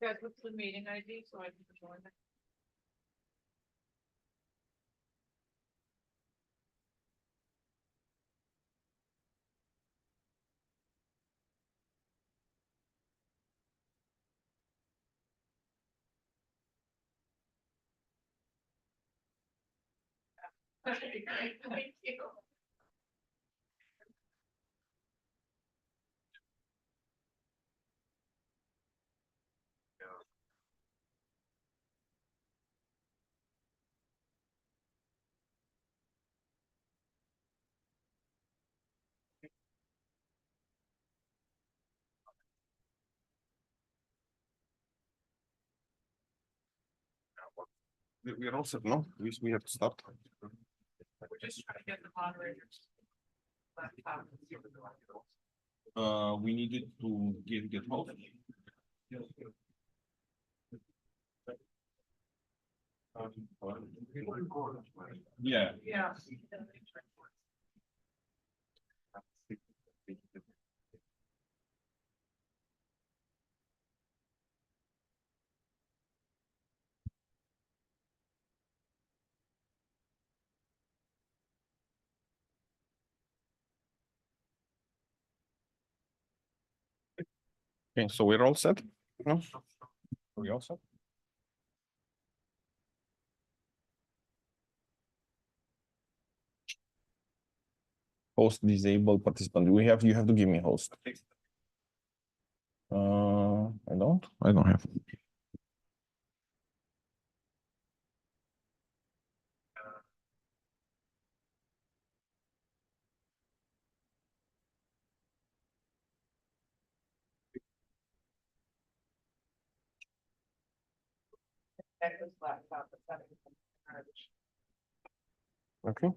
Guys, what's the meeting ID so I can join it? Okay, great, thank you. We are all set, no? We have to start. We're just trying to get the moderators. Laptop. We needed to get host. Yeah. Yeah. Okay, so we're all set? No? Are we all set? Host disabled participant. You have to give me host. I don't have. That was laptop, but that is garbage. Okay.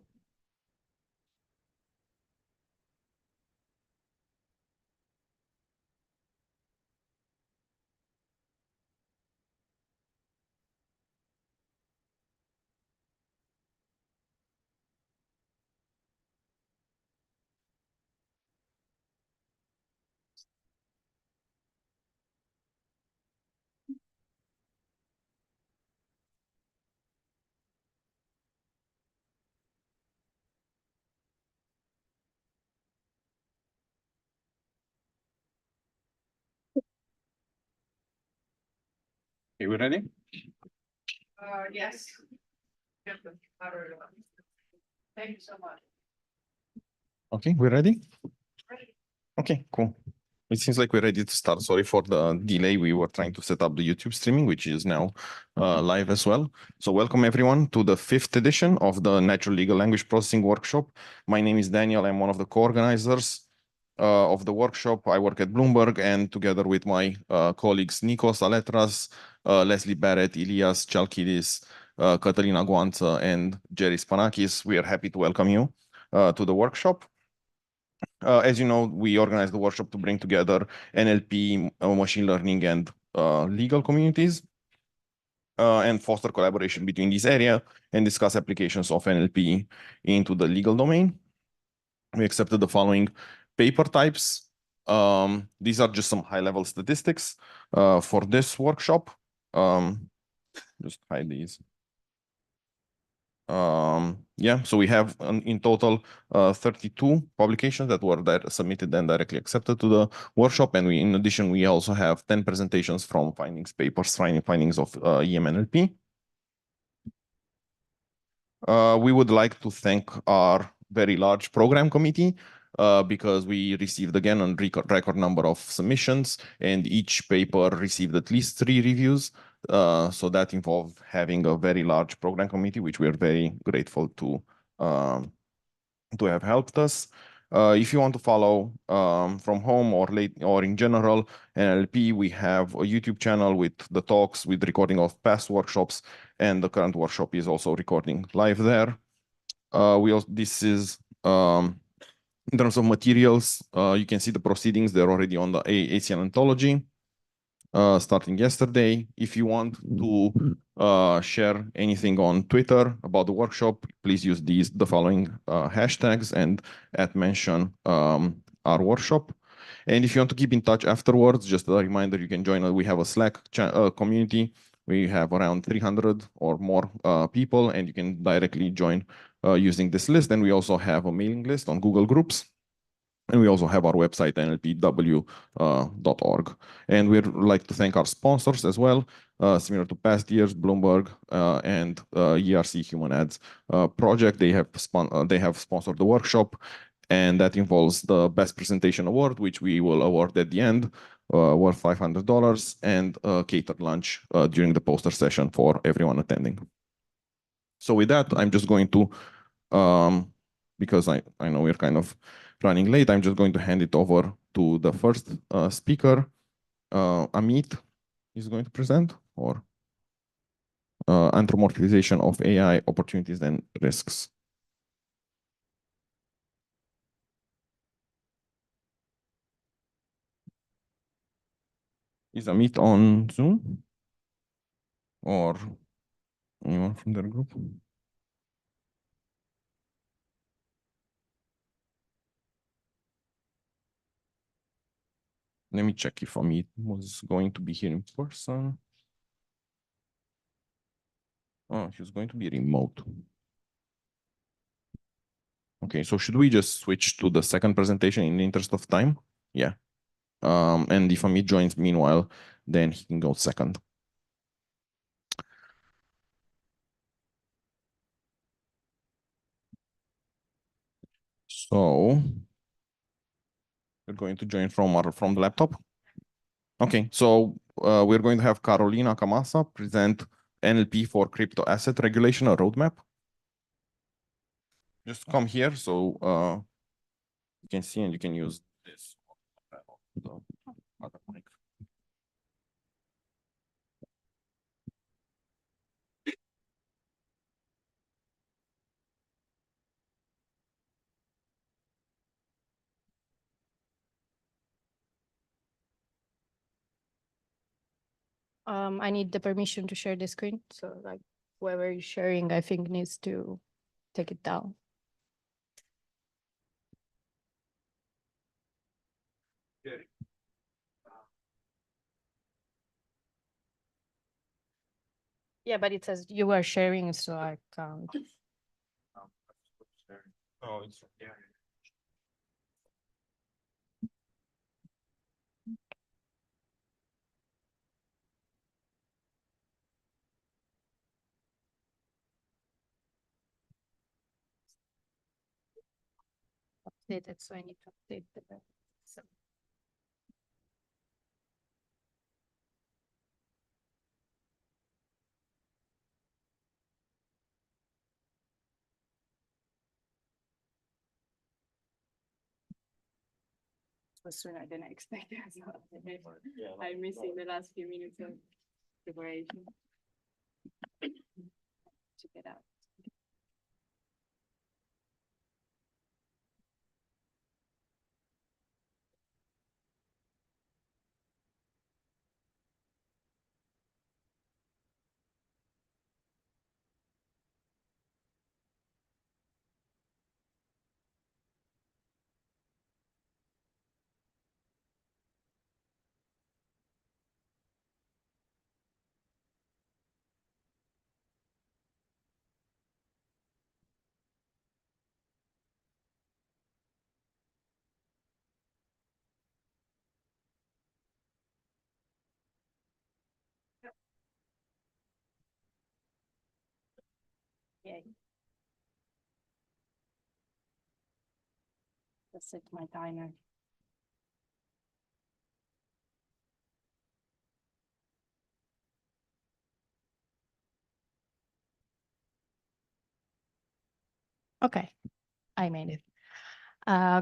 Okay, we ready? Yes. Get the moderator on. Thank you so much. Okay, we ready? Ready. Okay, cool. It seems like we're ready to start. Sorry for the delay. We were trying to set up the YouTube streaming, which is now live as well. So welcome everyone to the 5th edition of the Natural Legal Language Processing Workshop. My name is Daniel. I'm one of the co-organizers of the workshop. I work at Bloomberg, and together with my colleagues Nikos Aletras, Leslie Barrett, Ilias Chalkidis, Catalina Guanță, and Jerry Spanakis, we are happy to welcome you to the workshop. As you know, we organized the workshop to bring together NLP, machine learning, and legal communities, and foster collaboration between these areas and discuss applications of NLP into the legal domain. We accepted the following paper types. These are just some high-level statistics for this workshop. Just hide these. Yeah, so we have in total 32 publications that were submitted and directly accepted to the workshop, and in addition we also have 10 presentations from findings papers, findings of EMNLP. We would like to thank our very large program committee because we received again a record number of submissions, and each paper received at least 3 reviews. So that involved having a very large program committee, which we are very grateful to have helped us. If you want to follow from home or in general NLP, we have a YouTube channel with the talks, with recording of past workshops, and the current workshop is also recording live there. This is in terms of materials, you can see the proceedings. They're already on the ACL Anthology. Starting yesterday. If you want to share anything on Twitter about the workshop, please use the following hashtags and mention our workshop. And if you want to keep in touch afterwards, just a reminder, you can join. We have a Slack community. We have around 300 or more people, and you can directly join using this list. And we also have a mailing list on Google Groups. And we also have our website, nlpw.org. And we'd like to thank our sponsors as well, similar to past years, Bloomberg and ERC Human Ads project. They have sponsored the workshop, and that involves the Best Presentation Award, which we will award at the end, worth $500, and a catered lunch during the poster session for everyone attending. So with that, I'm just going to, because I know we're kind of running late, I'm just going to hand it over to the first speaker. Amit is going to present, or anthropomorphization of AI, opportunities and risks. Is Amit on Zoom? Or anyone from their group? Let me check if Amit was going to be here in person. Oh, he's going to be remote. Okay, so should we just switch to the second presentation in the interest of time? Yeah. And if Amit joins meanwhile, then he can go second. So we're going to join from the laptop. Okay, so we're going to have Carolina Camassa present NLP for crypto asset regulation, a roadmap. Just come here so you can see, and you can use this. I need the permission to share the screen. So like whoever is sharing, I think needs to take it down. Yeah, but it says you are sharing, so I can't. Oh, it's yeah. Update it, so I need to update the. So. Sooner than I expected. So I'm missing the last few minutes of preparation to get out. Yeah. Let's set my timer. Okay, I made it.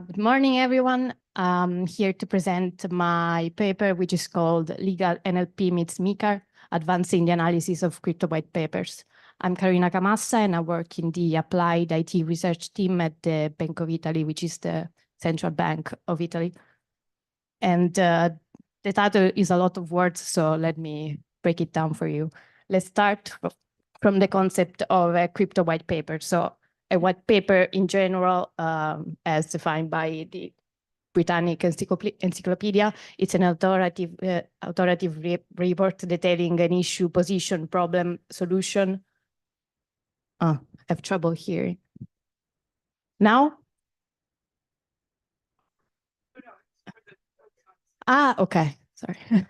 Good morning, everyone. I'm here to present my paper, which is called Legal NLP Meets MiCAR, Advancing the Analysis of Crypto White Papers. I'm Carolina Camassa, and I work in the Applied IT Research team at the Bank of Italy, which is the central bank of Italy. And the title is a lot of words, so let me break it down for you. Let's start from the concept of a crypto white paper. So a white paper in general, as defined by the Britannic Encyclopedia. It's an authoritative report detailing an issue, position, problem, solution. I have trouble hearing. Now? Okay, sorry.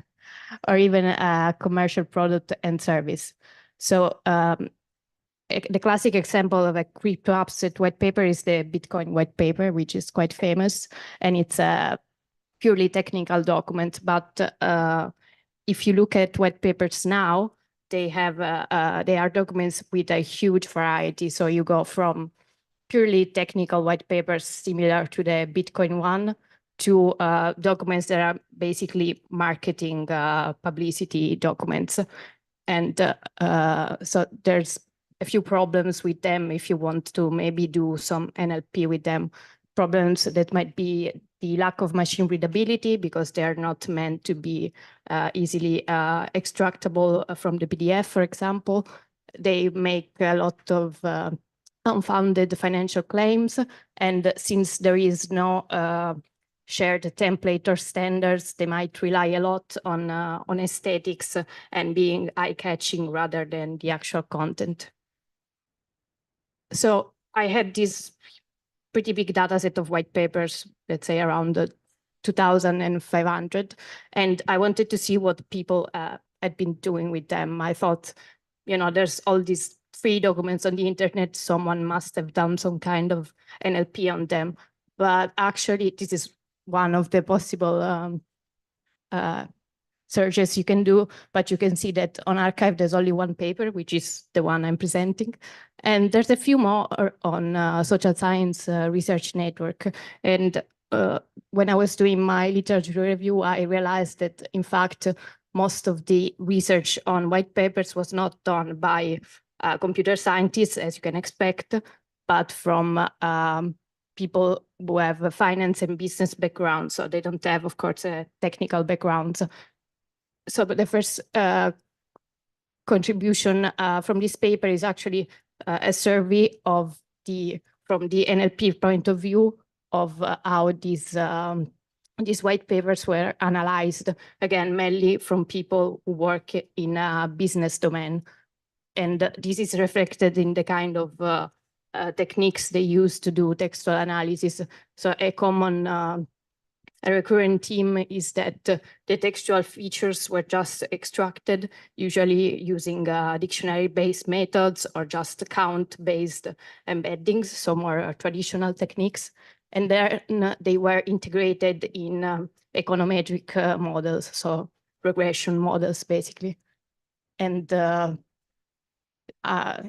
Or even a commercial product and service. So the classic example of a crypto asset white paper is the Bitcoin white paper, which is quite famous, and it's a purely technical document. But if you look at white papers now, they are documents with a huge variety. So you go from purely technical white papers similar to the Bitcoin one to documents that are basically marketing publicity documents. And so there's a few problems with them if you want to maybe do some NLP with them. Problems that might be the lack of machine readability because they are not meant to be easily extractable from the PDF, for example. They make a lot of unfounded financial claims. And since there is no shared template or standards, they might rely a lot on aesthetics and being eye-catching rather than the actual content. So I had this pretty big data set of white papers, let's say around 2,500, and I wanted to see what people had been doing with them. I thought, there's all these free documents on the internet. Someone must have done some kind of NLP on them. But actually, this is one of the possible searches you can do. But you can see that on arXiv, there's only one paper, which is the one I'm presenting. And there's a few more on Social Science Research Network. And when I was doing my literature review, I realized that, in fact, most of the research on white papers was not done by computer scientists, as you can expect, but from people who have a finance and business background. So they don't have, of course, a technical background. So but the first contribution from this paper is actually a survey of from the NLP point of view of how these white papers were analyzed, again, mainly from people who work in a business domain. And this is reflected in the kind of techniques they use to do textual analysis. So a common a recurrent theme is that the textual features were just extracted, usually using dictionary-based methods or just count-based embeddings, so more traditional techniques. And then they were integrated in econometric models, so regression models, basically. And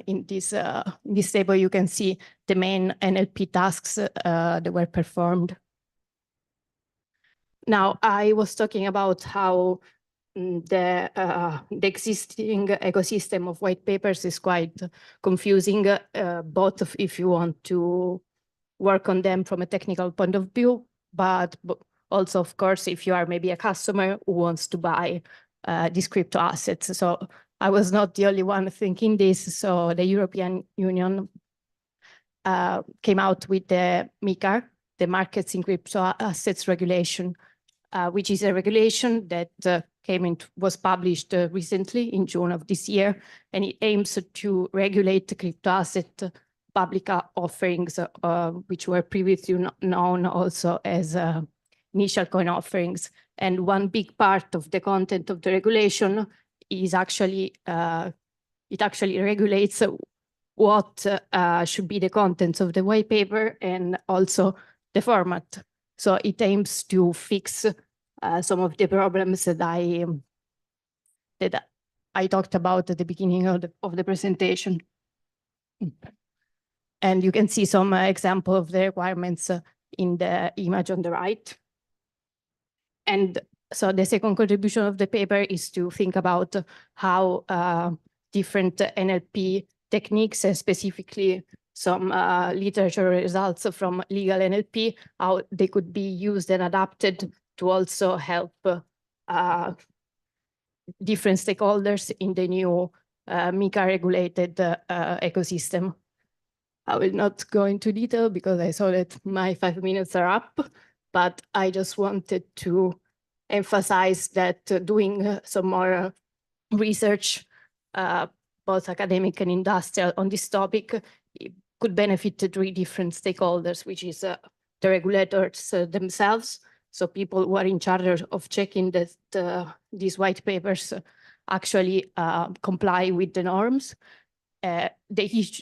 in this table, you can see the main NLP tasks that were performed. Now, I was talking about how the existing ecosystem of white papers is quite confusing, both if you want to work on them from a technical point of view, but also, of course, if you are maybe a customer who wants to buy these crypto assets. So I was not the only one thinking this. So the European Union came out with the MiCAR, the Markets in Crypto Assets Regulation, which is a regulation that was published recently in June of this year, and it aims to regulate crypto asset public offerings, which were previously known also as initial coin offerings. And one big part of the content of the regulation is actually, it actually regulates what should be the contents of the white paper and also the format. So it aims to fix some of the problems that I talked about at the beginning of the presentation. And you can see some example of the requirements in the image on the right. And so the second contribution of the paper is to think about how different NLP techniques, specifically some literature results from legal NLP, how they could be used and adapted to also help different stakeholders in the new MiCA-regulated ecosystem. I will not go into detail because I saw that my 5 minutes are up, but I just wanted to emphasize that doing some more research, both academic and industrial, on this topic could benefit the three different stakeholders, which is the regulators themselves, so people who are in charge of checking that these white papers actually comply with the norms, the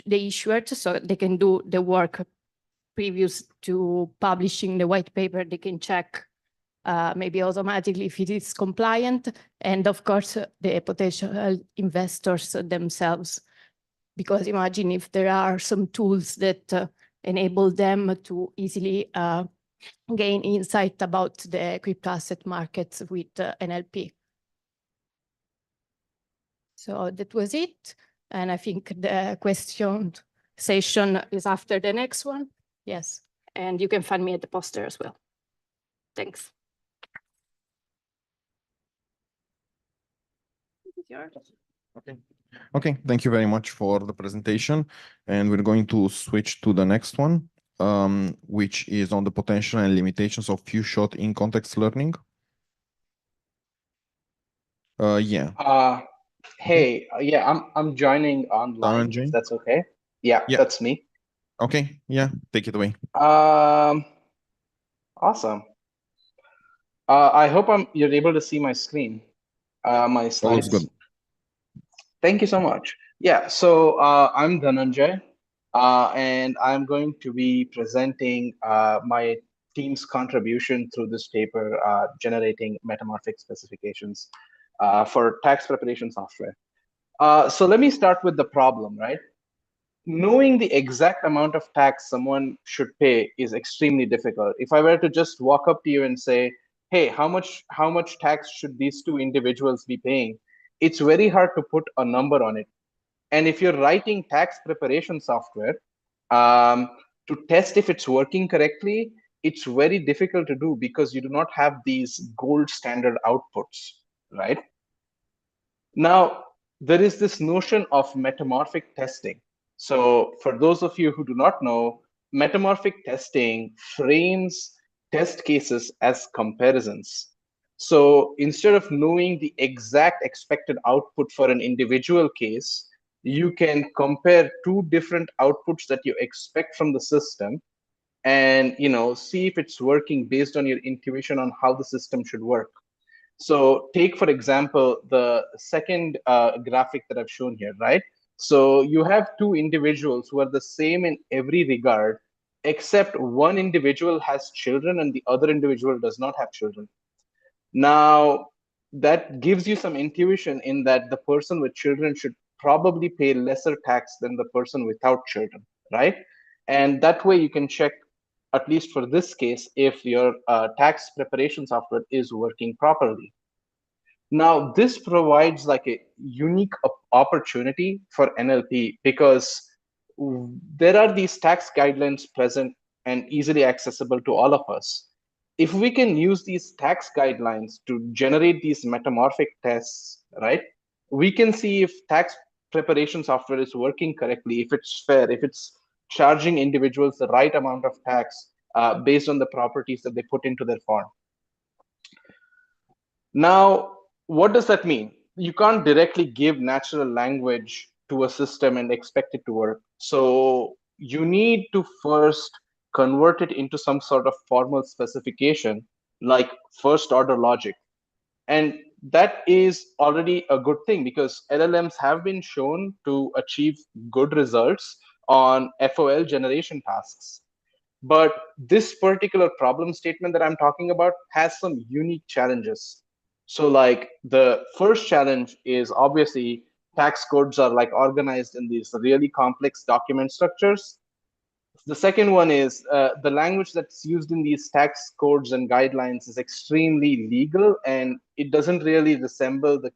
issuers, so they can do the work previous to publishing the white paper. They can check maybe automatically if it is compliant, and of course the potential investors themselves, because imagine if there are some tools that enable them to easily gain insight about the crypto asset markets with NLP. So that was it. And I think the question session is after the next one. Yes. And you can find me at the poster as well. Thanks. Okay. Okay, thank you very much for the presentation. And we're going to switch to the next one, which is on the potential and limitations of few-shot in-context learning. Yeah. Hey, yeah, I'm joining online, if that's okay. Yeah, that's me. Okay, yeah, take it away. Awesome. I hope you're able to see my screen, my slides. All looks good. Thank you so much. Yeah, so I'm Dhananjay, and I'm going to be presenting my team's contribution through this paper, generating metamorphic specifications for tax preparation software. So let me start with the problem, right? Knowing the exact amount of tax someone should pay is extremely difficult. If I were to just walk up to you and say, hey, how much tax should these two individuals be paying? It's very hard to put a number on it. And if you're writing tax preparation software to test if it's working correctly, it's very difficult to do because you do not have these gold standard outputs, right? Now, there is this notion of metamorphic testing. So for those of you who do not know, metamorphic testing frames test cases as comparisons. So instead of knowing the exact expected output for an individual case, you can compare two different outputs that you expect from the system and see if it's working based on your intuition on how the system should work. So take, for example, the second graphic that I've shown here, right? So you have two individuals who are the same in every regard, except one individual has children and the other individual does not have children. Now, that gives you some intuition in that the person with children should probably pay lesser tax than the person without children, right? And that way you can check, at least for this case, if your tax preparation software is working properly. Now, this provides like a unique opportunity for NLP because there are these tax guidelines present and easily accessible to all of us. If we can use these tax guidelines to generate these metamorphic tests, right, we can see if tax preparation software is working correctly, if it's fair, if it's charging individuals the right amount of tax based on the properties that they put into their form. Now, what does that mean? You can't directly give natural language to a system and expect it to work. So you need to first convert it into some sort of formal specification, like first order logic. And that is already a good thing because LLMs have been shown to achieve good results on FOL generation tasks. But this particular problem statement that I'm talking about has some unique challenges. So like the first challenge is obviously tax codes are like organized in these really complex document structures. The second one is the language that's used in these tax codes and guidelines is extremely legal, and it doesn't really resemble the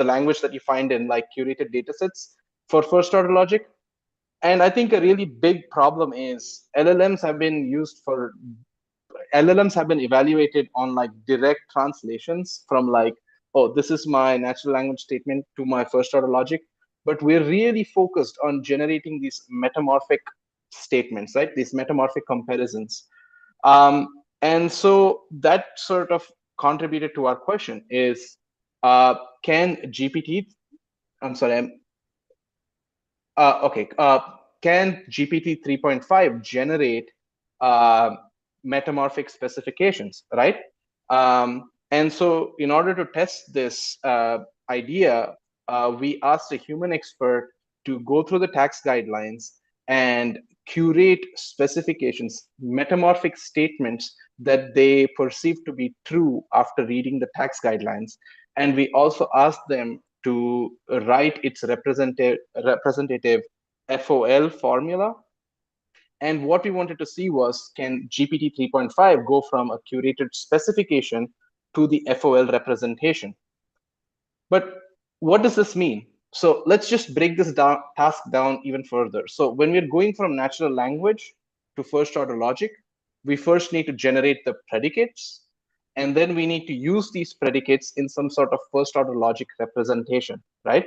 language that you find in like curated datasets for first order logic. And I think a really big problem is LLMs have been evaluated on like direct translations from like, oh, this is my natural language statement to my first order logic. But we're really focused on generating these metamorphic statements, right? These metamorphic comparisons. And so that sort of contributed to our question is, can GPT, I'm sorry, can GPT 3.5 generate metamorphic specifications, right? And so in order to test this idea, we asked a human expert to go through the tax guidelines and curate specifications, metamorphic statements that they perceive to be true after reading the tax guidelines. And we also asked them to write its representative FOL formula. And what we wanted to see was, can GPT 3.5 go from a curated specification to the FOL representation? But what does this mean? So let's just break this task down even further. So when we're going from natural language to first order logic, we first need to generate the predicates, and then we need to use these predicates in some sort of first order logic representation, right?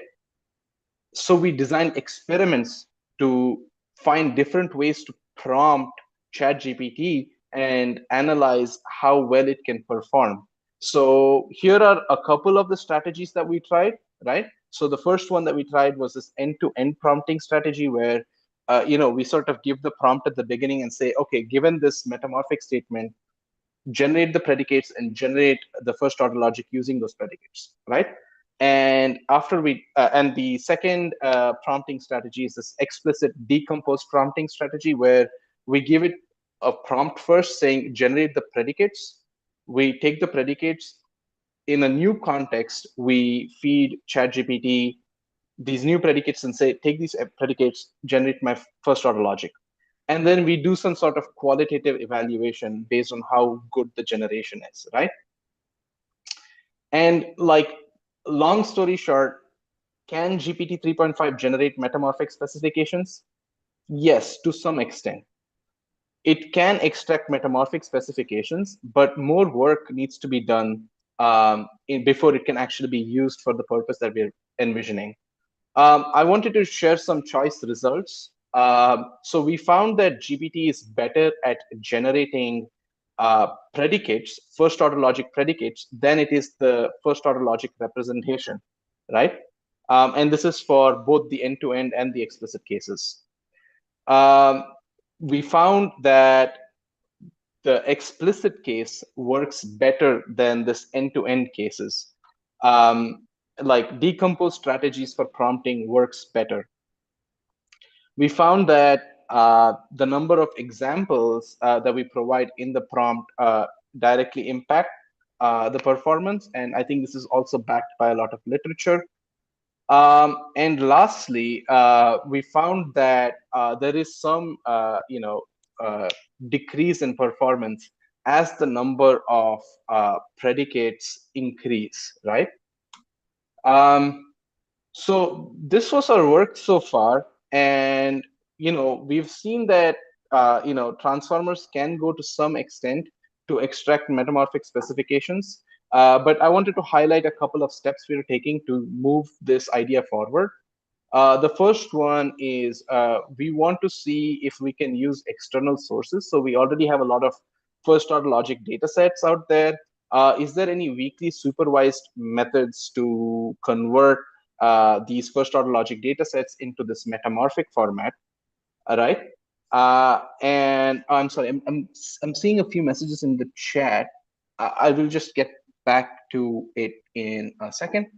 So we design experiments to find different ways to prompt ChatGPT and analyze how well it can perform. So here are a couple of the strategies that we tried, right? So the first one that we tried was this end-to-end prompting strategy where we sort of give the prompt at the beginning and say, okay, given this metamorphic statement, generate the predicates and generate the first order logic using those predicates, right? And after we and the second prompting strategy is this explicit decomposed prompting strategy, where we give it a prompt first saying generate the predicates. We take the predicates in a new context. We feed ChatGPT these new predicates and say, take these predicates, generate my first order logic. And then we do some sort of qualitative evaluation based on how good the generation is, right? And like, long story short, can GPT 3.5 generate metamorphic specifications? Yes, to some extent. It can extract metamorphic specifications, but more work needs to be done before it can actually be used for the purpose that we're envisioning. I wanted to share some choice results. So we found that GPT is better at generating predicates, first order logic predicates, than it is the first order logic representation, right? And this is for both the end-to-end and the explicit cases. We found that the explicit case works better than this end-to-end cases. Like decomposed strategies for prompting works better. We found that the number of examples that we provide in the prompt directly impact the performance. And I think this is also backed by a lot of literature. And lastly, we found that there is some, decrease in performance as the number of predicates increase, right? So this was our work so far, and we've seen that transformers can go to some extent to extract metamorphic specifications. But I wanted to highlight a couple of steps we're taking to move this idea forward. The first one is we want to see if we can use external sources. So we already have a lot of first order logic data sets out there. Is there any weakly supervised methods to convert these first order logic data sets into this metamorphic format? All right. And I'm sorry, I'm seeing a few messages in the chat. I will just get back to it in a second.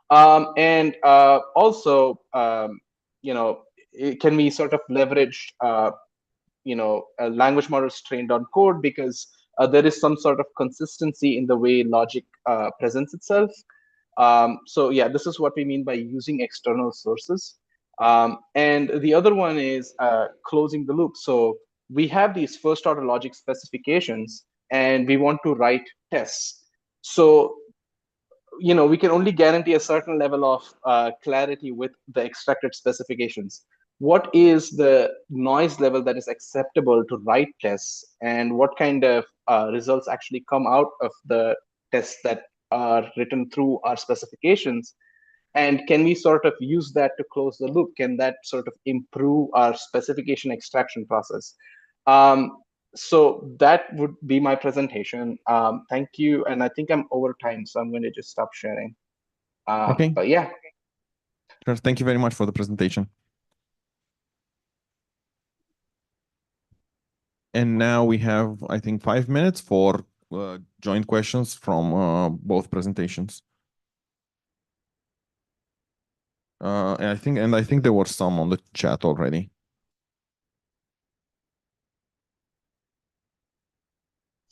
And also, can we sort of leverage, language models trained on code, because there is some sort of consistency in the way logic presents itself. So yeah, this is what we mean by using external sources. And the other one is closing the loop. So we have these first order logic specifications, and we want to write tests. So we can only guarantee a certain level of clarity with the extracted specifications. What is the noise level that is acceptable to write tests, and what kind of results actually come out of the tests that are written through our specifications? And can we sort of use that to close the loop? Can that sort of improve our specification extraction process? So that would be my presentation. Thank you. And I think I'm over time, so I'm going to just stop sharing. Okay. But yeah. Sure. Thank you very much for the presentation. And now we have, I think, 5 minutes for joint questions from both presentations. And I think there were some on the chat already.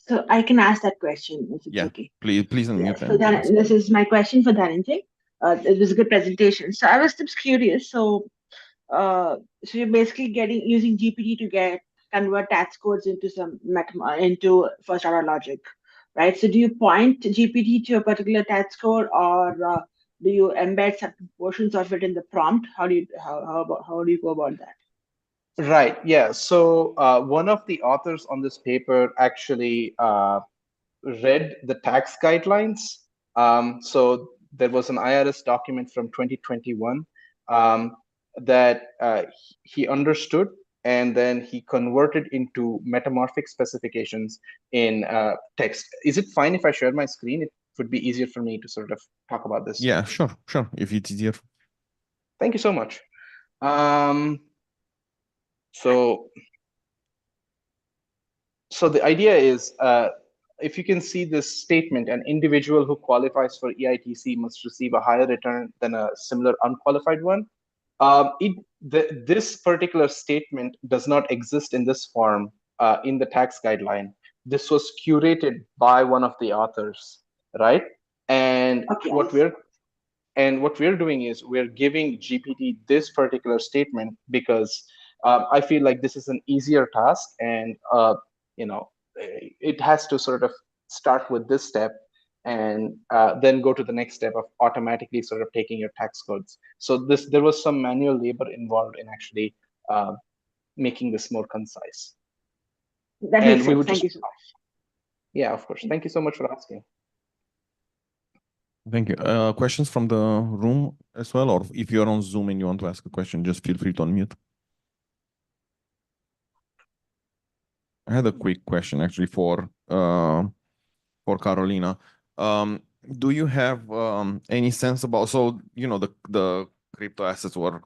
So I can ask that question if it's okay. Please unmute. So this is my question for Dhananjay. It was a good presentation. So I was just curious. So you're basically using GPT to convert tax codes into into first order logic, right? So do you point GPT to a particular tax code, or do you embed certain portions of it in the prompt? How do you go about that? Right. Yeah. So one of the authors on this paper actually read the tax guidelines. So there was an IRS document from 2021 that he understood, and then he converted into metamorphic specifications in text. Is it fine if I share my screen? It would be easier for me to sort of talk about this. Yeah, sure. If it's easier. Thank you so much. So the idea is, if you can see this statement, an individual who qualifies for EITC must receive a higher return than a similar unqualified one. This particular statement does not exist in this form in the tax guideline. This was curated by one of the authors, right? And okay. what we're doing is we're giving GPT this particular statement because I feel like this is an easier task, and it has to sort of start with this step and then go to the next step of automatically sort of taking your tax codes. So there was some manual labor involved in actually making this more concise. That makes sense. Thank you so much. Yeah, of course. Thank you so much for asking. Thank you. Questions from the room as well, or if you're on Zoom and you want to ask a question, just feel free to unmute. I had a quick question actually for Carolina. Do you have any sense about, so the crypto assets were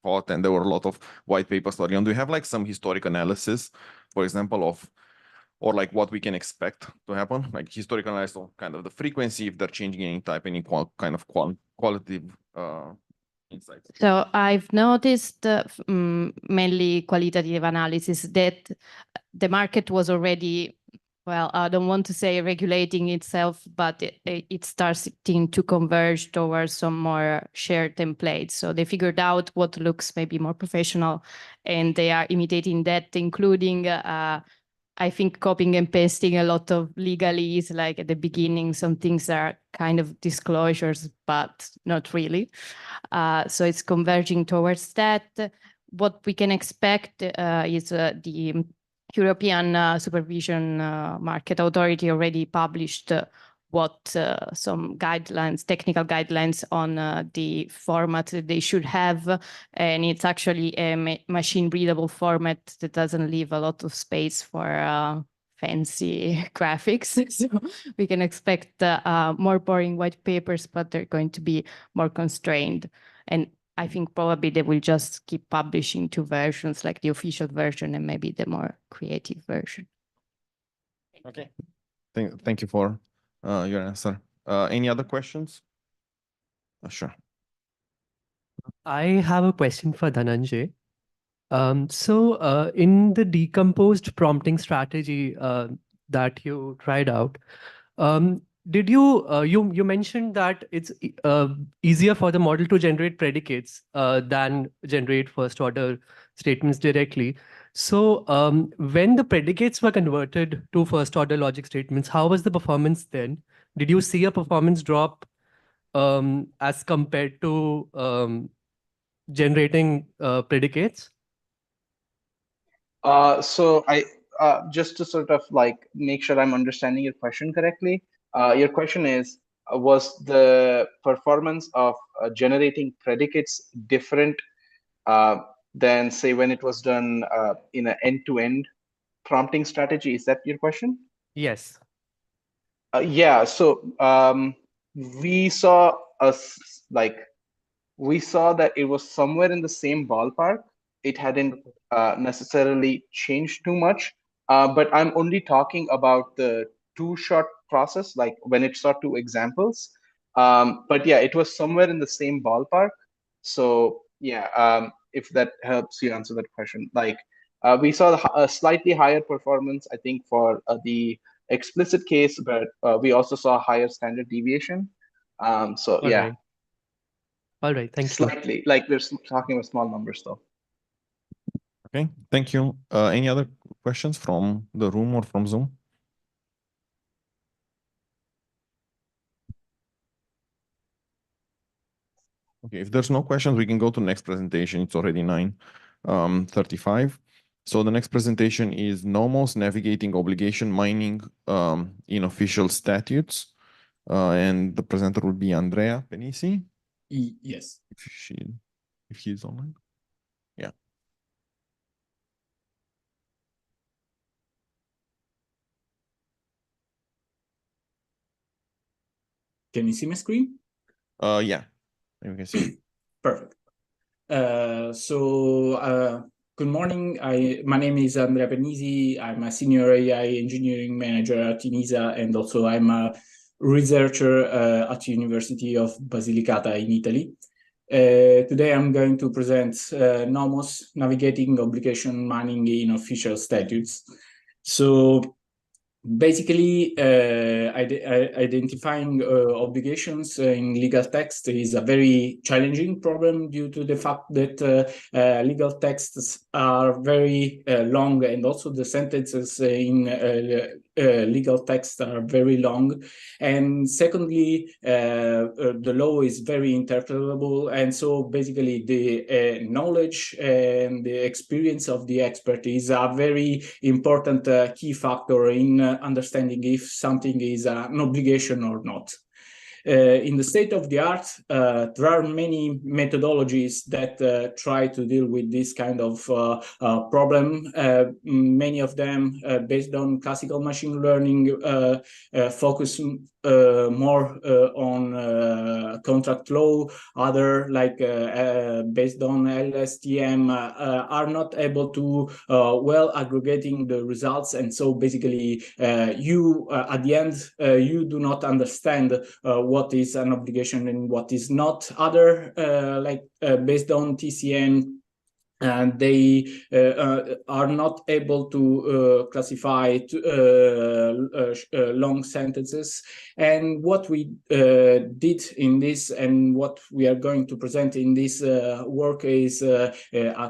hot and there were a lot of white papers study on. Do you have like some historic analysis, for example, of or like what we can expect to happen, like historical analysis of kind of the frequency, if they're changing any type, any kind of qualitative insights? So I've noticed mainly qualitative analysis that the market was already, well, I don't want to say regulating itself, but it starts to converge towards some more shared templates. So they figured out what looks maybe more professional, and they are imitating that, including I think copying and pasting a lot of legalese, like at the beginning, some things are kind of disclosures, but not really. So it's converging towards that. What we can expect is the European Supervision Market Authority already published what some guidelines, technical guidelines on the format that they should have. And it's actually a machine readable format that doesn't leave a lot of space for fancy graphics. So we can expect more boring white papers, but they're going to be more constrained. And I think probably they will just keep publishing two versions, like the official version and maybe the more creative version. Okay. Thank you for your answer. Any other questions? Sure. I have a question for Dhananjay. So in the decomposed prompting strategy that you tried out, did you mentioned that it's easier for the model to generate predicates than generate first order statements directly. So when the predicates were converted to first order logic statements, how was the performance then? Did you see a performance drop as compared to generating predicates? So I just to sort of like make sure I'm understanding your question correctly. Your question is, was the performance of generating predicates different than say when it was done in an end-to-end prompting strategy. Is that your question? Yes. Yeah. So we saw we saw that it was somewhere in the same ballpark. It hadn't necessarily changed too much, but I'm only talking about the two-shot process, like when it saw two examples. But yeah, it was somewhere in the same ballpark. So yeah, if that helps you answer that question, like we saw a slightly higher performance, I think, for the explicit case, but we also saw higher standard deviation. So All yeah. right. All right. Thank you. Slightly, like we're talking about small numbers though. Okay, thank you. Any other questions from the room or from Zoom? Okay, if there's no questions, we can go to the next presentation. It's already 9:35. So the next presentation is NOMOS navigating obligation mining in official statutes. And the presenter will be Andrea Penisi. Yes. If he's online. Yeah. Can you see my screen? Yeah, you can see. Perfect. Good morning. My name is Andrea Penisi. I'm a senior AI engineering manager at Inisa, and also I'm a researcher at University of Basilicata in Italy. Today I'm going to present NOMOS, navigating obligation mining in official statutes. So basically, identifying obligations in legal text is a very challenging problem due to the fact that legal texts are very long, and also the sentences in legal text are very long. And secondly, the law is very interpretable, and so basically the knowledge and the experience of the expert is a very important key factor in understanding if something is an obligation or not. In the state of the art, there are many methodologies that try to deal with this kind of problem. Many of them based on classical machine learning focus more on contract law. Other, like based on LSTM, are not able to well aggregating the results, and so basically you at the end you do not understand what is an obligation and what is not. Other based on TCN, and they are not able to classify long sentences. And what we did in this, and what we are going to present in this work, is a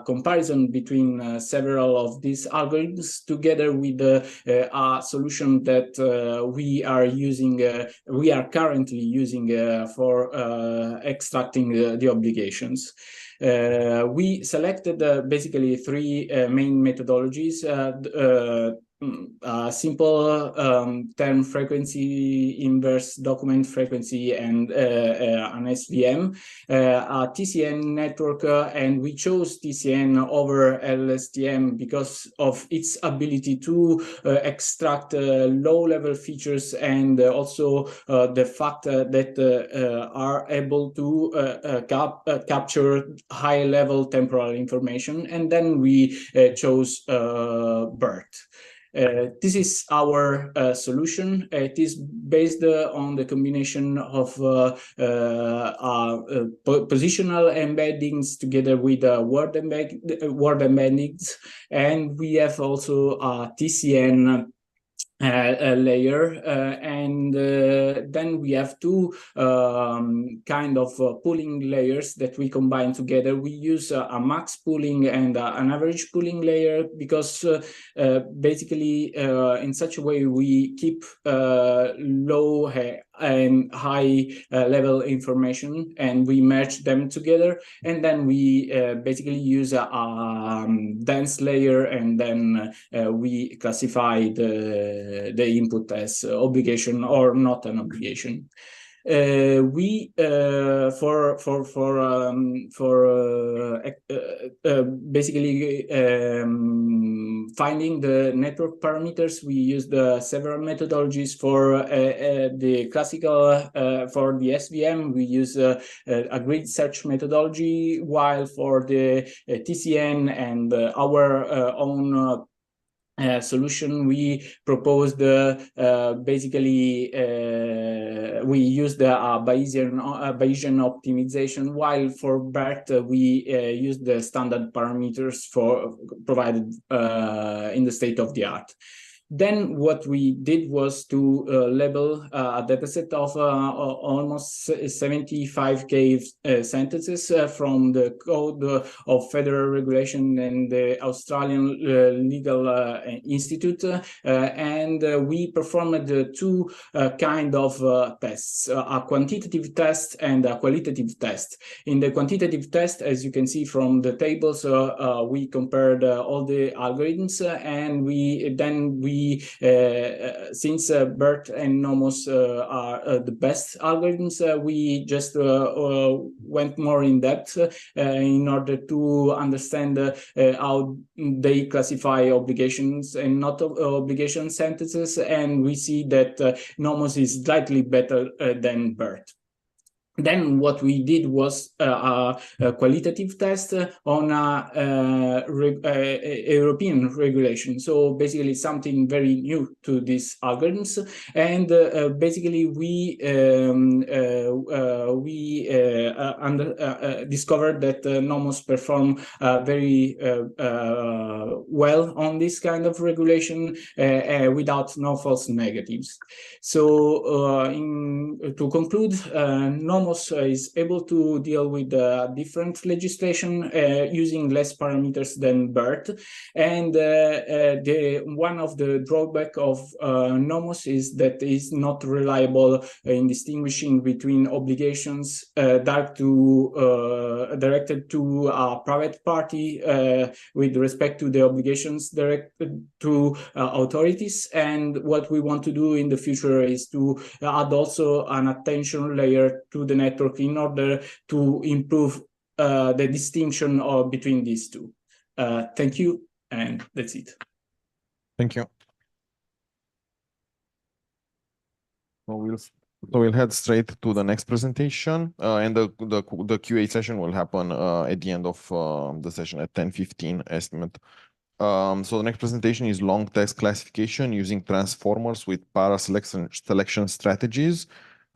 comparison between several of these algorithms together with a solution that we are currently using for extracting the obligations. We selected basically three main methodologies: simple term frequency, inverse document frequency, and an SVM, a TCN network, and we chose TCN over LSTM because of its ability to extract low-level features, and also the fact that are able to capture high-level temporal information. And then we chose BERT. This is our solution. It is based on the combination of positional embeddings together with word embeddings, and we have also a TCN layer, and then we have two kind of pooling layers that we combine together. We use a max pooling and an average pooling layer because basically in such a way we keep low and high level information, and we merge them together, and then we basically use a dense layer, and then we classify the input as obligation or not an obligation. we basically finding the network parameters, we used several methodologies. For the classical for the SVM, we use a grid search methodology, while for the TCN and our own solution, we proposed basically we used the Bayesian optimization, while for BERT we used the standard parameters for provided in the state of the art. Then what we did was to label a dataset of almost 75K sentences from the Code of Federal Regulation and the Australian Legal Institute, and we performed two kind of tests, a quantitative test and a qualitative test. In the quantitative test, as you can see from the tables, we compared all the algorithms, and we since BERT and Nomos are the best algorithms, we just went more in depth in order to understand how they classify obligations and not obligation sentences, and we see that Nomos is slightly better than BERT. Then what we did was a qualitative test on a European regulation. So basically something very new to these algorithms. And basically we discovered that Nomos perform very well on this kind of regulation without no false negatives. So to conclude, Nomos is able to deal with different legislation using less parameters than BERT, and one of the drawback of Nomos is that it's not reliable in distinguishing between obligations directed to a private party with respect to the obligations directed to authorities. And what we want to do in the future is to add also an attention layer to the network in order to improve the distinction between these two. Thank you, and that's it. Thank you. So we'll head straight to the next presentation, and the QA session will happen at the end of the session at 10:15 estimate. So the next presentation is long text classification using transformers with selection strategies.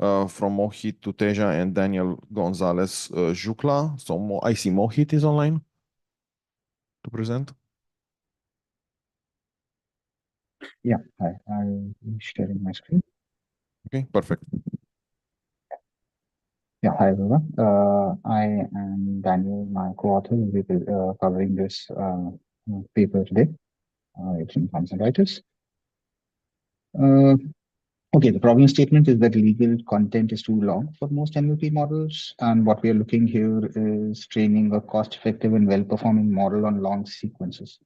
From Mohit Tuteja and Daniel Gonzalez Jukla. So I see Mohit is online to present. Yeah, hi, I'm sharing my screen. Okay, perfect. Yeah, hi everyone. I am Daniel, my co-author. Will be covering this paper today. It's in Thomson Reuters. Okay, the problem statement is that legal content is too long for most NLP models, and what we are looking here is training a cost-effective and well-performing model on long sequences.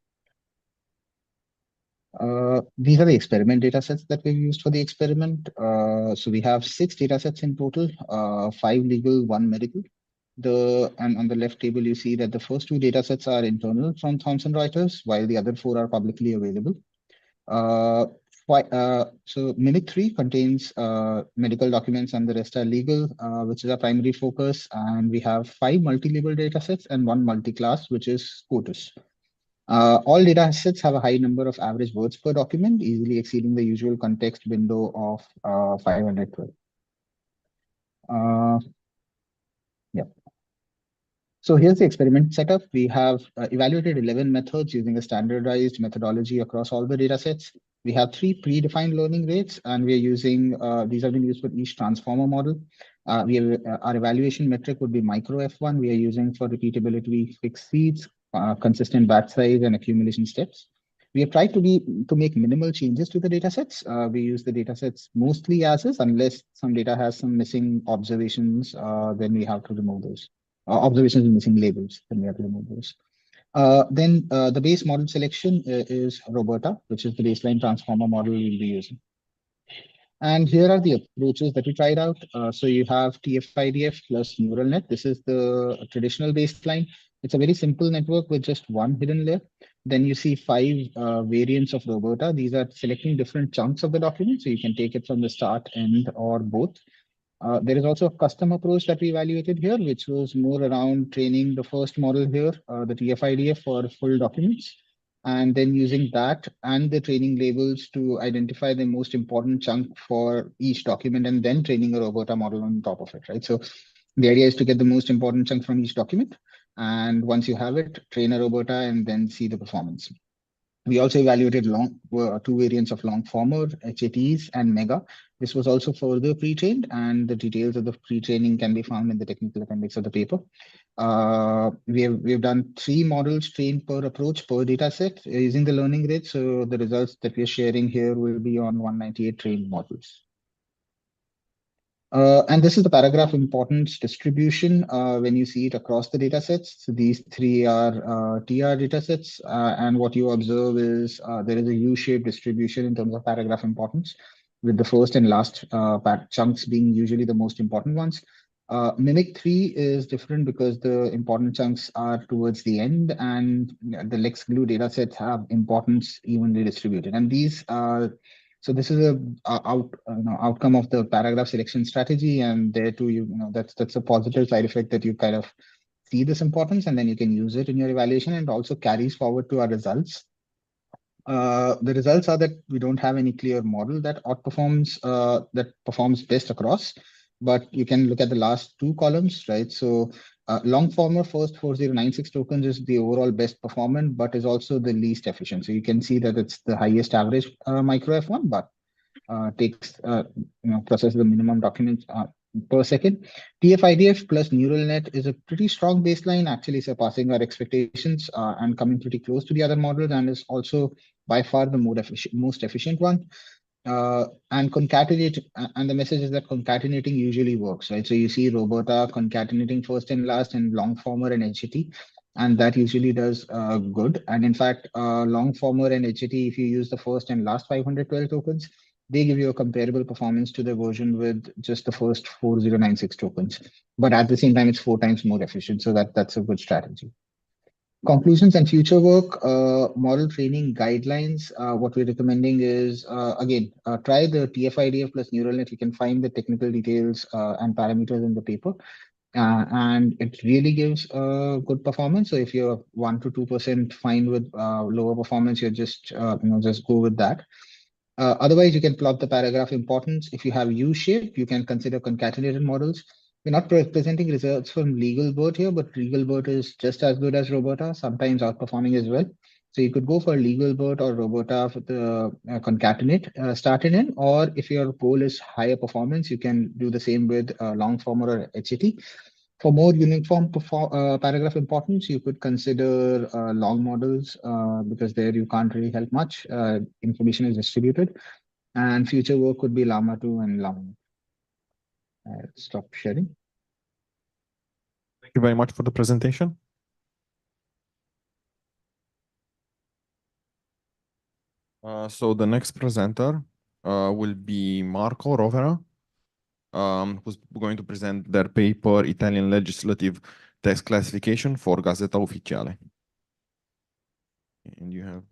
These are the experiment data sets that we've used for the experiment. So we have 6 data sets in total, 5 legal, 1 medical. And on the left table, you see that the first 2 data sets are internal from Thomson Reuters, while the other 4 are publicly available. So Mimic 3 contains medical documents and the rest are legal, which is our primary focus. And we have 5 multi-label data sets and 1 multi-class, which is SCOTUS. All data sets have a high number of average words per document, easily exceeding the usual context window of 512. Yeah. So here's the experiment setup. We have evaluated 11 methods using a standardized methodology across all the data sets. We have 3 predefined learning rates, and we're using, these have been used for each transformer model. Our evaluation metric would be micro F1. We are using for repeatability fixed seeds, consistent batch size, and accumulation steps. We have tried to make minimal changes to the data sets. We use the data sets mostly as is, unless some data has some missing observations, then we have to remove those. Observations with missing labels, then we have to remove those. Then the base model selection is Roberta, which is the baseline transformer model we'll be using. And here are the approaches that we tried out. So you have TF-IDF plus neural net. This is the traditional baseline. It's a very simple network with just one hidden layer. Then you see five variants of Roberta. These are selecting different chunks of the document. So you can take it from the start, end, or both. There is also a custom approach that we evaluated here, which was more around training the first model here, the TF-IDF for full documents, and then using that and the training labels to identify the most important chunk for each document, and then training a Roberta model on top of it, right? So the idea is to get the most important chunk from each document. And once you have it, train a Roberta and then see the performance. We also evaluated two variants of long former, HATs, and Mega. This was also further pre-trained, and the details of the pre-training can be found in the technical appendix of the paper. We've done 3 models trained per approach per data set using the learning rate. So the results that we're sharing here will be on 198 trained models. And this is the paragraph importance distribution when you see it across the data sets. So these 3 are TR data sets. And what you observe is there is a U-shaped distribution in terms of paragraph importance, with the first and last chunks being usually the most important ones. Mimic 3 is different because the important chunks are towards the end, and the Lex Glue data sets have importance evenly distributed. And these are so this is a outcome of the paragraph selection strategy, and there too, that's a positive side effect that you kind of see this importance, and then you can use it in your evaluation, and also carries forward to our results. The results are that we don't have any clear model that outperforms that performs best across, but you can look at the last 2 columns, right? So long former first 4096 tokens is the overall best performant, but is also the least efficient. So you can see that it's the highest average micro F1, but takes processes the minimum documents per second. TF-IDF plus neural net is a pretty strong baseline, actually surpassing our expectations and coming pretty close to the other models, and is also by far the most efficient one. And the message is that concatenating usually works, right? So you see Roberta concatenating first and last, and long former and HT, and that usually does good. And in fact, long former and HT, if you use the first and last 512 tokens, they give you a comparable performance to the version with just the first 4096 tokens. But at the same time, it's 4 times more efficient. So that's a good strategy. Conclusions and future work, model training guidelines. What we're recommending is, again, try the TF-IDF plus neural net. You can find the technical details and parameters in the paper. And it really gives good performance. So if you're 1 to 2% fine with lower performance, you're just go with that. Otherwise, you can plot the paragraph importance. If you have U-shape, you can consider concatenated models. We're not presenting results from LegalBERT here, but LegalBERT is just as good as Roberta, sometimes outperforming as well. So you could go for LegalBERT or Roberta for the concatenate started in, or if your goal is higher performance, you can do the same with Longform or HAT. For more uniform paragraph importance, you could consider long models because there you can't really help much. Information is distributed. And future work could be Llama 2 and Llama. Stop sharing. Thank you very much for the presentation. So the next presenter will be Marco Rovera, who's going to present their paper, Italian Legislative Text Classification for Gazzetta Ufficiale. And you have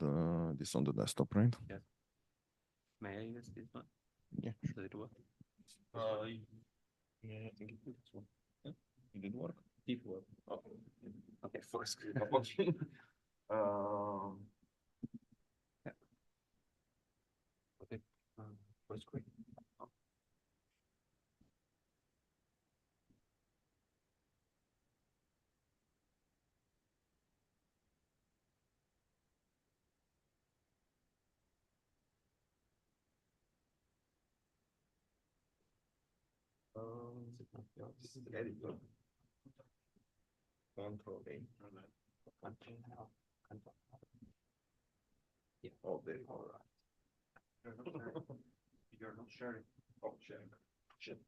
this on the desktop, right? Yes. May I use this one? Yeah. Does it work? Yeah, I think it did this one. Yeah, it did work. It work. Okay, first. Yeah. Okay. First screen. This is the editor. Control A. Yeah. Oh, there you go. All right. You're not sharing. Oh, sharing. Shit.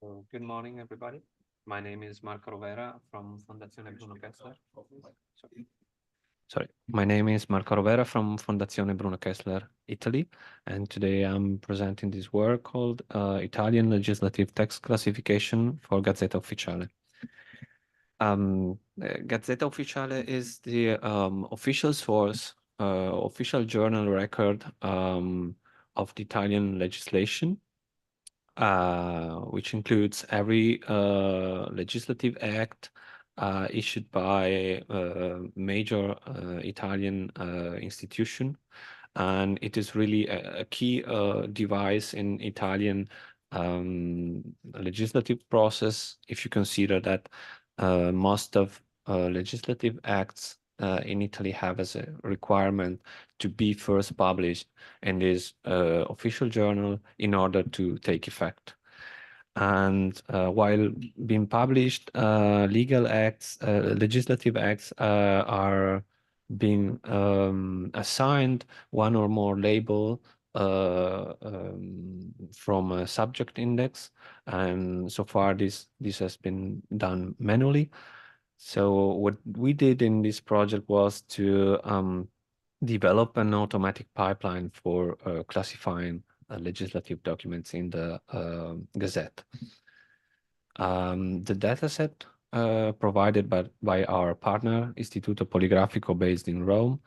Good morning, everybody. My name is Marco Rovera from Fondazione Bruno Kessler. Sorry, my name is Marco Rovera from Fondazione Bruno Kessler, Italy, and today I'm presenting this work called Italian Legislative Text Classification for Gazzetta Ufficiale. Gazzetta Ufficiale is the official source, official journal record of the Italian legislation, which includes every legislative act issued by a major Italian institution. And it is really a key device in Italian legislative process, if you consider that most of legislative acts in Italy have as a requirement to be first published in this official journal in order to take effect. And while being published, legal acts, legislative acts are being assigned one or more label from a subject index, and so far this has been done manually. So what we did in this project was to develop an automatic pipeline for classifying legislative documents in the Gazette. The dataset provided by our partner, Istituto Poligrafico, based in Rome,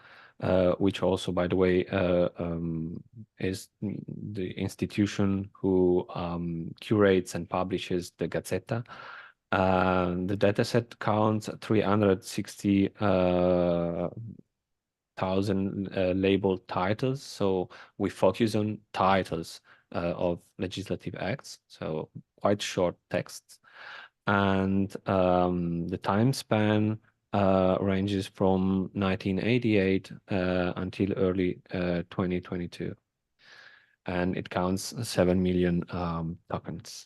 which also, by the way, is the institution who curates and publishes the Gazzetta. The dataset counts 360,000 labeled titles. So we focus on titles of legislative acts, so quite short texts. And the time span ranges from 1988 until early 2022. And it counts 7 million tokens.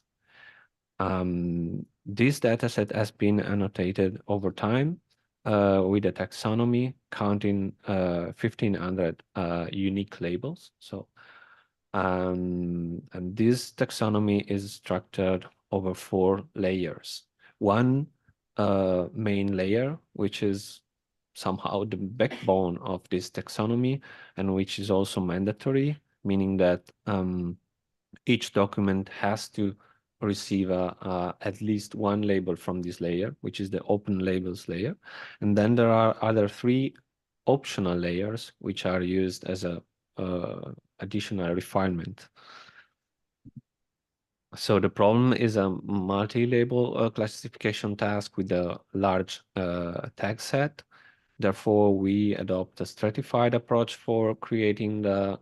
This dataset has been annotated over time with a taxonomy counting 1,500 unique labels. So, and this taxonomy is structured over 4 layers. One main layer, which is somehow the backbone of this taxonomy, and which is also mandatory, meaning that each document has to receive at least one label from this layer, which is the open labels layer. And then there are other 3 optional layers, which are used as a additional refinement. So the problem is a multi-label classification task with a large tag set. Therefore, we adopt a stratified approach for creating the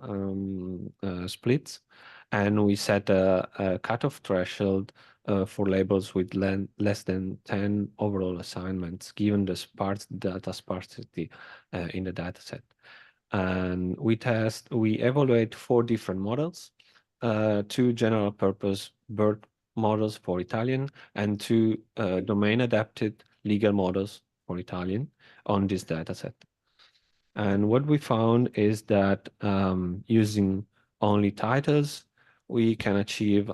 splits. And we set a cutoff threshold for labels with less than 10 overall assignments, given the data sparsity in the dataset. And we evaluate 4 different models, 2 general purpose BERT models for Italian and 2 domain adapted legal models for Italian on this dataset. And what we found is that using only titles, we can achieve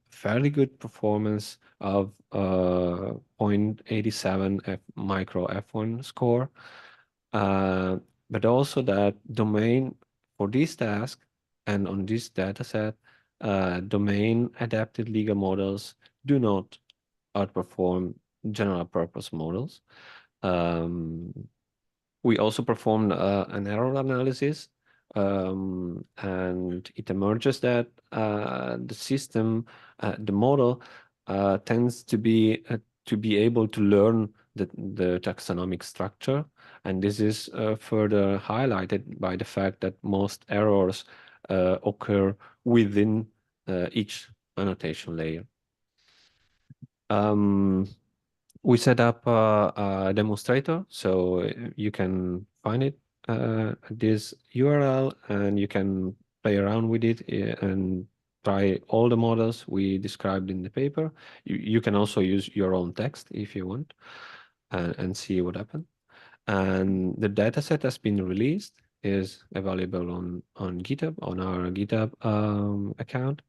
fairly good performance of 0.87 micro F1 score, but also that domain for this task and on this dataset, domain adapted legal models do not outperform general purpose models. We also performed an error analysis, and it emerges that the system, the model, tends to be able to learn the taxonomic structure, and this is further highlighted by the fact that most errors occur within each annotation layer. We set up a demonstrator, so you can find it at this URL, and you can play around with it and try all the models we described in the paper. You can also use your own text if you want, and see what happened. And the dataset has been released, is available on GitHub, on our GitHub account,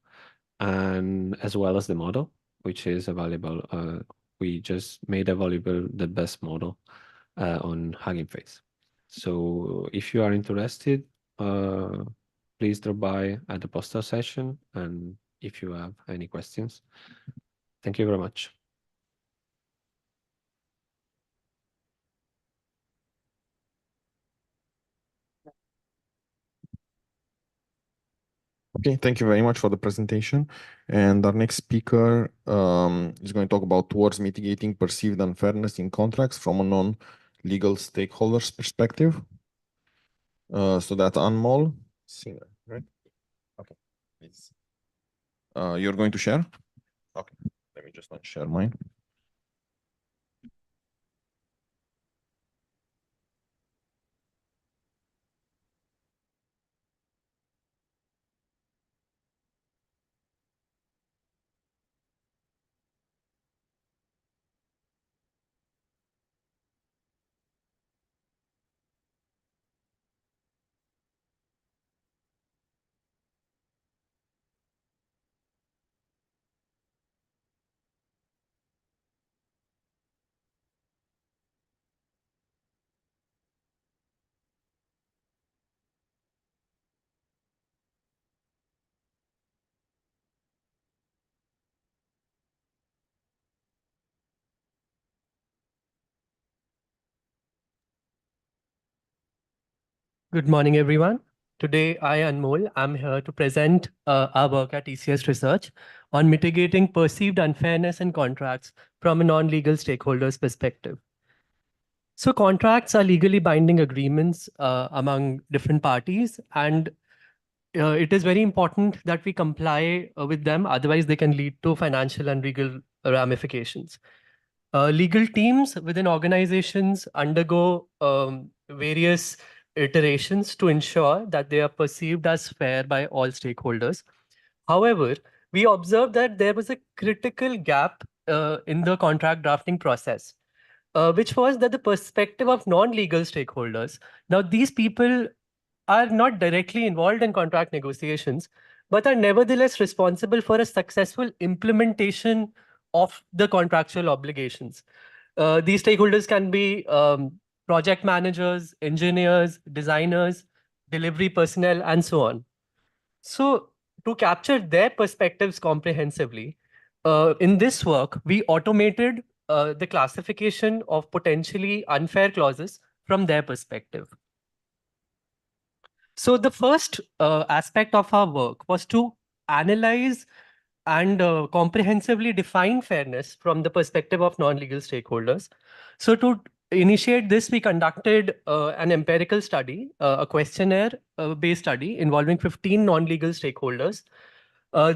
and as well as the model. which is available. We just made available the best model on Hugging Face. So if you are interested, please drop by at the poster session, and if you have any questions. Thank you very much. Okay, thank you very much for the presentation. And our next speaker is going to talk about towards mitigating perceived unfairness in contracts from a non-legal stakeholders perspective. So that's Anmol Singer, right? Okay, please. You're going to share? Okay, let me just unshare mine. Good morning, everyone. Today, I, Anmol, I'm here to present our work at ECS Research on mitigating perceived unfairness in contracts from a non-legal stakeholder's perspective. So contracts are legally binding agreements among different parties, and it is very important that we comply with them. Otherwise, they can lead to financial and legal ramifications. Legal teams within organizations undergo various iterations to ensure that they are perceived as fair by all stakeholders. However, we observed that there was a critical gap in the contract drafting process, which was that the perspective of non-legal stakeholders. Now, these people are not directly involved in contract negotiations, but are nevertheless responsible for a successful implementation of the contractual obligations. These stakeholders can be project managers, engineers, designers, delivery personnel, and so on. So to capture their perspectives comprehensively, in this work, we automated the classification of potentially unfair clauses from their perspective. So the first aspect of our work was to analyze and comprehensively define fairness from the perspective of non-legal stakeholders. So to initiate this, we conducted an empirical study, a questionnaire-based study involving 15 non-legal stakeholders.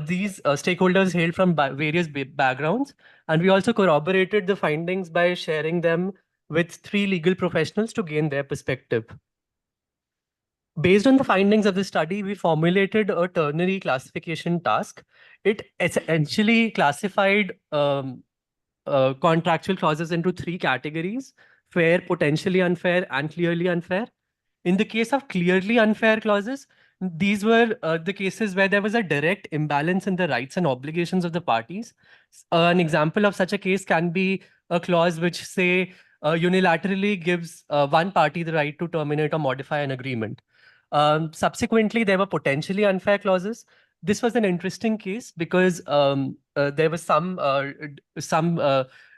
These stakeholders hailed from various backgrounds, and we also corroborated the findings by sharing them with 3 legal professionals to gain their perspective. Based on the findings of the study, we formulated a ternary classification task. It essentially classified contractual clauses into 3 categories: fair, potentially unfair, and clearly unfair. In the case of clearly unfair clauses, these were the cases where there was a direct imbalance in the rights and obligations of the parties. An example of such a case can be a clause which, say, unilaterally gives one party the right to terminate or modify an agreement. Subsequently, there were potentially unfair clauses. This was an interesting case because there was some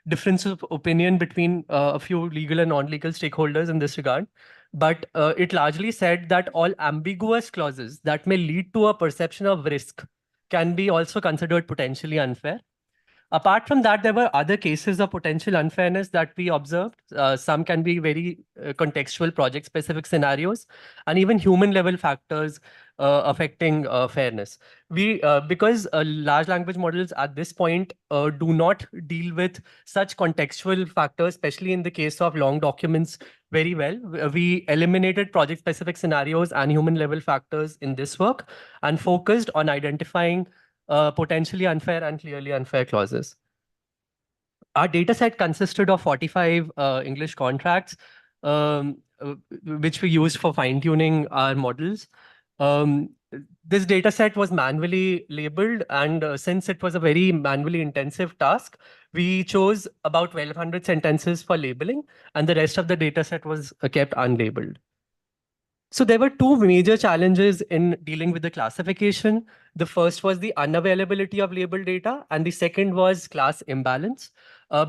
difference of opinion between a few legal and non-legal stakeholders in this regard. But it largely said that all ambiguous clauses that may lead to a perception of risk can be also considered potentially unfair. Apart from that, there were other cases of potential unfairness that we observed. Some can be very contextual project-specific scenarios, and even human-level factors affecting fairness. Because large language models at this point do not deal with such contextual factors, especially in the case of long documents, very well. We eliminated project-specific scenarios and human-level factors in this work and focused on identifying potentially unfair and clearly unfair clauses. Our data set consisted of 45 English contracts, which we used for fine-tuning our models. this data set was manually labeled, and since it was a very manually intensive task, we chose about 1,200 sentences for labeling, and the rest of the data set was kept unlabeled. So there were two major challenges in dealing with the classification. The first was the unavailability of labeled data, and the second was class imbalance,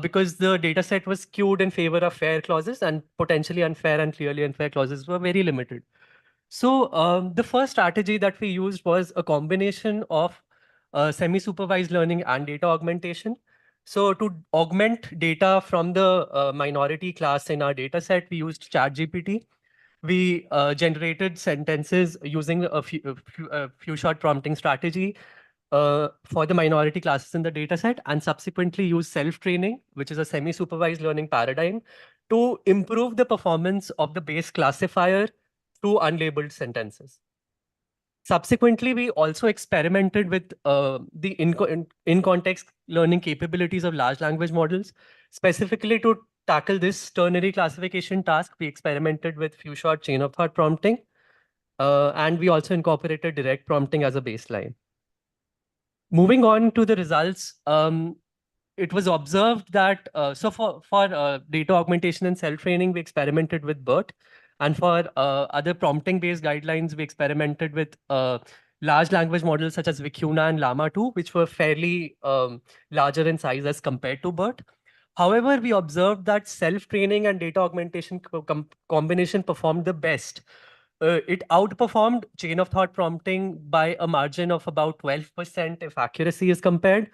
because the data set was skewed in favor of fair clauses, and potentially unfair and clearly unfair clauses were very limited. So the first strategy that we used was a combination of semi-supervised learning and data augmentation. So to augment data from the minority class in our data set, we used ChatGPT. We generated sentences using a few shot prompting strategy for the minority classes in the data set, and subsequently used self-training, which is a semi-supervised learning paradigm, to improve the performance of the base classifier through unlabeled sentences. Subsequently, we also experimented with the in-context learning capabilities of large language models. Specifically to tackle this ternary classification task, we experimented with few-shot chain of thought prompting, and we also incorporated direct prompting as a baseline. Moving on to the results, it was observed that, so for data augmentation and self-training, we experimented with BERT. And for other prompting-based guidelines, we experimented with large language models such as Vicuna and Llama 2, which were fairly larger in size as compared to BERT. However, we observed that self-training and data augmentation combination performed the best. It outperformed chain of thought prompting by a margin of about 12% if accuracy is compared.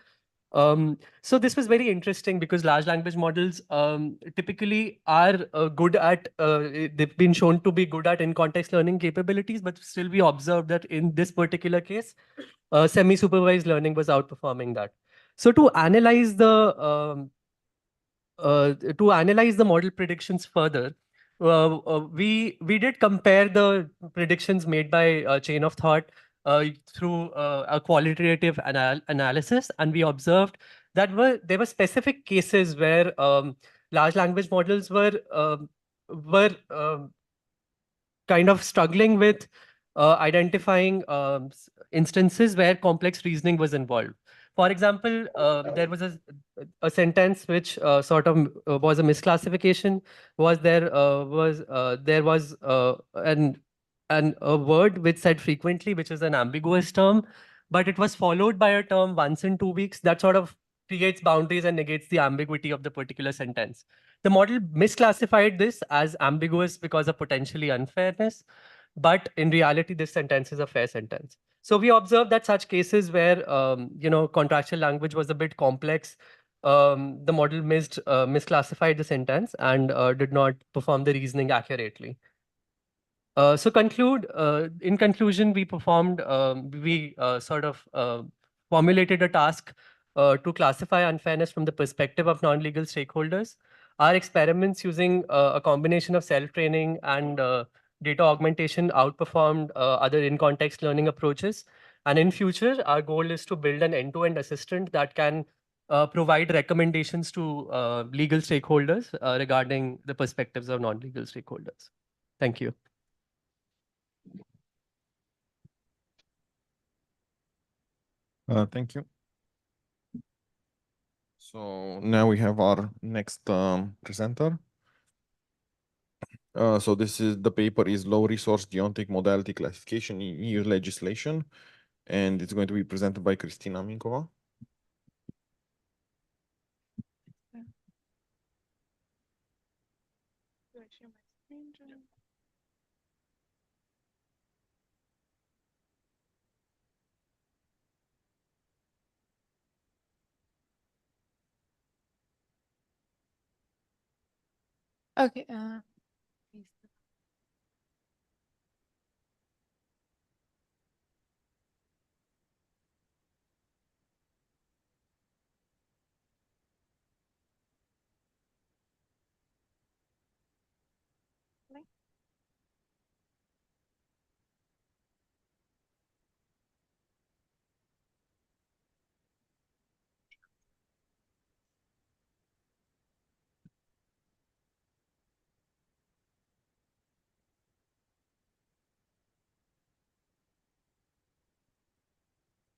So this was very interesting because large language models typically are good at, they've been shown to be good at in-context learning capabilities, but still we observed that in this particular case, semi-supervised learning was outperforming that. So to analyze the model predictions further, we did compare the predictions made by chain of thought through a qualitative analysis, and we observed that there were specific cases where large language models were kind of struggling with identifying instances where complex reasoning was involved. For example, there was a sentence which sort of was a misclassification. There was a word which said frequently, which is an ambiguous term, but it was followed by a term once in 2 weeks that sort of creates boundaries and negates the ambiguity of the particular sentence. The model misclassified this as ambiguous because of potentially unfairness, but in reality, this sentence is a fair sentence. So we observed that such cases where contractual language was a bit complex, the model misclassified the sentence and did not perform the reasoning accurately. In conclusion, we sort of formulated a task to classify unfairness from the perspective of non-legal stakeholders. Our experiments using a combination of self-training and data augmentation outperformed other in-context learning approaches. And in future, our goal is to build an end-to-end assistant that can provide recommendations to legal stakeholders regarding the perspectives of non-legal stakeholders. Thank you. Thank you. So now we have our next presenter. So the paper is low resource geontic modality classification in EU legislation, and it's going to be presented by Kristina Minkova. Okay.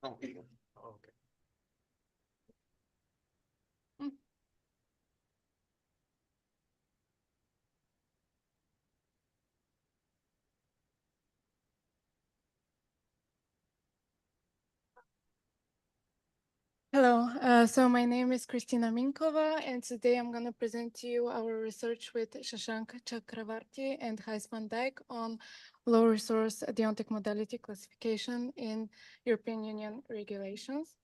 Okay. Hello, so my name is Kristina Minkova, and today I'm going to present to you our research with Shashank Chakravarti and Gijs van Dijk on low resource deontic modality classification in European Union regulations.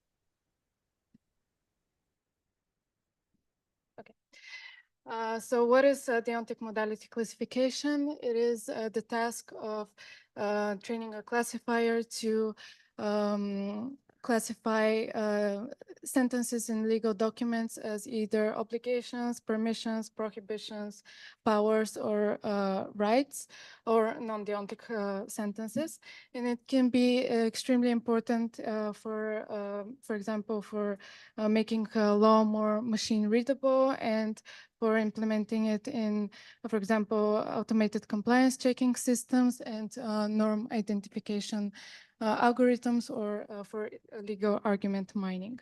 Okay. So what is deontic modality classification? It is the task of training a classifier to classify sentences in legal documents as either obligations, permissions, prohibitions, powers, or rights, or non-deontic sentences. And it can be extremely important for example, for making law more machine readable and for implementing it in, for example, automated compliance checking systems and norm identification algorithms, or for legal argument mining.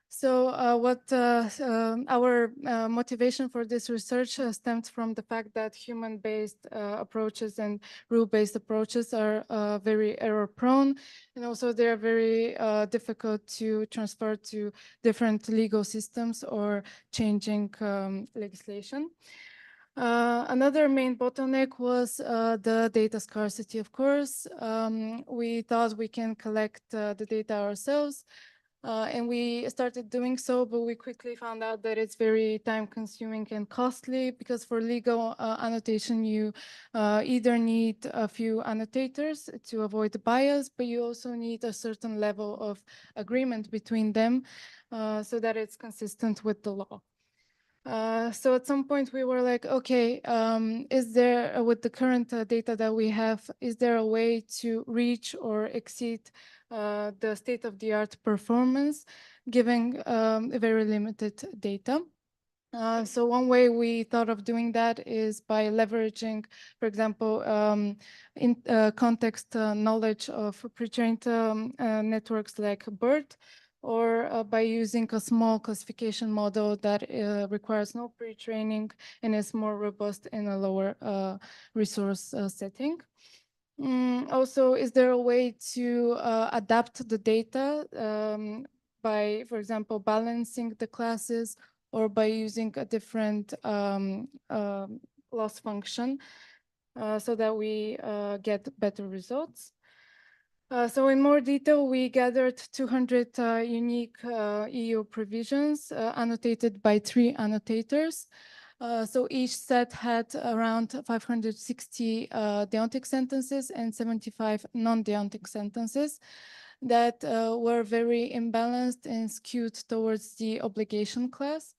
So our motivation for this research stemmed from the fact that human-based approaches and rule-based approaches are very error-prone, and also they're very difficult to transfer to different legal systems or changing legislation. Another main bottleneck was the data scarcity, of course. We thought we can collect the data ourselves, and we started doing so, but we quickly found out that it's very time consuming and costly, because for legal annotation, you either need a few annotators to avoid the bias, but you also need a certain level of agreement between them so that it's consistent with the law. So at some point we were like, okay, is there, with the current data that we have, is there a way to reach or exceed the state-of-the-art performance, given very limited data? So one way we thought of doing that is by leveraging, for example, in context knowledge of pre-trained networks like BERT, or by using a small classification model that requires no pre-training and is more robust in a lower resource setting. Also, is there a way to adapt the data by, for example, balancing the classes, or by using a different loss function so that we get better results? So in more detail, we gathered 200 unique EU provisions annotated by 3 annotators. So each set had around 560 deontic sentences and 75 non-deontic sentences that were very imbalanced and skewed towards the obligation class.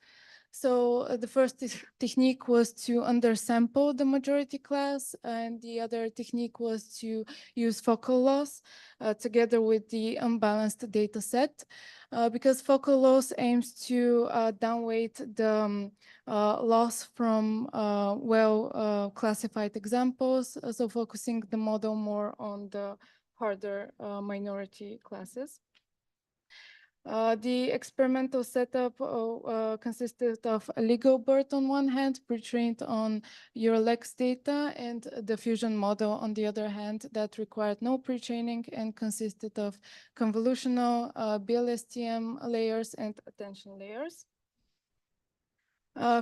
So the first technique was to undersample the majority class, and the other technique was to use focal loss together with the unbalanced data set, because focal loss aims to downweight the loss from well classified examples, so focusing the model more on the harder minority classes. The experimental setup consisted of a legal BERT on one hand, pre-trained on Eurolex data, and the fusion model on the other hand that required no pre-training and consisted of convolutional BLSTM layers and attention layers.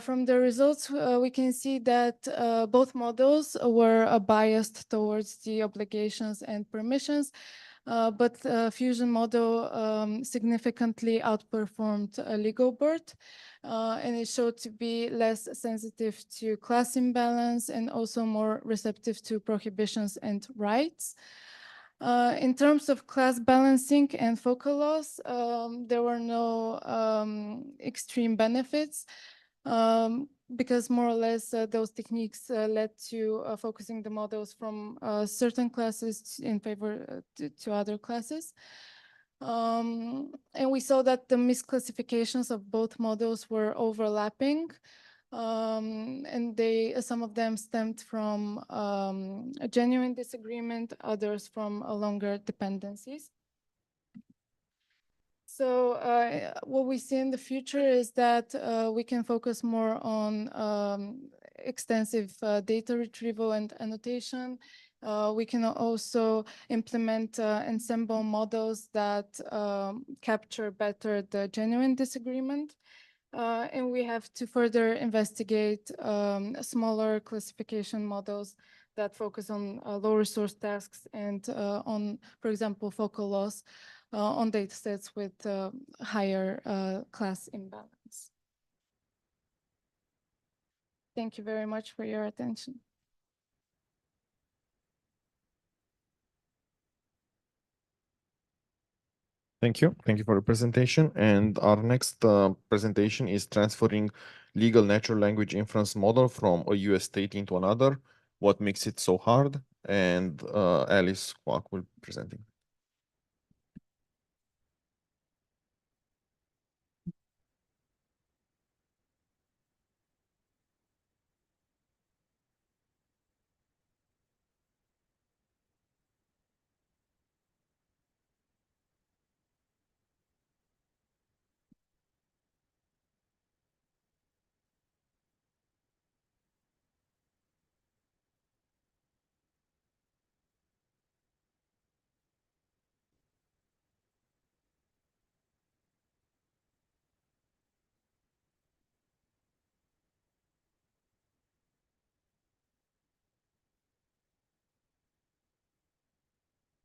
From the results, we can see that both models were biased towards the obligations and permissions, but fusion model significantly outperformed legal BERT, and it showed to be less sensitive to class imbalance and also more receptive to prohibitions and rights. In terms of class balancing and focal loss, there were no extreme benefits, because more or less those techniques led to focusing the models from certain classes in favor to other classes. And we saw that the misclassifications of both models were overlapping, and some of them stemmed from a genuine disagreement, others from longer dependencies. So what we see in the future is that we can focus more on extensive data retrieval and annotation. We can also implement ensemble models that capture better the genuine disagreement. And we have to further investigate smaller classification models that focus on low resource tasks and on, for example, focal loss on data sets with higher class imbalance. Thank you very much for your attention. Thank you. Thank you for the presentation. And our next presentation is transferring legal natural language inference model from a US state into another. What makes it so hard? And Alice Kwok will be presenting.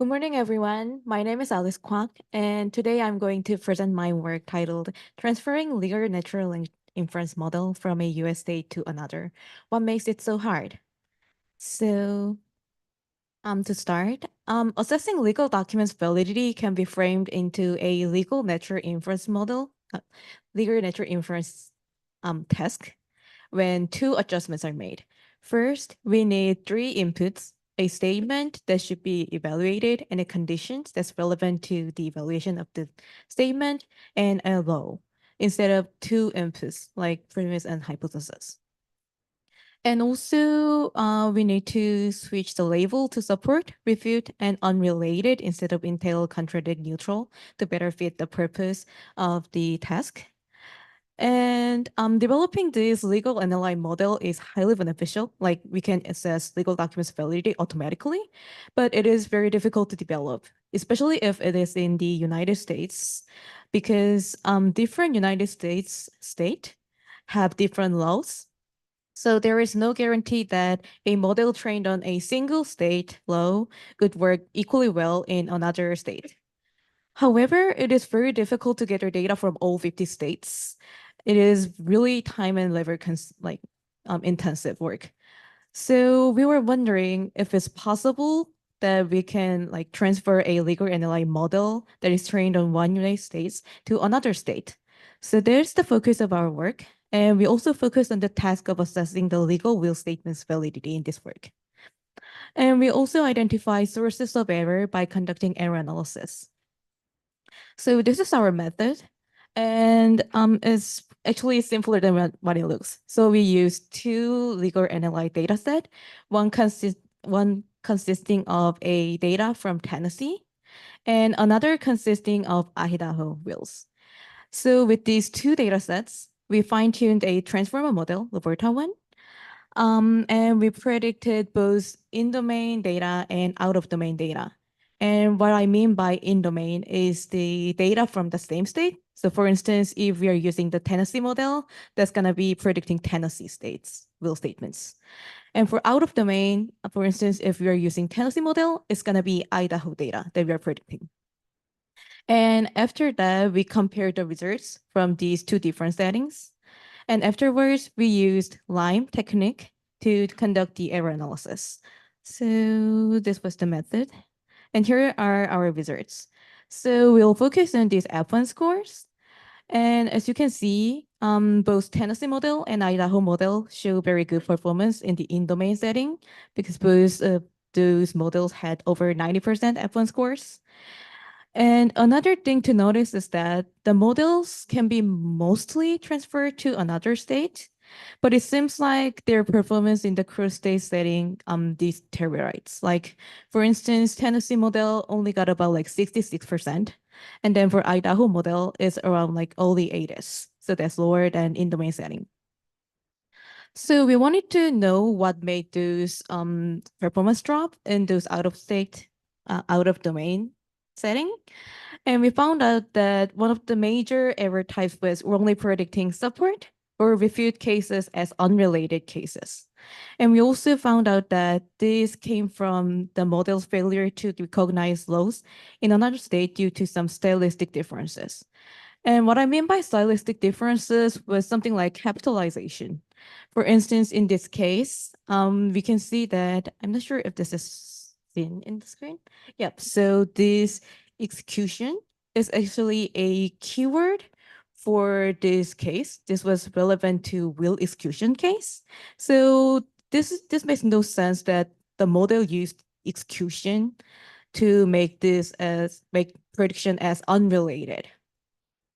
Good morning, everyone. My name is Alice Kwok, and today I'm going to present my work titled Transferring Legal Natural Inference Model from a US State to Another. What makes it so hard? So, to start, assessing legal documents validity can be framed into a legal natural inference model, legal natural inference task, when two adjustments are made. First, we need three inputs: a statement that should be evaluated and a conditions that's relevant to the evaluation of the statement, and a law, instead of two inputs like premise and hypothesis. And also, we need to switch the label to support, refute, and unrelated instead of entail, contradict, neutral to better fit the purpose of the task. And developing this legal NLI model is highly beneficial. Like, we can assess legal documents validity automatically, but it is very difficult to develop, especially if it is in the United States, because different United States state have different laws. So there is no guarantee that a model trained on a single state law could work equally well in another state. However, it is very difficult to gather data from all 50 states. It is really time and labor intensive work. So we were wondering if it's possible that we can transfer a legal NLI model that is trained on one United States to another state. So there's the focus of our work. And we also focus on the task of assessing the legal will statement's validity in this work. And we also identify sources of error by conducting error analysis. So this is our method, and it's actually simpler than what it looks. So we use two legal NLI dataset, one consisting of a data from Tennessee, and another consisting of Idaho wills. So with these two datasets, we fine-tuned a transformer model, the Volta one, and we predicted both in-domain data and out-of-domain data. And what I mean by in-domain is the data from the same state. So for instance, if we are using the Tennessee model, that's going to be predicting Tennessee states, will statements. And for out-of-domain, for instance, if we are using Tennessee model, it's going to be Idaho data that we are predicting. And after that, we compared the results from these two different settings. And afterwards, we used LIME technique to conduct the error analysis. So this was the method. And here are our results. So we'll focus on these F1 scores. And as you can see, both Tennessee model and Idaho model show very good performance in the in-domain setting, because both of those models had over 90% F1 scores. And another thing to notice is that the models can be mostly transferred to another state, but it seems like their performance in the cross-state setting deteriorates. Like, for instance, Tennessee model only got about 66%, And then for Idaho model, it's around like only 80s. So that's lower than in domain setting. So we wanted to know what made those performance drop in those out of state, out of domain setting. And we found out that one of the major error types was wrongly predicting support or refute cases as unrelated cases. And we also found out that this came from the model's failure to recognize loss in another state due to some stylistic differences. And what I mean by stylistic differences was something like capitalization. For instance, in this case, we can see that, I'm not sure if this is seen in the screen. Yep, so this execution is actually a keyword for this case. This was relevant to will execution case. So this makes no sense that the model used execution to make prediction as unrelated.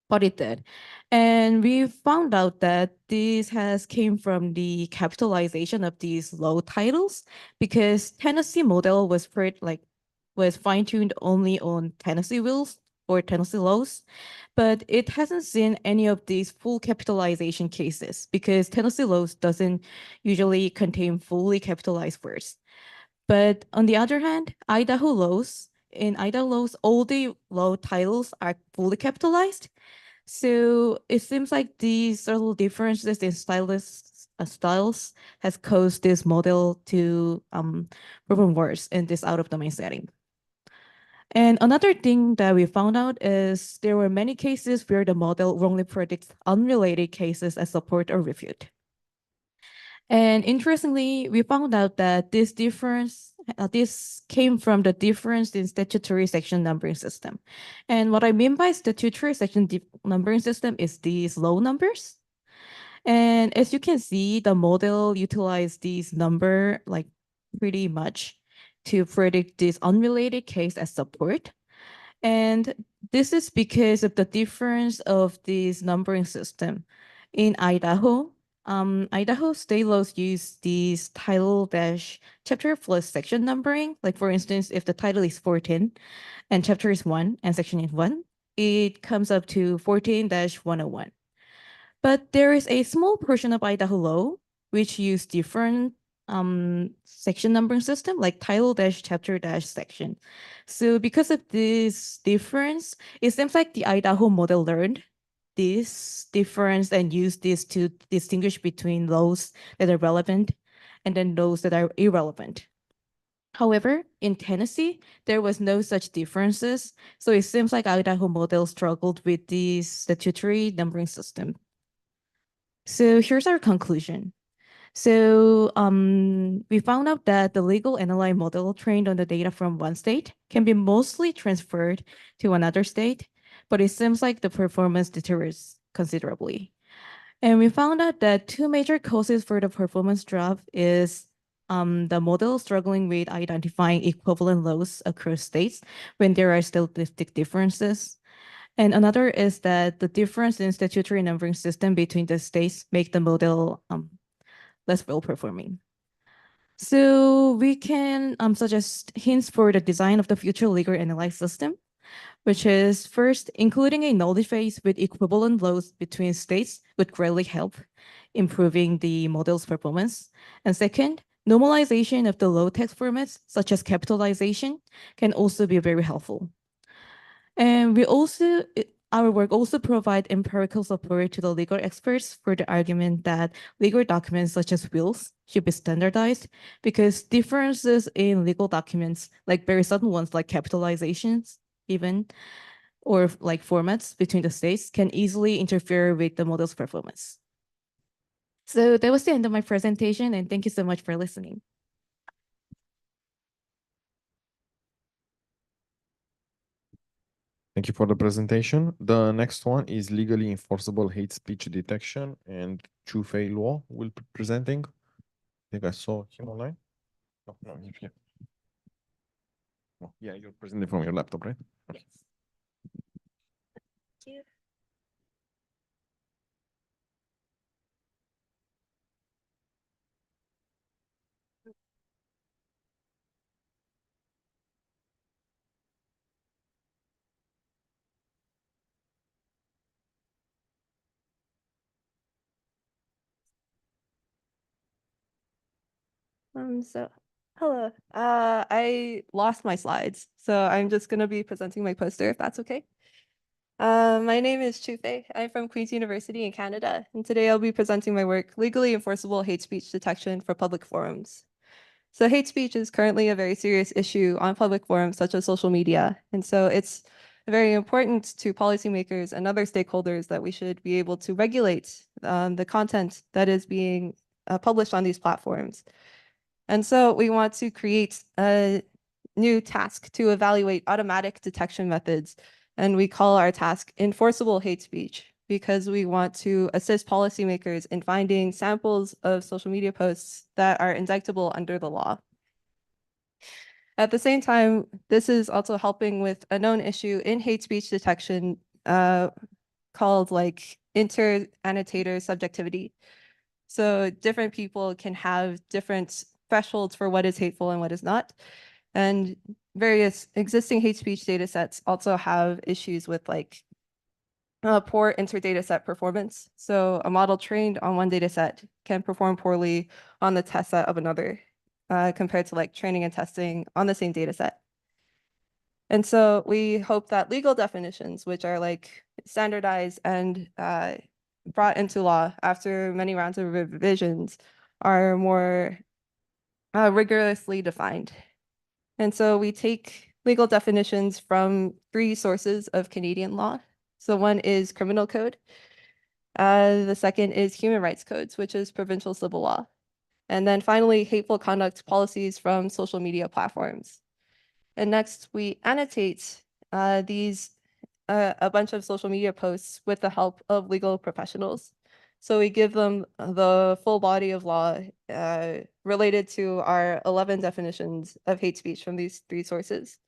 But it did. And we found out that this has came from the capitalization of these low titles because Tennessee model was was fine-tuned only on Tennessee wills or Tennessee laws, but it hasn't seen any of these full capitalization cases because Tennessee laws doesn't usually contain fully capitalized words. But on the other hand, in Idaho laws, all the law titles are fully capitalized. So it seems like these subtle differences in styles has caused this model to perform worse in this out-of-domain setting. And another thing that we found out is there were many cases where the model wrongly predicts unrelated cases as support or refute. And interestingly, we found out that this came from the difference in statutory section numbering system. And what I mean by statutory section numbering system is these low numbers. And as you can see, the model utilized these number like pretty much to predict this unrelated case as support. And this is because of the difference of this numbering system. In Idaho, Idaho state laws use these title dash chapter plus section numbering. Like for instance, if the title is 14 and chapter is 1 and section is 1, it comes up to 14-101. But there is a small portion of Idaho law which use different section numbering system like title dash chapter dash section. So because of this difference, it seems like the Idaho model learned this difference and used this to distinguish between those that are relevant and then those that are irrelevant. However, in Tennessee, there was no such differences. So it seems like Idaho model struggled with this statutory numbering system. So here's our conclusion. So we found out that the legal NLI model trained on the data from one state can be mostly transferred to another state, but it seems like the performance deteriorates considerably. And we found out that two major causes for the performance drop is the model struggling with identifying equivalent laws across states when there are stylistic differences. And another is that the difference in statutory numbering system between the states make the model less well-performing. So we can suggest hints for the design of the future legal analysis system, which is first, including a knowledge base with equivalent laws between states would greatly help improving the model's performance. And second, normalization of the low text formats, such as capitalization, can also be very helpful. And our work also provide empirical support to the legal experts for the argument that legal documents such as wills should be standardized because differences in legal documents, like very sudden ones like capitalizations even, or like formats between the states can easily interfere with the model's performance. So that was the end of my presentation, and thank you so much for listening. Thank you for the presentation. The next one is legally enforceable hate speech detection, and Chu Fei Luo will be presenting. I think I saw him online. No, he's here. Oh, yeah, you're presenting from your laptop, right? Okay. Hello. I lost my slides, so I'm just going to be presenting my poster if that's okay. My name is Chufei. I'm from Queen's University in Canada, and today I'll be presenting my work, Legally Enforceable Hate Speech Detection for Public Forums. So hate speech is currently a very serious issue on public forums such as social media, and so it's very important to policymakers and other stakeholders that we should be able to regulate the content that is being published on these platforms. And so we want to create a new task to evaluate automatic detection methods. And we call our task enforceable hate speech because we want to assist policymakers in finding samples of social media posts that are indictable under the law. At the same time, this is also helping with a known issue in hate speech detection called like inter-annotator subjectivity. So different people can have different thresholds for what is hateful and what is not. And various existing hate speech data sets also have issues with like poor inter-data set performance. So a model trained on one data set can perform poorly on the test set of another compared to like training and testing on the same data set. And so we hope that legal definitions, which are like standardized and brought into law after many rounds of revisions, are more rigorously defined. And so we take legal definitions from 3 sources of Canadian law. So one is criminal code. The second is human rights codes, which is provincial civil law. And then finally, hateful conduct policies from social media platforms. And next, we annotate these a bunch of social media posts with the help of legal professionals. So we give them the full body of law related to our 11 definitions of hate speech from these 3 sources.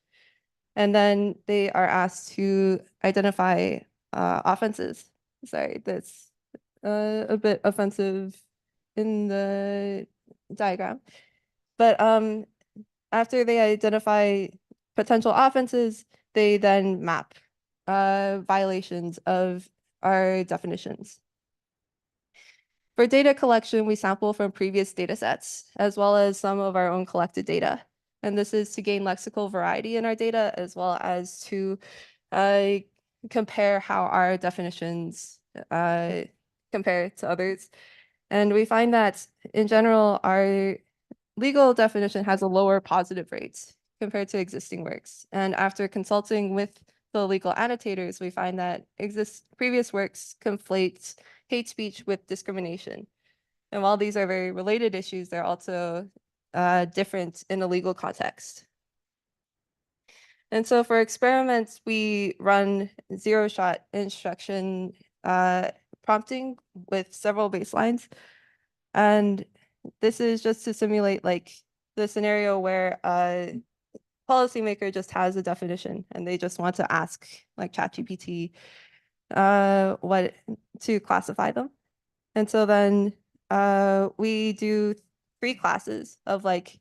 And then they are asked to identify offenses. Sorry, that's a bit offensive in the diagram. But after they identify potential offenses, they then map violations of our definitions. For data collection, we sample from previous data sets, as well as some of our own collected data. And this is to gain lexical variety in our data, as well as to compare how our definitions compare to others. And we find that, in general, our legal definition has a lower positive rate compared to existing works. And after consulting with the legal annotators, we find that previous works conflate hate speech with discrimination. And while these are very related issues, they're also different in a legal context. And so for experiments, we run 0-shot instruction prompting with several baselines. And this is just to simulate like the scenario where a policymaker just has a definition and they just want to ask like ChatGPT what to classify them. And so then we do 3 classes of like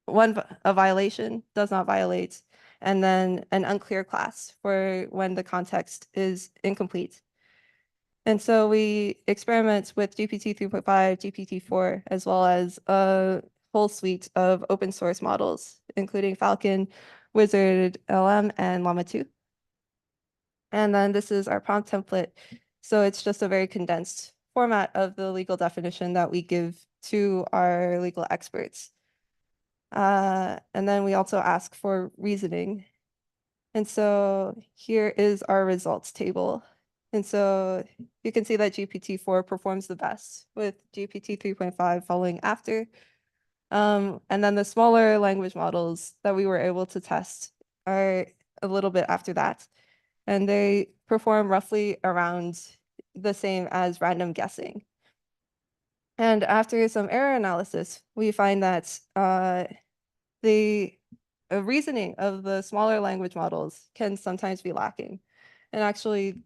a violation, does not violate, and then an unclear class for when the context is incomplete. And so we experiment with GPT 3.5, GPT 4, as well as a whole suite of open source models, including Falcon, Wizard LM, and Llama 2. And then this is our prompt template. So it's just a very condensed format of the legal definition that we give to our legal experts. And then we also ask for reasoning. And so here is our results table. And so you can see that GPT-4 performs the best, with GPT 3.5 following after. And then the smaller language models that we were able to test are a little bit after that. And they perform roughly around the same as random guessing. And after some error analysis, we find that the reasoning of the smaller language models can sometimes be lacking. And actually,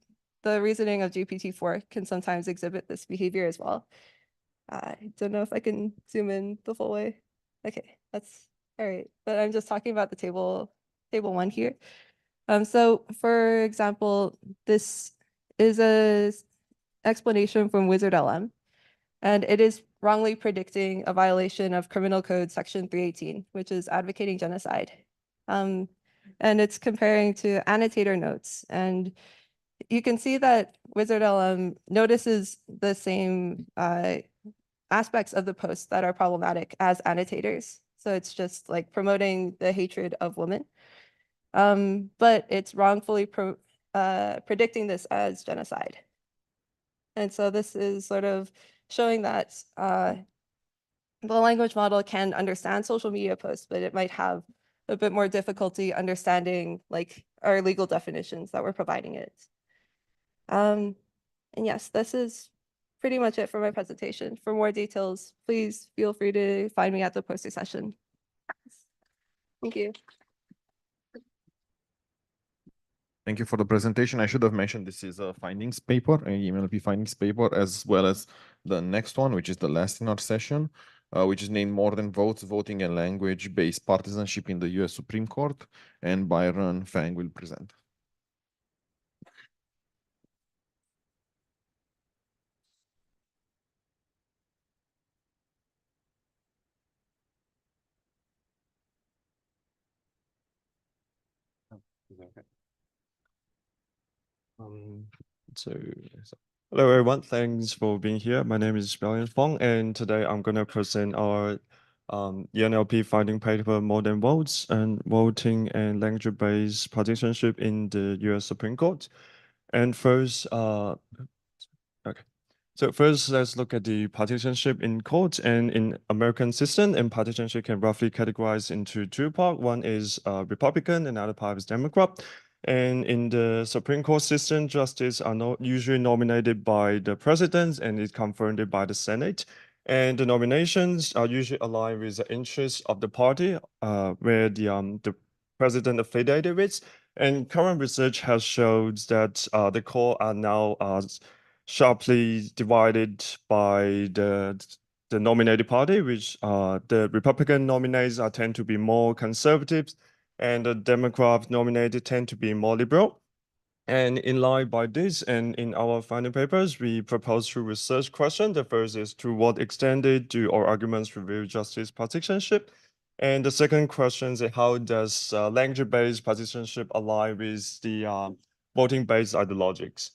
the reasoning of GPT-4 can sometimes exhibit this behavior as well. I don't know if I can zoom in the full way. Okay, that's all right. But I'm just talking about the table 1 here. So for example, this is a explanation from Wizard LM. And it is wrongly predicting a violation of Criminal Code Section 318, which is advocating genocide. And it's comparing to annotator notes. And you can see that WizardLM notices the same aspects of the post that are problematic as annotators. So it's just like promoting the hatred of women. But it's wrongfully predicting this as genocide. And so this is sort of showing that the language model can understand social media posts, but it might have a bit more difficulty understanding like our legal definitions that we're providing it. And yes, this is pretty much it for my presentation. For more details, please feel free to find me at the poster session. Thank you. Thank you for the presentation. I should have mentioned this is a findings paper, a EMNLP findings paper, as well as the next one, which is the last in our session, which is named More Than Votes, Voting and Language-Based Partisanship in the US Supreme Court, and Byron Fang will present. So, hello everyone, thanks for being here. My name is Byron Fang, and today I'm going to present our ENLP finding paper, More Than Votes and Voting and Language-Based Partisanship in the US Supreme Court. And first, So first, let's look at the partisanship in courts and in American system. And partisanship can roughly categorize into two parts. One is Republican, and another part is Democrat. And in the Supreme Court system, justices are not usually nominated by the president and is confirmed by the Senate. And the nominations are usually aligned with the interests of the party where the president affiliated with. And current research has showed that the court are now sharply divided by the nominated party, which the Republican nominees tend to be more conservative, and the Democrat nominated tend to be more liberal. And in line by this, and in our final papers, we propose two research questions. The first is, to what extent do our arguments reveal justice partisanship? And the second question is, how does language-based partisanship align with the voting-based ideologies?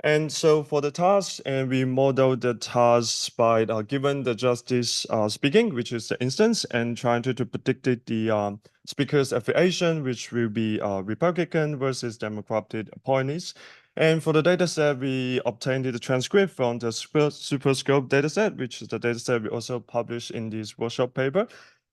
And so for the task, and we model the task by given the justice speaking, which is the instance, and trying to predict the speaker's affiliation, which will be Republican versus Democratic appointees. And for the data set, we obtained the transcript from the Superscope dataset, which is the dataset we also published in this workshop paper.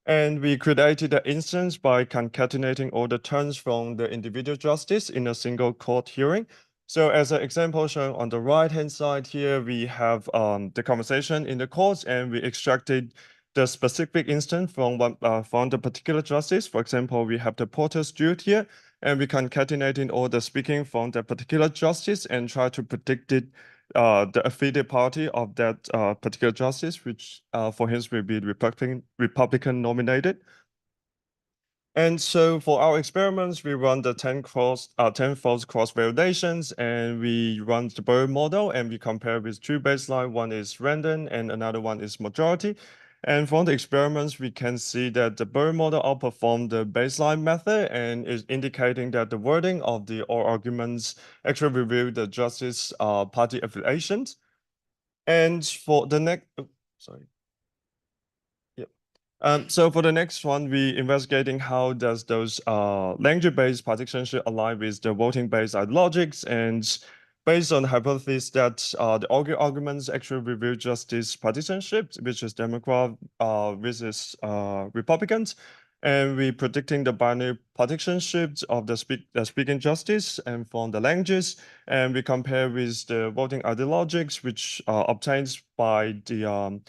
And we created the instance by concatenating all the terms from the individual justice in a single court hearing. So as an example shown on the right-hand side here, we have the conversation in the courts, and we extracted the specific instance from the particular justice. For example, we have the Porter Stewart here, and we concatenating all the speaking from the particular justice and try to predict it, the affiliated party of that particular justice, which for him will be Republican nominated. And so for our experiments, we run the 10 false cross validations, and we run the Burr model, and we compare with two baseline. One is random and another one is majority. And from the experiments, we can see that the Burr model outperformed the baseline method and is indicating that the wording of the oral arguments actually reveal the justice party affiliations. And for the next, so for the next one, we investigating how does those language-based partisanship align with the voting-based ideologies, and based on the hypothesis that the arguments actually reveal justice partisanship, which is Democrat versus Republicans, and we predicting the binary partisanship of the speaking justice and from the languages, and we compare with the voting ideologies, which obtains by the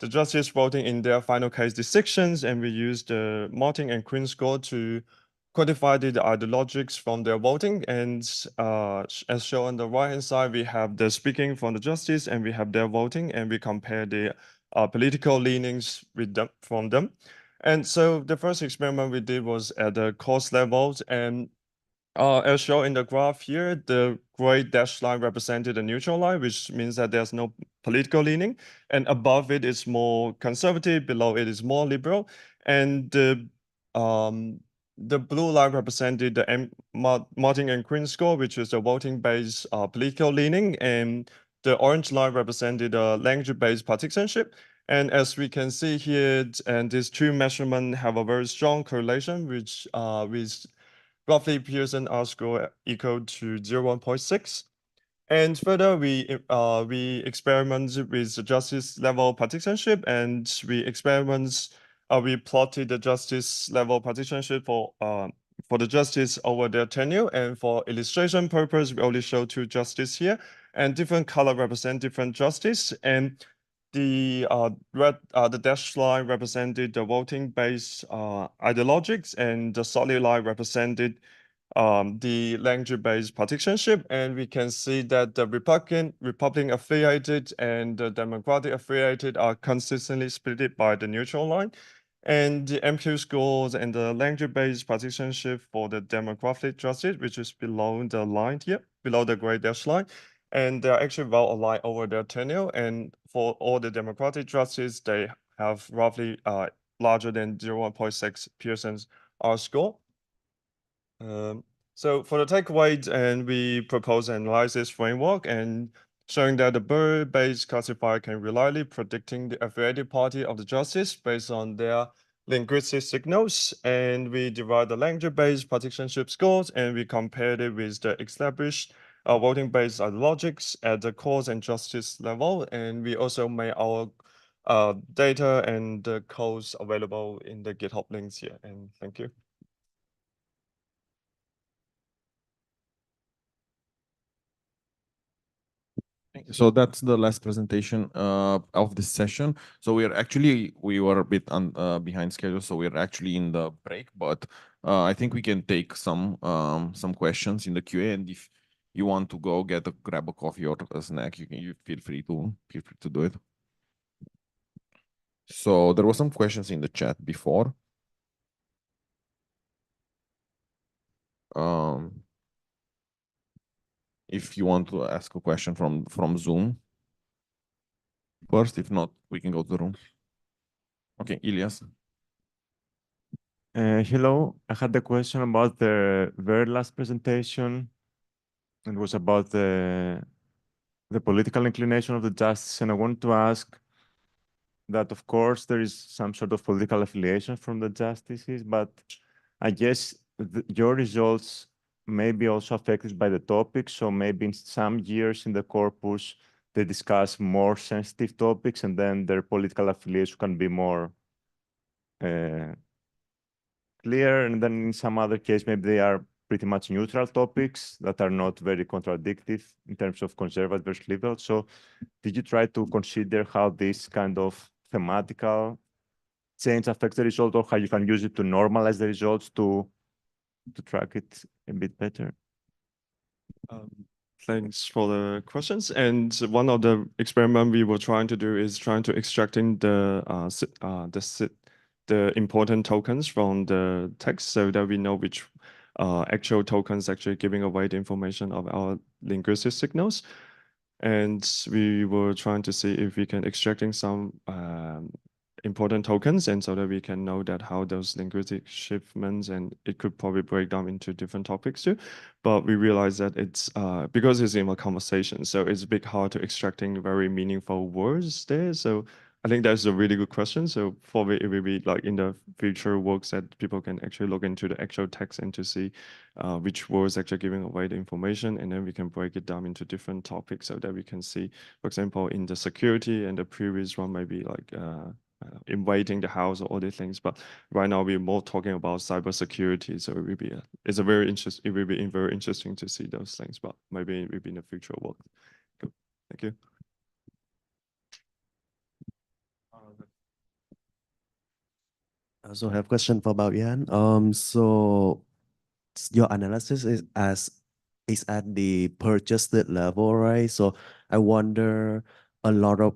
justice voting in their final case decisions, and we use the Martin and Quinn score to quantify the ideologies from their voting. And as shown on the right-hand side, we have the speaking from the justice, and we have their voting, and we compare the political leanings with them from them. And so the first experiment we did was at the course levels, and As shown in the graph here, the gray dashed line represented the neutral line, which means that there's no political leaning. And above it is more conservative, below it is more liberal. And the blue line represented the Martin and Quinn score, which is the voting-based political leaning. And the orange line represented the language-based partisanship. And as we can see here, and these two measurements have a very strong correlation, which with roughly Pearson R score equal to 0.6. And further, we experiment with the justice level partisanship, and we plotted the justice level partisanship for the justice over their tenure. And for illustration purpose, we only show two justice here, and different color represent different justice. And the the dashed line represented the voting-based ideologics, and the solid line represented the language-based partisanship. And we can see that the Republican affiliated and the Democratic affiliated are consistently split by the neutral line. And the MQ scores and the language-based partisanship for the Democratic justice, which is below the line here, below the gray dash line. And they're actually well aligned over their tenure. And for all the Democratic justices, they have roughly larger than 0.6 Pearson's R score. So for the takeaways, and we propose an analysis framework and showing that the Burr-based classifier can reliably predicting the affiliated party of the justice based on their linguistic signals. And we derive the language-based partisanship scores, and we compared it with the established voting-based logics at the cause and justice level. And we also made our data and the codes available in the GitHub links here. And thank you. So that's the last presentation of this session. So we were a bit behind schedule, so we're actually in the break. But I think we can take some questions in the QA, and if you want to go grab a coffee or a snack, you feel free to do it. So there were some questions in the chat before. If you want to ask a question from Zoom first, if not, we can go to the room. Okay, Ilias. Hello, I had a question about the very last presentation. It was about the political inclination of the justice, and I want to ask that, of course, there is some sort of political affiliation from the justices, but I guess your results may be also affected by the topic. So maybe in some years in the corpus, they discuss more sensitive topics, and then their political affiliation can be more clear. And then in some other case, maybe they are pretty much neutral topics that are not very contradictory in terms of conservative versus liberal. So did you try to consider how this kind of thematical change affects the result, or how you can use it to normalize the results to track it a bit better? Thanks for the questions. And one of the experiments we were trying to do is trying to extracting the important tokens from the text, so that we know which actual tokens actually giving away the information of our linguistic signals. And we were trying to see if we can extracting some important tokens, and so that we can know that how those linguistic shipments, and it could probably break down into different topics too. But we realized that it's because it's in a conversation, so it's a bit hard to extracting very meaningful words there. So I think that's a really good question. So for it will be like in the future works that people can actually look into the actual text and to see which words actually giving away the information, and then we can break it down into different topics so that we can see, for example, in the security, and the previous one maybe like invading the house or all these things. But right now we're more talking about cybersecurity, so it will be very interesting to see those things. But maybe it will be in the future work. Cool. Thank you. I also have a question for Bao Yan. So your analysis is at the purchased level, right? So I wonder, a lot of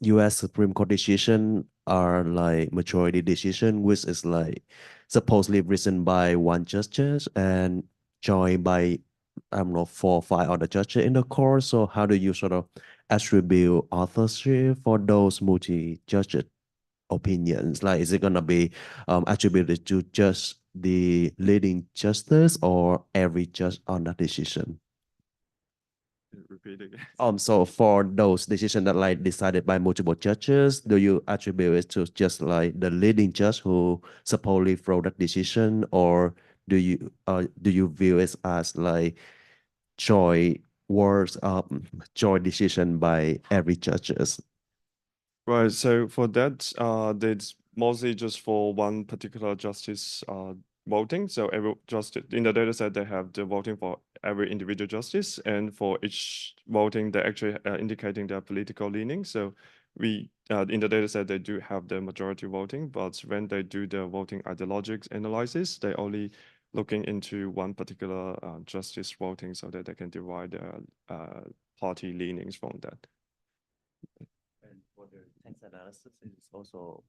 U.S. Supreme Court decision are like majority decision, which is like supposedly written by one judge, and joined by, I don't know, 4 or 5 other judges in the court. So how do you sort of attribute authorship for those multi-judged opinions? Like, is it gonna be attributed to just the leading justice or every judge on that decision? Repeat again. So for those decisions that like decided by multiple judges, do you attribute it to just like the leading judge who supposedly wrote that decision, or do you view it as like joint joint decision by every judges? Right. So for that, that's mostly just for one particular justice voting. So every justice in the data set, they have the voting for every individual justice, and for each voting, they're actually indicating their political leaning. So we in the data set, they do have the majority voting, but when they do the voting ideologics analysis, they only looking into one particular justice voting so that they can divide their party leanings from that. And for the text analysis is also,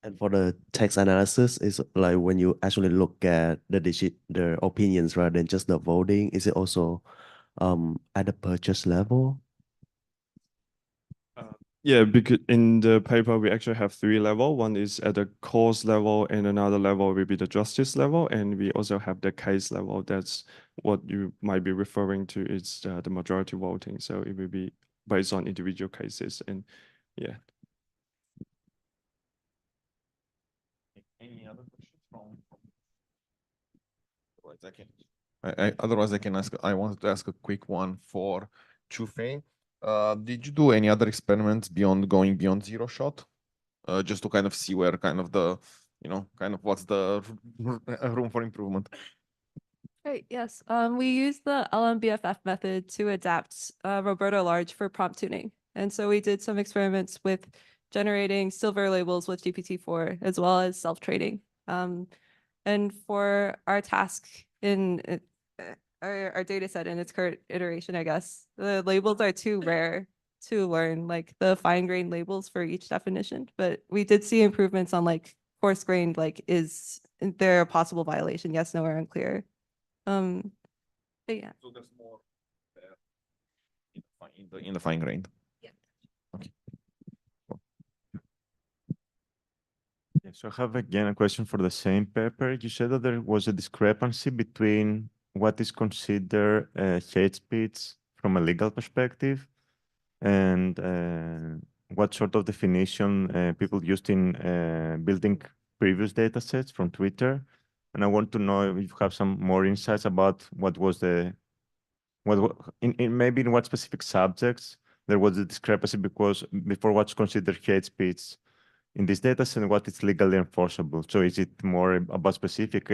and for the text analysis is like when you actually look at the opinions rather than just the voting, is it also at the purchase level? Yeah, because in the paper we actually have 3 levels. One is at the cause level, and another level will be the justice level, and we also have the case level. That's what you might be referring to. It's the majority voting, so it will be based on individual cases, and yeah. Any other questions from? Otherwise, I can ask. I wanted to ask a quick one for Chufei. Did you do any other experiments going beyond zero shot? Just to kind of see where kind of the, kind of what's the room for improvement. Right, yes. We use the LMBFF method to adapt Roberta Large for prompt tuning. And so we did some experiments with generating silver labels with GPT-4 as well as self-training. And for our task in our data set in its current iteration, I guess, the labels are too rare to learn, like the fine-grained labels for each definition. But we did see improvements on like coarse-grained, like is there a possible violation? Yes, no, or unclear. But yeah. So there's more in the fine grained. Yeah. Okay. Yeah, so I have again a question for the same paper. You said that there was a discrepancy between what is considered hate speech from a legal perspective and what sort of definition people used in building previous data sets from Twitter. And I want to know if you have some more insights about what was maybe in what specific subjects there was a discrepancy, because before what's considered hate speech in this data set and what is legally enforceable. So is it more about specific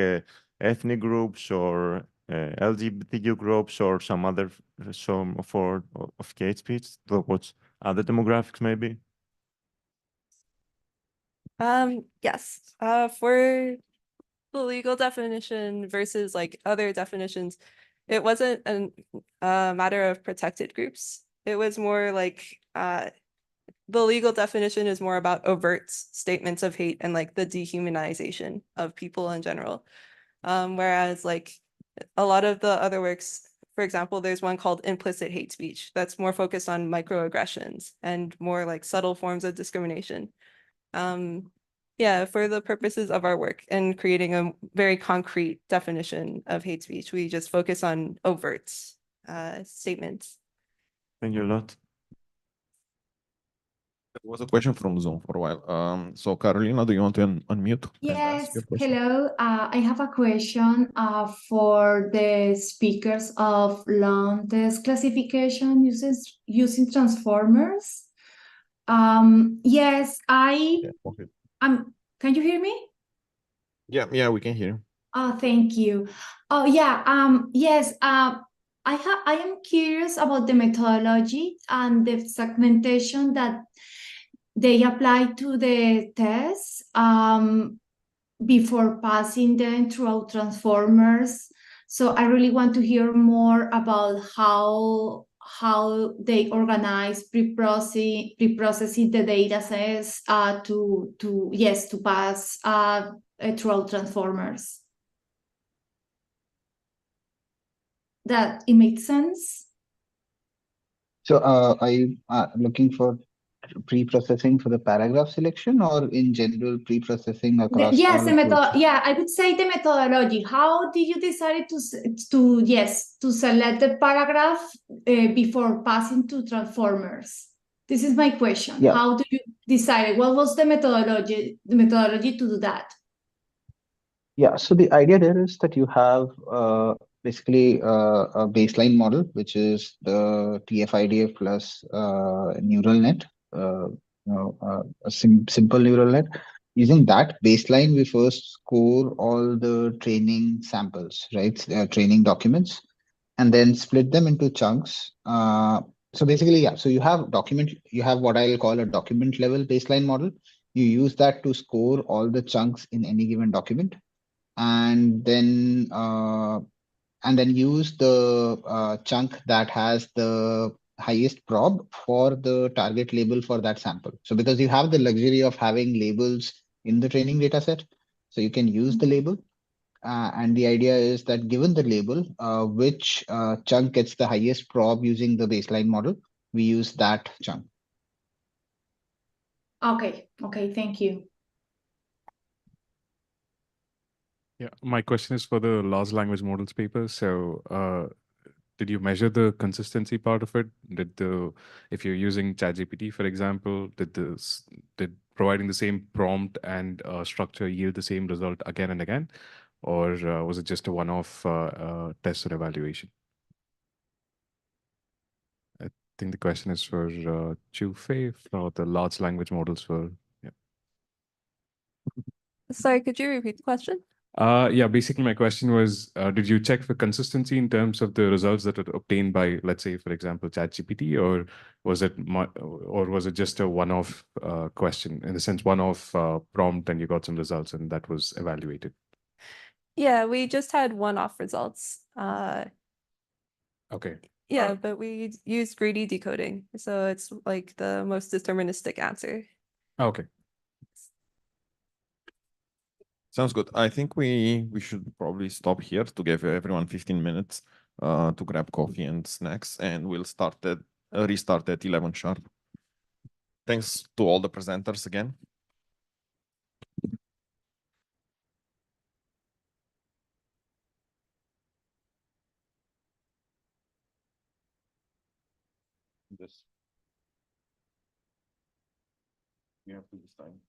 ethnic groups or LGBTQ groups or some other form of hate speech? What's other demographics maybe? Yes. For the legal definition versus like other definitions, it wasn't a matter of protected groups. It was more like the legal definition is more about overt statements of hate and like the dehumanization of people in general. Whereas like a lot of the other works, for example, there's one called implicit hate speech that's more focused on microaggressions and more like subtle forms of discrimination. Yeah, for the purposes of our work and creating a very concrete definition of hate speech, we just focus on overt statements. Thank you a lot. There was a question from Zoom for a while. So Carolina, do you want to unmute? Yes, hello. I have a question for the speakers of long test classification using transformers. Yes, can you hear me? Yeah, we can hear you. Oh, thank you. Oh, yeah. Yes. I am curious about the methodology and the segmentation that they apply to the tests before passing them through transformers. So I really want to hear more about how they organize pre-processing the data sets to pass through transformers. that it makes sense? So are you looking for pre-processing for the paragraph selection or in general pre-processing across Yes, all the approaches? method. Yeah, I would say the methodology. How did you decide to select the paragraph before passing to transformers? This is my question. Yeah. How do you decide? What was the methodology? The methodology to do that? Yeah, so the idea there is that you have basically a baseline model, which is the TF-IDF plus neural net, a simple neural net. Using that baseline, we first score all the training samples, right? Training documents, and then split them into chunks. So basically, yeah, so you have what I'll call a document level baseline model. You use that to score all the chunks in any given document and then use the chunk that has the highest prob for the target label for that sample. So because you have the luxury of having labels in the training data set, so you can use the label. And the idea is that given the label, which chunk gets the highest prob using the baseline model, we use that chunk. Okay, thank you. Yeah, my question is for the large language models paper. So, did you measure the consistency part of it? If you're using ChatGPT, for example, did providing the same prompt and structure yield the same result again and again, or was it just a one-off test or evaluation? I think the question is for Chu Fei for the large language models for. Yeah. Sorry, could you repeat the question? Yeah, basically my question was, did you check for consistency in terms of the results that were obtained by, let's say, for example, ChatGPT, or was it just a one-off question, in the sense one-off prompt and you got some results and that was evaluated? Yeah, we just had one-off results. Okay. Yeah, but we used greedy decoding, so it's like the most deterministic answer. Okay. Sounds good. I think we should probably stop here to give everyone 15 minutes to grab coffee and snacks, and we'll restart at 11 sharp. Thanks to all the presenters again. This. You have to this time.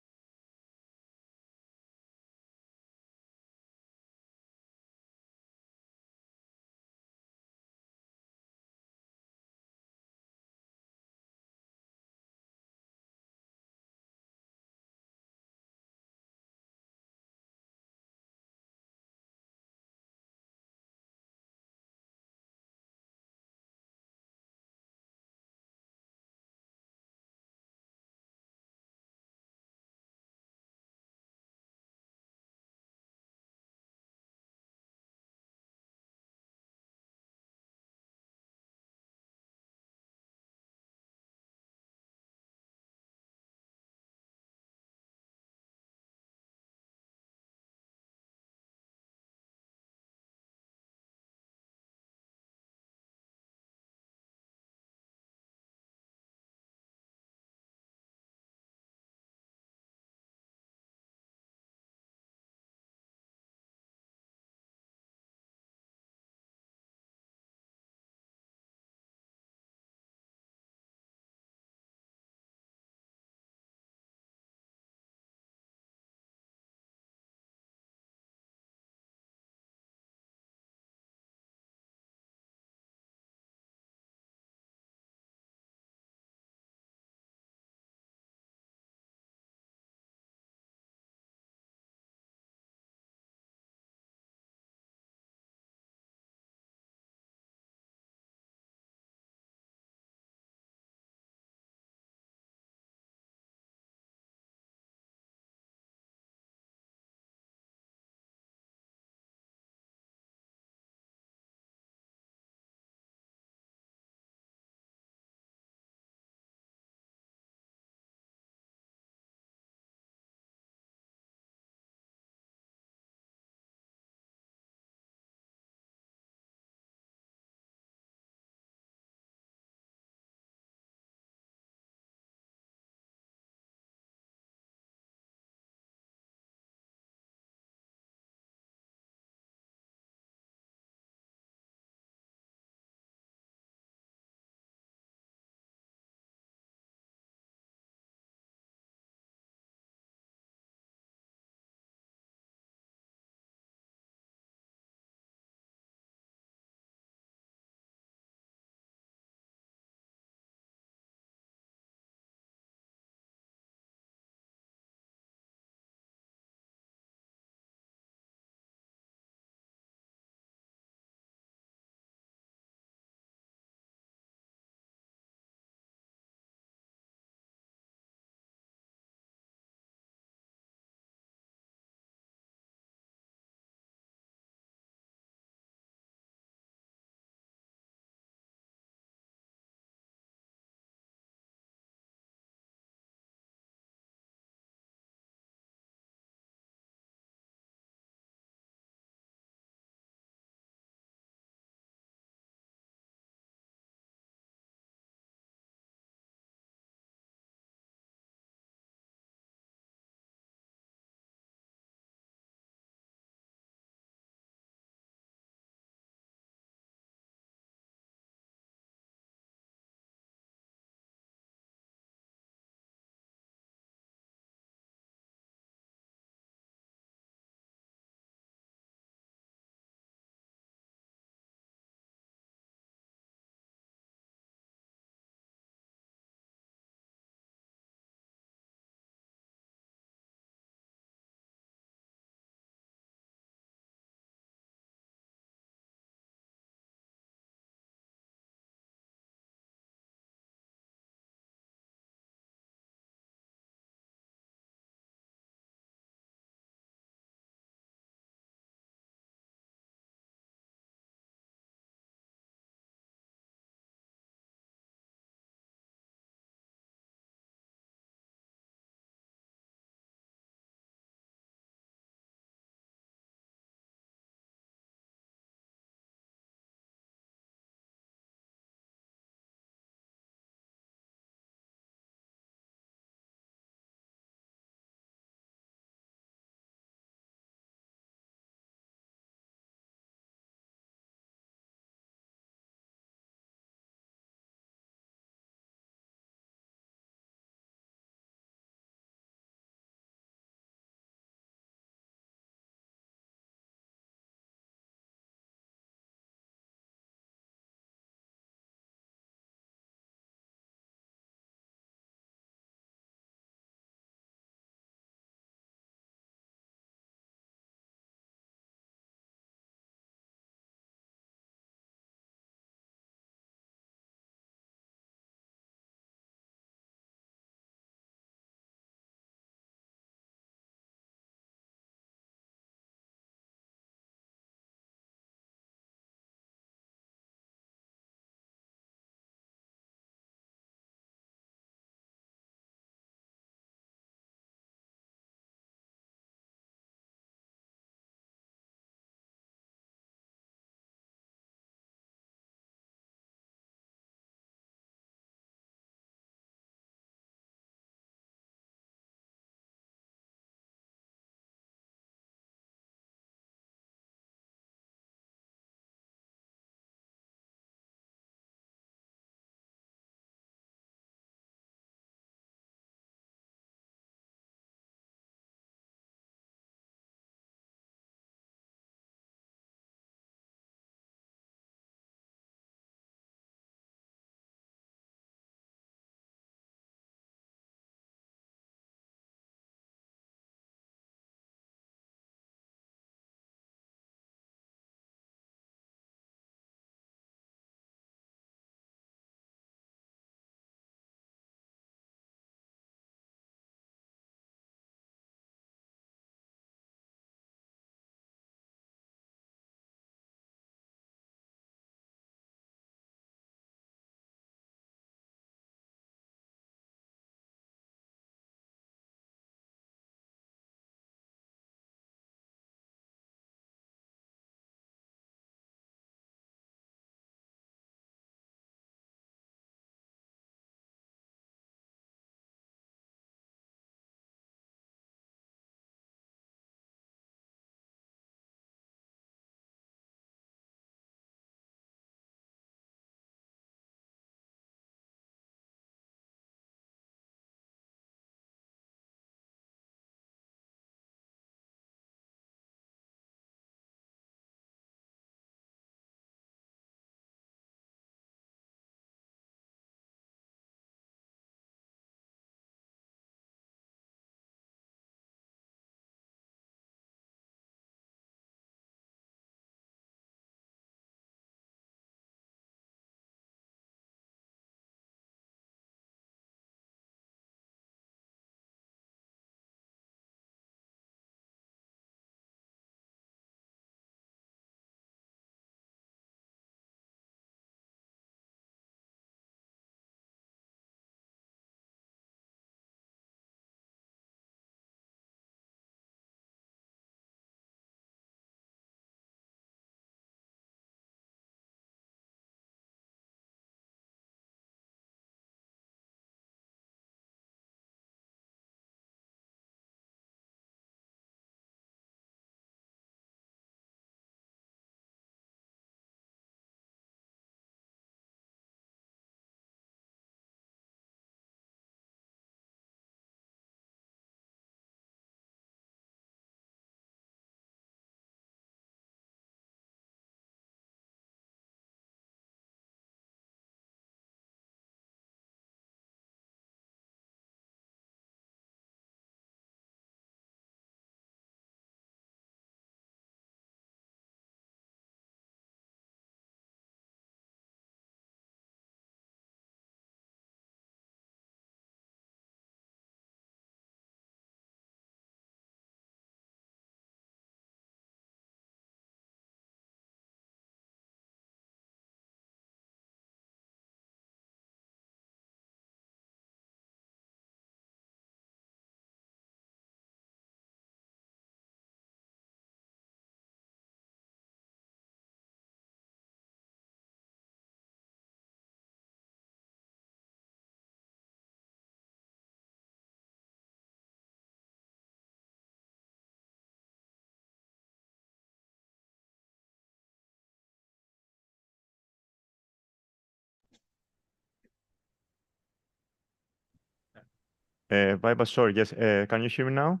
Vibe, sorry, yes. Can you hear me now?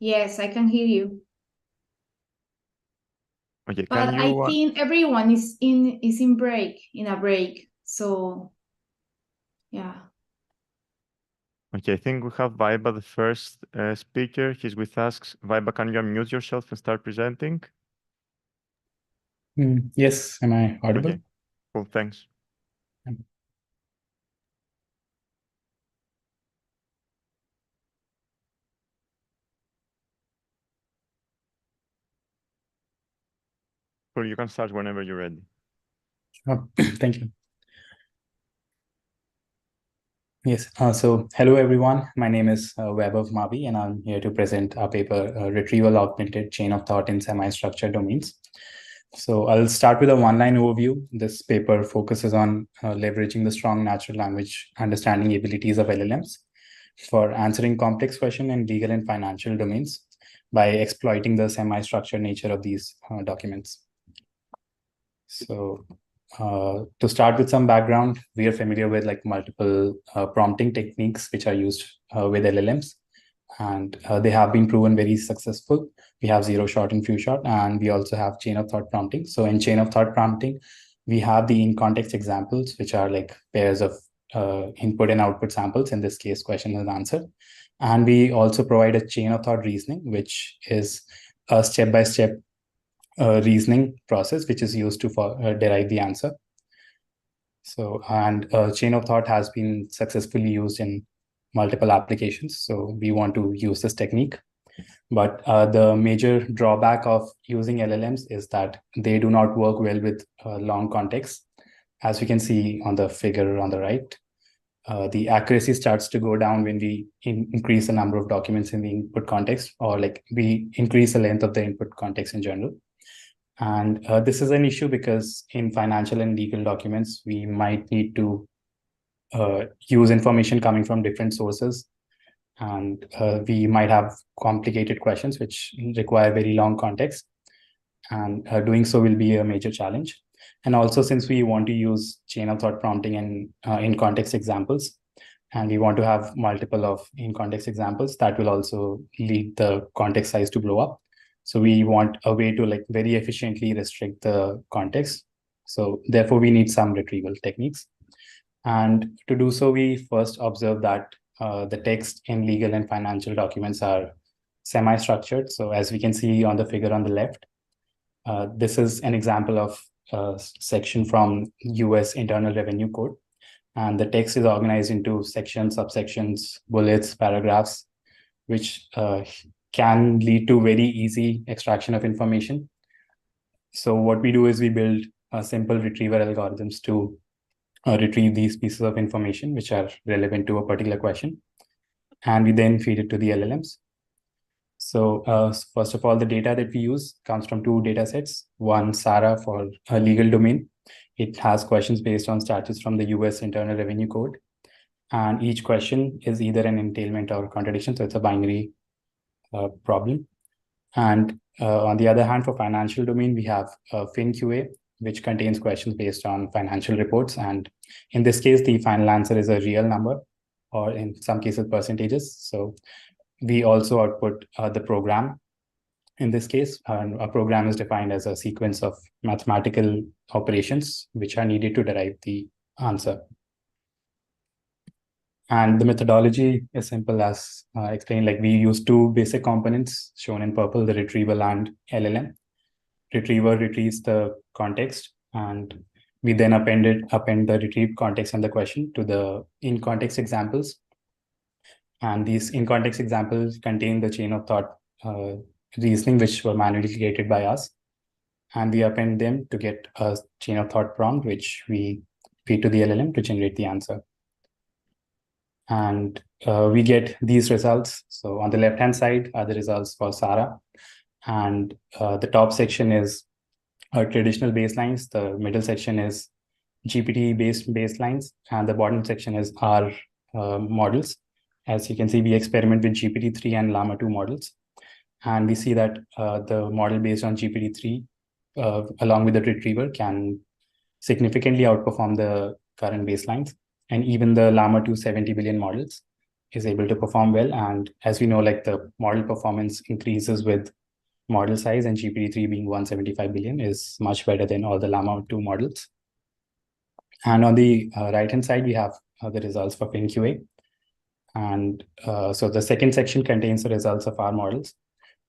Yes, I can hear you. Okay, But can I you? think everyone is in a break. So yeah. Okay, I think we have Viba, the first speaker. He's with us. Viba, can you unmute yourself and start presenting? Yes, am I audible? Okay, cool, thanks. Cool, you can start whenever you're ready. Thank you. Yes, so hello everyone. My name is Vaibhav Mavi, and I'm here to present our paper, Retrieval Augmented Chain of Thought in Semi-Structured Domains. So I'll start with a one-line overview. This paper focuses on leveraging the strong natural language understanding abilities of LLMs for answering complex questions in legal and financial domains by exploiting the semi-structured nature of these documents. So to start with some background, we are familiar with like multiple prompting techniques which are used with LLMs, and they have been proven very successful. We have zero shot and few shot, and we also have chain of thought prompting. So in chain of thought prompting, we have the in context examples, which are like pairs of input and output samples, in this case, question and answer. And we also provide a chain of thought reasoning, which is a step-by-step reasoning process, which is used to derive the answer. So, and chain of thought has been successfully used in multiple applications. So we want to use this technique. But the major drawback of using LLMs is that they do not work well with long context. As we can see on the figure on the right, the accuracy starts to go down when we increase the number of documents in the input context, or like we increase the length of the input context in general. And this is an issue because in financial and legal documents, we might need to use information coming from different sources. And we might have complicated questions which require very long context. And doing so will be a major challenge. And also, since we want to use chain of thought prompting and in context examples, and we want to have multiple of in context examples, that will also lead the context size to blow up. So we want a way to like very efficiently restrict the context. So therefore, we need some retrieval techniques. And to do so, we first observe that the text in legal and financial documents are semi-structured. So as we can see on the figure on the left, this is an example of a section from US Internal Revenue Code. And the text is organized into sections, subsections, bullets, paragraphs, which can lead to very easy extraction of information. So what we do is we build simple retrieval algorithms to retrieve these pieces of information which are relevant to a particular question. And we then feed it to the LLMs. So first of all, the data that we use comes from two data sets. One, SARA, for a legal domain. It has questions based on statutes from the US Internal Revenue Code. And each question is either an entailment or contradiction. So it's a binary problem. And on the other hand, for financial domain, we have FinQA, which contains questions based on financial reports. And in this case, the final answer is a real number, or in some cases, percentages. So we also output the program. In this case, a program is defined as a sequence of mathematical operations which are needed to derive the answer. And the methodology is simple as explained. Like we use two basic components shown in purple, the retrieval and LLM. Retriever retrieves the context, and we then append the retrieved context and the question to the in-context examples. And these in-context examples contain the chain of thought reasoning, which were manually created by us. And we append them to get a chain of thought prompt, which we feed to the LLM to generate the answer. And we get these results. So on the left-hand side are the results for SARA. And the top section is traditional baselines. The middle section is GPT-based baselines. And the bottom section is our models. As you can see, we experiment with GPT-3 and Llama 2 models. And we see that the model based on GPT-3, along with the retriever, can significantly outperform the current baselines. and even the Llama 2 70 billion models is able to perform well. And as we know, like the model performance increases with model size, and GPT-3 being 175 billion is much better than all the Llama 2 models. And on the right-hand side, we have the results for FinQA. And so the second section contains the results of our models.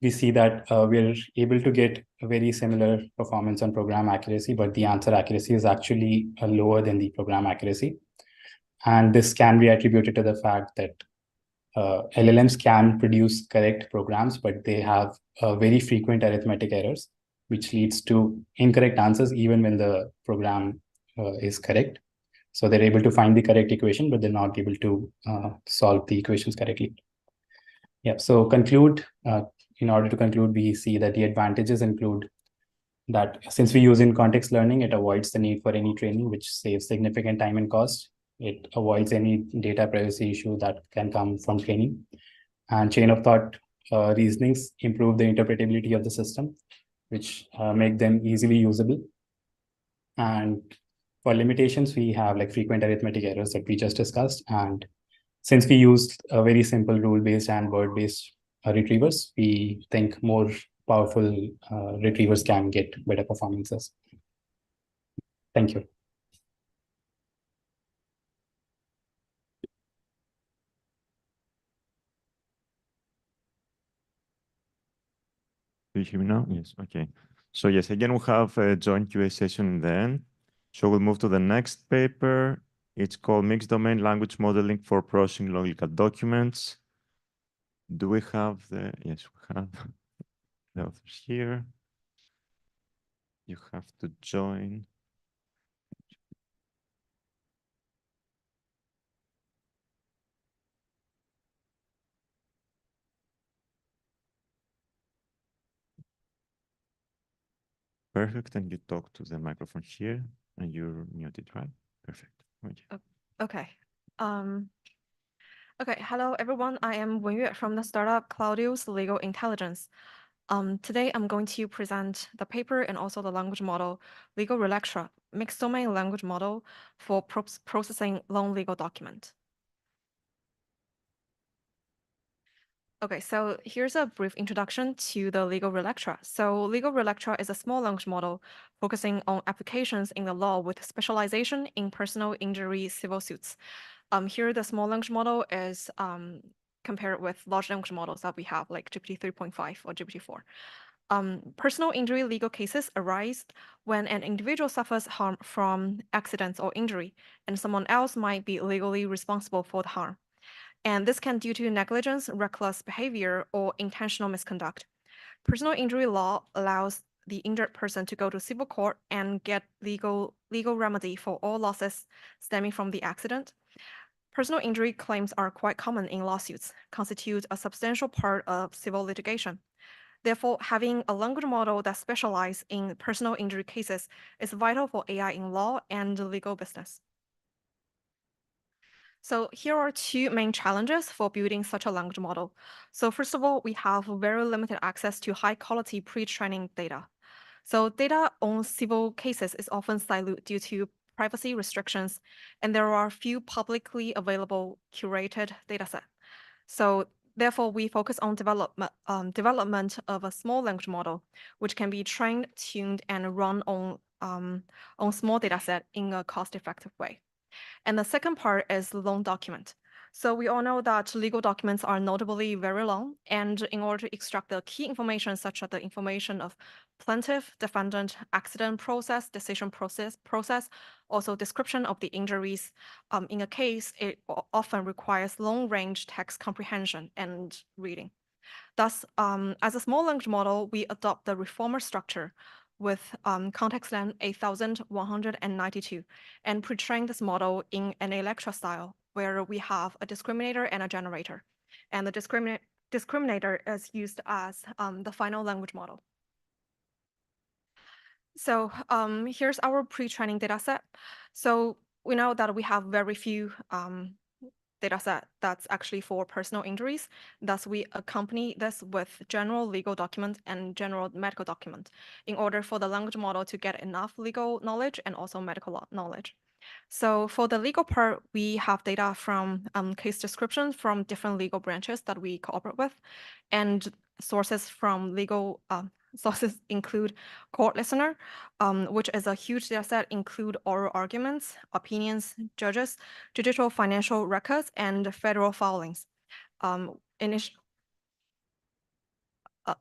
We see that we're able to get a very similar performance on program accuracy, but the answer accuracy is actually lower than the program accuracy. And this can be attributed to the fact that LLMs can produce correct programs, but they have very frequent arithmetic errors, which leads to incorrect answers even when the program is correct. So they're able to find the correct equation, but they're not able to solve the equations correctly. Yeah, so in order to conclude, we see that the advantages include that since we use in context learning, it avoids the need for any training, which saves significant time and cost. It avoids any data privacy issue that can come from training. And chain of thought reasonings improve the interpretability of the system, which make them easily usable. And for limitations, we have like frequent arithmetic errors that we just discussed. And since we used a very simple rule-based and word-based retrievers, we think more powerful retrievers can get better performances. Thank you. Do you hear me now? Yes, okay. So yes, again, we have a joint QA session then. So we'll move to the next paper. It's called Mixed Domain Language Modeling for Processing Logical Documents. Do we have the, yes, we have the authors here. You have to join. Perfect, and you talk to the microphone here, and you're muted, right? Perfect. Okay. Okay. Hello, everyone. I am Wenyue from the startup Claudio's Legal Intelligence. Today, I'm going to present the paper and also the language model, Legal Relectra, mixed domain language model for processing long legal document. Okay, so here's a brief introduction to the Legal Relectra. So Legal Relectra is a small language model focusing on applications in the law with specialization in personal injury civil suits. Here, the small language model is compared with large language models that we have, like GPT 3.5 or GPT 4. Personal injury legal cases arise when an individual suffers harm from accidents or injury, and someone else might be legally responsible for the harm. And this can due to negligence, reckless behavior, or intentional misconduct. Personal injury law allows the injured person to go to civil court and get legal remedy for all losses stemming from the accident. Personal injury claims are quite common in lawsuits, constitute a substantial part of civil litigation. Therefore, having a language model that specializes in personal injury cases is vital for AI in law and legal business. So here are two main challenges for building such a language model. So first of all, we have very limited access to high quality pre-training data. So data on civil cases is often siloed due to privacy restrictions, and there are few publicly available curated dataset. So therefore, we focus on development of a small language model, which can be trained, tuned, and run on small dataset in a cost-effective way. And the second part is long document. So we all know that legal documents are notably very long, and in order to extract the key information, such as the information of plaintiff, defendant, accident process, decision process, also description of the injuries, in a case, it often requires long-range text comprehension and reading. Thus, as a small language model, we adopt the reformer structure with context length 8,192 and pre-train this model in an Electra style, where we have a discriminator and a generator. And the discriminator is used as the final language model. So here's our pre-training dataset. So we know that we have very few dataset that's actually for personal injuries. Thus, we accompany this with general legal document and general medical document in order for the language model to get enough legal knowledge and also medical knowledge. So for the legal part, we have data from case descriptions from different legal branches that we cooperate with, and sources from legal sources include court listener, which is a huge data set, include oral arguments, opinions, judges, judicial financial records, and federal filings.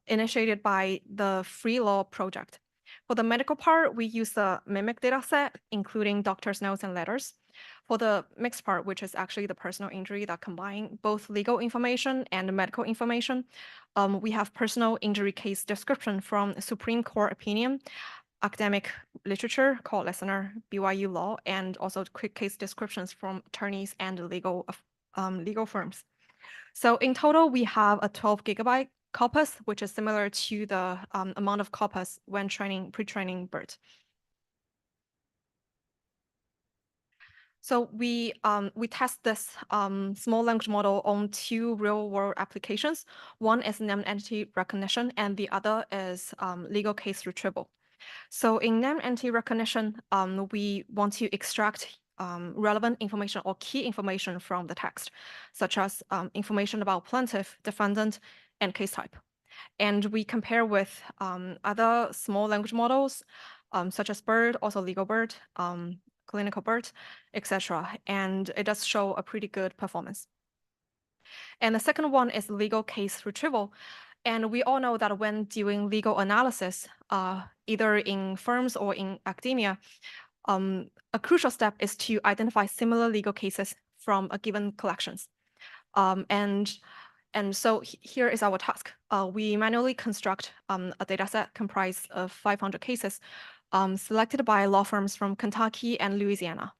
Initiated by the Free Law Project. For the medical part, we use the MIMIC dataset, including doctor's notes and letters. For the mixed part, which is actually the personal injury that combine both legal information and medical information, we have personal injury case description from Supreme Court opinion, academic literature, court listener, BYU law, and also quick case descriptions from attorneys and legal firms. So in total, we have a 12 gigabyte corpus, which is similar to the amount of corpus when pre-training BERT. So we test this small language model on 2 real-world applications. One is named entity recognition, and the other is legal case retrieval. So in named entity recognition, we want to extract relevant information or key information from the text, such as information about plaintiff, defendant, and case type. And we compare with other small language models, such as BERT, also legal BERT, clinical BERT, etc. And it does show a pretty good performance. And the second one is legal case retrieval. And we all know that when doing legal analysis, either in firms or in academia, a crucial step is to identify similar legal cases from a given collections. And so here is our task. We manually construct a dataset comprised of 500 cases selected by law firms from Kentucky and Louisiana.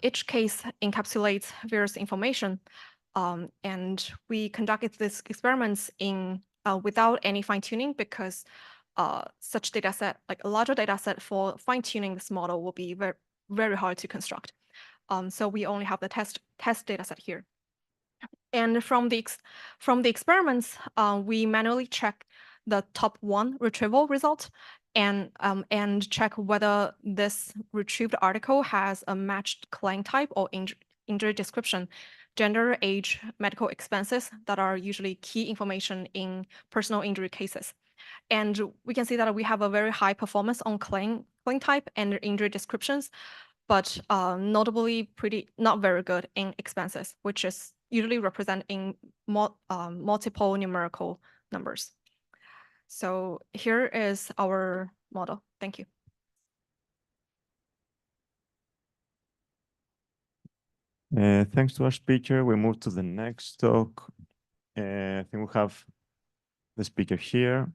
Each case encapsulates various information, and we conducted these experiments in without any fine-tuning because such data set, like a larger data set for fine-tuning this model will be very, very hard to construct. So we only have the test data set here. And from the experiments, we manually check the top 1 retrieval result and check whether this retrieved article has a matched claim type or injury description, gender, age, medical expenses that are usually key information in personal injury cases. And we can see that we have a very high performance on claim type and injury descriptions, but notably not very good in expenses, which is usually represented in multiple numerical numbers. So here is our model. Thank you. Thanks to our speaker. We move to the next talk. I think we have the speaker here,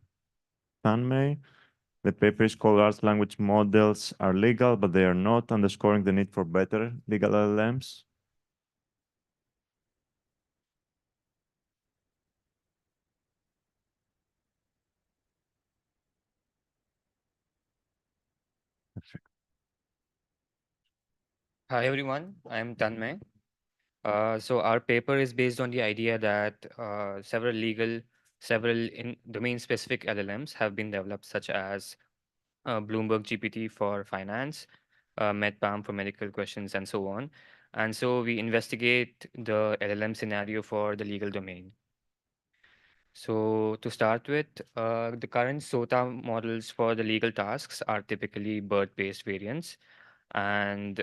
Tanmay. The paper is called Large Language Models Are Legal, but They Are Not, underscoring the need for better legal LLMs. Perfect. Hi, everyone. I'm Tanmay. So our paper is based on the idea that several domain-specific LLMs have been developed, such as Bloomberg GPT for finance, MedPalm for medical questions, and so on. And so we investigate the LLM scenario for the legal domain. So to start with, the current SOTA models for the legal tasks are typically BERT-based variants. And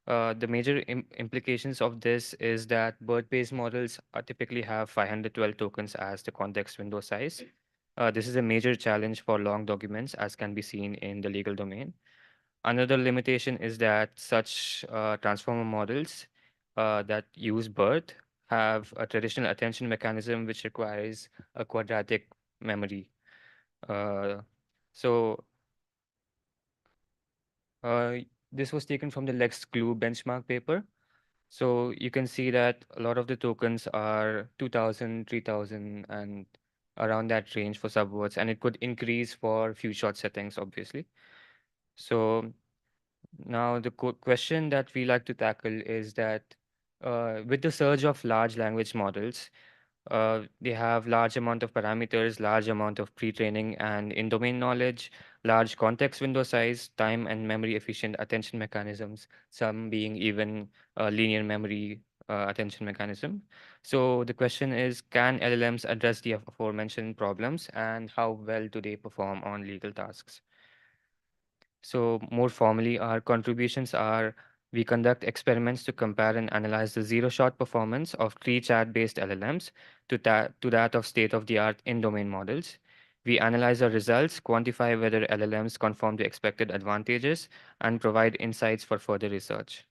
the major implications of this is that BERT-based models typically have 512 tokens as the context window size. This is a major challenge for long documents, as can be seen in the legal domain. Another limitation is that such transformer models that use BERT have a traditional attention mechanism which requires a quadratic memory. So this was taken from the Lex Glue benchmark paper. So you can see that a lot of the tokens are 2000, 3000, and around that range for subwords, and it could increase for few short settings, obviously. So now the question that we like to tackle is that with the surge of large language models, they have large amount of parameters, large amount of pre-training and in-domain knowledge, large context window size, time and memory efficient attention mechanisms, some being even linear memory attention mechanism. So the question is, can LLMs address the aforementioned problems, and how well do they perform on legal tasks? So more formally, our contributions are: we conduct experiments to compare and analyze the zero-shot performance of tree-chat-based LLMs to that of state-of-the-art in-domain models. We analyze our results, quantify whether LLMs conform to expected advantages, and provide insights for further research.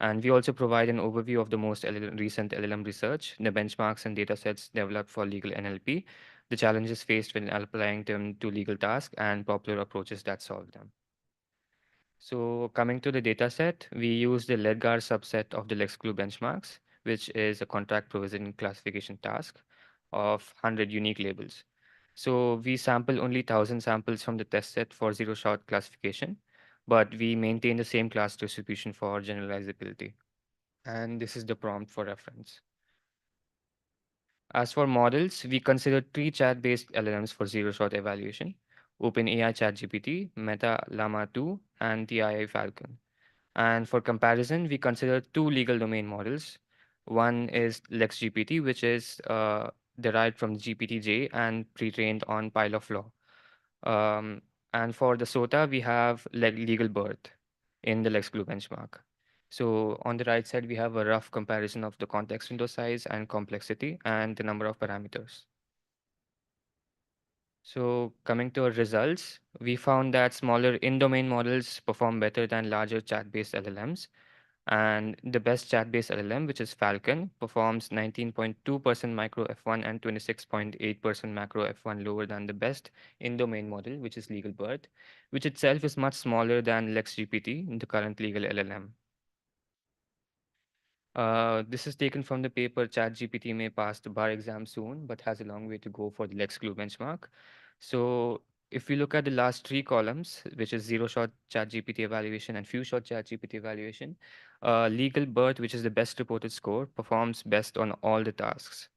And we also provide an overview of the most recent LLM research, the benchmarks and datasets developed for legal NLP, the challenges faced when applying them to legal tasks, and popular approaches that solve them. So coming to the data set, we use the LEDGAR subset of the LexClue benchmarks, which is a contract provision classification task of 100 unique labels. So we sample only 1,000 samples from the test set for zero-shot classification, but we maintain the same class distribution for generalizability. And this is the prompt for reference. As for models, we consider three chat-based LLMs for zero-shot evaluation: OpenAI ChatGPT, Meta Llama 2, and TIA Falcon. And for comparison, we consider two legal domain models. One is LexGPT, which is derived from GPT-J and pre-trained on pile of law. And for the SOTA, we have legal birth in the LexGlue benchmark. So on the right side, we have a rough comparison of the context window size and complexity and the number of parameters. So coming to our results, we found that smaller in-domain models perform better than larger chat-based LLMs. And the best chat-based LLM, which is Falcon, performs 19.2% micro F1 and 26.8% macro F1 lower than the best in-domain model, which is Legal Bird, which itself is much smaller than LexGPT, the current legal LLM. This is taken from the paper ChatGPT may pass the bar exam soon, but has a long way to go for the LexGlue benchmark. So if we look at the last three columns, which is zero-shot ChatGPT evaluation and few-shot ChatGPT evaluation, legal birth, which is the best reported score, performs best on all the tasks.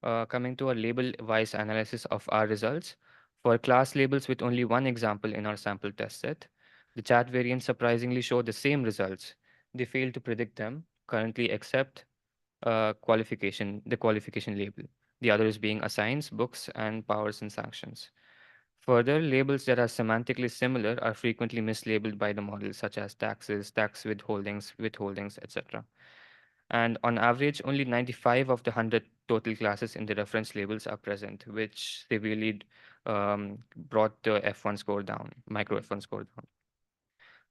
Coming to a label-wise analysis of our results, for class labels with only one example in our sample test set, the chat variants surprisingly show the same results. They fail to predict them currently, except the qualification label. The others being assigns, books, and powers and sanctions. Further, labels that are semantically similar are frequently mislabeled by the model, such as taxes, tax withholdings, etc. And on average, only 95 of the 100 total classes in the reference labels are present, which severely brought the F1 score down, micro F1 score down.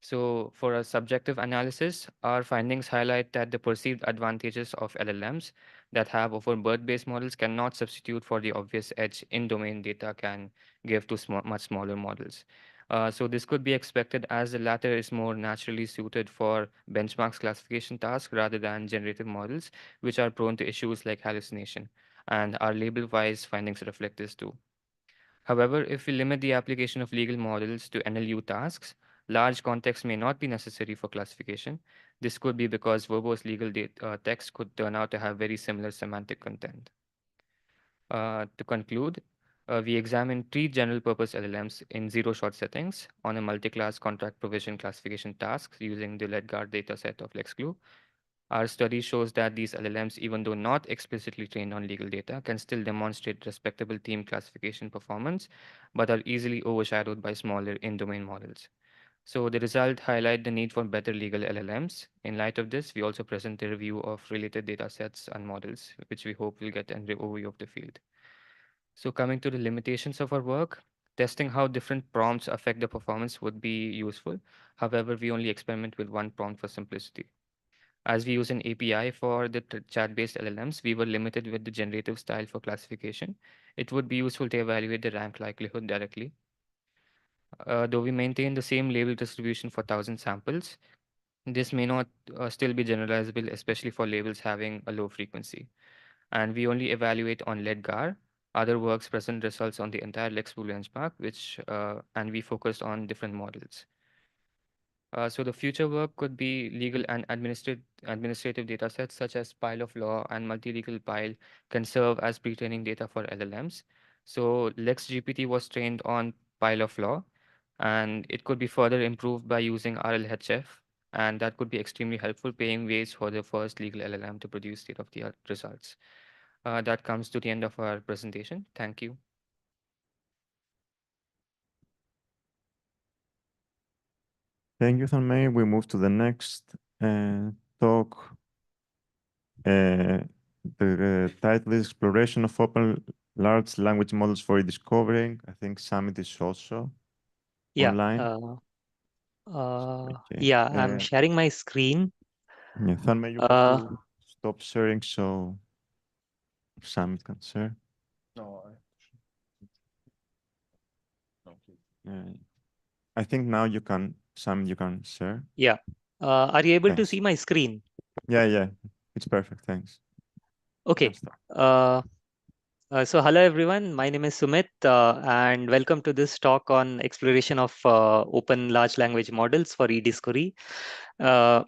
So for a subjective analysis, our findings highlight that the perceived advantages of LLMs that have over bird-based models cannot substitute for the obvious edge in-domain data can give to much smaller models. So this could be expected, as the latter is more naturally suited for benchmarks classification tasks rather than generative models, which are prone to issues like hallucination. And our label-wise findings reflect this too. However, if we limit the application of legal models to NLU tasks, large context may not be necessary for classification. This could be because verbose legal text could turn out to have very similar semantic content. To conclude, we examined three general-purpose LLMs in zero-shot settings on a multi-class contract provision classification task using the LEDGAR dataset of LexClue. Our study shows that these LLMs, even though not explicitly trained on legal data, can still demonstrate respectable theme classification performance, but are easily overshadowed by smaller in-domain models. So the result highlight the need for better legal LLMs. In light of this, we also present a review of related data sets and models, which we hope will get an overview of the field. So coming to the limitations of our work, testing how different prompts affect the performance would be useful. However, we only experiment with one prompt for simplicity. As we use an API for the chat-based LLMs, we were limited with the generative style for classification. It would be useful to evaluate the rank likelihood directly. Though we maintain the same label distribution for 1,000 samples, this may not still be generalizable, especially for labels having a low frequency. And we only evaluate on LEDGAR. Other works present results on the entire LexPool benchmark, and we focused on different models. So the future work could be legal and administrative data sets such as pile of law and multi-legal pile can serve as pre-training data for LLMs. So LexGPT was trained on pile of law, and it could be further improved by using RLHF, and that could be extremely helpful, paving ways for the first legal LLM to produce state-of-the-art results. That comes to the end of our presentation. Thank you. Thank you, Tanmay. We move to the next talk. The title is Exploration of Open Large Language Models for Discovering. I think Samit is also online. Yeah, I'm sharing my screen. Yeah, Tanmay, you have to stop sharing so Samit can share. No, I think now you can, Samit, you can share. Yeah. Are you able to Thanks. see my screen? Yeah, it's perfect. Thanks. Okay. So hello everyone, my name is Sumit and welcome to this talk on exploration of open large language models for e-discovery. So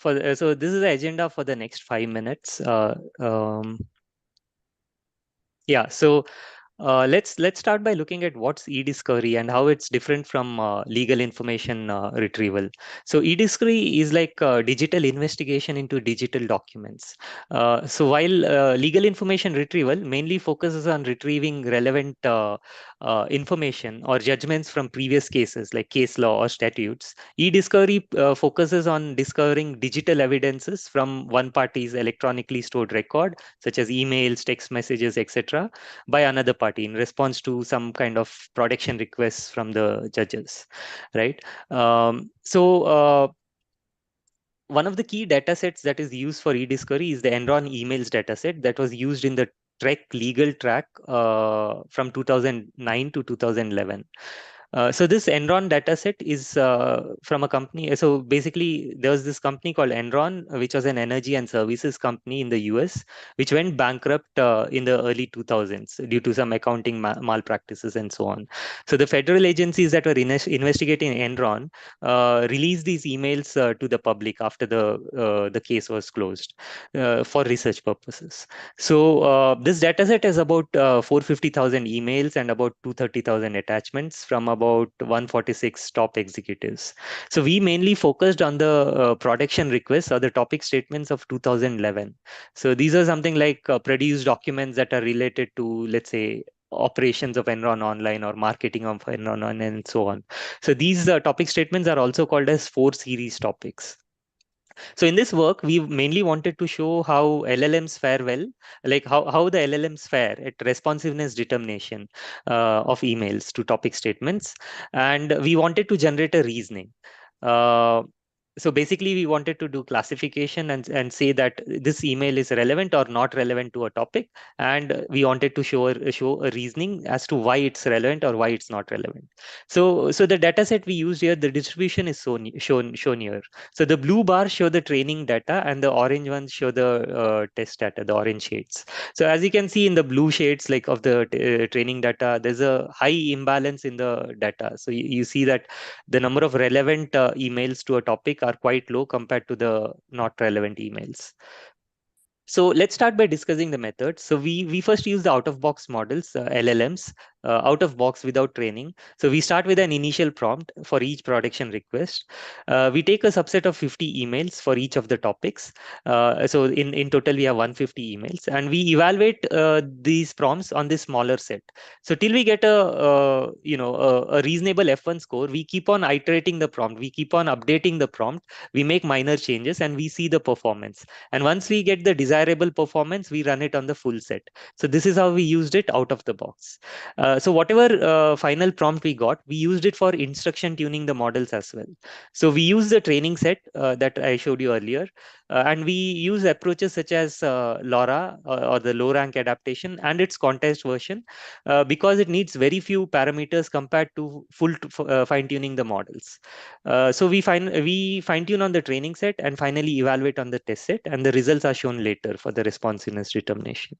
this is the agenda for the next 5 minutes. Yeah, so let's start by looking at what's e-discovery and how it's different from legal information retrieval. So e-discovery is like digital investigation into digital documents. So while legal information retrieval mainly focuses on retrieving relevant information or judgments from previous cases like case law or statutes, e-discovery focuses on discovering digital evidences from one party's electronically stored record, such as emails, text messages, etc., by another party in response to some kind of protection requests from the judges, right? One of the key data sets that is used for e-discovery is the Enron emails dataset that was used in the Trek legal track from 2009 to 2011. So this Enron dataset is from a company. So basically, there was this company called Enron, which was an energy and services company in the US, which went bankrupt in the early 2000s due to some accounting malpractices and so on. So the federal agencies that were investigating Enron released these emails to the public after the case was closed for research purposes. So this dataset is about 450,000 emails and about 230,000 attachments from about 146 top executives. So we mainly focused on the protection requests or the topic statements of 2011. So these are something like produced documents that are related to, let's say, operations of Enron Online or marketing of Enron Online and so on. So these topic statements are also called as 4 series topics. So in this work, we mainly wanted to show how LLMs fare well, like how the LLMs fare at responsiveness determination of emails to topic statements. And we wanted to generate a reasoning. So basically, we wanted to do classification and say that this email is relevant or not relevant to a topic. And we wanted to show a reasoning as to why it's relevant or why it's not relevant. So the data set we used here, the distribution is shown here. So the blue bars show the training data and the orange ones show the test data, the orange shades. So as you can see in the blue shades, like of the training data, there's a high imbalance in the data. So you see that the number of relevant emails to a topic are quite low compared to the not relevant emails. So let's start by discussing the methods. So we first use the out-of-box models, LLMs, out of box without training. So we start with an initial prompt for each production request. We take a subset of 50 emails for each of the topics. So in total, we have 150 emails, and we evaluate these prompts on this smaller set. So till we get a reasonable F1 score, we keep on iterating the prompt. We keep on updating the prompt. We make minor changes, and we see the performance. And once we get the desirable performance, we run it on the full set. So this is how we used it out of the box. So whatever final prompt we got, we used it for instruction tuning the models as well. So we use the training set that I showed you earlier, and we use approaches such as LoRA or the low rank adaptation and its context version because it needs very few parameters compared to full fine tuning the models. So we fine tune on the training set and finally evaluate on the test set, and the results are shown later for the responsiveness determination.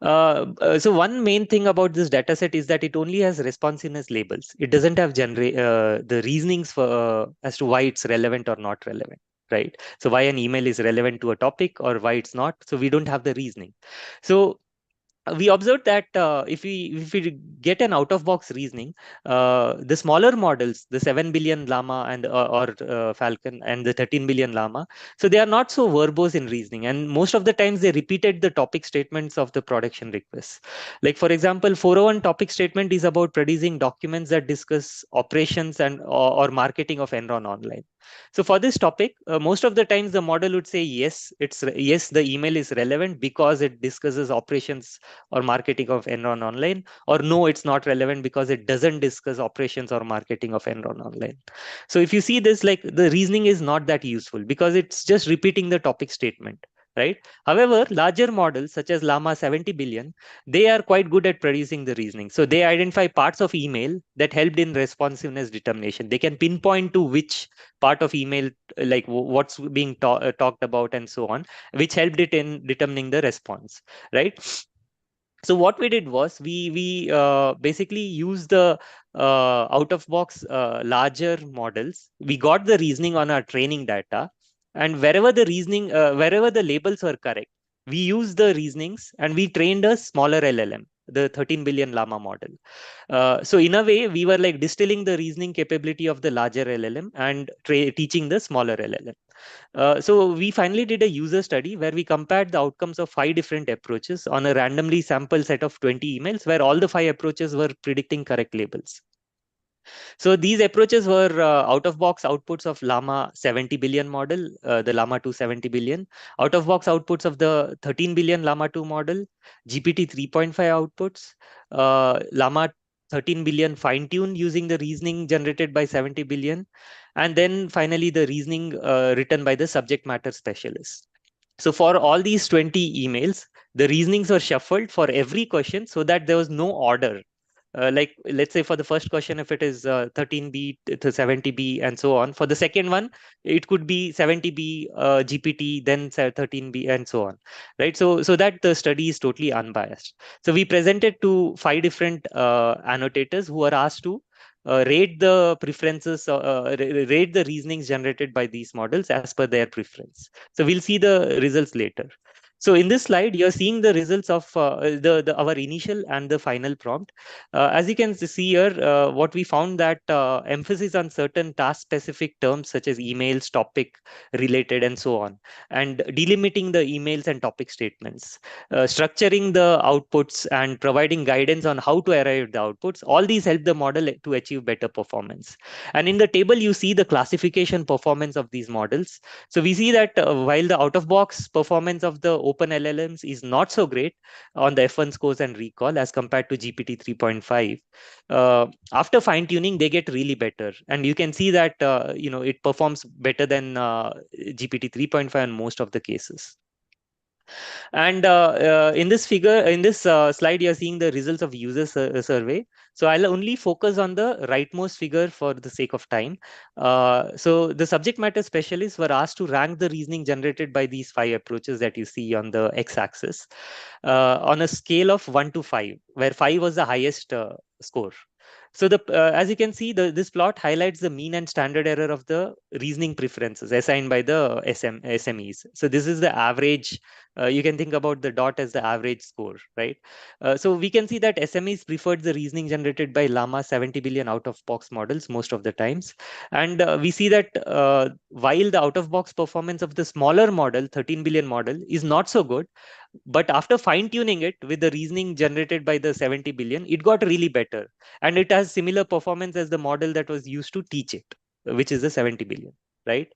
So one main thing about this dataset is that it only has responsiveness labels. It doesn't have the reasonings for as to why it's relevant or not relevant, right? So why an email is relevant to a topic or why it's not. So we don't have the reasoning. So we observed that if we get an out-of-box reasoning, the smaller models, the 7 billion llama and or Falcon and the 13 billion llama, so they are not so verbose in reasoning, and most of the times they repeated the topic statements of the production requests. Like for example, 401 topic statement is about producing documents that discuss operations and or marketing of Enron Online. So for this topic, most of the times the model would say yes, yes, the email is relevant because it discusses operations or marketing of Enron Online, or no, it's not relevant because it doesn't discuss operations or marketing of Enron Online. So if you see this, like the reasoning is not that useful because it's just repeating the topic statement, right? However, larger models such as Llama 70 billion, they are quite good at producing the reasoning. So they identify parts of email that helped in responsiveness determination. They can pinpoint to which part of email, like what's being talked about and so on, which helped it in determining the response, right? So what we did was we basically used the out of box larger models. We got the reasoning on our training data, and wherever the reasoning, wherever the labels were correct, we used the reasonings and we trained a smaller LLM, the 13 billion llama model. So in a way, we were like distilling the reasoning capability of the larger LLM and teaching the smaller LLM. So we finally did a user study where we compared the outcomes of 5 different approaches on a randomly sampled set of 20 emails where all the 5 approaches were predicting correct labels. So these approaches were out-of-box outputs of Llama 70 billion model, the Llama 2 70 billion, out-of-box outputs of the 13 billion Llama 2 model, GPT 3.5 outputs, Llama 13 billion fine-tuned using the reasoning generated by 70 billion, and then finally the reasoning written by the subject matter specialist. So for all these 20 emails, the reasonings were shuffled for every question so that there was no order. Like let's say for the first question, if it is 13B to 70B and so on, for the second one it could be 70B GPT, then 13B and so on, right? So that the study is totally unbiased. So we presented to 5 different annotators who are asked to rate the preferences, rate the reasonings generated by these models as per their preference. So we'll see the results later. So in this slide, you're seeing the results of our initial and the final prompt. As you can see here, what we found that emphasis on certain task-specific terms such as emails, topic, related, and so on, and delimiting the emails and topic statements, structuring the outputs, and providing guidance on how to arrive at the outputs. All these help the model to achieve better performance. And in the table, you see the classification performance of these models. So we see that while the out-of-box performance of the open LLMs is not so great on the F1 scores and recall as compared to GPT 3.5, after fine-tuning, they get really better. And you can see that it performs better than GPT 3.5 in most of the cases. And in this slide, you're seeing the results of user survey. So I'll only focus on the rightmost figure for the sake of time. So the subject matter specialists were asked to rank the reasoning generated by these 5 approaches that you see on the x-axis on a scale of 1 to 5, where 5 was the highest score. So as you can see, this plot highlights the mean and standard error of the reasoning preferences assigned by the SMEs. So this is the average. You can think about the dot as the average score, right? So we can see that SMEs preferred the reasoning generated by Llama 70 billion out-of-box models most of the times. And we see that while the out-of-box performance of the smaller model, 13 billion model, is not so good, but after fine-tuning it with the reasoning generated by the 70 billion, it got really better. And it has similar performance as the model that was used to teach it, which is the 70 billion, right?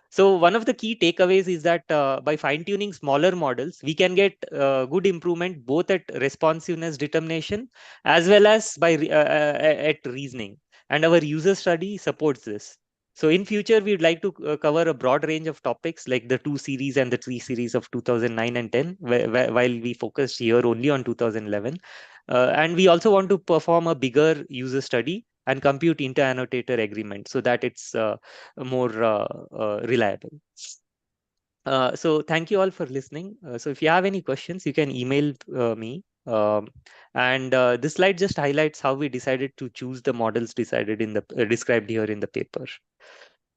So one of the key takeaways is that by fine-tuning smaller models, we can get good improvement both at responsiveness determination as well as by at reasoning. And our user study supports this. So in future, we'd like to cover a broad range of topics like the 2 series and the 3 series of 2009 and 10, while we focused here only on 2011. And we also want to perform a bigger user study and compute inter-annotator agreement so that it's more reliable. So thank you all for listening. So if you have any questions, you can email me. And this slide just highlights how we decided to choose the models decided in the described here in the paper.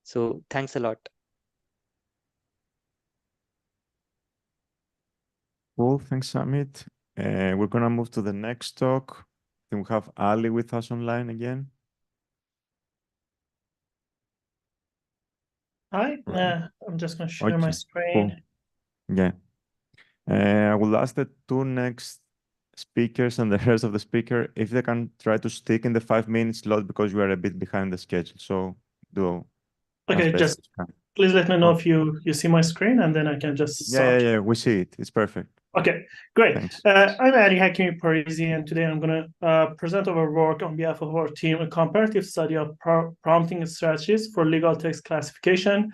So thanks a lot. Cool, thanks, Amit. We're going to move to the next talk. Then we have Ali with us online again. Hi, I'm just going to share my screen. Cool. Yeah. I will ask the two next speakers and the rest of the speaker if they can try to stick in the 5-minute slot because we are a bit behind the schedule. So do Okay, as best just as you can. please let me know if you see my screen, and then I can just start. Yeah, we see it. It's perfect. Okay, great. Thanks. I'm Ali Hakimi Parisi, and today I'm going to present our work on behalf of our team, a comparative study of prompting strategies for legal text classification.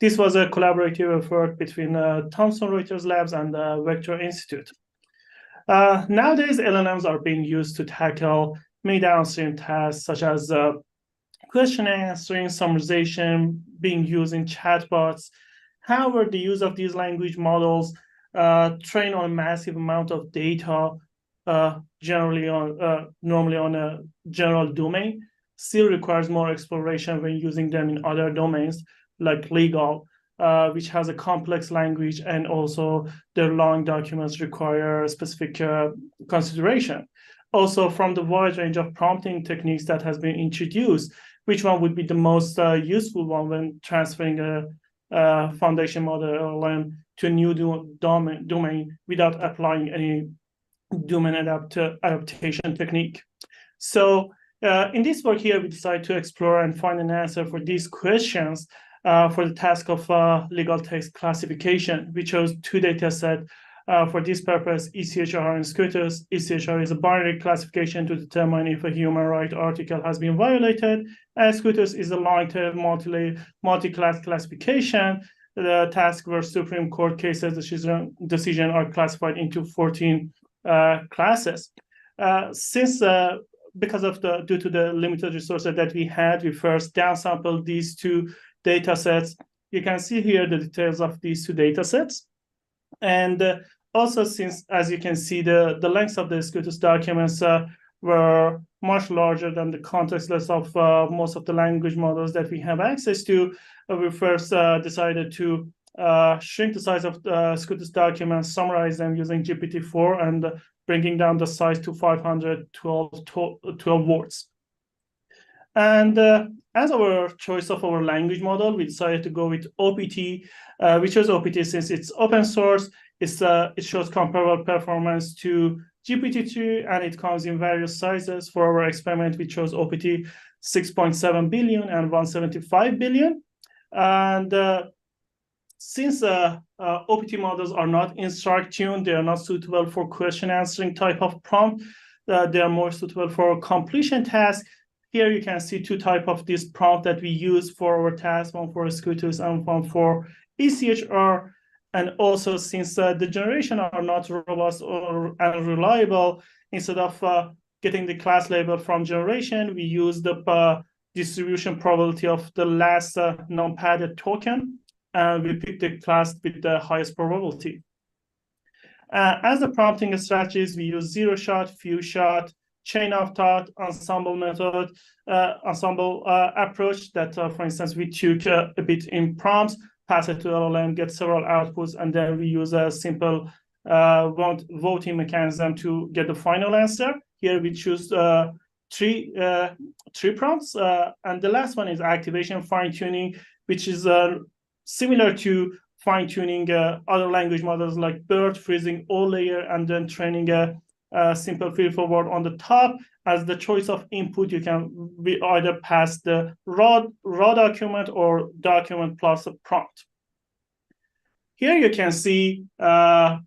This was a collaborative effort between Thomson Reuters Labs and the Vector Institute. Nowadays, LLMs are being used to tackle many downstream tasks, such as question answering, summarization, being used in chatbots. However, the use of these language models train on a massive amount of data, normally on a general domain, still requires more exploration when using them in other domains like legal, which has a complex language, and also their long documents require specific consideration. Also, from the wide range of prompting techniques that has been introduced, which one would be the most useful one when transferring a foundation model LLM to a new domain without applying any domain adaptation technique? So in this work here, we decided to explore and find an answer for these questions for the task of legal text classification. We chose two data sets for this purpose, ECHR and SCOTUS. ECHR is a binary classification to determine if a human right article has been violated, and SCOTUS is a long-tail multi-class classification, the task where Supreme Court cases decision are classified into 14 classes. Due to the limited resources that we had, we first downsampled these two data sets. You can see here the details of these two data sets. And also, since, as you can see, the lengths of the SCOTUS documents were much larger than the context list of most of the language models that we have access to, we first decided to shrink the size of the SCOTUS documents, summarize them using GPT-4, and bringing down the size to 512 words. And as our choice of our language model, we decided to go with OPT. We chose OPT since it's open source. It shows comparable performance to GPT-3, and it comes in various sizes. For our experiment, we chose OPT 6.7 billion and 175 billion. And since OPT models are not instruct-tuned, they are not suitable for question answering type of prompt. They are more suitable for completion tasks. Here you can see two types of this prompt that we use for our task, one for SCOTUS and one for ECHR. And also, since the generation are not robust or unreliable, instead of getting the class label from generation, we use the distribution probability of the last non-padded token, and we pick the class with the highest probability. As the prompting strategies, we use zero shot, few shot, chain of thought, ensemble method, ensemble approach that, for instance, we took a bit in prompts, pass it to LLM, get several outputs, and then we use a simple voting mechanism to get the final answer. Here we choose three prompts, and the last one is activation fine-tuning, which is similar to fine-tuning other language models like BERT, freezing all layer, and then training a simple feed-forward on the top. As the choice of input, you can either pass the raw document or document plus a prompt. Here you can see the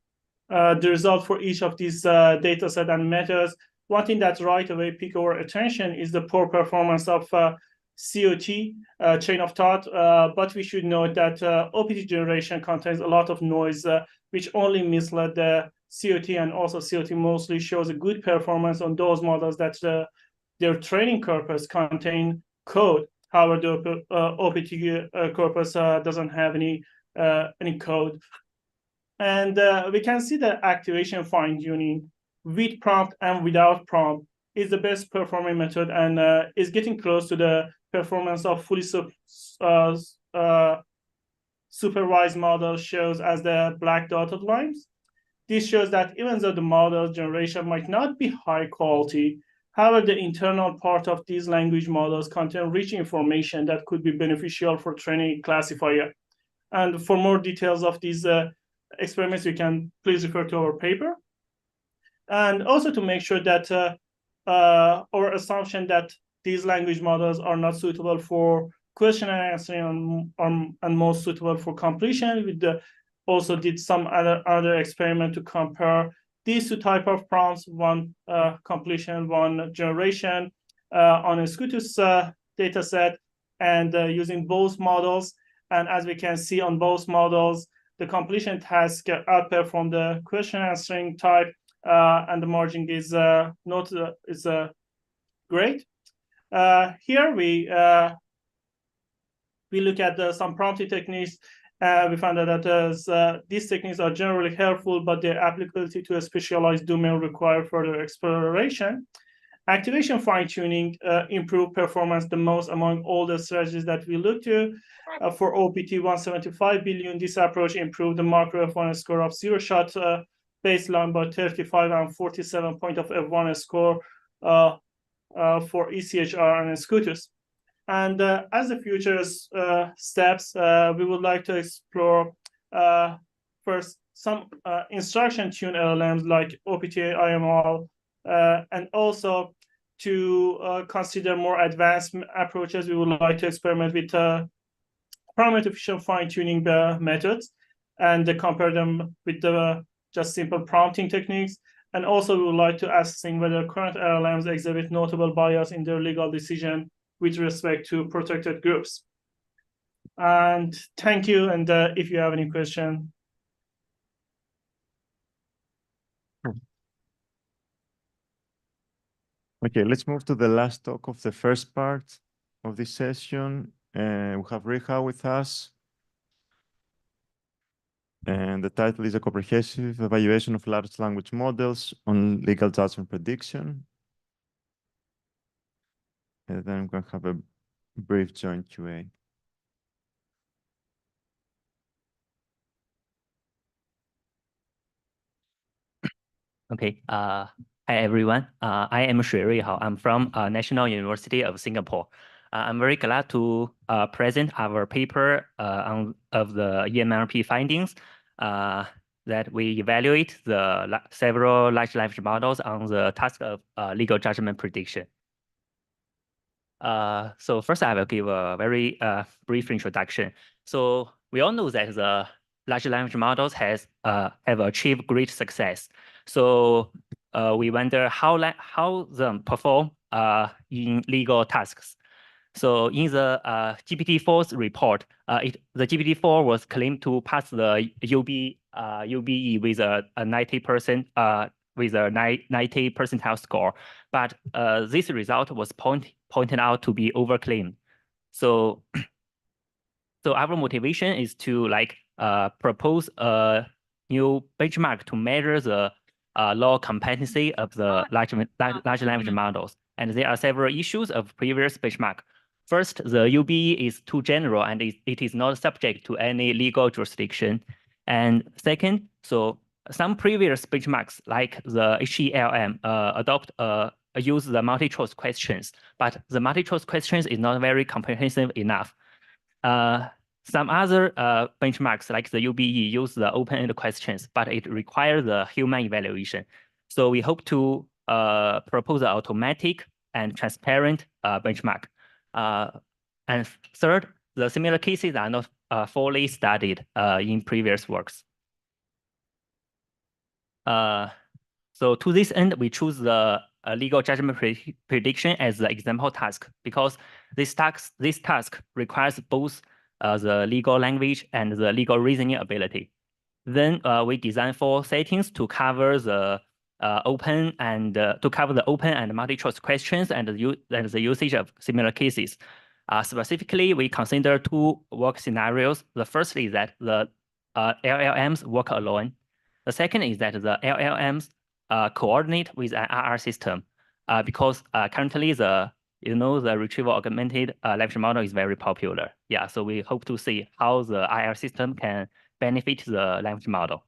result for each of these data set and methods. One thing that right away piques our attention is the poor performance of COT, chain of thought, but we should note that OPT generation contains a lot of noise, which only misled the COT, and also COT mostly shows a good performance on those models that their training corpus contain code. However, the OPT corpus doesn't have any code. And we can see that activation fine-tuning with prompt and without prompt is the best performing method, and is getting close to the performance of fully supervised model shows as the black dotted lines. This shows that even though the model generation might not be high quality, however, the internal part of these language models contain rich information that could be beneficial for training classifier. And for more details of these experiments, you can please refer to our paper. And also to make sure that our assumption that these language models are not suitable for question and answering and most suitable for completion, we also did some other experiment to compare these two type of prompts, one completion, one generation, on a Scutus data set, and using both models. And as we can see on both models, the completion task outperformed the question answering type, and the margin is great. Here we look at some prompting techniques. We found out that these techniques are generally helpful, but their applicability to a specialized domain require further exploration. Activation fine-tuning improved performance the most among all the strategies that we looked to. For OPT 175 billion, this approach improved the macro F1 score of zero-shot baseline by 35 and 47 point of F1 score for ECHR and Scutus. And as the future steps, we would like to explore first some instruction-tuned LLMs like OPT IML, and also to consider more advanced approaches. We would like to experiment with parameter efficient fine-tuning methods and compare them with the just simple prompting techniques. And also we would like to ascertain whether current LLMs exhibit notable bias in their legal decision with respect to protected groups. And thank you. And if you have any question. Okay, let's move to the last talk of the first part of this session. We have Reha with us. And the title is A Comprehensive Evaluation of Large Language Models on Legal Judgment Prediction. And then we're going to have a brief joint QA. Okay. Hi, everyone. I am Shui Hao. I'm from National University of Singapore. I'm very glad to present our paper of the EMNLP findings that we evaluate the several large language models on the task of legal judgment prediction. So first, I will give a very brief introduction. So we all know that the large language models have achieved great success. So we wonder how them perform in legal tasks. So in the GPT-4's report, the GPT-4 was claimed to pass the UBE with a 90% with a 90 percentile score, but this result was pointed out to be overclaimed. So our motivation is to propose a new benchmark to measure the law competency of the large language models. And there are several issues of previous benchmark. First, the UBE is too general and it is not subject to any legal jurisdiction. And second, so some previous benchmarks like the HELM use the multi-choice questions, but the multi-choice questions is not very comprehensive enough. Some other benchmarks like the UBE use the open-ended questions, but it requires the human evaluation. So we hope to propose an automatic and transparent benchmark. And third, the similar cases are not fully studied in previous works. So to this end, we choose the legal judgment prediction as the example task because this task requires both the legal language and the legal reasoning ability. Then we design 4 settings to cover the open and multi-choice questions and the usage of similar cases. Specifically, we consider 2 work scenarios. The first is that the LLMs work alone. The second is that the LLMs coordinate with an RR system because currently the retrieval augmented language model is very popular. Yeah, so we hope to see how the IR system can benefit the language model.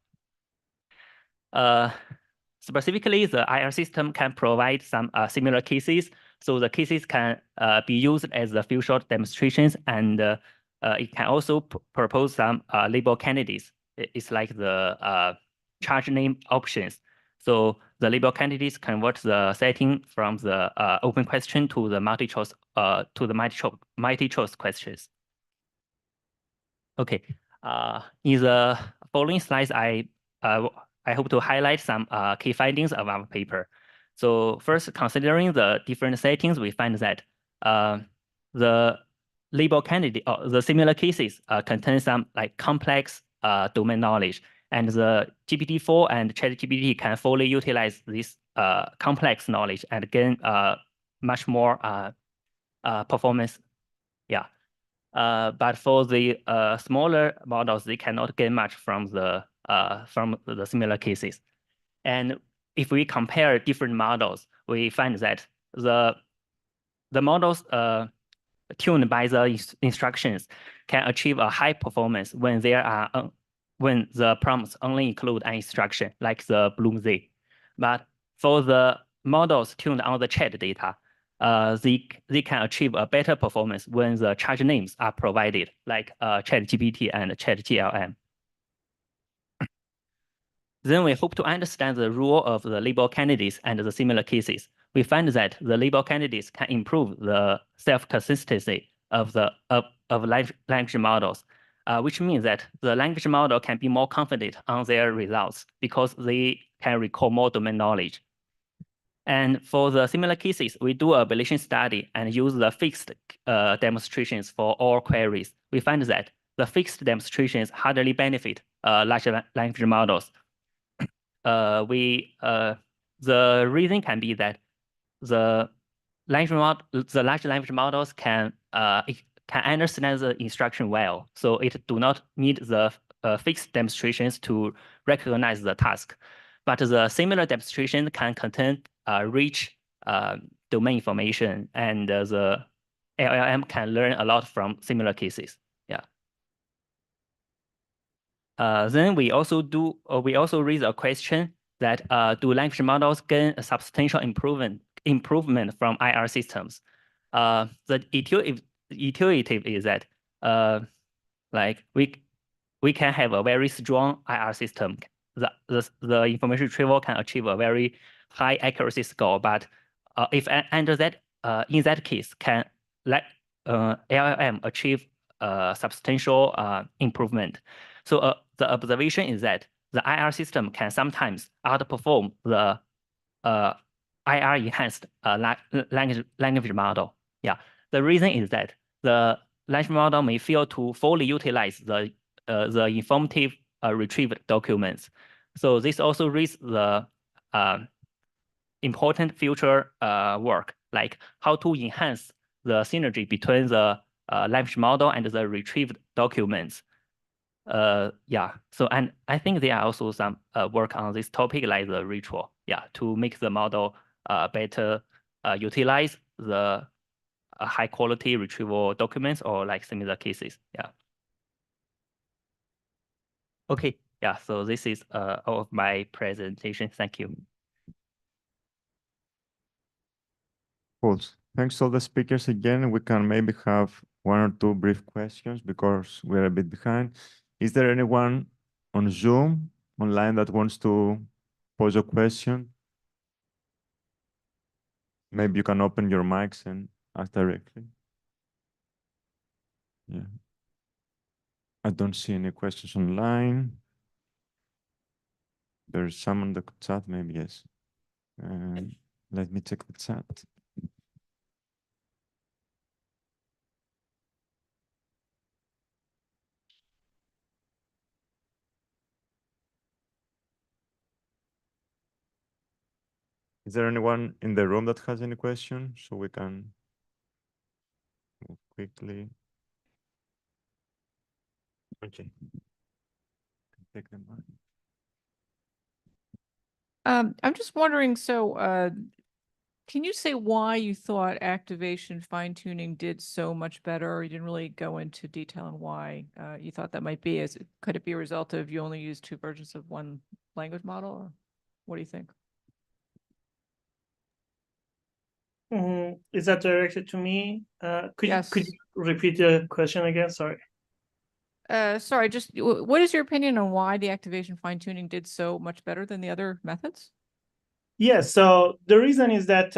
Specifically, the IR system can provide some similar cases. So the cases can be used as the few short demonstrations, and it can also propose some label candidates. It's like the charge name options. So the label candidates convert the setting from the open question to the multi-choice multi-choice questions. Okay. In the following slides, I hope to highlight some key findings of our paper. So first, considering the different settings, we find that the label candidate or the similar cases contain some like complex domain knowledge, and the GPT-4 and ChatGPT can fully utilize this complex knowledge and gain much more performance. Yeah. But for the smaller models, they cannot gain much from the similar cases. And if we compare different models, we find that the models tuned by the instructions can achieve a high performance when there are when the prompts only include an instruction, like the Bloom-Z. But for the models tuned on the chat data, they can achieve a better performance when the charge names are provided, like ChatGPT and ChatGLM. Then we hope to understand the role of the label candidates and the similar cases. We find that the label candidates can improve the self-consistency of the language models, which means that the language model can be more confident on their results because they can recall more domain knowledge. And for the similar cases, we do a Bayesian study and use the fixed demonstrations for all queries. We find that the fixed demonstrations hardly benefit large language models. The reason can be that the large language models can understand the instruction well, so it do not need the fixed demonstrations to recognize the task. But the similar demonstration can contain rich domain information, and the LLM can learn a lot from similar cases. Yeah. Then we also raise a question that do language models gain a substantial improvement from IR systems? The intuitive is that like we can have a very strong IR system. The information retrieval can achieve a very high accuracy score, but if under that in that case, can LLM achieve substantial improvement? So the observation is that the IR system can sometimes outperform the IR enhanced language model. Yeah, the reason is that the language model may fail to fully utilize the informative retrieved documents. So this also raises the important future work, like how to enhance the synergy between the language model and the retrieved documents. Yeah, so and I think there are also some work on this topic, like the ritual, yeah, to make the model better utilize the high quality retrieval documents or like similar cases. Yeah. Okay, yeah, so this is all of my presentation. Thank you. Cool. Thanks to all the speakers again. We can maybe have one or two brief questions because we're a bit behind. Is there anyone on Zoom online that wants to pose a question? Maybe you can open your mics and ask directly. Yeah. I don't see any questions online. There's some on the chat, maybe, yes. Let me check the chat. Is there anyone in the room that has any question so we can move quickly? Okay. Take them on. I'm just wondering, so Can you say why you thought activation fine-tuning did so much better? You didn't really go into detail on why you thought that might be. Could it be a result of you only use 2 versions of one language model, or what do you think? Is that directed to me? Could Yes. you repeat the question again? Sorry. Sorry, just what is your opinion on why the activation fine-tuning did so much better than the other methods? Yes, so the reason is that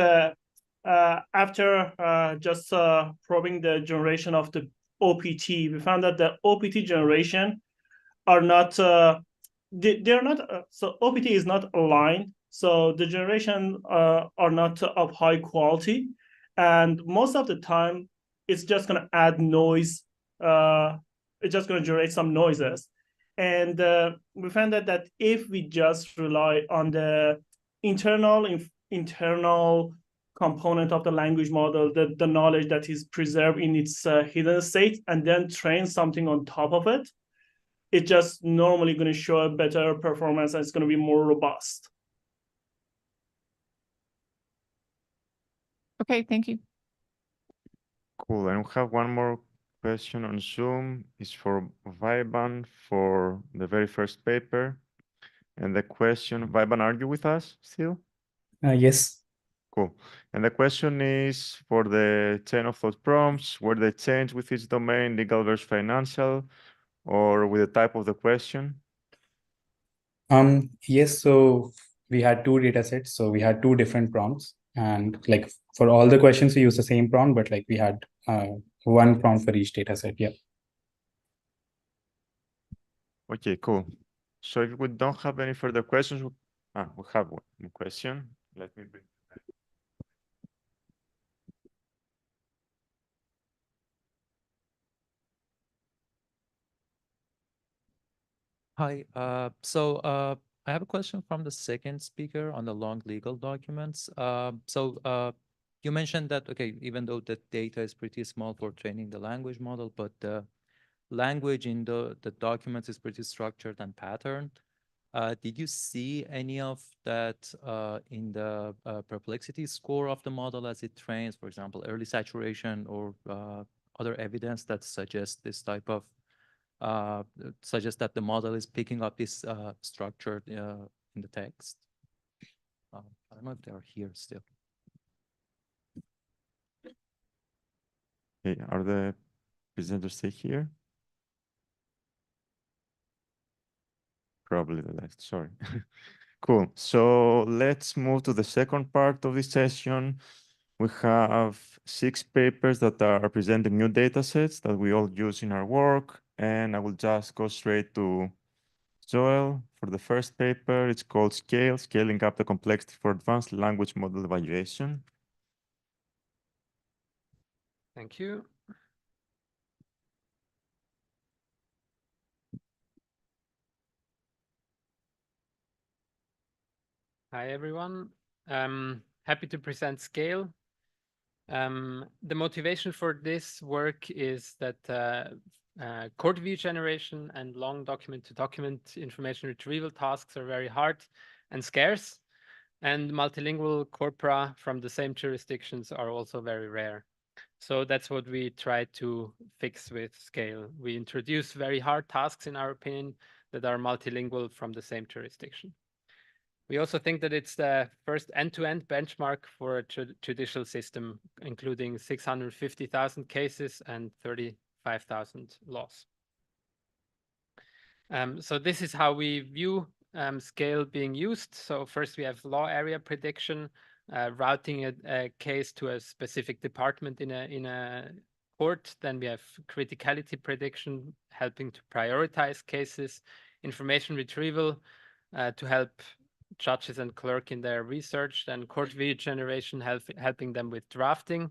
after just probing the generation of the OPT, we found that the OPT generation are not, they're not, so OPT is not aligned. So the generation are not of high quality. And most of the time, it's just going to add noise. It's just going to generate some noises. And we found that if we just rely on the internal component of the language model, the knowledge that is preserved in its hidden state, and then train something on top of it, it's just normally going to show a better performance and it's going to be more robust. Okay, thank you. Cool. And we have one more question on Zoom. It's for Vaiban for the very first paper. And the question, Vaiban, are you with us still? Yes. Cool. And the question is for the chain of thought prompts, were they changed with each domain, legal versus financial, or with the type of the question? Yes, so we had 2 data sets. So we had 2 different prompts. And like for all the questions, we used the same prompt, but like we had 1 prompt for each data set. Yeah. Okay, cool. So if we don't have any further questions, we have one question. Let me bring. Hi, I have a question from the second speaker on the long legal documents. You mentioned that, okay, even though the data is pretty small for training the language model, but the language in the documents is pretty structured and patterned. Did you see any of that in the perplexity score of the model as it trains, for example, early saturation or other evidence that suggests this type of suggests that the model is picking up this structure in the text? I don't know if they are here still. Okay, are the presenters still here? Probably the last, sorry. Cool. So let's move to the second part of this session. We have 6 papers that are presenting new data sets that we all use in our work. And I will just go straight to Joel for the first paper. It's called Scale, Scaling Up the Complexity for Advanced Language Model Evaluation. Thank you. Hi, everyone. Happy to present Scale. The motivation for this work is that code view generation and long document-to-document information retrieval tasks are very hard and scarce, and multilingual corpora from the same jurisdictions are also very rare. So that's what we try to fix with Scale. We introduce very hard tasks, in our opinion, that are multilingual from the same jurisdiction. We also think that it's the first end-to-end benchmark for a judicial system, including 650,000 cases and 35,000 laws. So this is how we view Scale being used. So first we have law area prediction, routing a case to a specific department in a court. Then we have criticality prediction, helping to prioritize cases, information retrieval to help judges and clerk in their research, then court view generation helping them with drafting,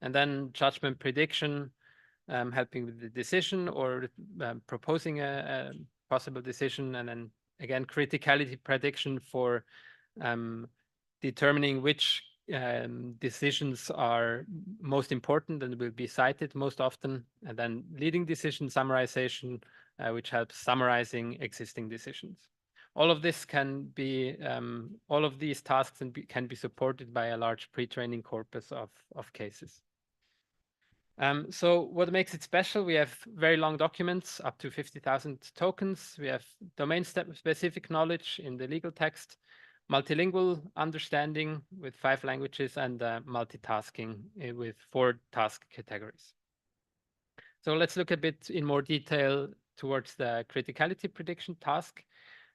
and then judgment prediction helping with the decision or proposing a possible decision, and then again criticality prediction for determining which decisions are most important and will be cited most often, and then leading decision summarization, which helps summarizing existing decisions. all of this can be, all of these tasks can be supported by a large pre-training corpus of cases. So what makes it special? We have very long documents, up to 50,000 tokens. We have domain-specific knowledge in the legal text, multilingual understanding with 5 languages, and multitasking with 4 task categories. So let's look a bit in more detail towards the criticality prediction task.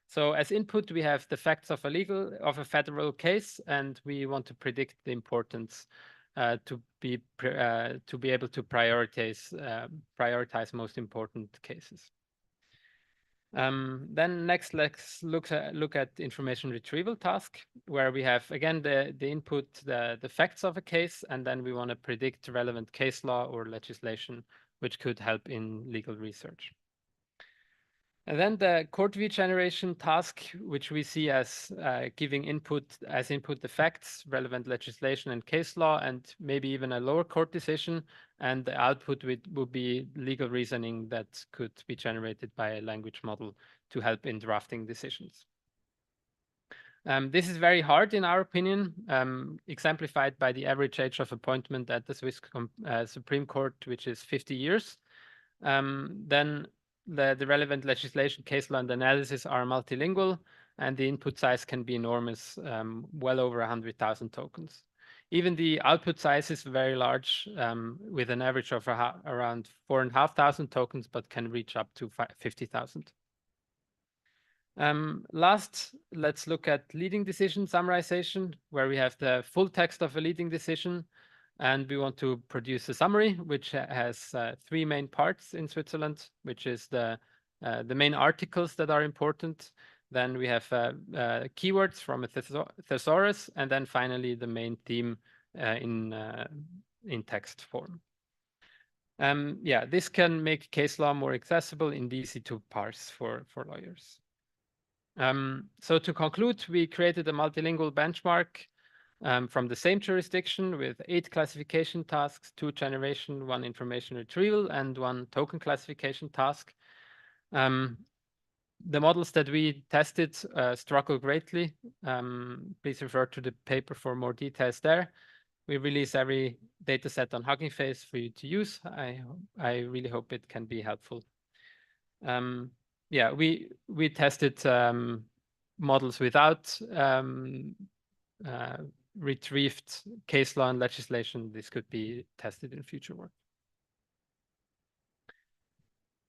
So as input, we have the facts of a federal case, and we want to predict the importance to be able to prioritize most important cases. Then next, let's look at information retrieval task, where we have again the input, the facts of a case, and then we want to predict relevant case law or legislation which could help in legal research. And then the court view generation task, which we see as giving input the facts, relevant legislation and case law, and maybe even a lower court decision. And the output would be legal reasoning that could be generated by a language model to help in drafting decisions. This is very hard in our opinion, exemplified by the average age of appointment at the Swiss Supreme Court, which is 50 years. Then the relevant legislation, case law, and analysis are multilingual, and the input size can be enormous, well over 100,000 tokens. Even the output size is very large, with an average of around 4,500 tokens, but can reach up to 50,000. Last, let's look at leading decision summarization, where we have the full text of a leading decision, and we want to produce a summary, which has 3 main parts in Switzerland, which is the main articles that are important. Then we have keywords from a thesaurus, and then finally the main theme in text form. Yeah, this can make case law more accessible and easy to parse for lawyers. So to conclude, we created a multilingual benchmark from the same jurisdiction with 8 classification tasks, 2 generation, 1 information retrieval, and 1 token classification task. The models that we tested struggle greatly. Please refer to the paper for more details there. We release every data set on Hugging Face for you to use. I really hope it can be helpful. Yeah, we tested models without retrieved case law and legislation. This could be tested in future work.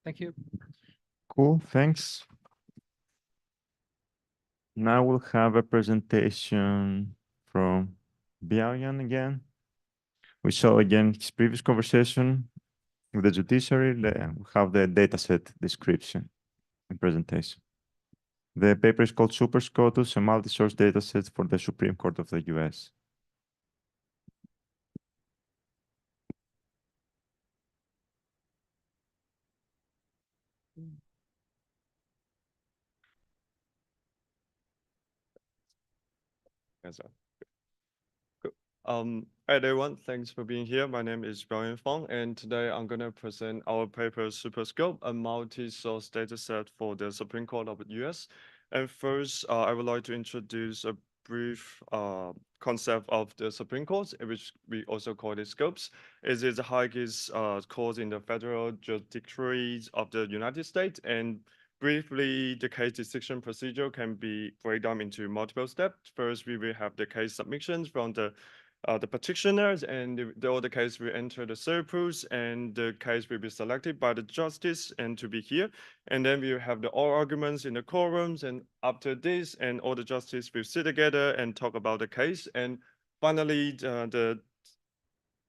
Thank you. Cool, thanks. Now we'll have a presentation from Biaoyan again. We saw again his previous conversation with the judiciary. We have the dataset description and presentation. The paper is called Super SCOTUS, a multi-source dataset for the Supreme Court of the US. Yes, sir. Cool. Hi everyone, thanks for being here. My name is Biaoyan Fang, and today I'm going to present our paper SuperScope, a multi-source dataset for the Supreme Court of the US. And first, I would like to introduce a brief concept of the Supreme Court, which we also call it scopes. It is the highest court in the federal judiciary of the United States, and briefly, the case decision procedure can be breakdown into multiple steps. First, we will have the case submissions from the petitioners, and all the case will enter the surplus, and the case will be selected by the justice and to be here. And then we will have the oral arguments in the courtrooms, and after this, and all the justices will sit together and talk about the case. And finally, the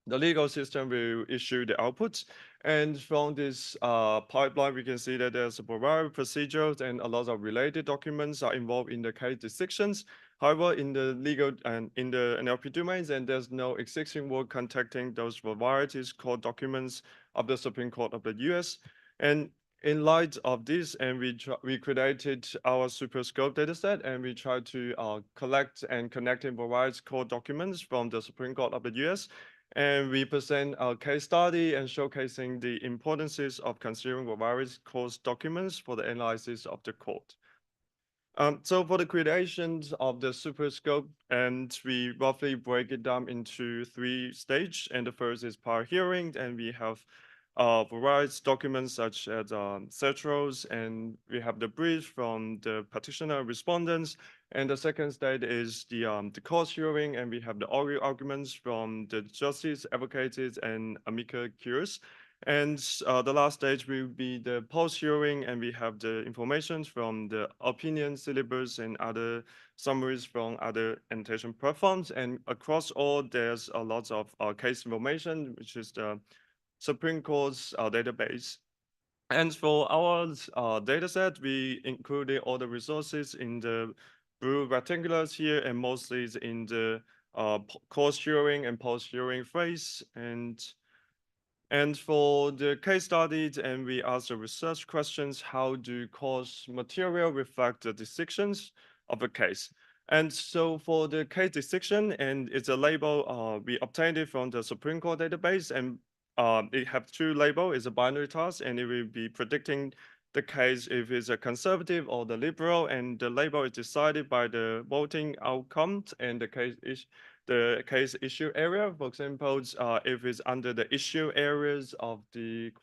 legal system will issue the outputs. And from this pipeline, we can see that there's a variety of procedures and a lot of related documents are involved in the case decisions. However, in the legal and in the NLP domains, and there's no existing work contacting those varieties called documents of the Supreme Court of the US. And in light of this, and we created our SuperScope dataset, and we try to collect and connect in various court documents from the Supreme Court of the US. And we present a case study and showcasing the importances of considering various court documents for the analysis of the court. So for the creation of the super scope, and we roughly break it down into 3 stages. And the first is prior hearing, and we have various documents such as cetrals, and we have the brief from the petitioner respondents. And the second stage is the cause hearing, and we have the oral arguments from the justice, advocates, and amicus curiae. And the last stage will be the post-hearing, and we have the information from the opinion syllabus and other summaries from other annotation platforms. And across all, there's a lot of case information, which is the Supreme Court's database. And for our data set, we included all the resources in the blue rectangulars here, and mostly is in the cause hearing and post-hearing phase. And for the case studies, and we asked the research questions, how do cause material reflect the decisions of a case? And so for the case decision, and it's a label, we obtained it from the Supreme Court database, and it have 2 labels. It's a binary task, and it will be predicting the case if it's a conservative or the liberal, and the label is decided by the voting outcomes and the case issue area. For example, if it's under the issue areas of the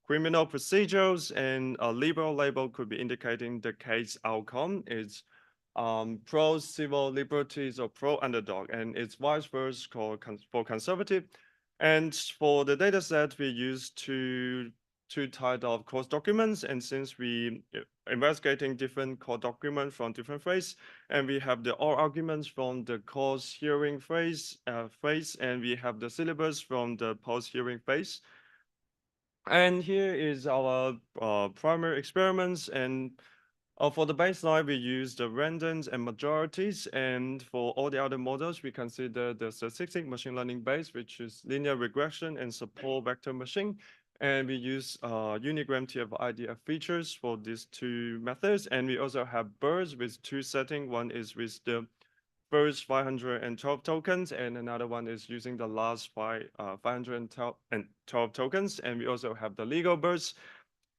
criminal procedures, and a liberal label could be indicating the case outcome is pro civil liberties or pro underdog, and it's vice versa for conservative. And for the data set, we use two types of court documents, and since we investigating different court documents from different phase, and we have the oral arguments from the cause hearing phase, and we have the syllabus from the post hearing phase. And here is our primary experiments, and for the baseline, we use the randoms and majorities, and for all the other models, we consider the statistic machine learning base, which is linear regression and support vector machine. And we use unigram TF-IDF features for these 2 methods. And we also have birds with 2 settings. One is with the first 512 tokens, and another one is using the last 512 tokens. And we also have the legal birds.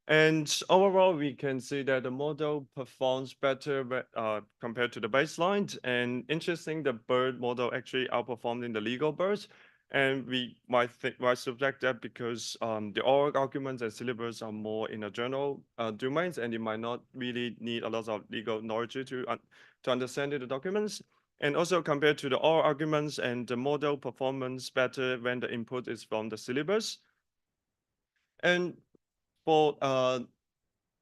And overall, we can see that the model performs better compared to the baseline. And interesting, the bird model actually outperformed in the legal birds. And we might subject that because the oral arguments and syllabus are more in a general domains, and you might not really need a lot of legal knowledge to understand the documents. And also compared to the oral arguments, and the model performance better when the input is from the syllabus. And for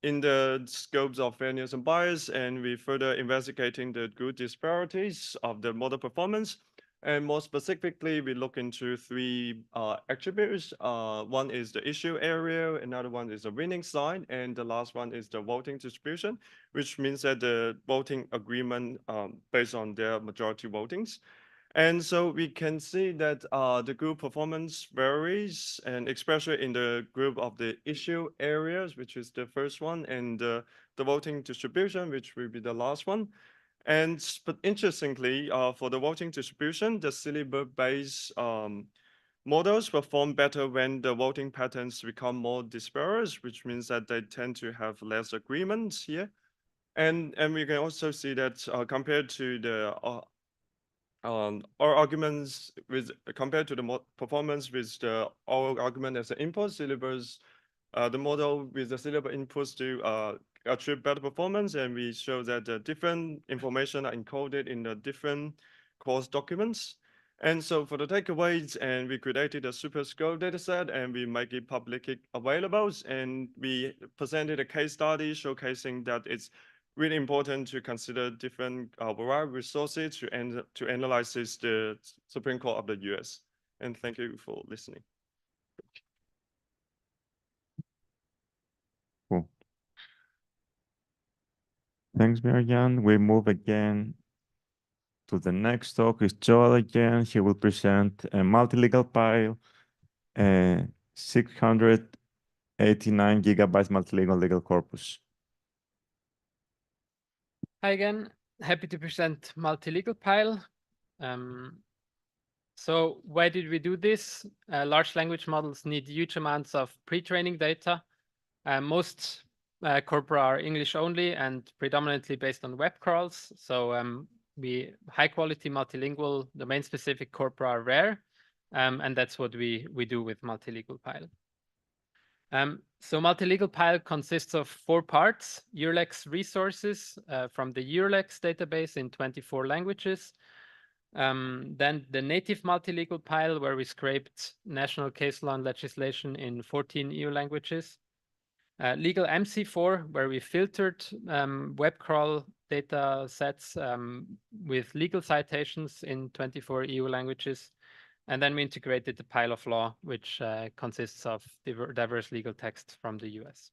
in the scopes of fairness and bias, and we further investigating the good disparities of the model performance. And more specifically, we look into 3 attributes. One is the issue area, another one is the winning side, and the last one is the voting distribution, which means that the voting agreement based on their majority votings. And so we can see that the group performance varies, and especially in the group of the issue areas, which is the first one, and the voting distribution, which will be the last one. But interestingly, for the voting distribution, the syllabus-based models perform better when the voting patterns become more disparate, which means that they tend to have less agreements here. And we can also see that compared to the oral arguments compared to the performance with the oral argument as an input syllabus, the model with the syllabus inputs to achieve better performance, and we show that the different information are encoded in the different course documents. And so for the takeaways, and we created a super scope dataset, and we make it publicly available, and we presented a case study showcasing that it's really important to consider different variety resources to analyze the Supreme Court of the US. And thank you for listening. Cool. Thanks, Marianne. We move again to the next talk. Is Joel again. He will present a multi-legal pile, 689 gigabytes multi-legal legal corpus. Hi again, happy to present multi-legal pile. So why did we do this? Large language models need huge amounts of pre-training data. Most corpora are English only and predominantly based on web crawls. So high quality multilingual domain specific corpora are rare. And that's what we do with multilingual pile. So multilingual pile consists of 4 parts: EURLEX resources from the EURLEX database in 24 languages. Then the native multilingual pile, where we scraped national case law and legislation in 14 EU languages. Legal MC4, where we filtered web crawl data sets with legal citations in 24 EU languages. And then we integrated the pile of law, which consists of diverse legal texts from the US.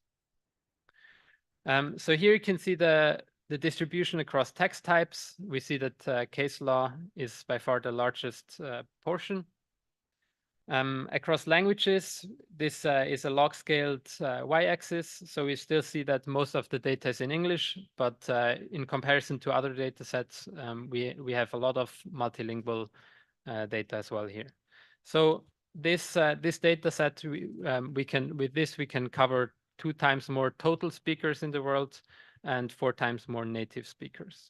So here you can see the distribution across text types. We see that case law is by far the largest portion. Across languages, this is a log-scaled y-axis. So we still see that most of the data is in English, but in comparison to other data sets, we have a lot of multilingual data as well here. So this data set, we can cover 2 times more total speakers in the world and 4 times more native speakers.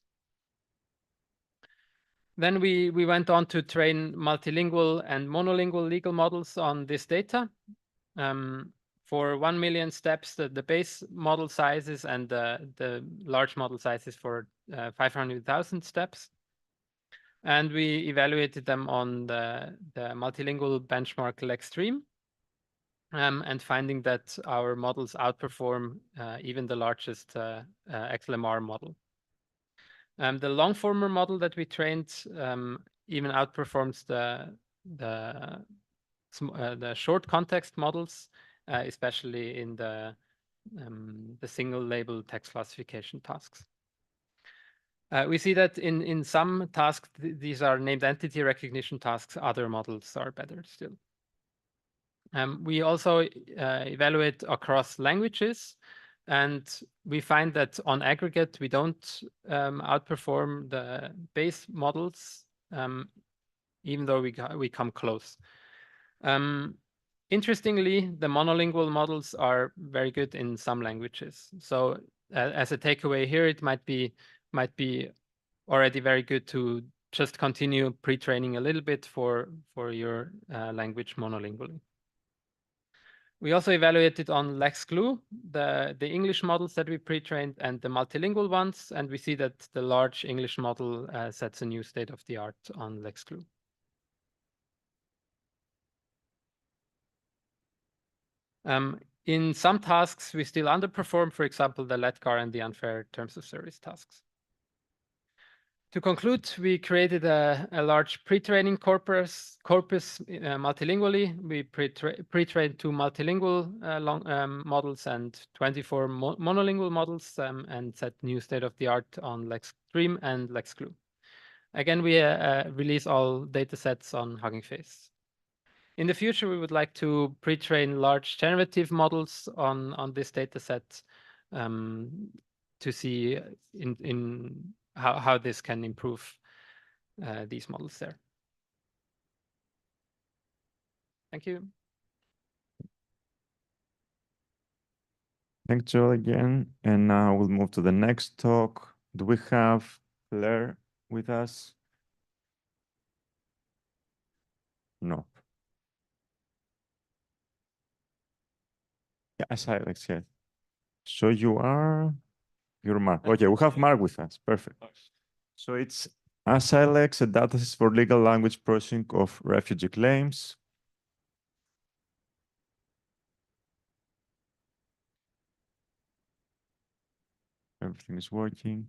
Then we went on to train multilingual and monolingual legal models on this data. For 1 million steps, the base model sizes and the large model sizes for 500,000 steps. And we evaluated them on the multilingual benchmark LexStream, and finding that our models outperform even the largest XLMR model. The long-former model that we trained even outperforms the short context models, especially in the single label text classification tasks. We see that in some tasks, these are named entity recognition tasks, other models are better still. We also evaluate across languages, and we find that on aggregate, we don't outperform the base models, even though we come close. Interestingly, the monolingual models are very good in some languages. So as a takeaway here, it might be already very good to just continue pre-training a little bit for your language monolingually. We also evaluated on LexGlue the English models that we pre-trained and the multilingual ones, and we see that the large English model sets a new state of the art on LexGlue. In some tasks, we still underperform, for example, the LETCAR and the unfair terms of service tasks. To conclude, we created a large pre-training corpus multilingually. We pre-trained 2 multilingual models and 24 monolingual models and set new state-of-the-art on LexStream and LexGlue. Again, we release all data sets on Hugging Face. In the future, we would like to pre-train large generative models on this data set to see in how this can improve these models there. Thank you. Thanks, Joel, again. And now we'll move to the next talk. Do we have Claire with us? No. Yeah, Alex, yeah. So you're Mark. Okay, we have Mark with us. Perfect. So it's Alex, a dataset for legal language processing of refugee claims. Everything is working.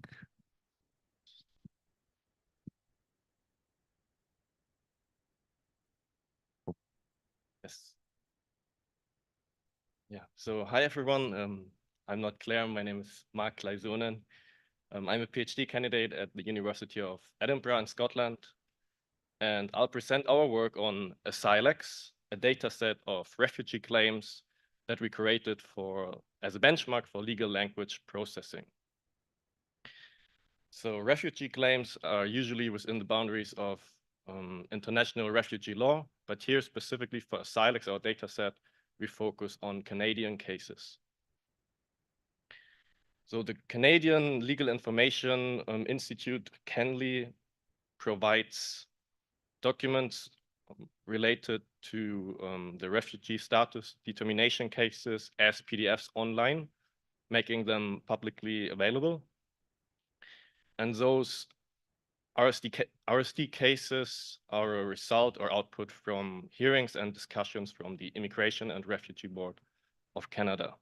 Yes. Yeah. So hi everyone. I'm not Claire. My name is Mark Kleisonen. I'm a PhD candidate at the University of Edinburgh in Scotland, and I'll present our work on Asylex, a data set of refugee claims that we created as a benchmark for legal language processing. So refugee claims are usually within the boundaries of international refugee law, but here specifically for Asylex, our data set, we focus on Canadian cases. So the Canadian Legal Information Institute, CanLI, provides documents related to the refugee status determination cases as PDFs online, making them publicly available. And those RSD cases are a result or output from hearings and discussions from the Immigration and Refugee Board of Canada.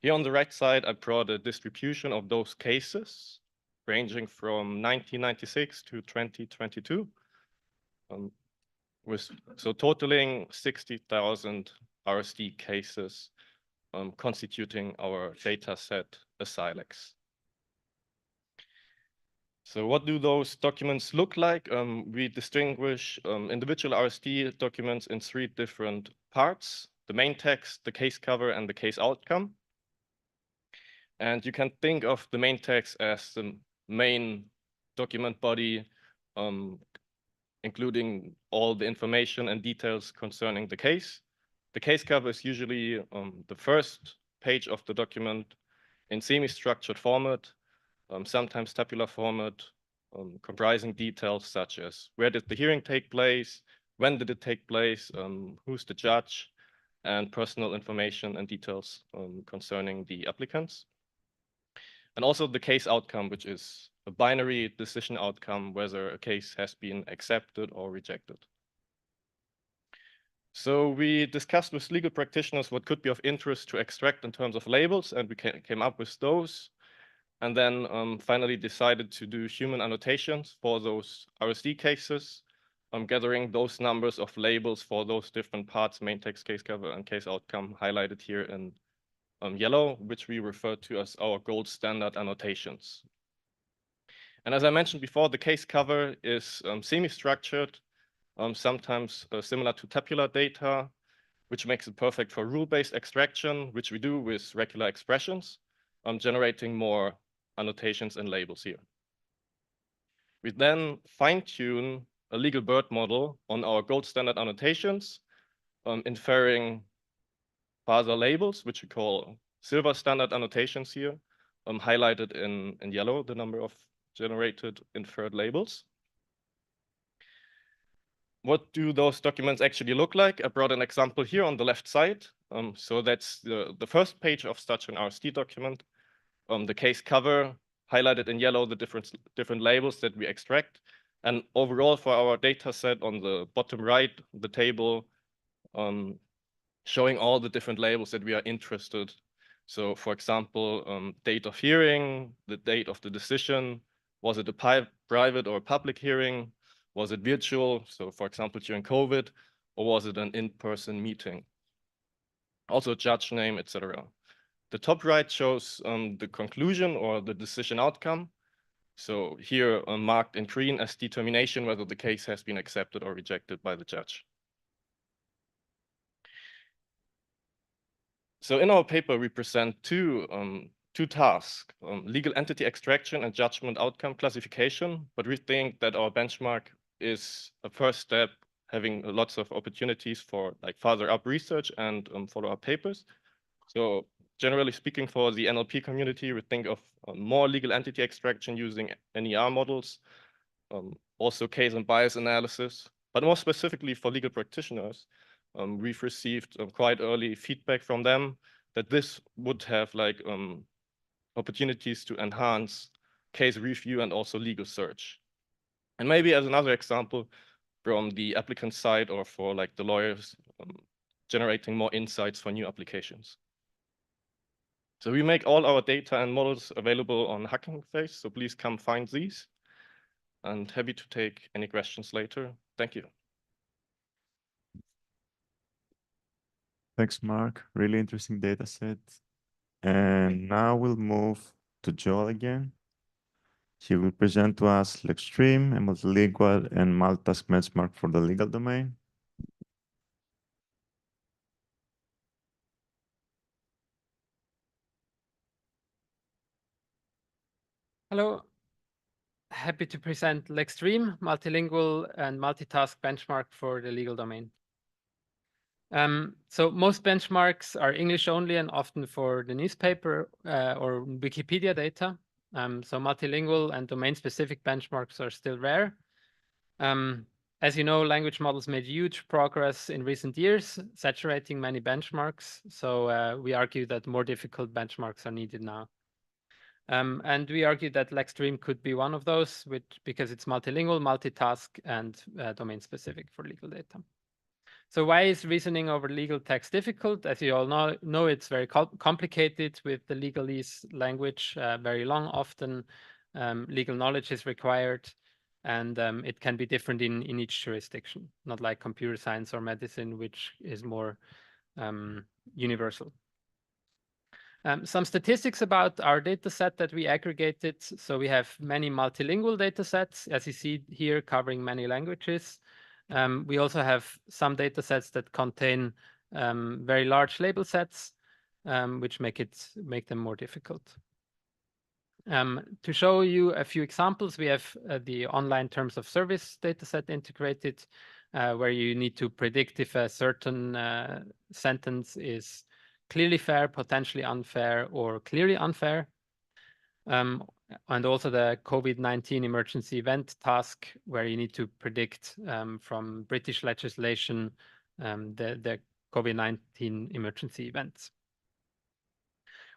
Here on the right side, I brought a distribution of those cases ranging from 1996 to 2022, so totaling 60,000 RSD cases, constituting our data set Asylex. So what do those documents look like? We distinguish individual RSD documents in 3 different parts: the main text, the case cover, and the case outcome. And you can think of the main text as the main document body, including all the information and details concerning the case. The case cover is usually the first page of the document in semi-structured format, sometimes tabular format, comprising details such as where did the hearing take place, when did it take place, who's the judge, and personal information and details concerning the applicants. And also the case outcome, which is a binary decision outcome, whether a case has been accepted or rejected. So we discussed with legal practitioners what could be of interest to extract in terms of labels, and we came up with those. And then finally decided to do human annotations for those RSD cases, gathering those numbers of labels for those different parts, main text, case cover, and case outcome, highlighted here in yellow, which we refer to as our gold standard annotations. And as I mentioned before, the case cover is semi-structured, sometimes similar to tabular data, which makes it perfect for rule-based extraction, which we do with regular expressions, generating more annotations and labels here. We then fine-tune a legal BERT model on our gold standard annotations, inferring further labels, which we call silver standard annotations here, highlighted in yellow, the number of generated inferred labels. What do those documents actually look like? I brought an example here on the left side. So that's the first page of such an RSD document. The case cover, highlighted in yellow, the different labels that we extract. And overall for our data set on the bottom right, the table showing all the different labels that we are interested. So for example, date of hearing, the date of the decision, was it a private or a public hearing? Was it virtual? So for example, during COVID, or was it an in-person meeting? Also judge name, etc. The top right shows the conclusion or the decision outcome. So here marked in green as determination whether the case has been accepted or rejected by the judge. So in our paper, we present two tasks, legal entity extraction and judgment outcome classification. But we think that our benchmark is a first step, having lots of opportunities for like further up research and follow-up papers. So generally speaking, for the NLP community, we think of more legal entity extraction using NER models, also case and bias analysis, but more specifically for legal practitioners, we've received quite early feedback from them that this would have like opportunities to enhance case review and also legal search. And maybe as another example from the applicant side or for like the lawyers, generating more insights for new applications. So we make all our data and models available on Hugging Face, so please come find these. And happy to take any questions later. Thank you. Thanks, Mark. Really interesting data set. And now we'll move to Joel again. He will present to us Lexstream, a multilingual and multitask benchmark for the legal domain. Hello. Happy to present Lexstream, multilingual and multitask benchmark for the legal domain. So most benchmarks are English only and often for the newspaper or Wikipedia data. So multilingual and domain-specific benchmarks are still rare. As you know, language models made huge progress in recent years, saturating many benchmarks. So we argue that more difficult benchmarks are needed now. And we argue that LexStream could be one of those, because it's multilingual, multitask, and domain-specific for legal data. So why is reasoning over legal text difficult? As you all know it's very complicated with the legalese language, very long often. Legal knowledge is required, and it can be different in each jurisdiction, not like computer science or medicine, which is more universal. Some statistics about our data set that we aggregated. So we have many multilingual data sets, as you see here, covering many languages. We also have some data sets that contain very large label sets, which make them more difficult. To show you a few examples, we have the online terms of service dataset integrated, where you need to predict if a certain sentence is clearly fair, potentially unfair, or clearly unfair. And also the COVID-19 emergency event task, where you need to predict from British legislation the COVID-19 emergency events.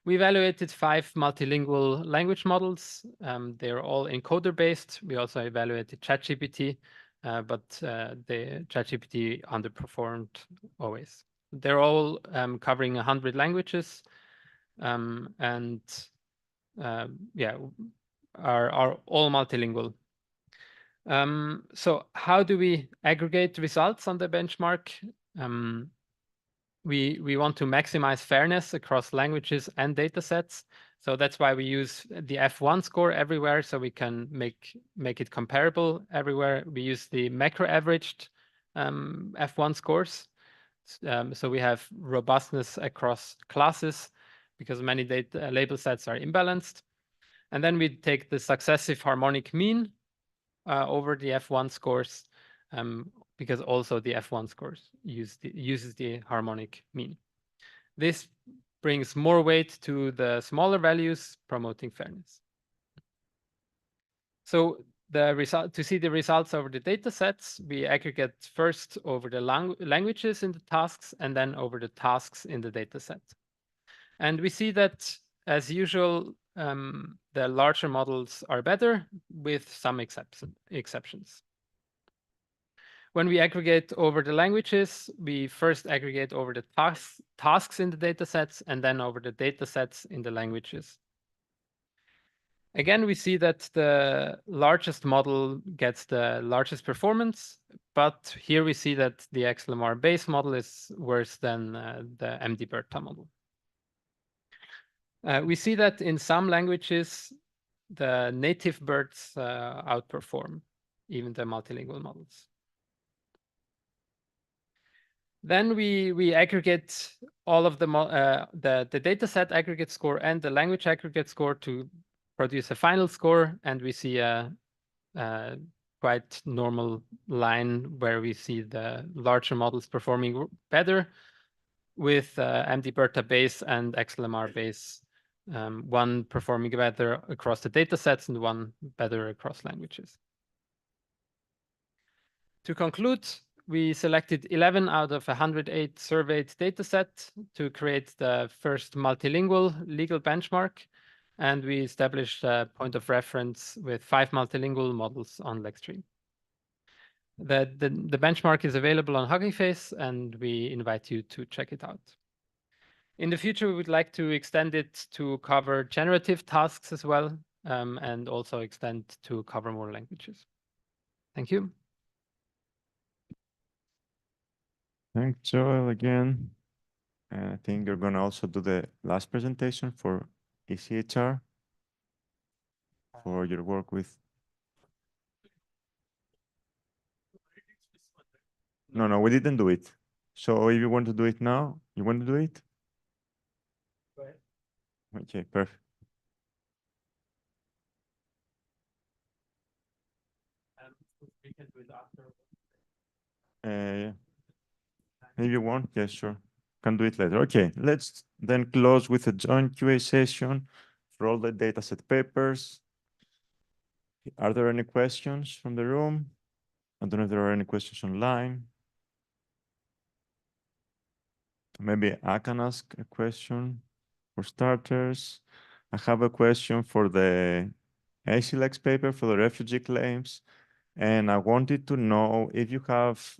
We evaluated 5 multilingual language models. They're all encoder-based. We also evaluated ChatGPT, but the ChatGPT underperformed always. They're all covering 100 languages, and yeah, are all multilingual. So how do we aggregate results on the benchmark? We want to maximize fairness across languages and data sets. So that's why we use the F1 score everywhere, so we can make it comparable everywhere. We use the macro averaged F1 scores. So we have robustness across classes because many data label sets are imbalanced. And then we take the successive harmonic mean over the F1 scores, because also the F1 scores uses the harmonic mean. This brings more weight to the smaller values, promoting fairness. So to see the results over the data sets, we aggregate first over the languages in the tasks and then over the tasks in the data set. And we see that, as usual, the larger models are better, with some exceptions. When we aggregate over the languages, we first aggregate over the tasks in the data sets and then over the data sets in the languages. Again, we see that the largest model gets the largest performance, but here we see that the XLMR base model is worse than the MD-BERTA model. We see that in some languages, the native BERTs outperform even the multilingual models. Then we aggregate all of the data set aggregate score and the language aggregate score to produce a final score, and we see a quite normal line where we see the larger models performing better, with MD-BERTA base and XLMR base, one performing better across the data sets and one better across languages. To conclude, we selected 11 out of 108 surveyed datasets to create the first multilingual legal benchmark, and we established a point of reference with 5 multilingual models on LexStream. The benchmark is available on Hugging Face, and we invite you to check it out. In the future, we would like to extend it to cover generative tasks as well, and also extend to cover more languages. Thank you. Thanks, Joel, again. And I think you're going to also do the last presentation for ECHR for your work with. No, we didn't do it. So if you want to do it now, you want to do it? Go ahead. Okay, perfect. We can do it after. Yeah. Maybe you want? Yeah, sure. Can do it later. Okay, let's then close with a joint QA session for all the dataset papers. Are there any questions from the room? I don't know if there are any questions online. Maybe I can ask a question for starters. I have a question for the ACLEX paper for the refugee claims. And I wanted to know if you have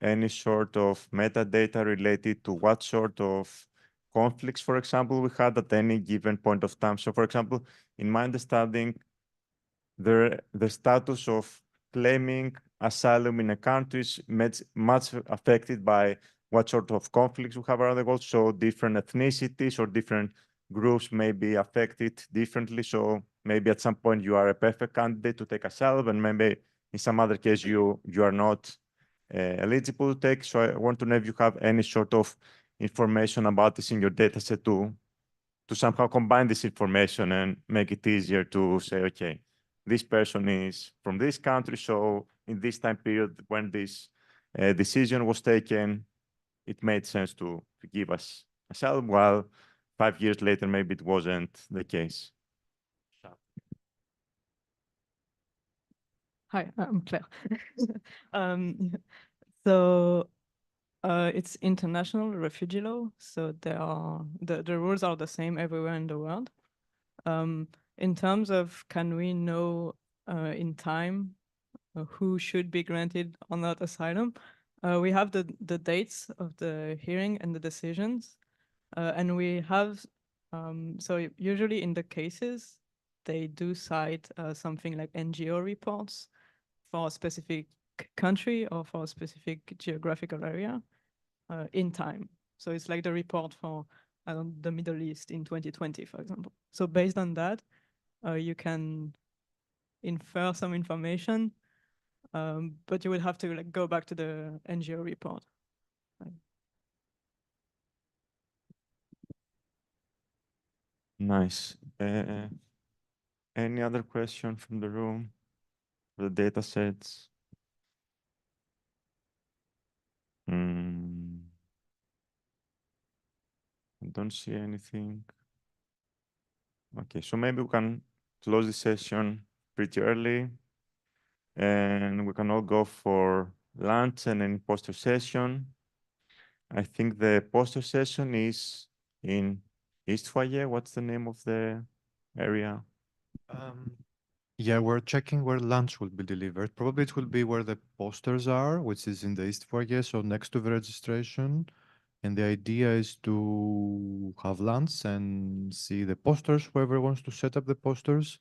any sort of metadata related to what sort of conflicts, for example, we had at any given point of time. So for example, in my understanding, the status of claiming asylum in a country is much affected by what sort of conflicts we have around the world. So different ethnicities or different groups may be affected differently. So maybe at some point you are a perfect candidate to take asylum, and maybe in some other case you are not eligible to take. So I want to know if you have any sort of information about this in your dataset to somehow combine this information and make it easier to say, okay, this person is from this country, so in this time period when this decision was taken, it made sense to give us asylum, while 5 years later, maybe it wasn't the case. Hi, I'm Claire. um, so it's international refugee law, so there are the rules are the same everywhere in the world. In terms of can we know in time who should be granted or not asylum, we have the dates of the hearing and the decisions, and we have so usually in the cases they do cite something like NGO reports for a specific country or for a specific geographical area in time. So it's like the report for the Middle East in 2020, for example. So based on that, you can infer some information, but you will have to like go back to the NGO report. Nice. Any other question from the room? The data sets? I don't see anything. Okay, so maybe we can close the session pretty early, and we can all go for lunch and then poster session. I think the poster session is in East Foyer. What's the name of the area? Yeah, we're checking where lunch will be delivered. Probably it will be where the posters are, which is in the East Foyer, so next to the registration. And the idea is to have lunch and see the posters, whoever wants to set up the posters.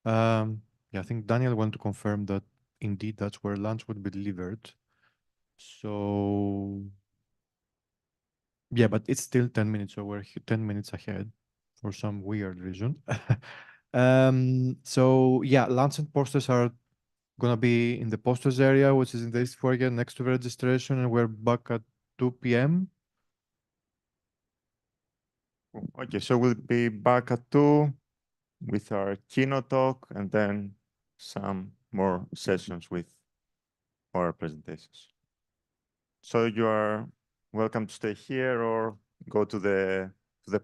Yeah, I think Daniel wanted to confirm that indeed that's where lunch would be delivered. So yeah, but it's still 10 minutes, so we're 10 minutes ahead for some weird reason. So yeah, lunch and posters are gonna be in the posters area, which is in the East Foyer next to the registration, and we're back at 2 p.m. Okay, so we'll be back at 2 with our keynote talk and then some more sessions with our presentations. So you are welcome to stay here or go to the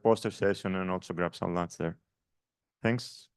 poster session and also grab some lunch there. Thanks.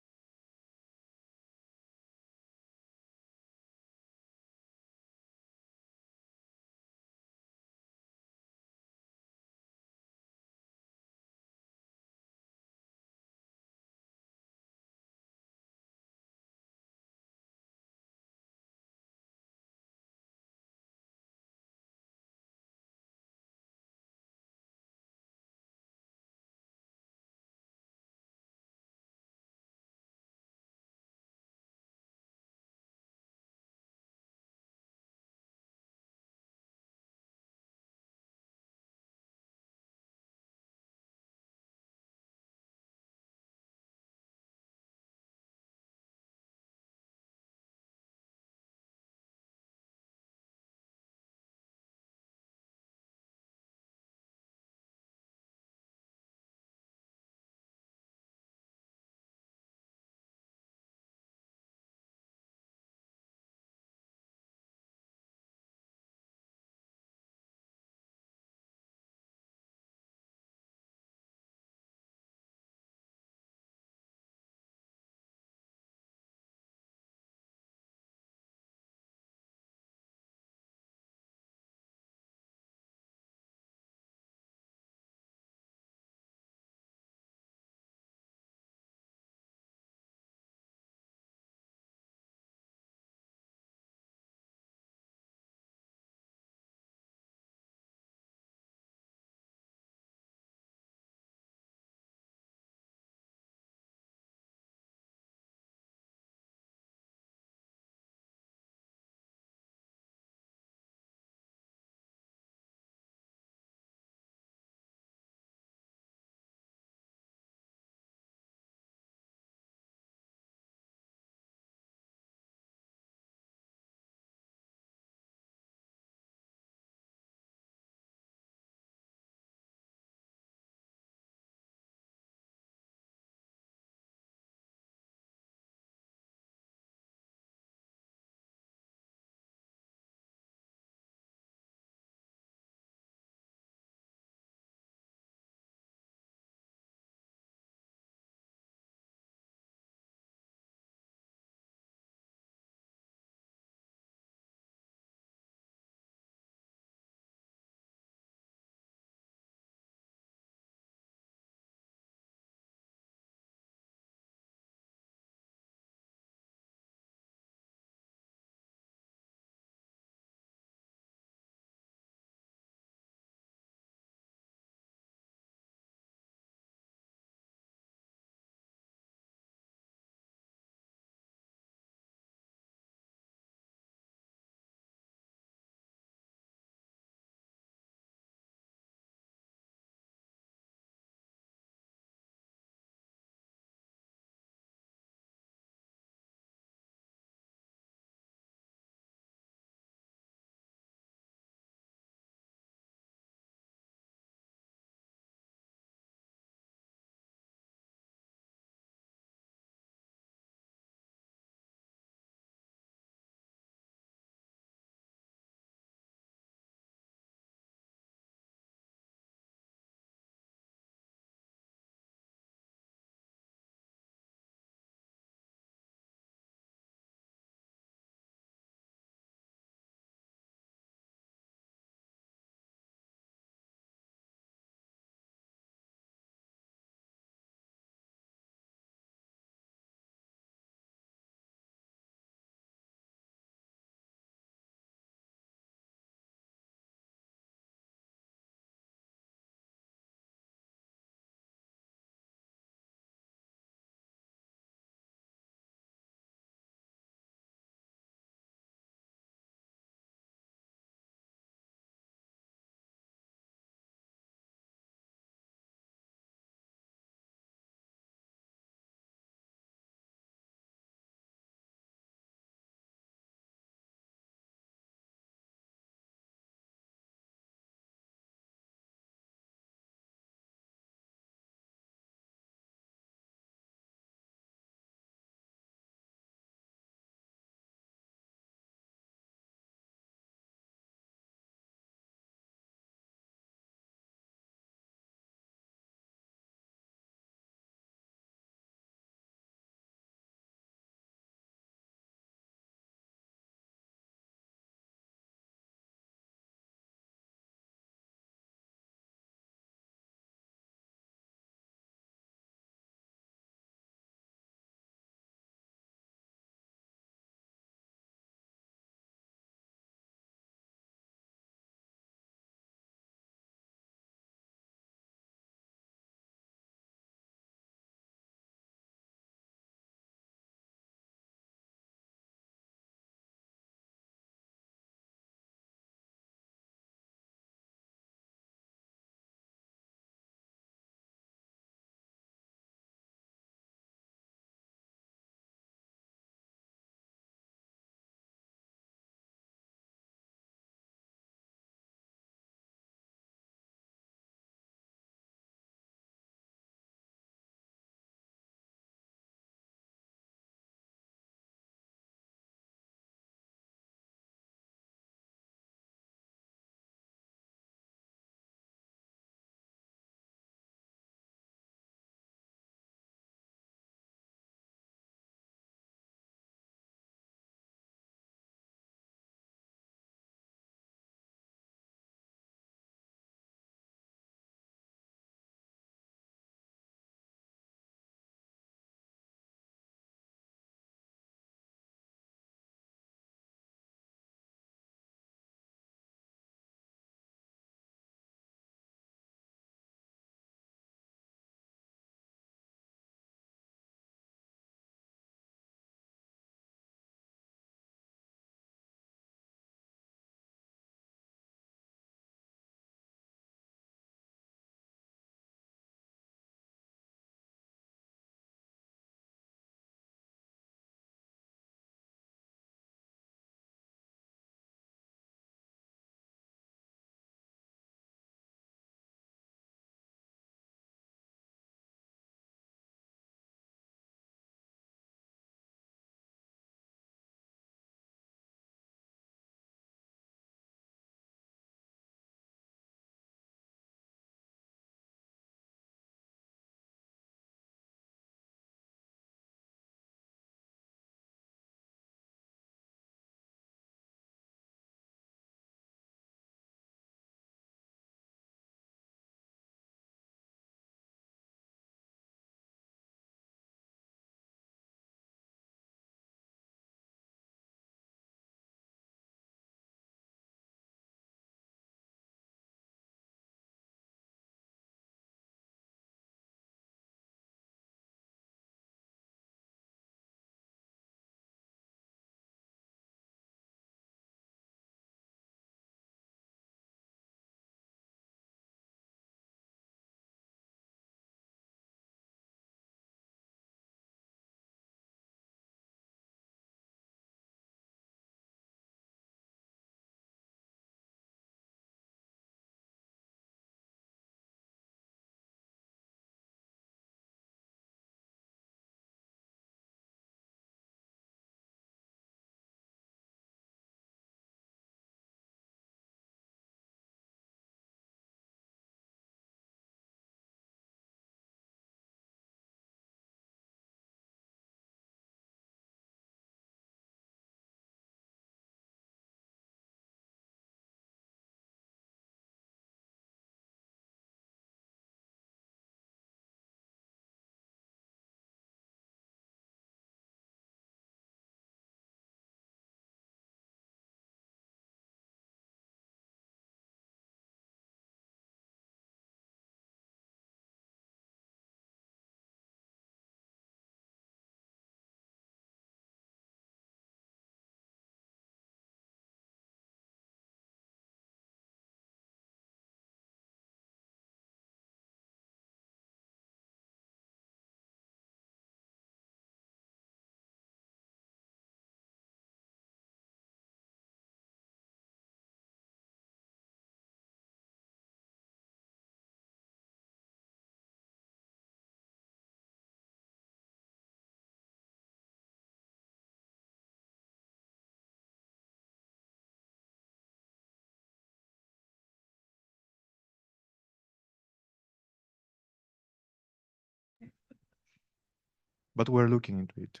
but we're looking into it.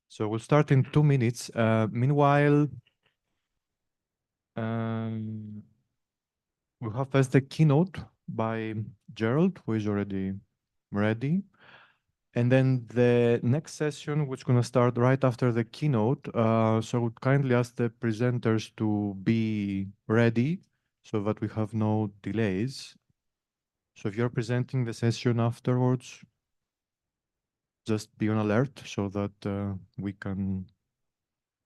So we'll start in 2 minutes. Meanwhile, we'll have first the keynote by Gerald, who is already ready. And then the next session, which is going to start right after the keynote. So I would kindly ask the presenters to be ready so that we have no delays. So if you're presenting the session afterwards, just be on alert so that we can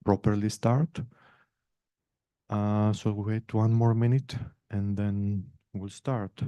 properly start. So wait 1 more minute and then we'll start.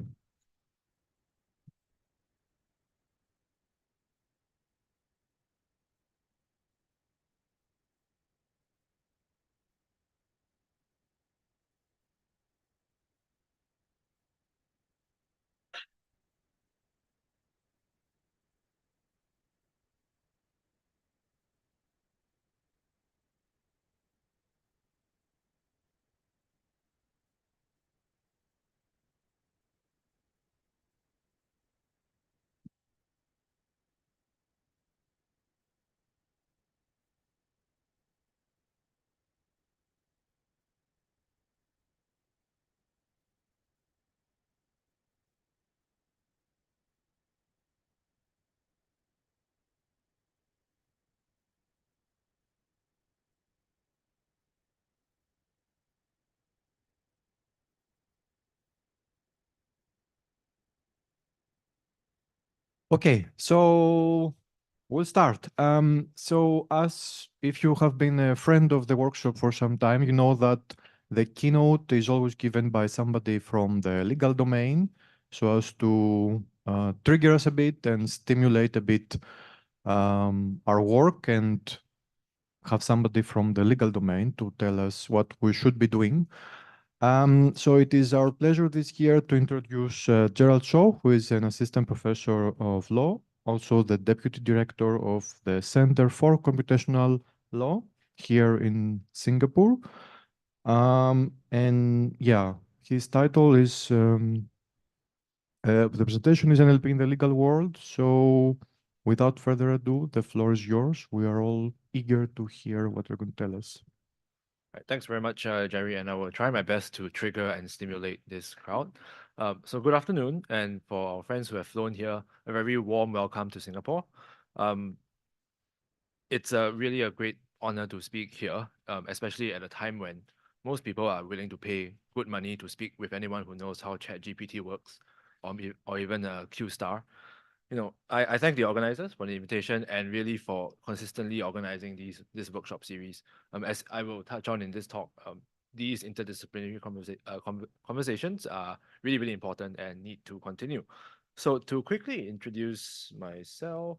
Okay, so we'll start. So as if you have been a friend of the workshop for some time, you know that the keynote is always given by somebody from the legal domain so as to trigger us a bit and stimulate a bit our work and have somebody from the legal domain to tell us what we should be doing. So it is our pleasure this year to introduce Gerald Shaw, who is an assistant professor of law, also the deputy director of the Center for Computational Law here in Singapore. And yeah, his title is, the presentation is NLP in the legal world. So without further ado, the floor is yours. We are all eager to hear what you're going to tell us. Right, thanks very much, Jerry, and I will try my best to trigger and stimulate this crowd. So good afternoon, and for our friends who have flown here, a very warm welcome to Singapore. It's really a great honor to speak here, especially at a time when most people are willing to pay good money to speak with anyone who knows how ChatGPT works, or even a Q-star. You know, I thank the organizers for the invitation and really for consistently organizing this workshop series. As I will touch on in this talk, these interdisciplinary conversations are really, really important and need to continue. So to quickly introduce myself,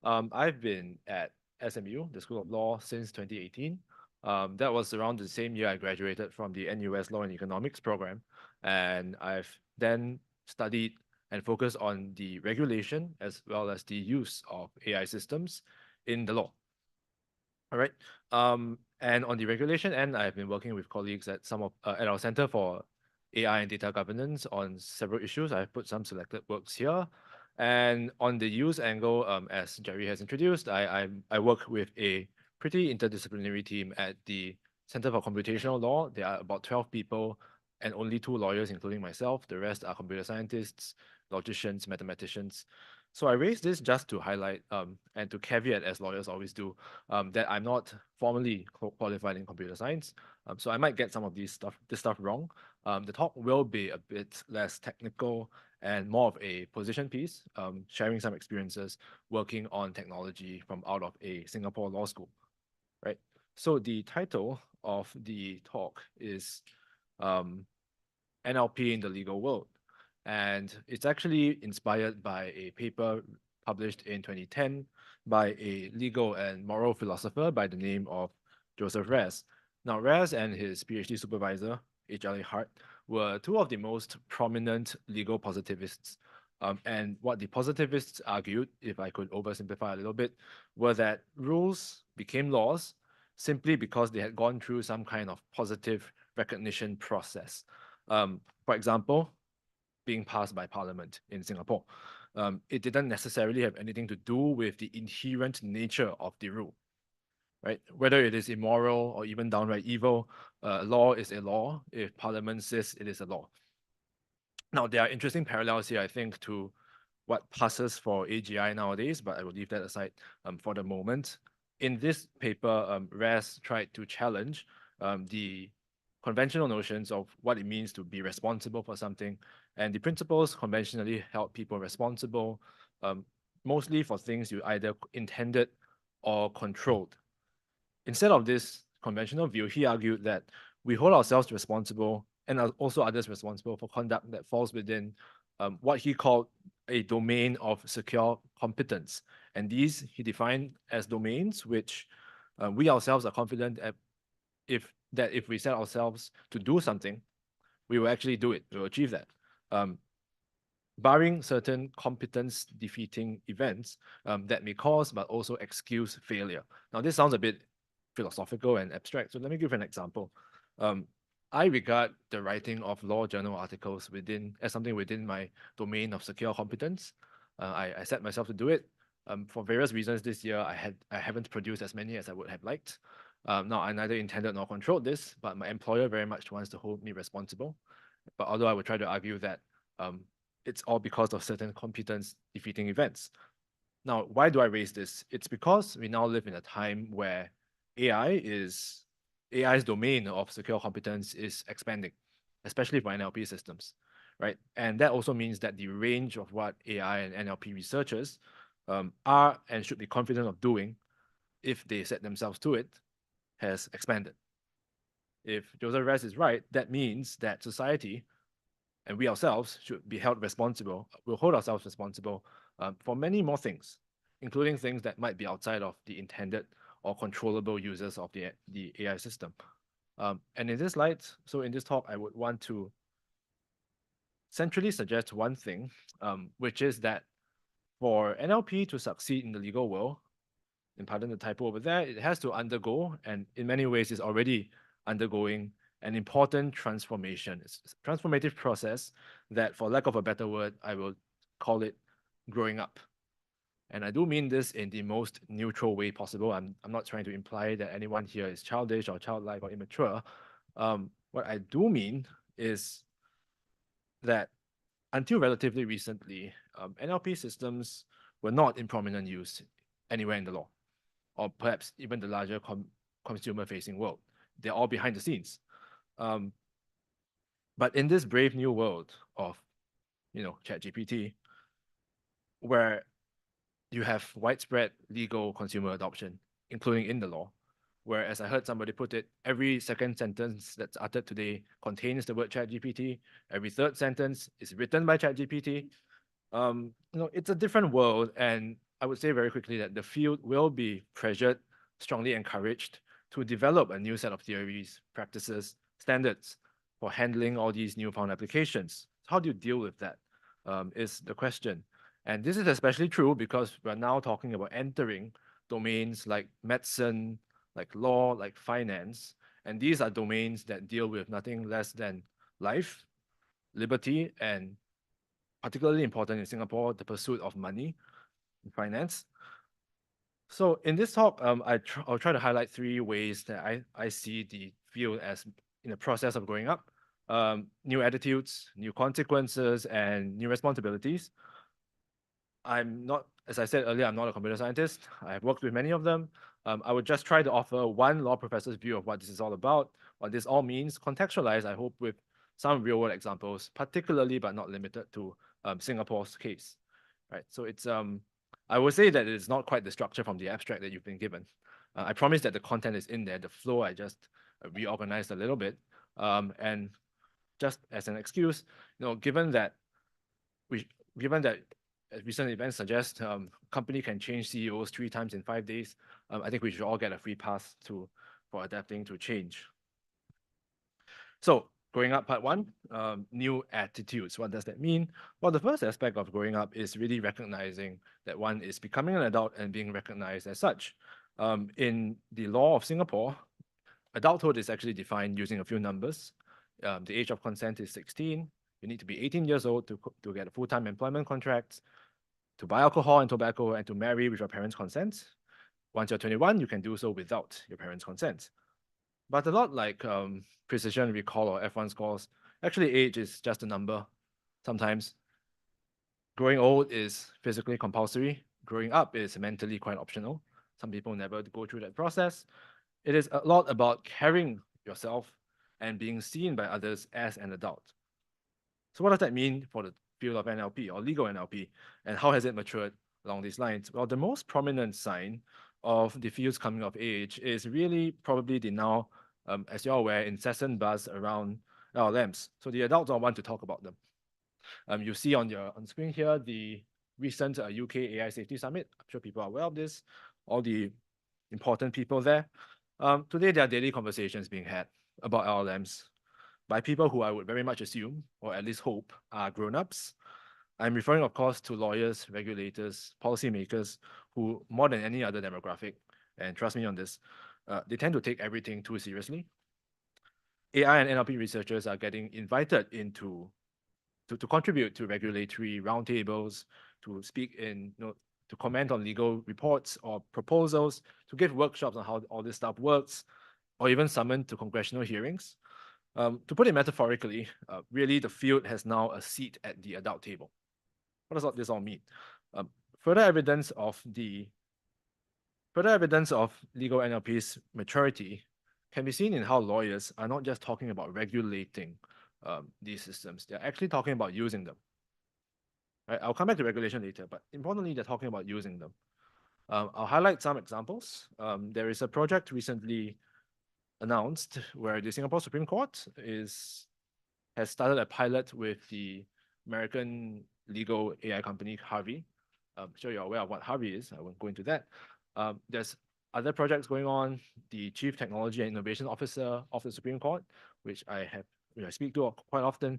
I've been at SMU, the School of Law, since 2018. That was around the same year I graduated from the NUS Law and Economics program. And I've then studied and focused on the regulation as well as the use of AI systems in the law. All right. And on the regulation end, I've been working with colleagues at at our Center for AI and Data Governance on several issues. I've put some selected works here. And on the use angle, as Jerry has introduced, I work with a pretty interdisciplinary team at the Center for Computational Law. There are about 12 people and only 2 lawyers, including myself. The rest are computer scientists, logicians, mathematicians. So I raise this just to highlight and to caveat, as lawyers always do, that I'm not formally qualified in computer science. So I might get some of this stuff wrong. The talk will be a bit less technical and more of a position piece, sharing some experiences working on technology from out of a Singapore law school, right? So the title of the talk is NLP in the legal world. And it's actually inspired by a paper published in 2010 by a legal and moral philosopher by the name of Joseph Raz. Now, Raz and his PhD supervisor, H.L.A. Hart, were 2 of the most prominent legal positivists. And what the positivists argued, if I could oversimplify a little bit, were that rules became laws simply because they had gone through some kind of positive recognition process. For example, being passed by Parliament in Singapore. it didn't necessarily have anything to do with the inherent nature of the rule, right? Whether it is immoral or even downright evil, law is a law if Parliament says it is a law. Now, there are interesting parallels here, I think, to what passes for AGI nowadays, but I will leave that aside for the moment. In this paper, Raz tried to challenge the conventional notions of what it means to be responsible for something, and the principles conventionally held people responsible, mostly for things you either intended or controlled. Instead of this conventional view, he argued that we hold ourselves responsible and also others responsible for conduct that falls within what he called a domain of secure competence. And these he defined as domains which we ourselves are confident if we set ourselves to do something, we will actually do it, we will achieve that. Barring certain competence defeating events that may cause but also excuse failure. Now, this sounds a bit philosophical and abstract, so let me give an example. I regard the writing of law journal articles as something within my domain of secure competence. I set myself to do it. For various reasons this year, I haven't produced as many as I would have liked. Now, I neither intended nor controlled this, but my employer very much wants to hold me responsible. But although I would try to argue that it's all because of certain competence defeating events. Now, why do I raise this? It's because we now live in a time where AI's domain of secure competence is expanding, especially for NLP systems, right? And that also means that the range of what AI and NLP researchers are and should be confident of doing if they set themselves to it has expanded. If Joseph Raz is right, that means that society and we ourselves should be held responsible, we'll hold ourselves responsible for many more things, including things that might be outside of the intended or controllable users of the AI system. And in this light, so in this talk, I would want to centrally suggest one thing, which is that for NLP to succeed in the legal world, and pardon the typo over there, it has to undergo, and in many ways is already undergoing, an important transformation. It's a transformative process that, for lack of a better word, I will call it growing up. And I do mean this in the most neutral way possible. I'm not trying to imply that anyone here is childish or childlike or immature. What I do mean is that until relatively recently, NLP systems were not in prominent use anywhere in the law, or perhaps even the larger consumer-facing world. They're all behind the scenes. But in this brave new world of, ChatGPT, where you have widespread legal consumer adoption, including in the law, where, as I heard somebody put it, every second sentence that's uttered today contains the word ChatGPT. Every third sentence is written by ChatGPT. It's a different world, and I would say very quickly that the field will be pressured, strongly encouraged to develop a new set of theories, practices, standards for handling all these newfound applications. How do you deal with that? Is the question. And this is especially true because we're now talking about entering domains like medicine, like law, like finance. And these are domains that deal with nothing less than life, liberty, and particularly important in Singapore, the pursuit of money and finance. So in this talk, I'll try to highlight three ways that I see the field as in the process of growing up. New attitudes, new consequences, and new responsibilities. I'm not, as I said earlier, I'm not a computer scientist. I've worked with many of them. I would just try to offer one law professor's view of what this is all about, what this all means, contextualized, I hope, with some real-world examples, particularly but not limited to Singapore's case. Right. So it's I would say that it's not quite the structure from the abstract that you've been given. I promise that the content is in there. The flow I just reorganized a little bit, and just as an excuse, given that recent events suggest company can change CEOs 3 times in 5 days, I think we should all get a free pass for adapting to change. So growing up, part 1, new attitudes. What does that mean? Well, the first aspect of growing up is really recognizing that one is becoming an adult and being recognized as such. In the law of Singapore, adulthood is actually defined using a few numbers. The age of consent is 16. You need to be 18 years old to get a full-time employment contract. to buy alcohol and tobacco and to marry with your parents' consent. Once you're 21, you can do so without your parents' consent. But a lot like precision recall or F1 scores, actually age is just a number. Sometimes growing old is physically compulsory. Growing up is mentally quite optional. Some people never go through that process. It is a lot about carrying yourself and being seen by others as an adult. So what does that mean for the field of NLP or legal NLP, and how has it matured along these lines? Well, the most prominent sign of the field's coming of age is really probably the now, as you're aware, incessant buzz around LLMs. So the adults all want to talk about them. You see on screen here the recent UK AI Safety Summit. I'm sure people are aware of this. All the important people there. Today, there are daily conversations being had about LLMs by people who I would very much assume, or at least hope, are grown-ups. I'm referring, of course, to lawyers, regulators, policymakers, who, more than any other demographic, and trust me on this, they tend to take everything too seriously. AI and NLP researchers are getting invited into to contribute to regulatory roundtables, to speak in, to comment on legal reports or proposals, to give workshops on how all this stuff works, or even summoned to congressional hearings. To put it metaphorically, really the field has now a seat at the adult table. What does this all mean? Further evidence of legal NLP's maturity can be seen in how lawyers are not just talking about regulating these systems, they're actually talking about using them. Right? I'll come back to regulation later, but importantly, they're talking about using them. I'll highlight some examples. There is a project recently announced where the Singapore Supreme Court has started a pilot with the American legal AI company Harvey. I'm sure you're aware of what Harvey is. I won't go into that. There's other projects going on. The Chief Technology and Innovation Officer of the Supreme Court, which I speak to quite often,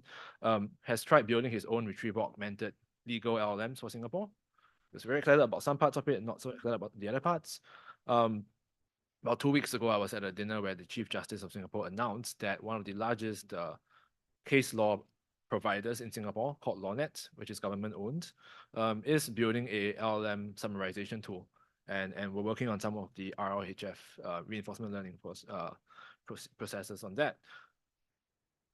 has tried building his own retrieval augmented legal LLMs for Singapore. He was very excited about some parts of it, not so excited about the other parts. About 2 weeks ago, I was at a dinner where the Chief Justice of Singapore announced that one of the largest case law providers in Singapore, called LawNet, which is government-owned, is building a LLM summarization tool. And we're working on some of the RLHF reinforcement learning processes on that.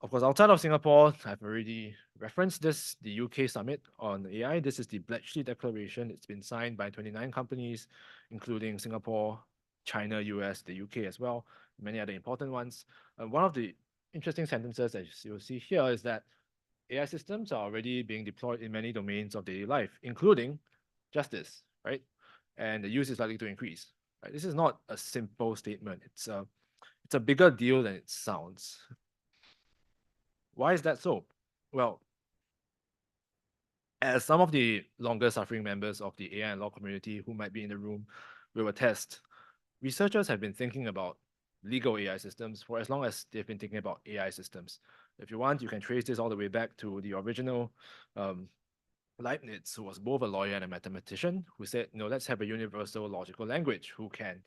Of course, outside of Singapore, I've already referenced this, the UK Summit on AI. This is the Bletchley Declaration. It's been signed by 29 companies, including Singapore, China, US, the UK as well, many other important ones. One of the interesting sentences that you'll see here is that AI systems are already being deployed in many domains of daily life, including justice, right? And the use is likely to increase. Right? This is not a simple statement. It's a bigger deal than it sounds. Why is that so? Well, as some of the longer suffering members of the AI and law community who might be in the room will attest, researchers have been thinking about legal AI systems for as long as they've been thinking about AI systems. If you want, you can trace this all the way back to the original Leibniz, who was both a lawyer and a mathematician, who said, let's have a universal logical language who can,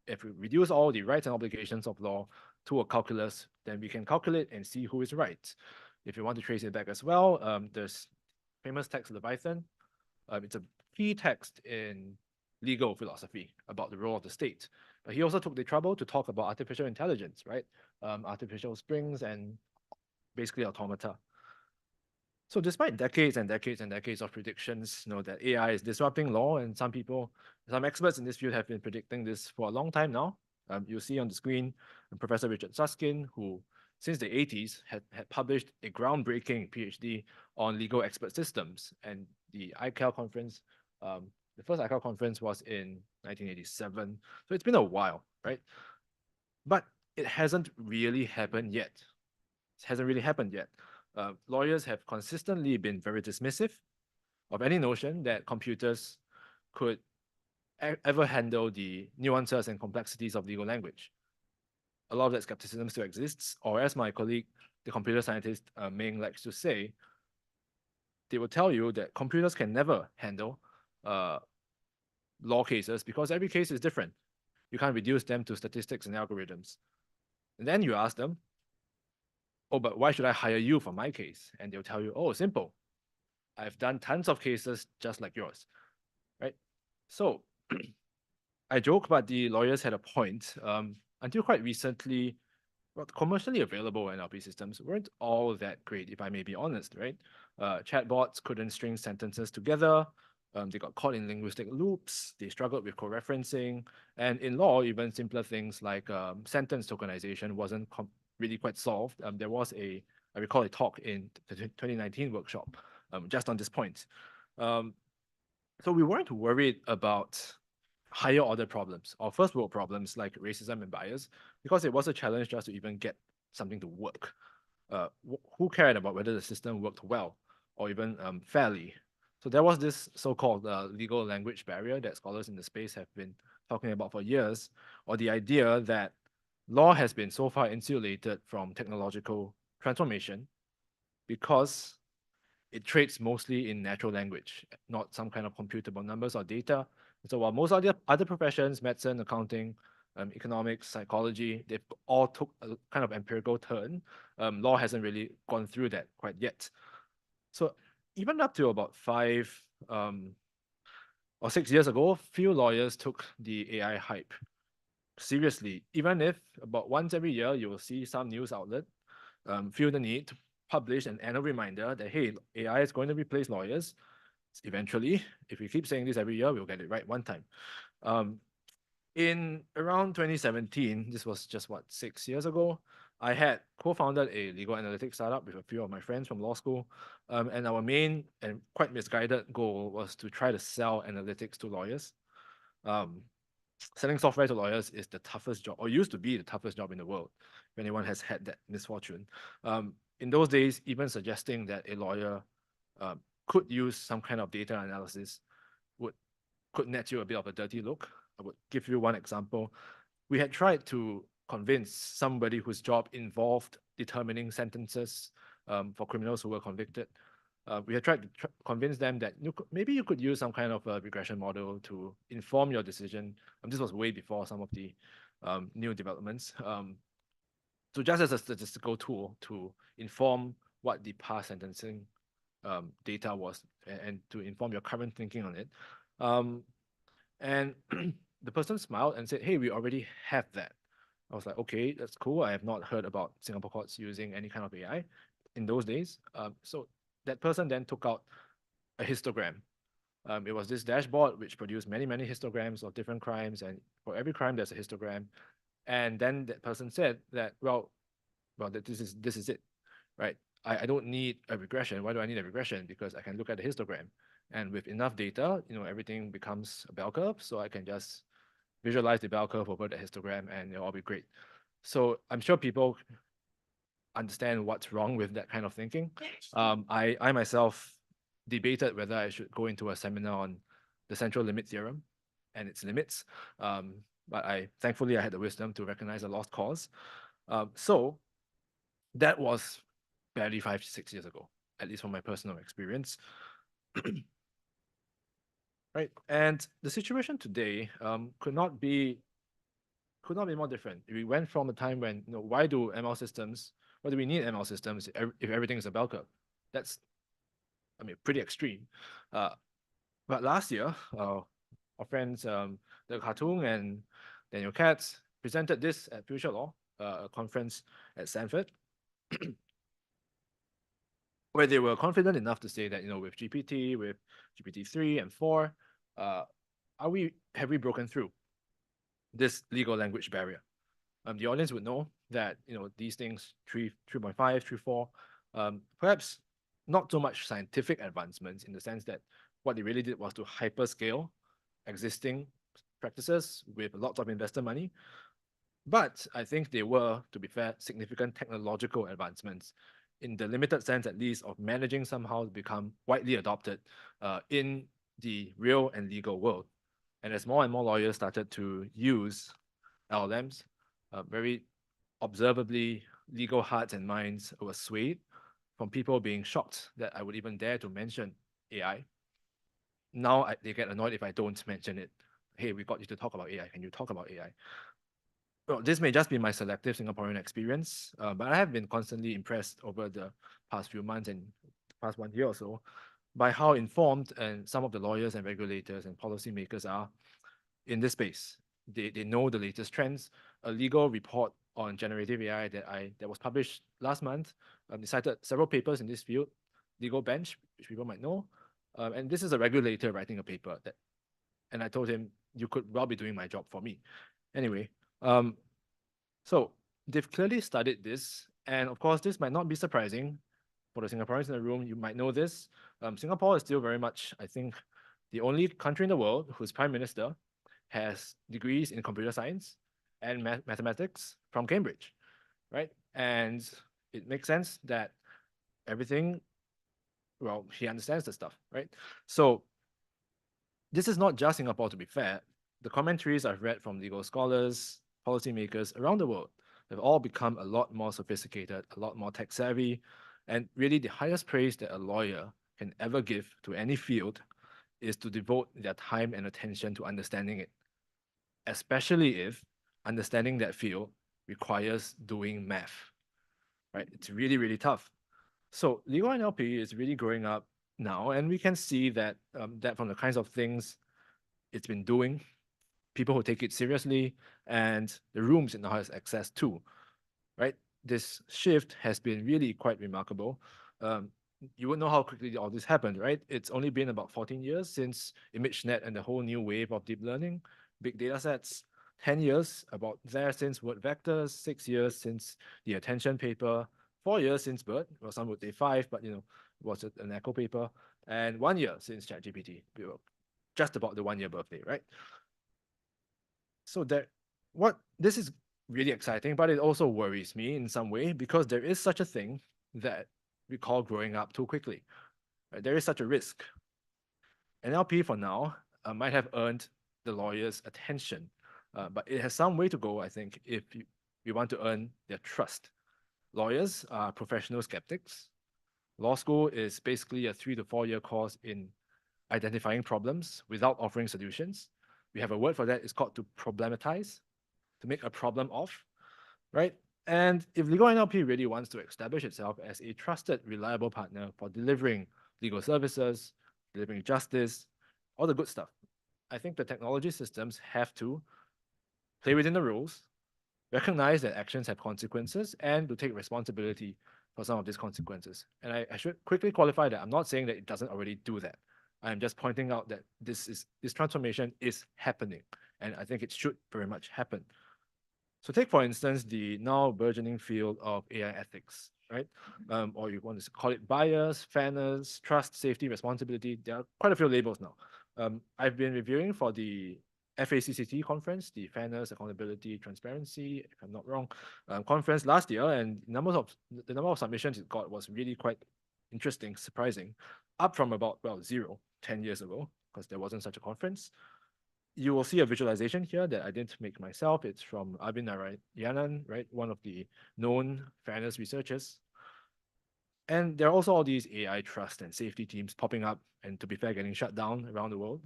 if we reduce all the rights and obligations of law to a calculus, then we can calculate and see who is right. If you want to trace it back as well, there's famous text Leviathan. It's a key text in legal philosophy about the role of the state. But he also took the trouble to talk about artificial intelligence, right? Artificial springs and basically automata. So despite decades and decades and decades of predictions, that AI is disrupting law, and some experts in this field have been predicting this for a long time now. You'll see on the screen Professor Richard Susskind, who since the 80s had published a groundbreaking PhD on legal expert systems. And the ICAL conference, the first ICAL conference was in 1987. So it's been a while, right? But it hasn't really happened yet. It hasn't really happened yet. Lawyers have consistently been very dismissive of any notion that computers could ever handle the nuances and complexities of legal language. A lot of that skepticism still exists, or as my colleague, the computer scientist Ming likes to say, they will tell you that computers can never handle law cases because every case is different. You can't reduce them to statistics and algorithms. And then you ask them, oh, but why should I hire you for my case? And they'll tell you, oh, simple. I've done tons of cases just like yours. right? So I joke, but the lawyers had a point. Until quite recently, well, commercially available NLP systems weren't all that great, if I may be honest, right? Chatbots couldn't string sentences together. They got caught in linguistic loops. They struggled with co-referencing. And in law, even simpler things like sentence tokenization wasn't really quite solved. There was I recall a talk in the 2019 workshop just on this point. So we weren't worried about higher order problems or first world problems like racism and bias because it was a challenge just to even get something to work. Who cared about whether the system worked well or even fairly? So there was this so-called legal language barrier that scholars in the space have been talking about for years, or the idea that law has been so far insulated from technological transformation because it trades mostly in natural language, not some kind of computable numbers or data. So while most other professions, medicine, accounting, economics, psychology, they've all took a kind of empirical turn. Law hasn't really gone through that quite yet. So even up to about 5 or 6 years ago, few lawyers took the AI hype seriously, even if about once every year you will see some news outlet feel the need to publish an annual reminder that, hey, AI is going to replace lawyers. Eventually, if we keep saying this every year, we'll get it right one time. In around 2017, this was just what, 6 years ago, I had co-founded a legal analytics startup with a few of my friends from law school. And our main and quite misguided goal was to try to sell analytics to lawyers. Selling software to lawyers is the toughest job, or used to be the toughest job in the world, if anyone has had that misfortune. In those days, even suggesting that a lawyer could use some kind of data analysis could net you a bit of a dirty look. I would give you one example. We had tried to convince somebody whose job involved determining sentences for criminals who were convicted. We had tried to convince them that maybe you could use some kind of a regression model to inform your decision. This was way before some of the new developments. So just as a statistical tool to inform what the past sentencing data was and to inform your current thinking on it. And the person smiled and said, hey, we already have that. I was like, okay, that's cool. I have not heard about Singapore courts using any kind of AI in those days. So that person then took out a histogram. It was this dashboard which produced many, many histograms of different crimes. And for every crime, there's a histogram. And then that person said that, well, this is it, right? I don't need a regression. Why do I need a regression? Because I can look at the histogram. And with enough data, everything becomes a bell curve. So I can just visualize the bell curve over the histogram and it'll all be great. So I'm sure people understand what's wrong with that kind of thinking. I myself debated whether I should go into a seminar on the central limit theorem and its limits. But thankfully I had the wisdom to recognize a lost cause. So that was barely 5 to 6 years ago, at least from my personal experience. Right, and the situation today could not be more different. We went from a time when, why do we need ML systems if everything is a bell curve? That's, pretty extreme. But last year, our friends, Doug Hartung and Daniel Katz presented this at Future Law, a conference at Stanford, where they were confident enough to say that, with GPT, with GPT-3 and 4, have we broken through this legal language barrier? The audience would know that, these things, 3.5, 3.4, perhaps not so much scientific advancements in the sense that what they really did was to hyperscale existing practices with lots of investor money. But I think they were, to be fair, significant technological advancements in the limited sense, at least, of managing somehow to become widely adopted in the real and legal world. And as more and more lawyers started to use LLMs, very observably, legal hearts and minds were swayed from people being shocked that I would even dare to mention AI. Now they get annoyed if I don't mention it. Hey, we got you to talk about AI. Can you talk about AI? Well, this may just be my selective Singaporean experience, but I have been constantly impressed over the past few months and past 1 year or so by how informed and some of the lawyers and regulators and policymakers are in this space. They know the latest trends. A legal report on generative AI that was published last month they cited several papers in this field, Legal Bench, which people might know. And this is a regulator writing a paper and I told him, you could well be doing my job for me. Anyway, so they've clearly studied this. And of course, this might not be surprising for the Singaporeans in the room. You might know this. Singapore is still very much, I think, the only country in the world whose prime minister has degrees in computer science and mathematics from Cambridge, right? And it makes sense that everything, well, he understands the stuff, right? So this is not just Singapore, to be fair. The commentaries I've read from legal scholars, policymakers around the world have all become a lot more sophisticated, a lot more tech savvy, and really the highest praise that a lawyer can ever give to any field is to devote their time and attention to understanding it, especially if understanding that field requires doing math, right? It's really, really tough. So legal NLP is really growing up now, and we can see that that from the kinds of things it's been doing, people who take it seriously, and the rooms it now has access to, right? This shift has been really quite remarkable. You would know how quickly all this happened, right? It's only been about 14 years since ImageNet and the whole new wave of deep learning, big data sets, 10 years about there since word vectors, 6 years since the attention paper, 4 years since BERT, well, some would say 5, but it was an echo paper, and 1 year since ChatGPT. We were just about the 1-year birthday, right? So this is really exciting, but it also worries me in some way because there is such a thing that we call growing up too quickly. Right? There is such a risk. NLP for now might have earned the lawyers' attention, but it has some way to go, I think, if we want to earn their trust. Lawyers are professional skeptics. Law school is basically a 3 to 4 year course in identifying problems without offering solutions. We have a word for that. It's called to problematize, to make a problem of, right? And if legal NLP really wants to establish itself as a trusted, reliable partner for delivering legal services, delivering justice, all the good stuff, I think the technology systems have to play within the rules, recognize that actions have consequences, and to take responsibility for some of these consequences. And I should quickly qualify that I'm not saying that it doesn't already do that. I'm just pointing out that this transformation is happening, and I think it should very much happen. So take, for instance, the now burgeoning field of AI ethics, right? Or you want to call it bias, fairness, trust, safety, responsibility. There are quite a few labels now. I've been reviewing for the FACCT conference, the Fairness, Accountability, Transparency, if I'm not wrong, conference last year, and the number of submissions it got was really quite interesting, surprising, up from about 0 10 years ago, because there wasn't such a conference. You will see a visualization here that I didn't make myself. It's from Arvind Narayanan, right? One of the known fairness researchers. And there are also all these AI trust and safety teams popping up and, to be fair, getting shut down around the world.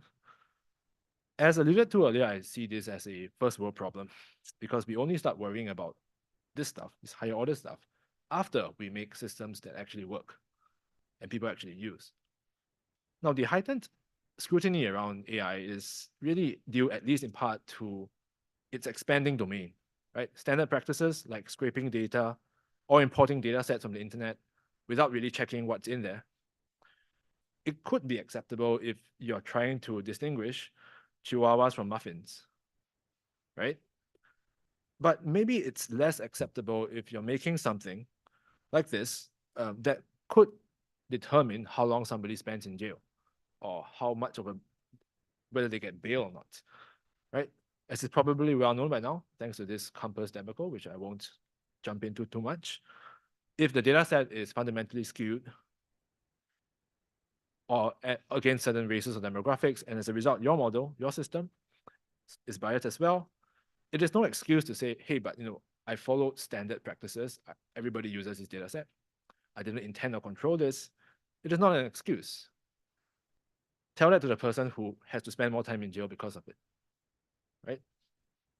As alluded to earlier, I see this as a first world problem because we only start worrying about this stuff, this higher order stuff, after we make systems that actually work and people actually use. Now, the heightened scrutiny around AI is really due, at least in part, to its expanding domain, right? Standard practices like scraping data or importing data sets from the internet without really checking what's in there. It could be acceptable if you're trying to distinguish chihuahuas from muffins, right? But maybe it's less acceptable if you're making something like this that could determine how long somebody spends in jail or how much of whether they get bail or not, right? As is probably well known by now, thanks to this Compass debacle, which I won't jump into too much. If the data set is fundamentally skewed or against certain races or demographics, and as a result, your model, your system is biased as well, it is no excuse to say, hey, but I followed standard practices. Everybody uses this data set. I didn't intend or control this. It is not an excuse. Tell that to the person who has to spend more time in jail because of it, right?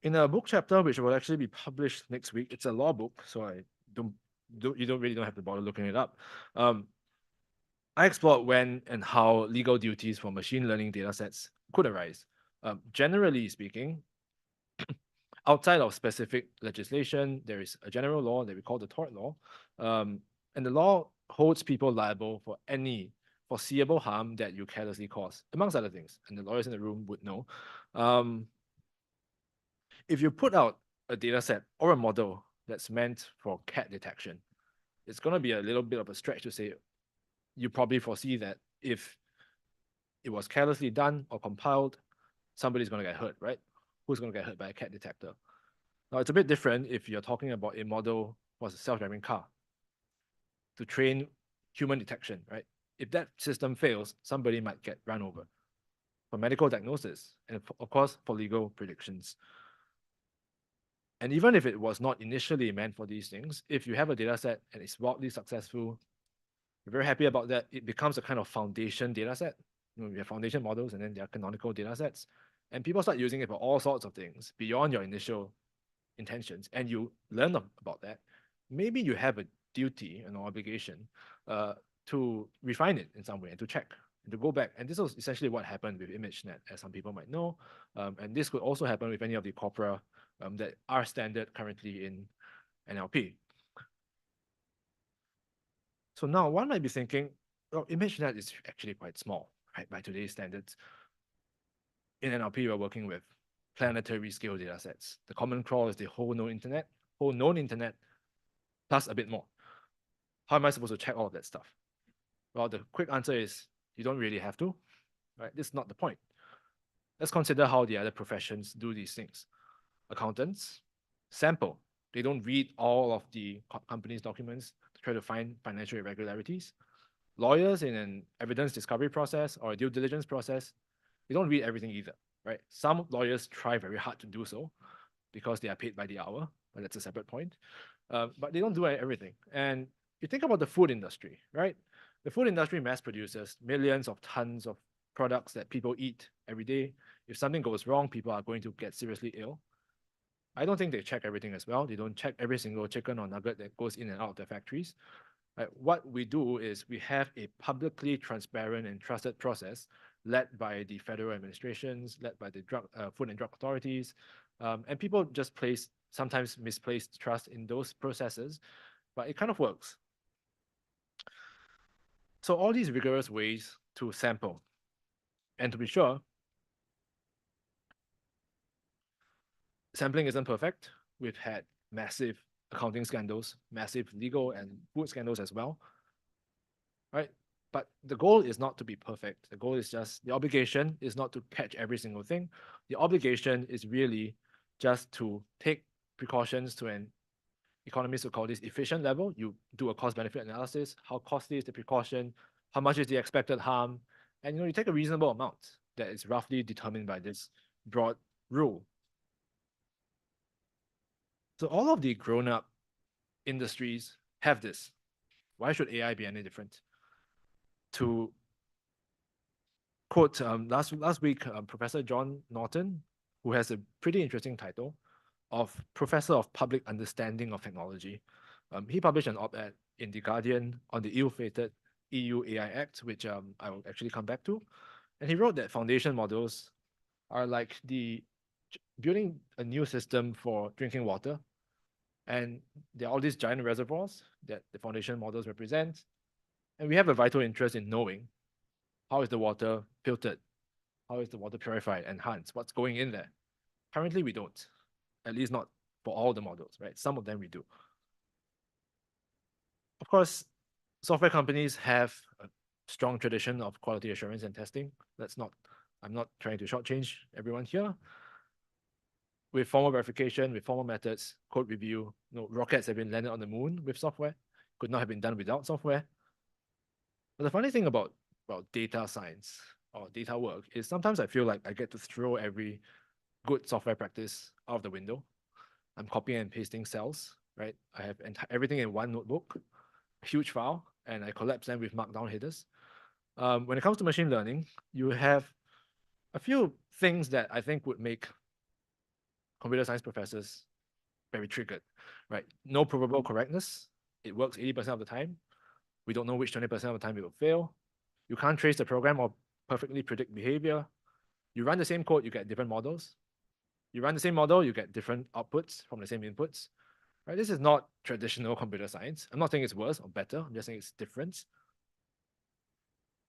In a book chapter, which will actually be published next week, it's a law book, so you don't really have to bother looking it up. I explored when and how legal duties for machine learning datasets could arise. Generally speaking, outside of specific legislation, there is a general law that we call the tort law, and the law holds people liable for any foreseeable harm that you carelessly cause, amongst other things, and the lawyers in the room would know. If you put out a data set or a model that's meant for cat detection, it's going to be a little bit of a stretch to say you probably foresee that if it was carelessly done or compiled, somebody's going to get hurt, right? Who's going to get hurt by a cat detector? Now, it's a bit different if you're talking about a model for a self-driving car to train human detection, right? If that system fails, somebody might get run over for medical diagnosis and, of course, for legal predictions. And even if it was not initially meant for these things, if you have a data set and it's wildly successful, you're very happy about that, it becomes a kind of foundation data set. We have foundation models and then there are canonical data sets. And people start using it for all sorts of things beyond your initial intentions. And you learn about that. Maybe you have a duty, an obligation to refine it in some way and to check and to go back. And this was essentially what happened with ImageNet, as some people might know. And this could also happen with any of the corpora that are standard currently in NLP. So now one might be thinking, well, ImageNet is actually quite small, right, by today's standards. In NLP, we're working with planetary scale data sets. The common crawl is the whole known internet, plus a bit more. How am I supposed to check all of that stuff? Well, the quick answer is you don't really have to, right? This is not the point. Let's consider how the other professions do these things. Accountants sample. They don't read all of the company's documents to try to find financial irregularities. Lawyers in an evidence discovery process or a due diligence process, they don't read everything either, right? Some lawyers try very hard to do so because they are paid by the hour, but that's a separate point. But they don't do everything. And you think about the food industry, right? The food industry mass produces millions of tons of products that people eat every day. If something goes wrong, people are going to get seriously ill. I don't think they check everything as well. They don't check every single chicken or nugget that goes in and out of their factories. Right? What we do is we have a publicly transparent and trusted process led by the federal administrations, led by the food and drug authorities, and people just sometimes misplaced trust in those processes, but it kind of works. So all these rigorous ways to sample, and to be sure, sampling isn't perfect. We've had massive accounting scandals, massive legal and food scandals as well, right? But the goal is not to be perfect. The goal is just, the obligation is not to catch every single thing. The obligation is really just to take precautions to an economists would call this efficient level. You do a cost-benefit analysis. How costly is the precaution? How much is the expected harm? And you take a reasonable amount that is roughly determined by this broad rule. So all of the grown-up industries have this. Why should AI be any different? To quote last week, Professor John Norton, who has a pretty interesting title of Professor of Public Understanding of Technology. He published an op-ed in The Guardian on the ill-fated EU AI Act, which I will actually come back to. And he wrote that foundation models are like building a new system for drinking water. And there are all these giant reservoirs that the foundation models represent. And we have a vital interest in knowing how is the water filtered? How is the water purified, enhanced? What's going in there? Currently, we don't. At least not for all the models, right? Some of them we do. Of course, software companies have a strong tradition of quality assurance and testing. I'm not trying to shortchange everyone here. With formal verification, with formal methods, code review, rockets have been landed on the moon with software. Could not have been done without software. But the funny thing about data science or data work is sometimes I feel like I get to throw every good software practice out of the window. I'm copying and pasting cells, right? I have everything in one notebook, a huge file, and I collapse them with markdown headers. When it comes to machine learning, you have a few things that I think would make computer science professors very triggered, right? No provable correctness. It works 80% of the time. We don't know which 20% of the time it will fail. You can't trace the program or perfectly predict behavior. You run the same code, you get different models. You run the same model, you get different outputs from the same inputs. Right? This is not traditional computer science. I'm not saying it's worse or better. I'm just saying it's different.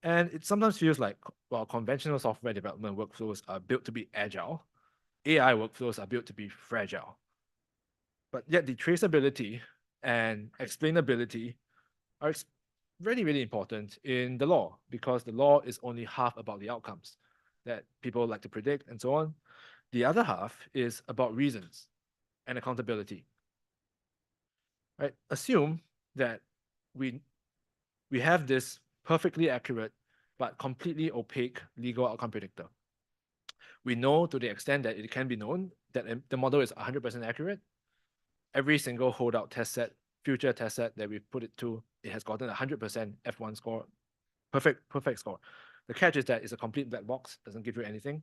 And it sometimes feels like, while conventional software development workflows are built to be agile, AI workflows are built to be fragile. But yet the traceability and explainability are really, really important in the law, because the law is only half about the outcomes that people like to predict and so on. The other half is about reasons and accountability. Right? Assume that we have this perfectly accurate but completely opaque legal outcome predictor. We know, to the extent that it can be known, that the model is 100% accurate. Every single holdout test set, future test set that we put it to, it has gotten 100% F1 score, perfect score. The catch is that it's a complete black box, doesn't give you anything.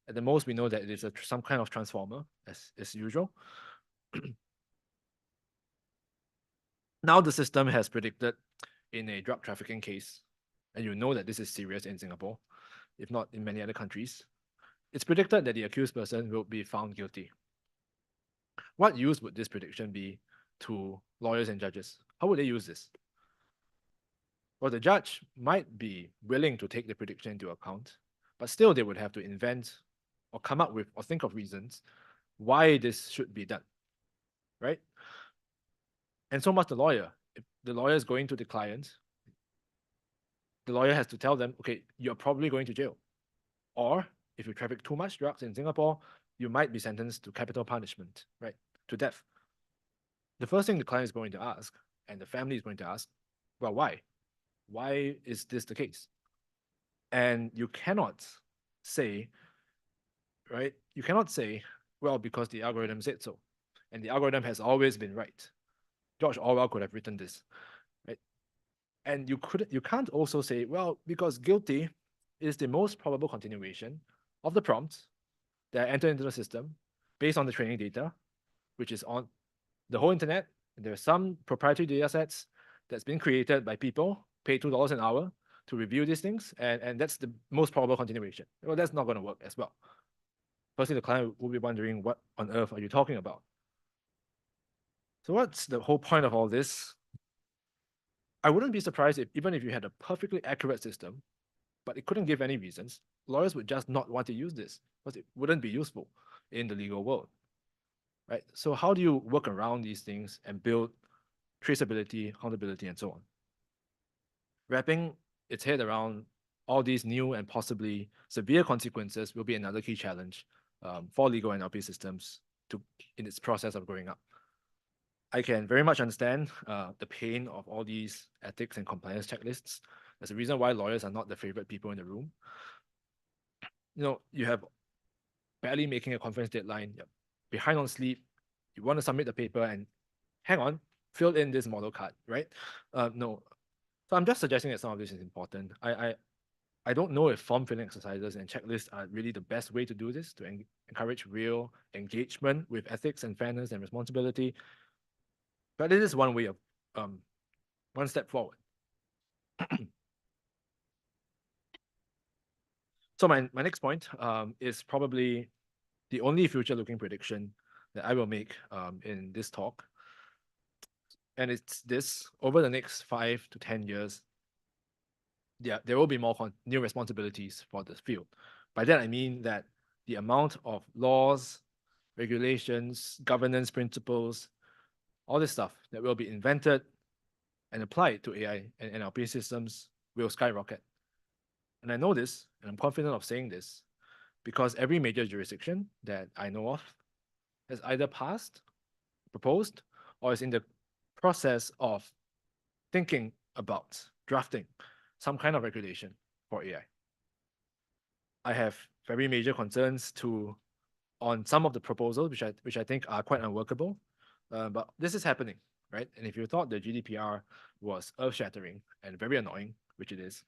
At the most, we know that it is some kind of transformer, as usual. Now the system has predicted in a drug trafficking case, and you know that this is serious in Singapore, if not in many other countries. It's predicted that the accused person will be found guilty. What use would this prediction be to lawyers and judges? How would they use this? Well, the judge might be willing to take the prediction into account, but still they would have to invent or come up with or think of reasons why this should be done, right? And so must the lawyer. If the lawyer is going to the client, the lawyer has to tell them, okay, you're probably going to jail. Or if you traffic too much drugs in Singapore, you might be sentenced to capital punishment, right? To death. The first thing the client is going to ask, and the family is going to ask, well, why? Why is this the case? And you cannot say, right? You cannot say, well, because the algorithm said so. And the algorithm has always been right. George Orwell could have written this, right? And you can't also say, well, because guilty is the most probable continuation of the prompts that enter into the system based on the training data, which is on the whole internet. There are some proprietary data sets that's been created by people, paid $2 an hour to review these things, and that's the most probable continuation. Well, that's not going to work as well. Firstly, the client will be wondering, what on earth are you talking about? So what's the whole point of all this? I wouldn't be surprised if, even if you had a perfectly accurate system, but it couldn't give any reasons, lawyers would just not want to use this because it wouldn't be useful in the legal world, right? So how do you work around these things and build traceability, accountability, and so on? Wrapping its head around all these new and possibly severe consequences will be another key challenge for legal NLP systems in its process of growing up. I can very much understand the pain of all these ethics and compliance checklists. There's a reason why lawyers are not the favorite people in the room. You know, you have barely making a conference deadline, you're behind on sleep, you want to submit the paper, and hang on, fill in this model card, right? No. So I'm just suggesting that some of this is important. I don't know if form filling exercises and checklists are really the best way to do this, to encourage real engagement with ethics and fairness and responsibility. But it is one way of one step forward. So my next point is probably the only future-looking prediction that I will make in this talk. And it's this: over the next 5 to 10 years, there will be more new responsibilities for this field. By that, I mean that the amount of laws, regulations, governance principles, all this stuff that will be invented and applied to AI and NLP systems will skyrocket. And I know this, and I'm confident of saying this, because every major jurisdiction that I know of has either passed, proposed, or is in the process of thinking about drafting some kind of regulation for AI. I have very major concerns on some of the proposals, which I think are quite unworkable, but this is happening, right? And if you thought the GDPR was earth-shattering and very annoying, which it is,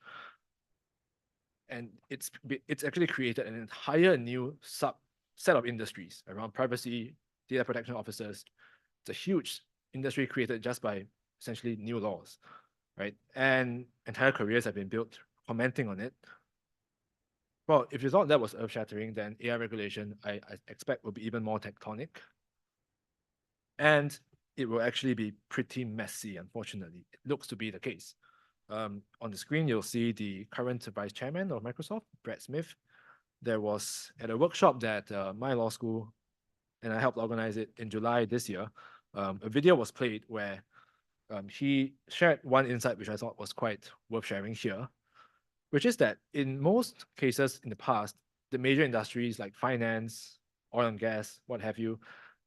and it's actually created an entire new subset of industries around privacy, data protection officers. It's a huge industry created just by essentially new laws, right? And entire careers have been built commenting on it. Well, if you thought that was earth-shattering, then AI regulation, I expect, will be even more tectonic. And it will actually be pretty messy, unfortunately. It looks to be the case. On the screen, you'll see the current vice chairman of Microsoft, Brad Smith. There was at a workshop that my law school, and I helped organize it in July this year, a video was played where he shared one insight which I thought was quite worth sharing here, which is that in most cases in the past, the major industries like finance, oil and gas, what have you,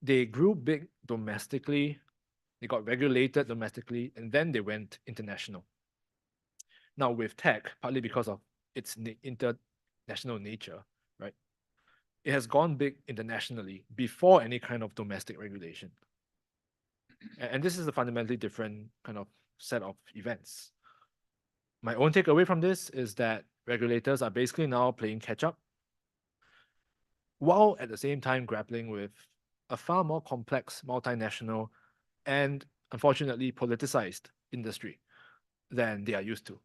they grew big domestically, they got regulated domestically, and then they went international. Now with tech, partly because of its international nature, right? It has gone big internationally before any kind of domestic regulation. And this is a fundamentally different kind of set of events. My own takeaway from this is that regulators are basically now playing catch up, while at the same time grappling with a far more complex, multinational, and unfortunately politicized industry than they are used to.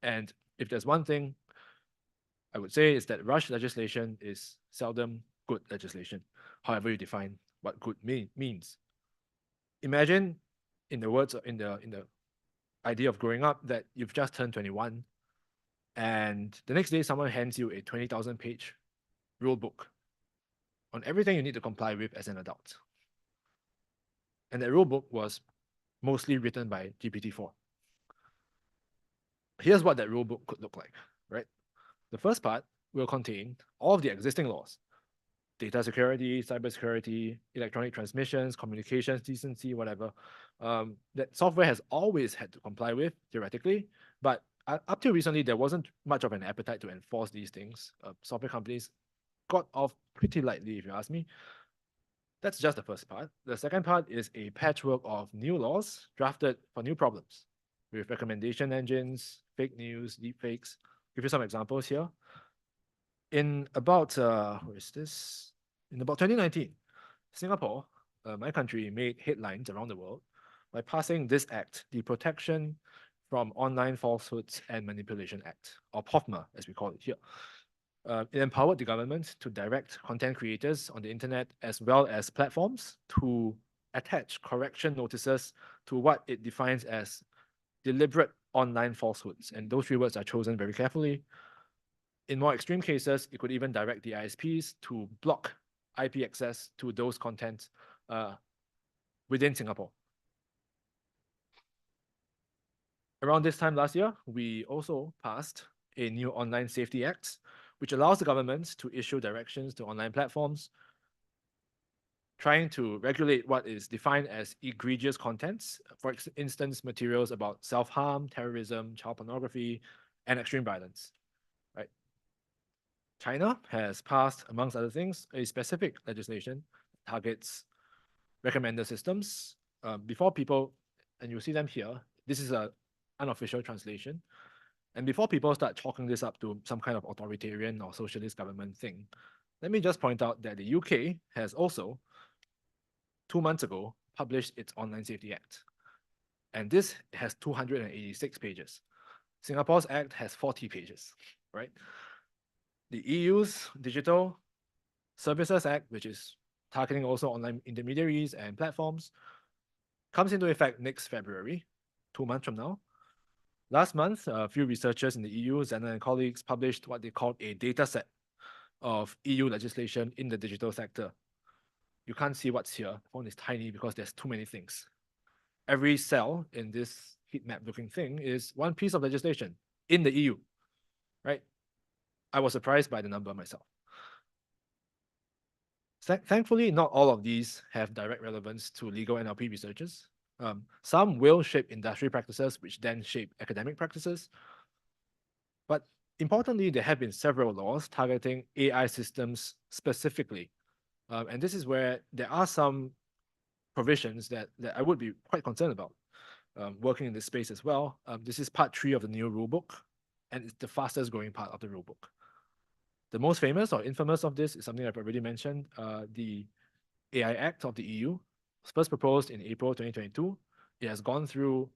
And if there's one thing I would say is that rush legislation is seldom good legislation, however you define what good means. Imagine, in the words in the idea of growing up, that you've just turned 21, and the next day someone hands you a 20,000-page rule book on everything you need to comply with as an adult. And that rule book was mostly written by GPT-4. Here's what that rule book could look like, right? The first part will contain all of the existing laws: data security, cybersecurity, electronic transmissions, communications, decency, whatever, that software has always had to comply with, theoretically. But up till recently, there wasn't much of an appetite to enforce these things. Software companies got off pretty lightly, if you ask me. That's just the first part. The second part is a patchwork of new laws drafted for new problems, with recommendation engines, fake news, deepfakes. Give you some examples here. In about, where is this? In about 2019, Singapore, my country, made headlines around the world by passing this act, the Protection from Online Falsehoods and Manipulation Act, or POFMA, as we call it here. It empowered the government to direct content creators on the internet as well as platforms to attach correction notices to what it defines as deliberate online falsehoods. And those three words are chosen very carefully. In more extreme cases, it could even direct the ISPs to block IP access to those contents within Singapore. Around this time last year, we also passed a new Online Safety Act, which allows the government to issue directions to online platforms, trying to regulate what is defined as egregious contents, for instance, materials about self-harm, terrorism, child pornography, and extreme violence. Right? China has passed, amongst other things, a specific legislation that targets recommender systems. Before people, and you'll see them here, this is an unofficial translation. And before people start chalking this up to some kind of authoritarian or socialist government thing, let me just point out that the UK has also, 2 months ago, published its Online Safety Act. And this has 286 pages. Singapore's act has 40 pages, right? The EU's Digital Services Act, which is targeting also online intermediaries and platforms, comes into effect next February, 2 months from now. Last month, a few researchers in the EU, Zena and colleagues, published what they called a data set of EU legislation in the digital sector. You can't see what's here. The font is tiny because there's too many things. Every cell in this heat map looking thing is one piece of legislation in the EU, right? I was surprised by the number myself. Thankfully, not all of these have direct relevance to legal NLP researchers. Some will shape industry practices, which then shape academic practices. But importantly, there have been several laws targeting AI systems specifically. And this is where there are some provisions that I would be quite concerned about working in this space as well. This is part 3 of the new rulebook, and it's the fastest growing part of the rulebook. The most famous or infamous of this is something I've already mentioned, the AI Act of the EU. Was first proposed in April 2022. It has gone through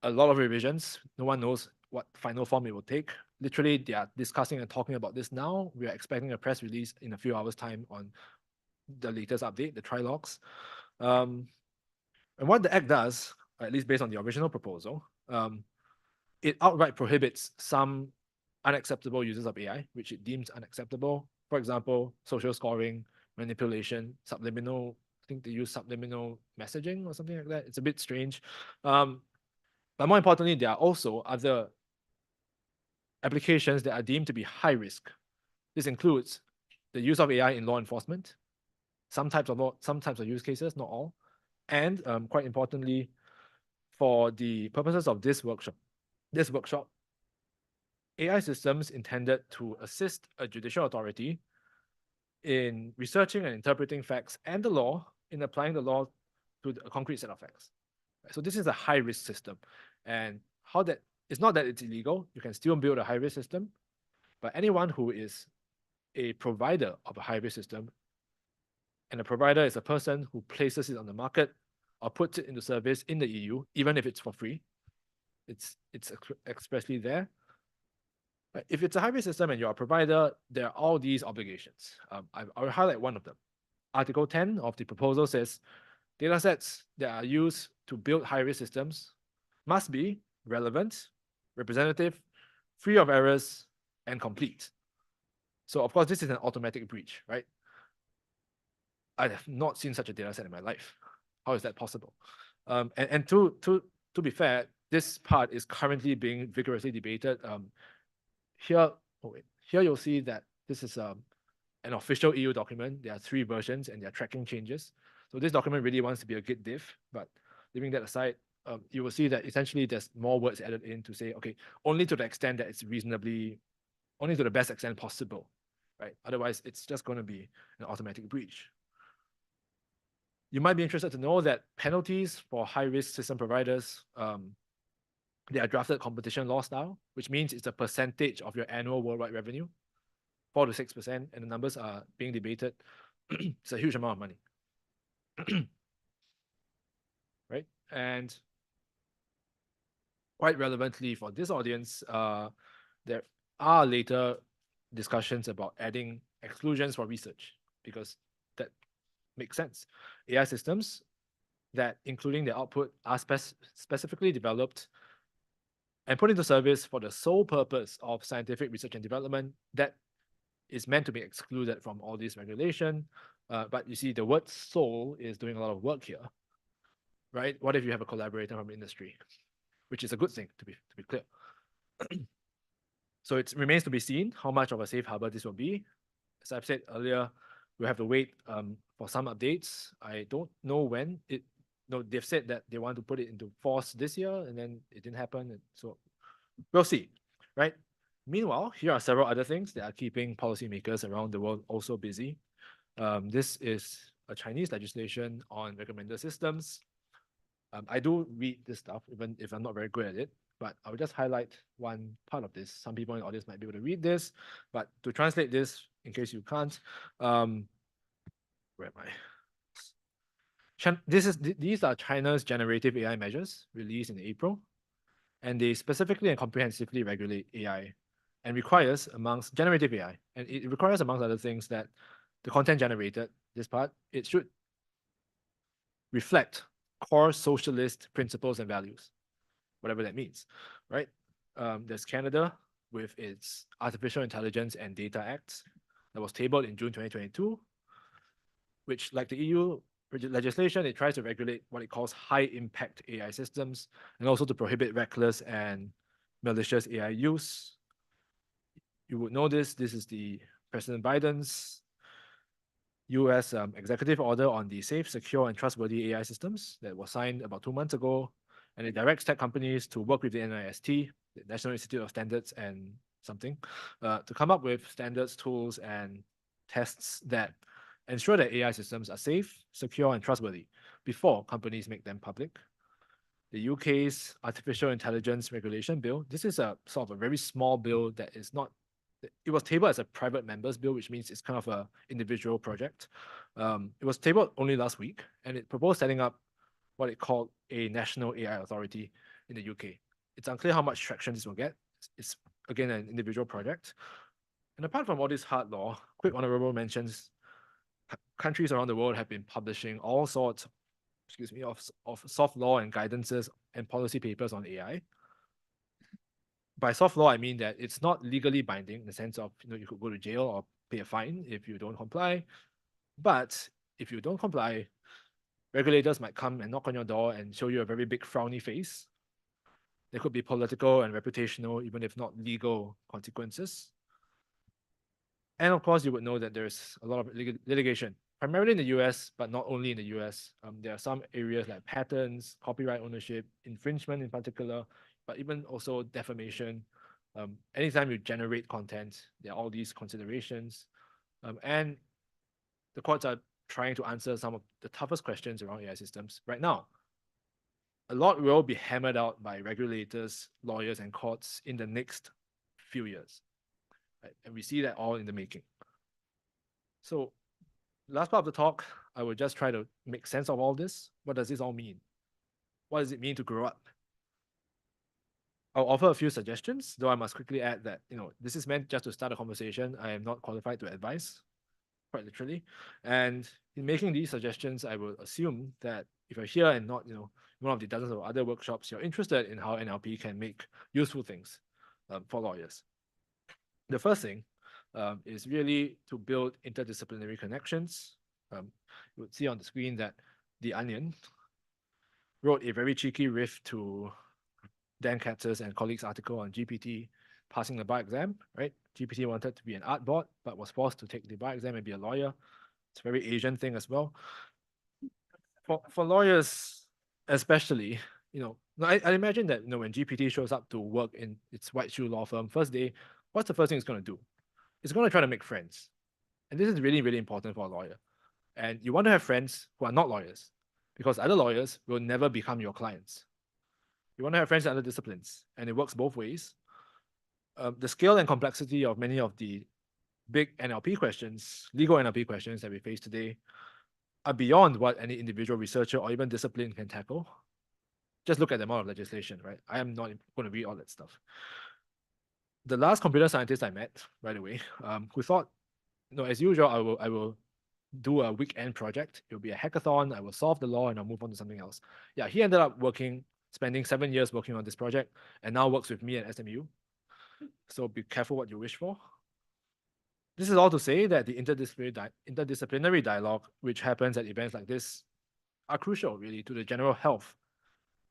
a lot of revisions. No one knows what final form it will take. Literally, they are discussing and talking about this now. We are expecting a press release in a few hours' time on the latest update, the trilogues. And what the Act does, at least based on the original proposal, it outright prohibits some unacceptable uses of AI, which it deems unacceptable. For example, social scoring, manipulation, subliminal, I think they use subliminal messaging or something like that. It's a bit strange. But more importantly, there are also other applications that are deemed to be high risk. This includes the use of AI in law enforcement, some types of use cases, not all, and quite importantly, for the purposes of this workshop, AI systems intended to assist a judicial authority in researching and interpreting facts and the law, in applying the law to a concrete set of facts. So this is a high risk system, and how that it's not that it's illegal. You can still build a high risk system, but anyone who is a provider of a high risk system, and a provider is a person who places it on the market or puts it into service in the EU, even if it's for free. It's expressly there. But if it's a high risk system and you're a provider, there are all these obligations. I will highlight one of them. Article 10 of the proposal says datasets that are used to build high risk systems must be relevant, representative, free of errors, and complete. So of course, this is an automatic breach, right? I have not seen such a dataset in my life. How is that possible? And to be fair, this part is currently being vigorously debated. Here you'll see that this is an official EU document. There are 3 versions and they're tracking changes. So this document really wants to be a Git diff, but leaving that aside, you will see that essentially there's more words added in to say, okay, only to the extent that it's only to the best extent possible, right? Otherwise, it's just going to be an automatic breach. You might be interested to know that penalties for high-risk system providers, they are drafted competition law style, which means it's a percentage of your annual worldwide revenue, 4 to 6%, and the numbers are being debated. It's a huge amount of money. Right? And quite relevantly for this audience, there are later discussions about adding exclusions for research, because that makes sense. AI systems that, including their output, are specifically developed and put into service for the sole purpose of scientific research and development, that is meant to be excluded from all this regulation. But you see, the word sole is doing a lot of work here, right? What if you have a collaborator from industry, which is a good thing, to be clear. So it remains to be seen how much of a safe harbor this will be. As I've said earlier, we have to wait for some updates. I don't know when. They've said that they want to put it into force this year, and then it didn't happen. And so we'll see, right? Meanwhile, here are several other things that are keeping policymakers around the world also busy. This is a Chinese legislation on recommender systems. I do read this stuff, even if I'm not very good at it, but I'll just highlight one part of this. Some people in the audience might be able to read this, but to translate this, in case you can't, where am I? These are China's generative AI measures released in April, and they specifically and comprehensively regulate AI and requires generative AI, and it requires, amongst other things, that the content generated, this part, it should reflect core socialist principles and values, whatever that means, right? There's Canada with its Artificial Intelligence and Data Act that was tabled in June 2022, which, like the EU legislation, it tries to regulate what it calls high-impact AI systems, and also to prohibit reckless and malicious AI use. You would know this. This is the President Biden's US executive order on the safe, secure, and trustworthy AI systems that was signed about 2 months ago, and it directs tech companies to work with the NIST, the National Institute of Standards and something, to come up with standards, tools, and tests that ensure that AI systems are safe, secure, and trustworthy before companies make them public. The UK's Artificial Intelligence Regulation Bill, this is a sort of a very small bill that is not, it was tabled as a private members bill, which means it's kind of an individual project. It was tabled only last week, and it proposed setting up what it called a national AI authority in the UK. it's unclear how much traction this will get. It's again an individual project. And apart from all this hard law, quick honorable mentions, countries around the world have been publishing all sorts, of soft law and guidances and policy papers on AI. By soft law, I mean that it's not legally binding in the sense of, you could go to jail or pay a fine if you don't comply. But if you don't comply, regulators might come and knock on your door and show you a very big frowny face. There could be political and reputational, even if not legal, consequences. And of course, you would know that there's a lot of litigation, primarily in the US, but not only in the US. There are some areas like patents, copyright ownership, infringement in particular, but even also defamation. Anytime you generate content, there are all these considerations. And the courts are trying to answer some of the toughest questions around AI systems right now. A lot will be hammered out by regulators, lawyers, and courts in the next few years. Right? And we see that all in the making. So, last part of the talk, I will just try to make sense of all this. What does this all mean? What does it mean to grow up? I'll offer a few suggestions, though I must quickly add that, this is meant just to start a conversation. I am not qualified to advise, quite literally. And in making these suggestions, I will assume that if you're here and not, one of the dozens of other workshops, you're interested in how NLP can make useful things for lawyers. The first thing is really to build interdisciplinary connections. You would see on the screen that The Onion wrote a very cheeky riff to Dan Katz's and colleagues' article on GPT passing the bar exam, right? GPT wanted to be an art bot, but was forced to take the bar exam and be a lawyer. It's a very Asian thing as well. For lawyers, especially, I imagine that when GPT shows up to work in its white shoe law firm first day, what's the first thing it's going to do? It's going to try to make friends. And this is really, really important for a lawyer. And you want to have friends who are not lawyers, because other lawyers will never become your clients. You want to have friends in other disciplines, and it works both ways. The scale and complexity of many of the big NLP questions, legal NLP questions that we face today, are beyond what any individual researcher or even discipline can tackle. Just look at the amount of legislation, right? I am not going to read all that stuff. The last computer scientist I met, by the way, who thought, as usual, I will do a weekend project. It'll be a hackathon. I will solve the law and I'll move on to something else. Yeah, he ended up spending 7 years working on this project, and now works with me at SMU. So be careful what you wish for. This is all to say that the interdisciplinary dialogue, which happens at events like this, are crucial really to the general health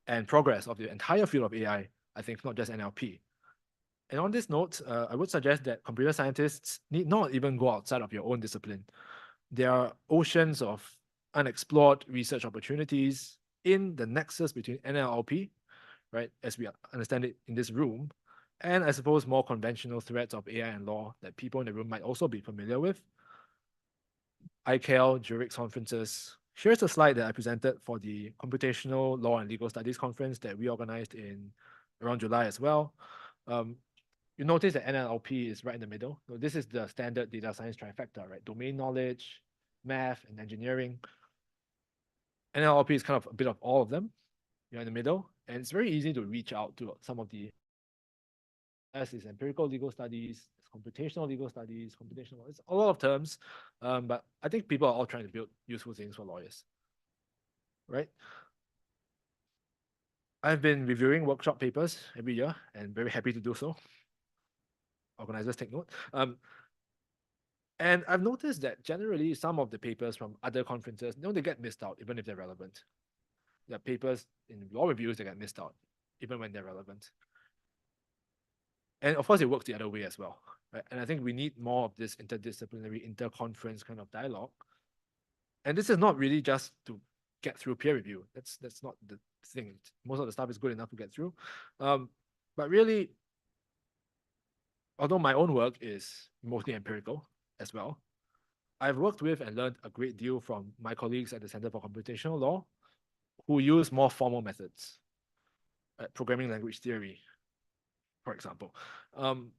and progress of the entire field of AI, I think, not just NLP. And on this note, I would suggest that computer scientists need not even go outside of your own discipline. There are oceans of unexplored research opportunities in the nexus between NLLP, right, as we understand it in this room, and I suppose more conventional threads of AI and law that people in the room might also be familiar with. ICAL, Zurich conferences. Here's a slide that I presented for the Computational Law and Legal Studies conference that we organized in around July as well. You notice that NLLP is right in the middle. So this is the standard data science trifecta, right? Domain knowledge, math, and engineering. NLLP is kind of a bit of all of them. You're in the middle, and it's very easy to reach out to some of the is empirical legal studies, it's computational legal studies, it's a lot of terms, but I think people are all trying to build useful things for lawyers, right? I've been reviewing workshop papers every year and very happy to do so. Organizers take note. And I've noticed that generally some of the papers from other conferences, they get missed out even if they're relevant. There are papers in law reviews that get missed out even when they're relevant. And of course, it works the other way as well. Right? And I think we need more of this interdisciplinary, interconference kind of dialogue. And this is not really just to get through peer review. That's not the thing. Most of the stuff is good enough to get through. But really, although my own work is mostly empirical as well, I've worked with and learned a great deal from my colleagues at the Center for Computational Law who use more formal methods, programming language theory, for example. And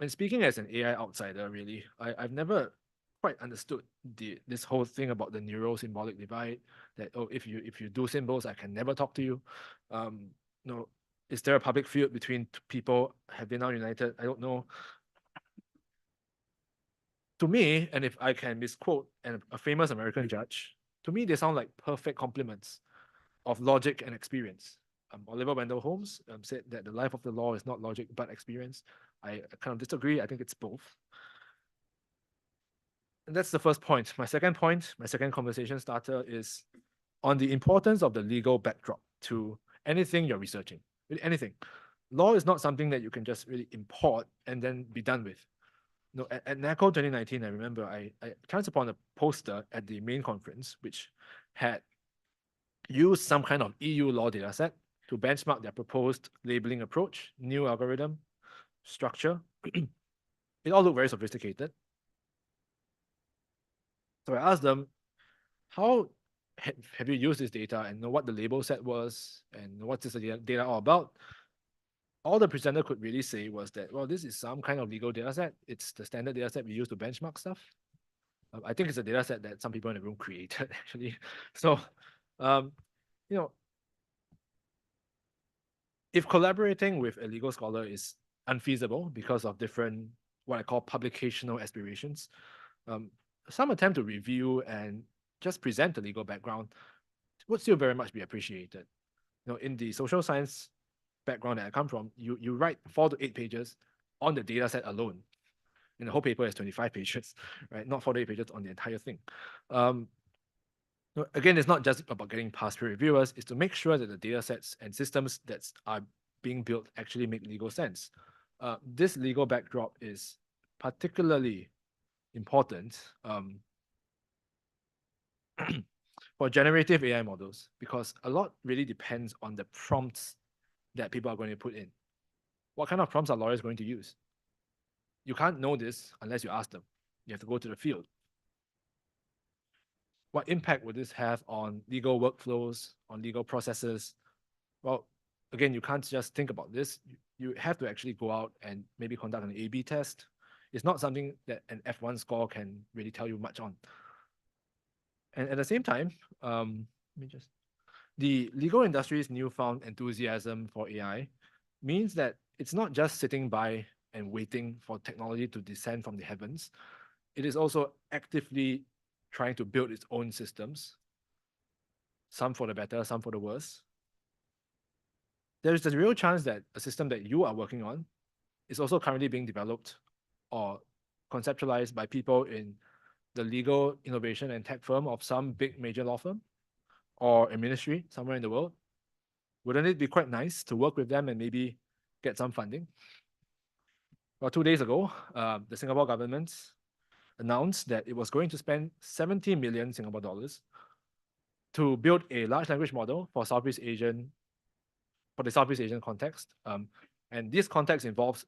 speaking as an AI outsider, really, I've never quite understood this whole thing about the neuro-symbolic divide, that, if you do symbols, I can never talk to you. No, Is there a public feud between people? Have they now united? I don't know. To me, and if I can misquote a famous American judge, to me, they sound like perfect complements of logic and experience. Oliver Wendell Holmes said that the life of the law is not logic but experience. I kind of disagree. I think it's both. And that's the first point. My second point, my second conversation starter is on the importance of the legal backdrop to anything you're researching. Really anything. Law is not something that you can just really import and then be done with. No, at NACO 2019, I remember I chanced upon a poster at the main conference, which had used some kind of EU law dataset to benchmark their proposed labeling approach, new algorithm, structure. It all looked very sophisticated. So I asked them, how have you used this data and know what the label set was and what's this data all about? All the presenter could really say was that, well, this is some kind of legal data set. It's the standard data set we use to benchmark stuff. I think it's a data set that some people in the room created, actually. So, you know, if collaborating with a legal scholar is unfeasible because of different, what I call publicational aspirations, some attempt to review and just present the legal background would still very much be appreciated. You know, in the social science background that I come from, you write 4 to 8 pages on the data set alone. And the whole paper is 25 pages, right? Not 4 to 8 pages on the entire thing. Again, it's not just about getting past peer reviewers, it's to make sure that the data sets and systems that are being built actually make legal sense. This legal backdrop is particularly important for generative AI models, because a lot really depends on the prompts that people are going to put in. What kind of prompts are lawyers going to use? You can't know this unless you ask them. You have to go to the field. What impact would this have on legal workflows, on legal processes? Well, again, you can't just think about this. You have to actually go out and maybe conduct an A/B test. It's not something that an F1 score can really tell you much on. And at the same time, the legal industry's newfound enthusiasm for AI means that it's not just sitting by and waiting for technology to descend from the heavens. It is also actively trying to build its own systems, some for the better, some for the worse. There is a real chance that a system that you are working on is also currently being developed or conceptualized by people in the legal innovation and tech firm of some big major law firm or a ministry somewhere in the world. Wouldn't it be quite nice to work with them and maybe get some funding? Well, 2 days ago, the Singapore government announced that it was going to spend 70 million Singapore dollars to build a large language model for the Southeast Asian context. And this context involves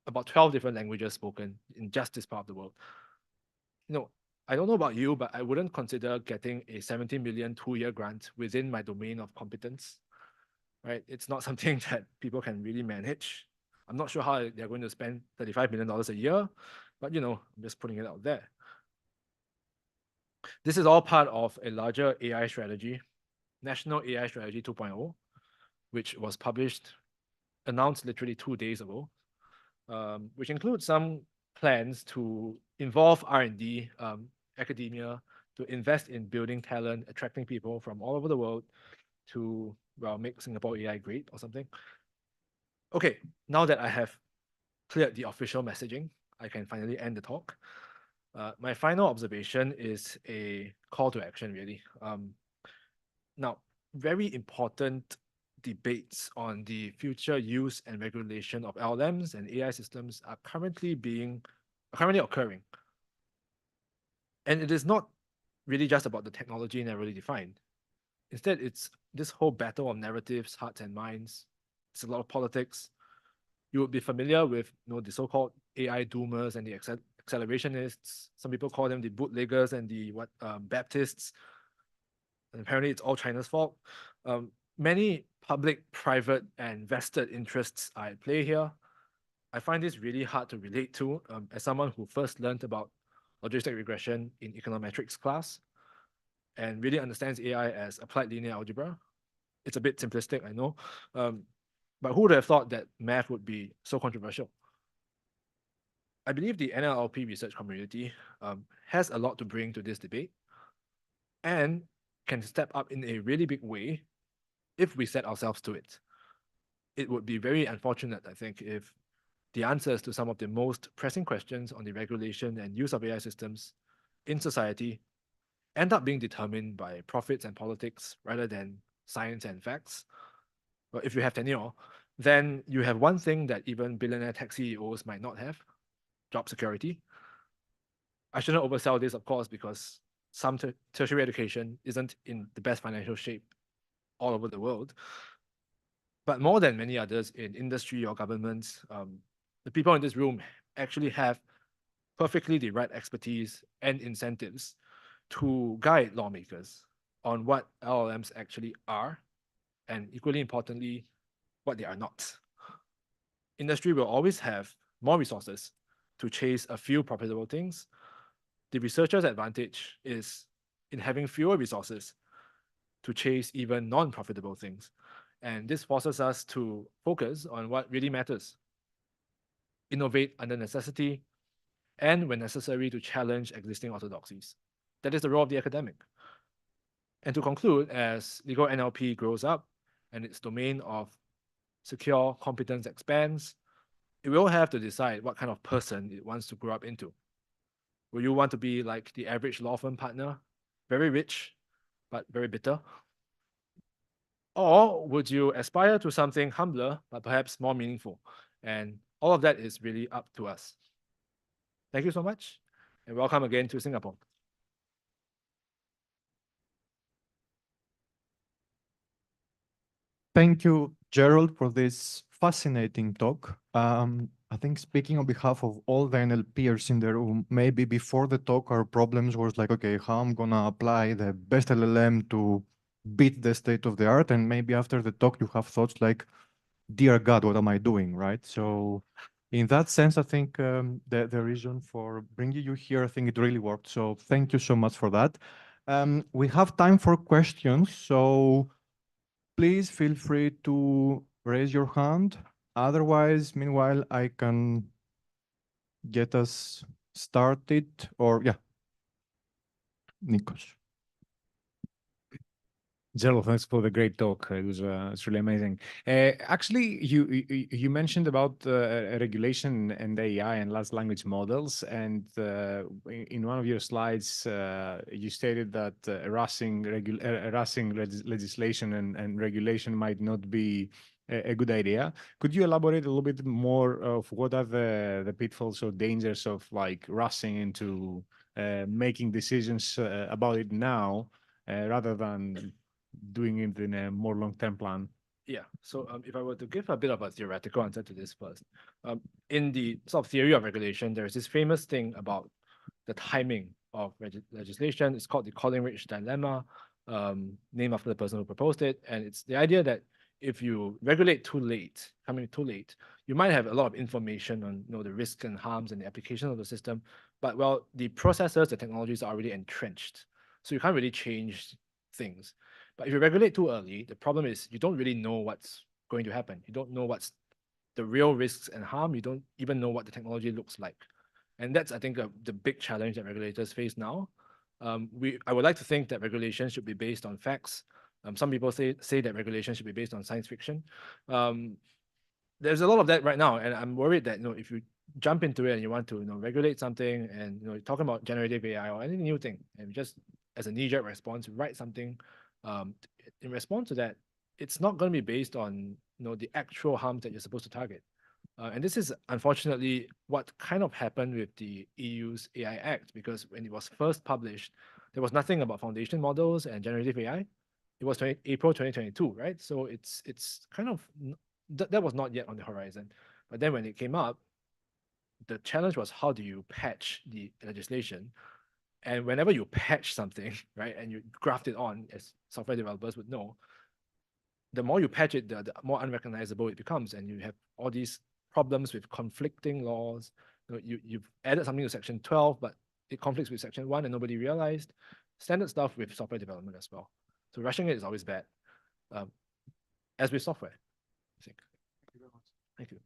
about 12 different languages spoken in just this part of the world. You know, I don't know about you, but I wouldn't consider getting a 70 million 2-year grant within my domain of competence, right? It's not something that people can really manage. I'm not sure how they're going to spend $35 million a year, but you know, I'm just putting it out there. This is all part of a larger AI strategy, National AI Strategy 2.0, which was announced literally 2 days ago, which includes some plans to involve R&D, academia, to invest in building talent, attracting people from all over the world to, well, make Singapore AI great or something. Okay, now that I have cleared the official messaging, I can finally end the talk. My final observation is a call to action, really. Now, very important debates on the future use and regulation of LLMs and AI systems are currently occurring. And it is not really just about the technology narrowly defined. Instead, it's this whole battle of narratives, hearts and minds. It's a lot of politics. You would be familiar with, you know, the so-called AI doomers and the accelerationists. Some people call them the bootleggers and the Baptists. And apparently it's all China's fault. Many public, private, and vested interests are at play here. I find this really hard to relate to as someone who first learned about logistic regression in econometrics class and really understands AI as applied linear algebra. It's a bit simplistic, I know. But who would have thought that math would be so controversial? I believe the NLLP research community has a lot to bring to this debate and can step up in a really big way if we set ourselves to it. It would be very unfortunate, I think, if the answers to some of the most pressing questions on the regulation and use of AI systems in society end up being determined by profits and politics rather than science and facts. But if you have tenure, then you have one thing that even billionaire tech CEOs might not have: job security. I shouldn't oversell this, of course, because some tertiary education isn't in the best financial shape all over the world. But more than many others in industry or governments, the people in this room actually have perfectly the right expertise and incentives to guide lawmakers on what LLMs actually are, and equally importantly, what they are not. Industry will always have more resources to chase a few profitable things. The researcher's advantage is in having fewer resources to chase even non-profitable things. And this forces us to focus on what really matters. Innovate under necessity, and when necessary to challenge existing orthodoxies. That is the role of the academic. And to conclude, as legal NLP grows up and its domain of secure competence expands, it will have to decide what kind of person it wants to grow up into. Will you want to be like the average law firm partner, very rich, but very bitter? Or would you aspire to something humbler, but perhaps more meaningful? And all of that is really up to us. Thank you so much, and welcome again to Singapore. Thank you, Gerald, for this fascinating talk. I think speaking on behalf of all the NLPers in the room, maybe before the talk, our problems was like, okay, how I'm gonna apply the best LLM to beat the state of the art, and maybe after the talk, you have thoughts like, dear God, what am I doing, right? So in that sense, I think the reason for bringing you here, I think it really worked. So thank you so much for that. We have time for questions. So please feel free to raise your hand. Otherwise, meanwhile, I can get us started, or yeah, Nikos. Gerald, thanks for the great talk. It was it's really amazing. Actually, you mentioned about regulation and AI and large language models, and in one of your slides, you stated that harassing legislation and regulation might not be a good idea. Could you elaborate a little bit more of what are the pitfalls or dangers of like rushing into making decisions about it now rather than doing it in a more long-term plan? Yeah, so if I were to give a bit of a theoretical answer to this first, in the sort of theory of regulation, there's this famous thing about the timing of legislation. It's called the Coleridge dilemma, named after the person who proposed it. And it's the idea that if you regulate too late, coming too late, you might have a lot of information on the risks and harms and the application of the system. But well, the processes, the technologies are already entrenched. So you can't really change things. But if you regulate too early, the problem is you don't really know what's going to happen. You don't know what's the real risks and harm. You don't even know what the technology looks like. And that's, I think, the big challenge that regulators face now. I would like to think that regulation should be based on facts. Some people say that regulation should be based on science fiction. There's a lot of that right now, and I'm worried that if you jump into it and you want to regulate something, and talking about generative AI or any new thing, and just as a knee-jerk response, write something in response to that, it's not going to be based on the actual harms that you're supposed to target. And this is unfortunately what kind of happened with the EU's AI Act, because when it was first published, there was nothing about foundation models and generative AI. It was April 2022, right? So it's kind of that was not yet on the horizon. But then when it came up, the challenge was, how do you patch the legislation? And whenever you patch something, right, and you graft it on, as software developers would know, the more you patch it, the more unrecognizable it becomes, and you have all these problems with conflicting laws. You've added something to Section 12, but it conflicts with Section 1 and nobody realized. Standard stuff with software development as well. So rushing it is always bad, as with software, I think. Thank you.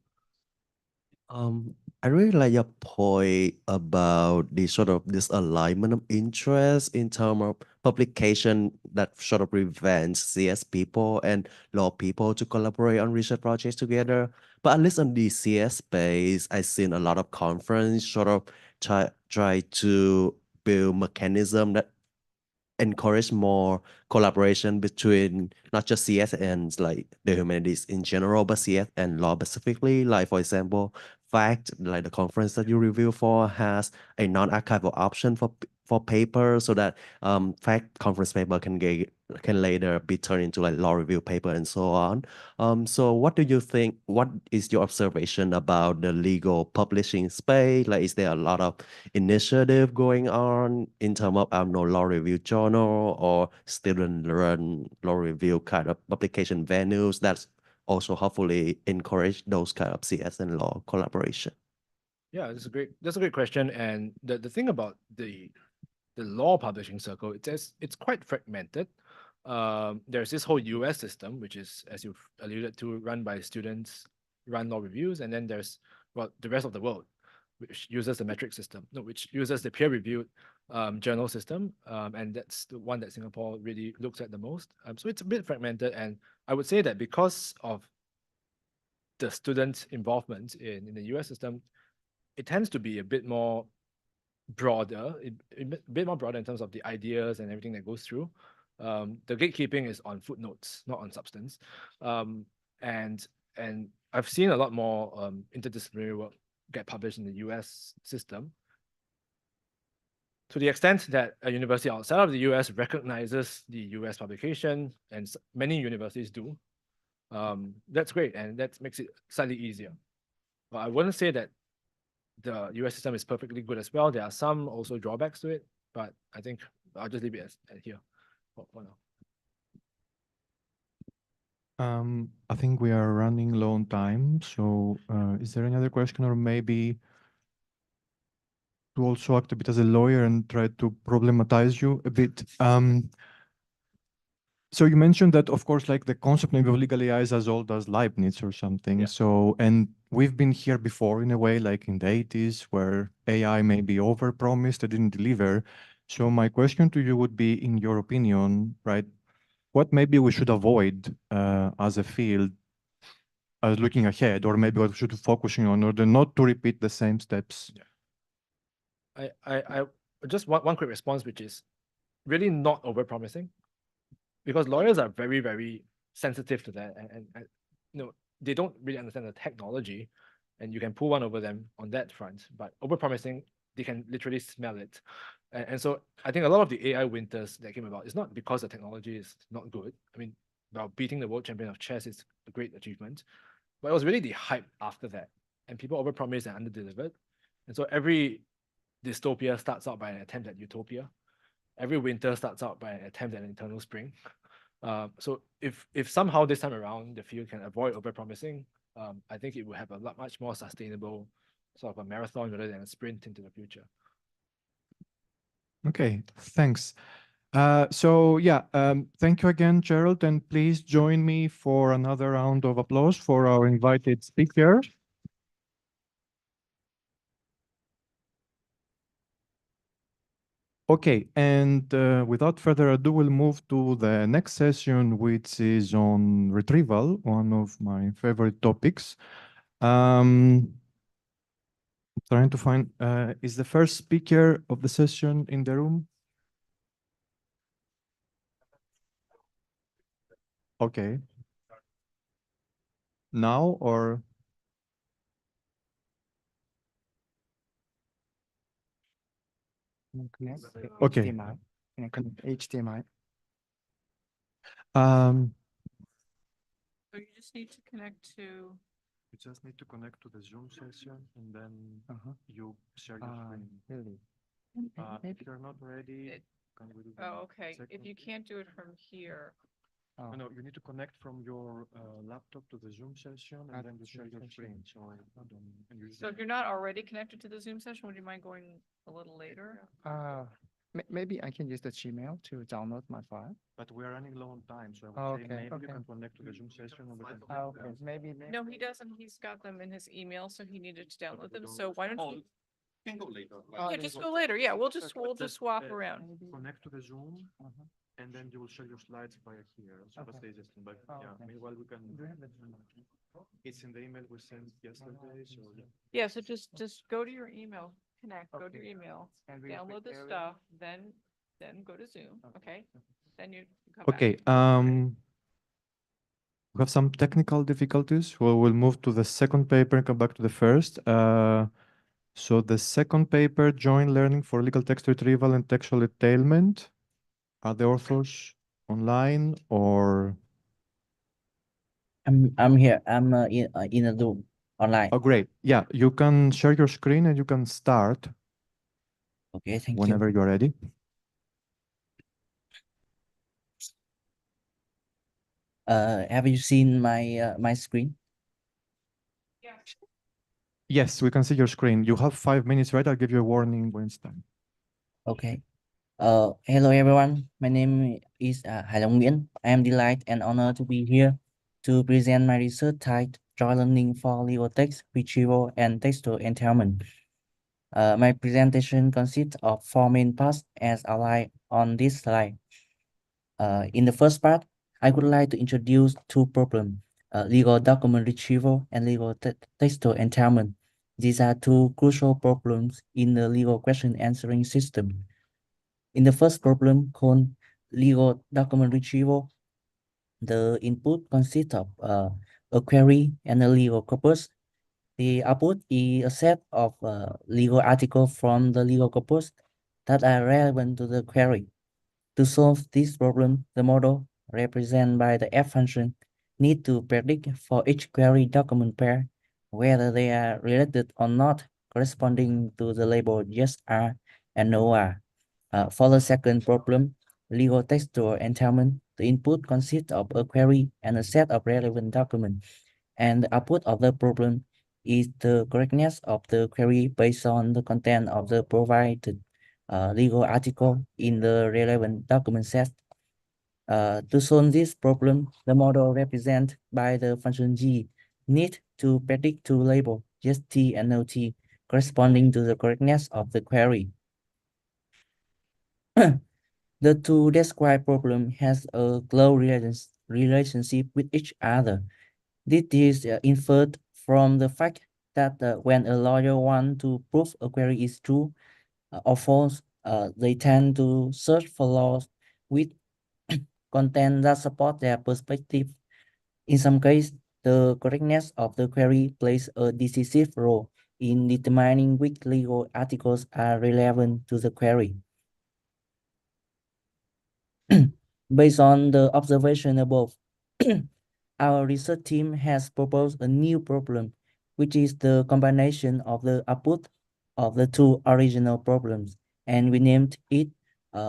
I really like your point about the sort of this alignment of interest in terms of publication that sort of prevents CS people and law people to collaborate on research projects together. But at least on the CS space, I've seen a lot of conference sort of try to build mechanism that encourage more collaboration between not just CS and like the humanities in general, but CS and law specifically. Like for example, fact, like the conference that you review for has a non-archival option for paper so that fact conference paper can later be turned into like law review paper and so on. So what do you think? What is your observation about the legal publishing space? Like, is there a lot of initiative going on in terms of law review journal or student-run law review kind of publication venues that's also hopefully encourage those kind of CS and law collaboration? Yeah, that's a great question. And the thing about the law publishing circle, it's quite fragmented. There's this whole US system, which is, as you've alluded to, run by students, run law reviews, and then there's the rest of the world, which uses the metric system, no, which uses the peer-reviewed journal system, and that's the one that Singapore really looks at the most. So it's a bit fragmented, and I would say that because of the student involvement in the US system, it tends to be a bit more broader, a bit more broader in terms of the ideas and everything that goes through. The gatekeeping is on footnotes, not on substance. And I've seen a lot more interdisciplinary work get published in the US system, to the extent that a university outside of the US recognizes the US publication, and many universities do. That's great, and that makes it slightly easier. But I wouldn't say that the US system is perfectly good as well. There are some also drawbacks to it, but I think I'll just leave it at here for now. I think we are running low on time. So is there any other question, or maybe to also act a bit as a lawyer and try to problematize you a bit? So you mentioned that, of course, like the concept maybe of legal AI is as old as Leibniz or something. Yeah. So, and we've been here before in a way, like in the 80s, where AI maybe overpromised and didn't deliver. So my question to you would be, in your opinion, right, what maybe we should avoid as a field as looking ahead, or maybe what we should be focusing on in order not to repeat the same steps? Yeah. I just one quick response, which is really not overpromising, because lawyers are very, very sensitive to that, and they don't really understand the technology, and you can pull one over them on that front. But overpromising, they can literally smell it, and so I think a lot of the AI winters that came about is not because the technology is not good. I mean, beating the world champion of chess is a great achievement, but it was really the hype after that, and people overpromised and underdelivered, and so every dystopia starts out by an attempt at utopia. Every winter starts out by an attempt at an eternal spring. So if somehow this time around the field can avoid overpromising, I think it will have a much more sustainable sort of a marathon rather than a sprint into the future. Okay, thanks. So yeah, thank you again, Gerald, and please join me for another round of applause for our invited speaker. Okay, and without further ado, we'll move to the next session, which is on retrieval, one of my favorite topics. Trying to find, is the first speaker of the session in the room? Okay. Now or? Okay. HDMI. HDMI. So you just need to connect to. You just need to connect to the Zoom session, and then you share your screen. Really? If you're not ready, can we do the Okay. second? If you can't do it from here. No, you need to connect from your laptop to the Zoom session, and then you share your screen. So So if you're not already connected to the Zoom session, would you mind going a little later? Maybe I can use the Gmail to download my file. But we are running low on time, so I Oh, would say okay, maybe you okay. can connect to the Zoom session and we can. Okay, maybe. No, he doesn't. He's got them in his email, so he needed to download them. So why don't you? Can go later. Yeah, just go later. Yeah, we'll just swap around. Connect to the Zoom, and then you will share your slides via here. So that's the easiest thing. But yeah, meanwhile we can. It's in the email we sent yesterday, so. Yeah, so just go to your email, connect, go to your email, download the stuff, then go to Zoom, okay? Then you come back. Okay, we have some technical difficulties. We'll move to the second paper and come back to the first. So the second paper, Joint Learning for Legal Text Retrieval and Textual Entailment. Are the authors online or? I'm here. I'm in a Zoom online. Oh, great. Yeah, you can share your screen and you can start. Okay, thank whenever you. you're ready. Have you seen my my screen? Yes, we can see your screen. You have 5 minutes, right? I'll give you a warning when it's time. Okay. Hello everyone. My name is Hải Long Nguyễn. I am delighted and honored to be here to present my research titled Joint Learning for Legal Text Retrieval and Textual Entailment. My presentation consists of 4 main parts as outlined on this slide. In the first part, I would like to introduce two problems, legal document retrieval and legal textual entailment. These are two crucial problems in the legal question answering system. In the first problem called legal document retrieval, the input consists of a query and a legal corpus. The output is a set of legal articles from the legal corpus that are relevant to the query. To solve this problem, the model, represented by the F function, need to predict for each query document pair whether they are related or not, corresponding to the label yes R and no R. For the second problem, legal textual entailment, the input consists of a query and a set of relevant documents, and the output of the problem is the correctness of the query based on the content of the provided legal article in the relevant document set. To solve this problem, the model represented by the function G need to predict two labels, yes T and no T, corresponding to the correctness of the query. The two described problem has a close relationship with each other. This is inferred from the fact that when a lawyer wants to prove a query is true or false, they tend to search for laws with content that support their perspective. In some cases, the correctness of the query plays a decisive role in determining which legal articles are relevant to the query. Based on the observation above, our research team has proposed a new problem, which is the combination of the output of the two original problems, and we named it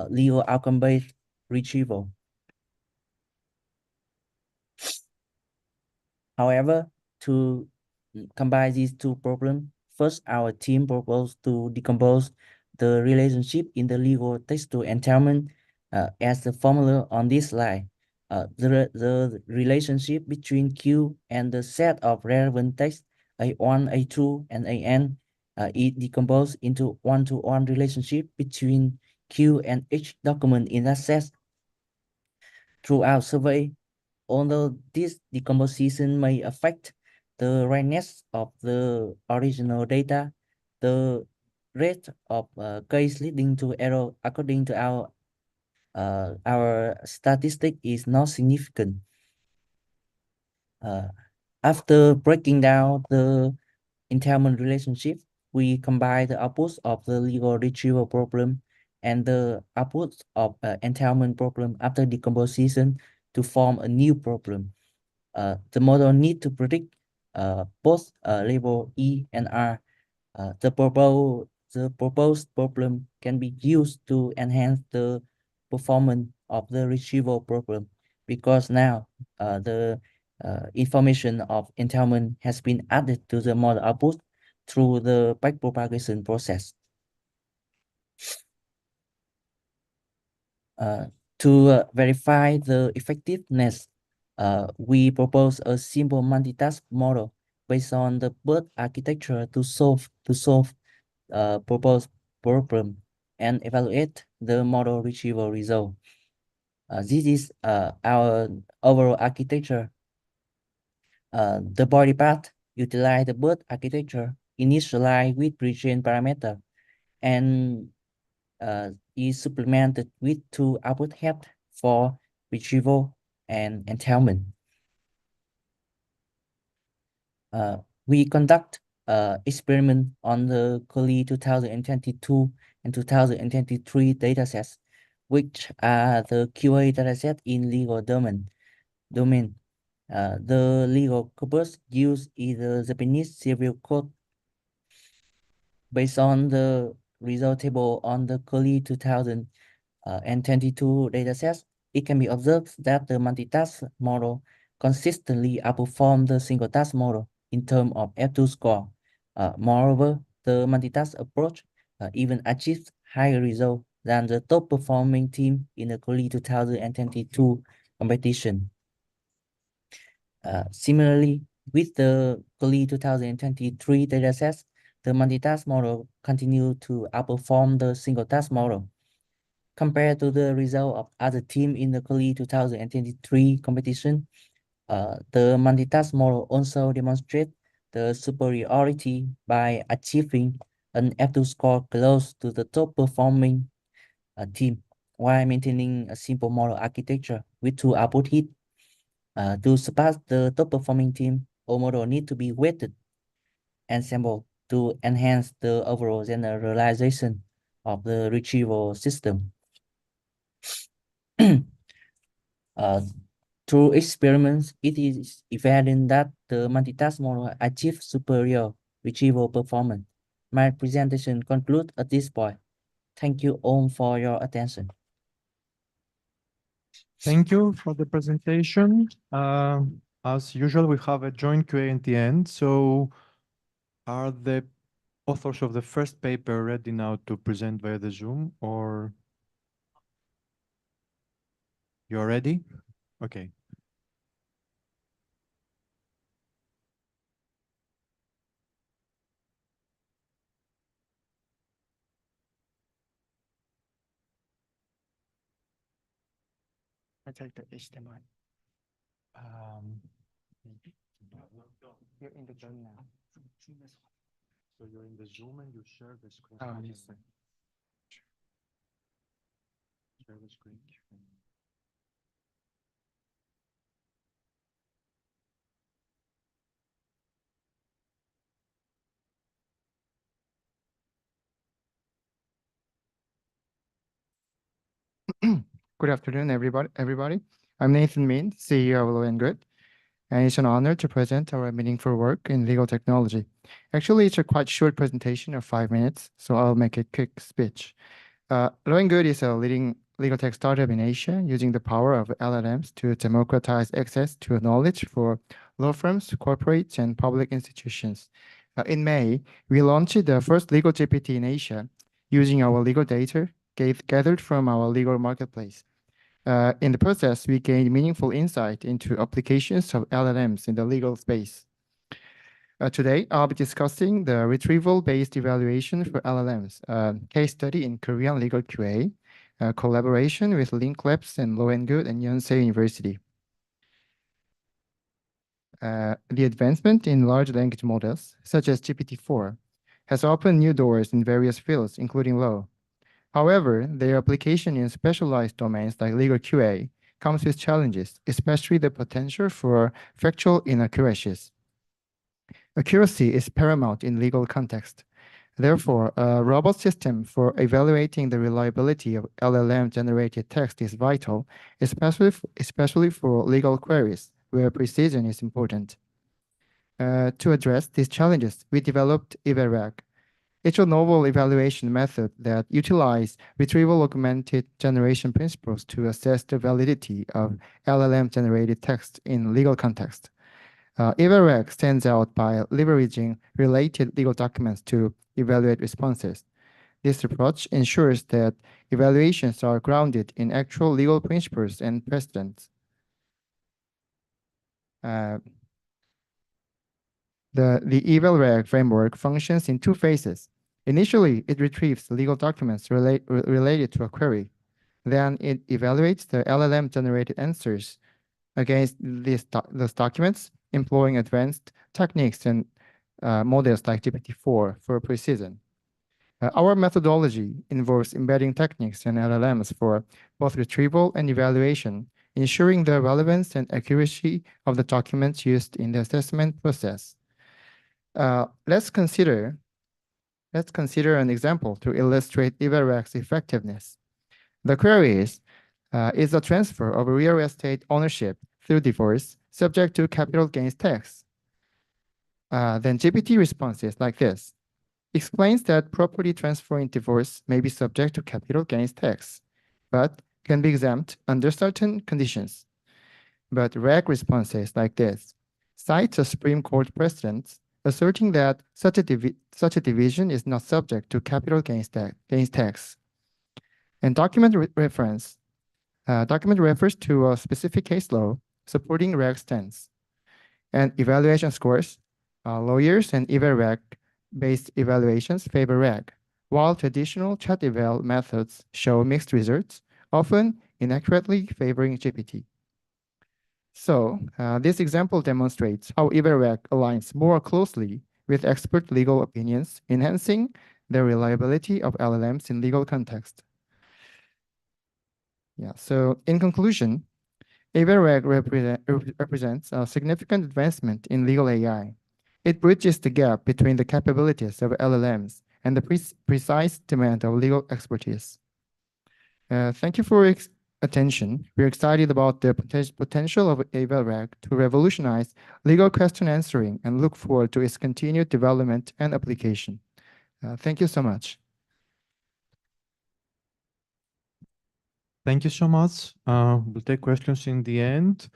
legal outcome-based retrieval. However, to combine these two problems, first our team proposed to decompose the relationship in the legal textual entailment as the formula on this slide. The relationship between Q and the set of relevant text A1, A2, and AN is decomposed into one-to-one relationship between Q and each document in that set. Throughout survey, although this decomposition may affect the rightness of the original data, the rate of case leading to error according to our statistic is not significant. After breaking down the entailment relationship, we combine the outputs of the legal retrieval problem and the outputs of entailment problem after decomposition to form a new problem. The model need to predict both label E and R. The proposed problem can be used to enhance the performance of the retrieval problem because now the information of entailment has been added to the model output through the backpropagation process. To verify the effectiveness, we propose a simple multitask model based on the BERT architecture to solve proposed problem and evaluate the model retrieval result. This is our overall architecture. The body part utilize the BERT architecture initialized with pre-trained parameter and is supplemented with two output heads for retrieval and entailment. We conduct experiment on the COLI 2022 and 2023 datasets, which are the QA dataset in legal domain. The legal corpus use either Japanese serial code. Based on the result table on the COLI 2022 datasets, it can be observed that the multitask model consistently outperforms the single task model in terms of F2 score. Moreover, the multitask approach even achieves higher results than the top performing team in the COLI 2022 competition. Similarly, with the COLI 2023 datasets, the multitask model continued to outperform the single task model. Compared to the result of other teams in the COLI 2023 competition, the multitask model also demonstrates the superiority by achieving an F2 score close to the top performing team while maintaining a simple model architecture with two output hits. To surpass the top performing team, all model need to be weighted and sampled to enhance the overall generalization of the retrieval system. Through experiments, it is evident that the multitask model achieves superior retrieval performance. My presentation concludes at this point. Thank you all for your attention. Thank you for the presentation. As usual, we have a joint QA at the end. So are the authors of the first paper ready now to present via the Zoom, or you're ready? Okay. I take the HDMI. You're in the Zoom now. So you're in the Zoom and you share the screen. Yes. Share the screen. Good afternoon, everybody. I'm Nathan Min, CEO of Low and Good, and it's an honor to present our meaningful work in legal technology. Actually, it's a quite short presentation of 5 minutes, so I'll make a quick speech. Low and Good is a leading legal tech startup in Asia using the power of LLMs to democratize access to knowledge for law firms, corporates, and public institutions. In May, we launched the first legal GPT in Asia using our legal data gathered from our legal marketplace. In the process, we gained meaningful insight into applications of LLMs in the legal space. Today, I'll be discussing the retrieval-based evaluation for LLMs, case study in Korean legal QA, collaboration with Link Labs and Low and Good and Yonsei University. The advancement in large language models, such as GPT-4, has opened new doors in various fields, including law. However, their application in specialized domains like legal QA comes with challenges, especially the potential for factual inaccuracies. Accuracy is paramount in legal context. Therefore, a robust system for evaluating the reliability of LLM-generated text is vital, especially for legal queries, where precision is important. To address these challenges, we developed EVARAG. It's a novel evaluation method that utilizes retrieval-augmented generation principles to assess the validity of LLM-generated text in legal context. EVARAG stands out by leveraging related legal documents to evaluate responses. This approach ensures that evaluations are grounded in actual legal principles and precedents. The eval-reg framework functions in two phases. Initially, it retrieves legal documents related to a query. Then it evaluates the LLM-generated answers against those documents, employing advanced techniques and models like GPT-4 for precision. Our methodology involves embedding techniques and LLMs for both retrieval and evaluation, ensuring the relevance and accuracy of the documents used in the assessment process. Let's consider an example to illustrate eval-reg's effectiveness. The query is the transfer of real estate ownership through divorce subject to capital gains tax? Then GPT responses like this. Explains that property transfer in divorce may be subject to capital gains tax, but can be exempt under certain conditions. But reg responses like this cites a Supreme Court precedent asserting that such a division is not subject to capital gains tax. And document refers to a specific case law supporting reg stance. And evaluation scores, lawyers and eval-reg-based evaluations favor reg, while traditional chat eval methods show mixed results, often inaccurately favoring GPT. So this example demonstrates how eval-reg aligns more closely with expert legal opinions, enhancing the reliability of LLMs in legal context. Yeah, so in conclusion, eval-reg represents a significant advancement in legal AI. It bridges the gap between the capabilities of LLMs and the precise demand of legal expertise. Thank you for your attention. We're excited about the potential of eval-reg to revolutionize legal question answering and look forward to its continued development and application. Thank you so much. Thank you so much. We'll take questions in the end.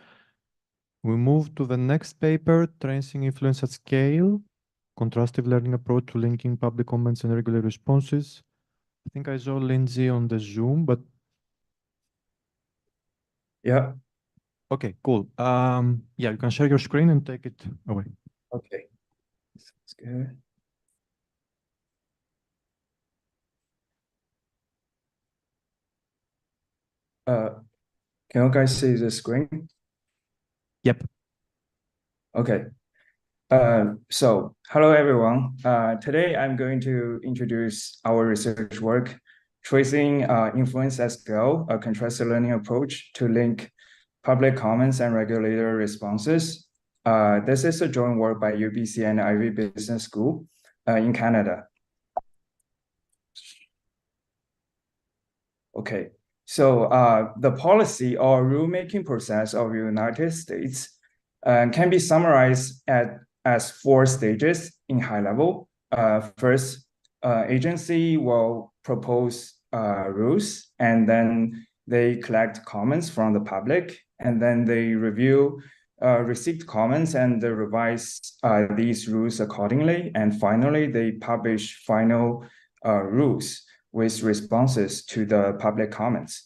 We move to the next paper, Tracing Influence at Scale, Contrastive Learning Approach to Linking Public Comments and Regular Responses. I think I saw Lindsay on the Zoom, but... Yeah. Okay, cool. Yeah, you can share your screen and take it away. Okay. Sounds good. Can you guys see the screen? Yep. Okay. So hello everyone. Today I'm going to introduce our research work, Tracing Influence at Scale, a contrastive learning approach to link public comments and regulator responses. This is a joint work by UBC and Ivy Business School in Canada. Okay. So the policy or rulemaking process of the United States can be summarized as 4 stages in high level. First, agency will propose rules, and then they collect comments from the public, and then they review received comments and revise these rules accordingly. And finally, they publish final rules with responses to the public comments.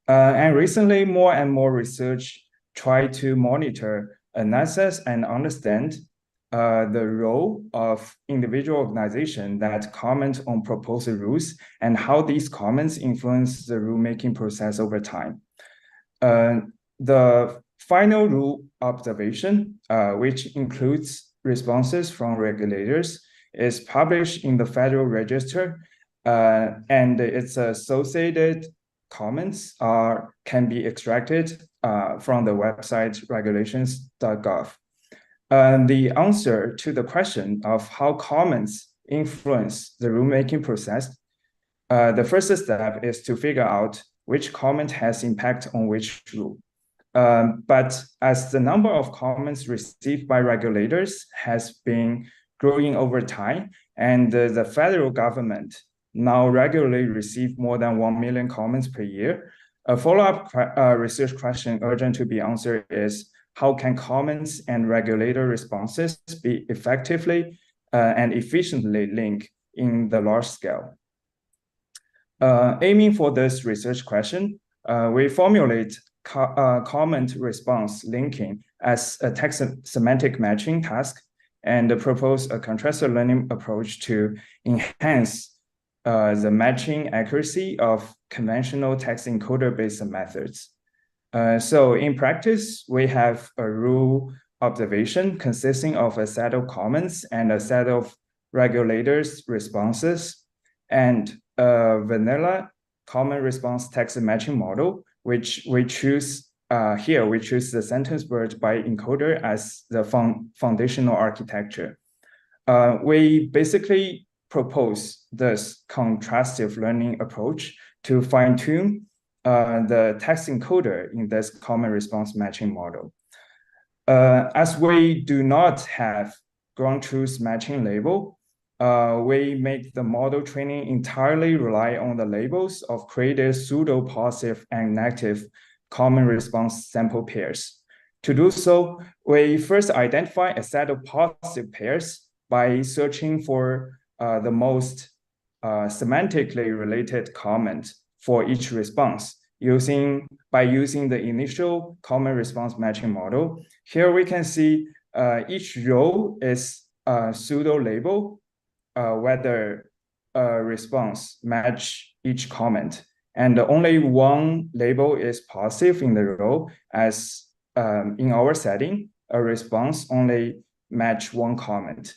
And recently, more and more research try to monitor, assess, and understand the role of individual organizations that comment on proposed rules and how these comments influence the rulemaking process over time. The final rule observation, which includes responses from regulators, is published in the Federal Register, and its associated comments can be extracted from the website regulations.gov. The answer to the question of how comments influence the rulemaking process, the first step is to figure out which comment has impact on which rule. But as the number of comments received by regulators has been growing over time, and the federal government now regularly receive more than 1 million comments per year, a follow-up research question urgent to be answered is, how can comments and regulator responses be effectively and efficiently linked in the large scale? Aiming for this research question, we formulate comment response linking as a text semantic matching task and propose a contrasted learning approach to enhance the matching accuracy of conventional text encoder-based methods. So in practice, we have a rule observation consisting of a set of comments and a set of regulators' responses, and a vanilla common response text matching model, which we choose here. We choose the sentence word by encoder as the foundational architecture. We basically propose this contrastive learning approach to fine-tune the text encoder in this common response matching model. As we do not have ground truth matching label, we make the model training entirely rely on the labels of created pseudo positive and negative common response sample pairs. To do so, we first identify a set of positive pairs by searching for the most semantically related comment for each response by using the initial common response matching model. Here we can see each row is a pseudo label whether a response match each comment, and only one label is positive in the row, as in our setting, a response only match one comment.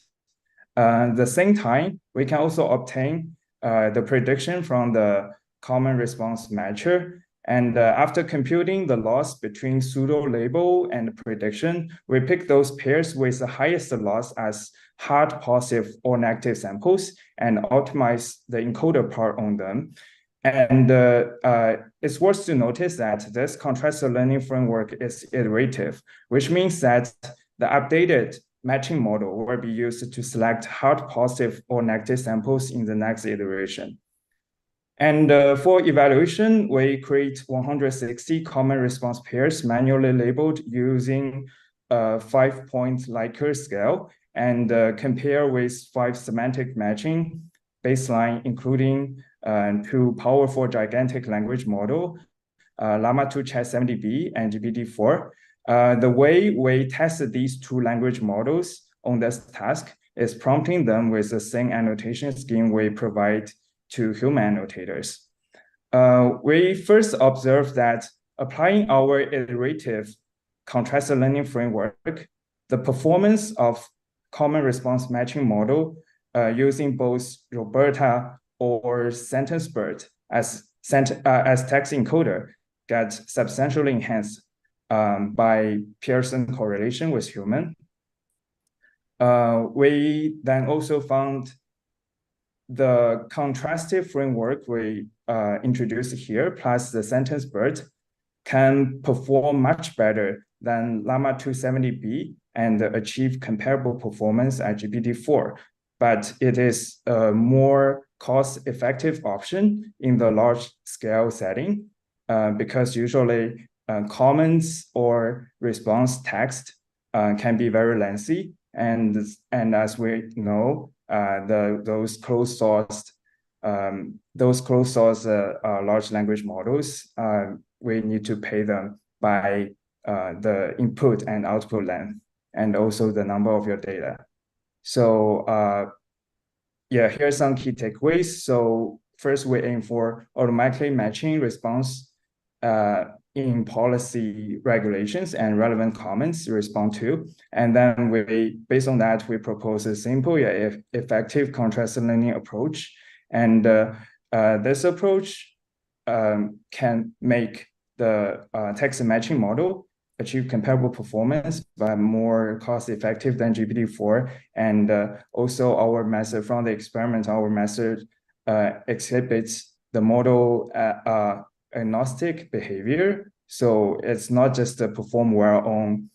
At the same time, we can also obtain the prediction from the common response matcher. And after computing the loss between pseudo label and prediction, we pick those pairs with the highest loss as hard positive or negative samples and optimize the encoder part on them. And it's worth to notice that this contrasted learning framework is iterative, which means that the updated matching model will be used to select hard positive or negative samples in the next iteration. And for evaluation, we create 160 common response pairs manually labeled using a 5-point Likert scale and compare with 5 semantic matching baseline, including 2 powerful gigantic language model, Llama 2 Chat 70B and GPT-4. The way we tested these 2 language models on this task is prompting them with the same annotation scheme we provide to human annotators. We first observed that applying our iterative contrasted learning framework, the performance of common response matching model using both Roberta or SentenceBird as text encoder gets substantially enhanced by Pearson correlation with human. We then also found the contrastive framework we introduced here, plus the SentenceBird, can perform much better than Llama 270B and achieve comparable performance at GPT-4. But it is a more cost-effective option in the large-scale setting because usually comments or response text can be very lengthy. And as we know, those closed source large language models, we need to pay them by the input and output length, and also the number of your data. So yeah, here's some key takeaways. So first, we aim for automatically matching response in policy regulations and relevant comments to respond to. And then based on that, we propose a simple yet effective contrasted learning approach. And this approach can make the text matching model achieve comparable performance, but more cost-effective than GPT-4. And also our method from the experiment, our method exhibits the model agnostic behavior. So it's not just to perform well on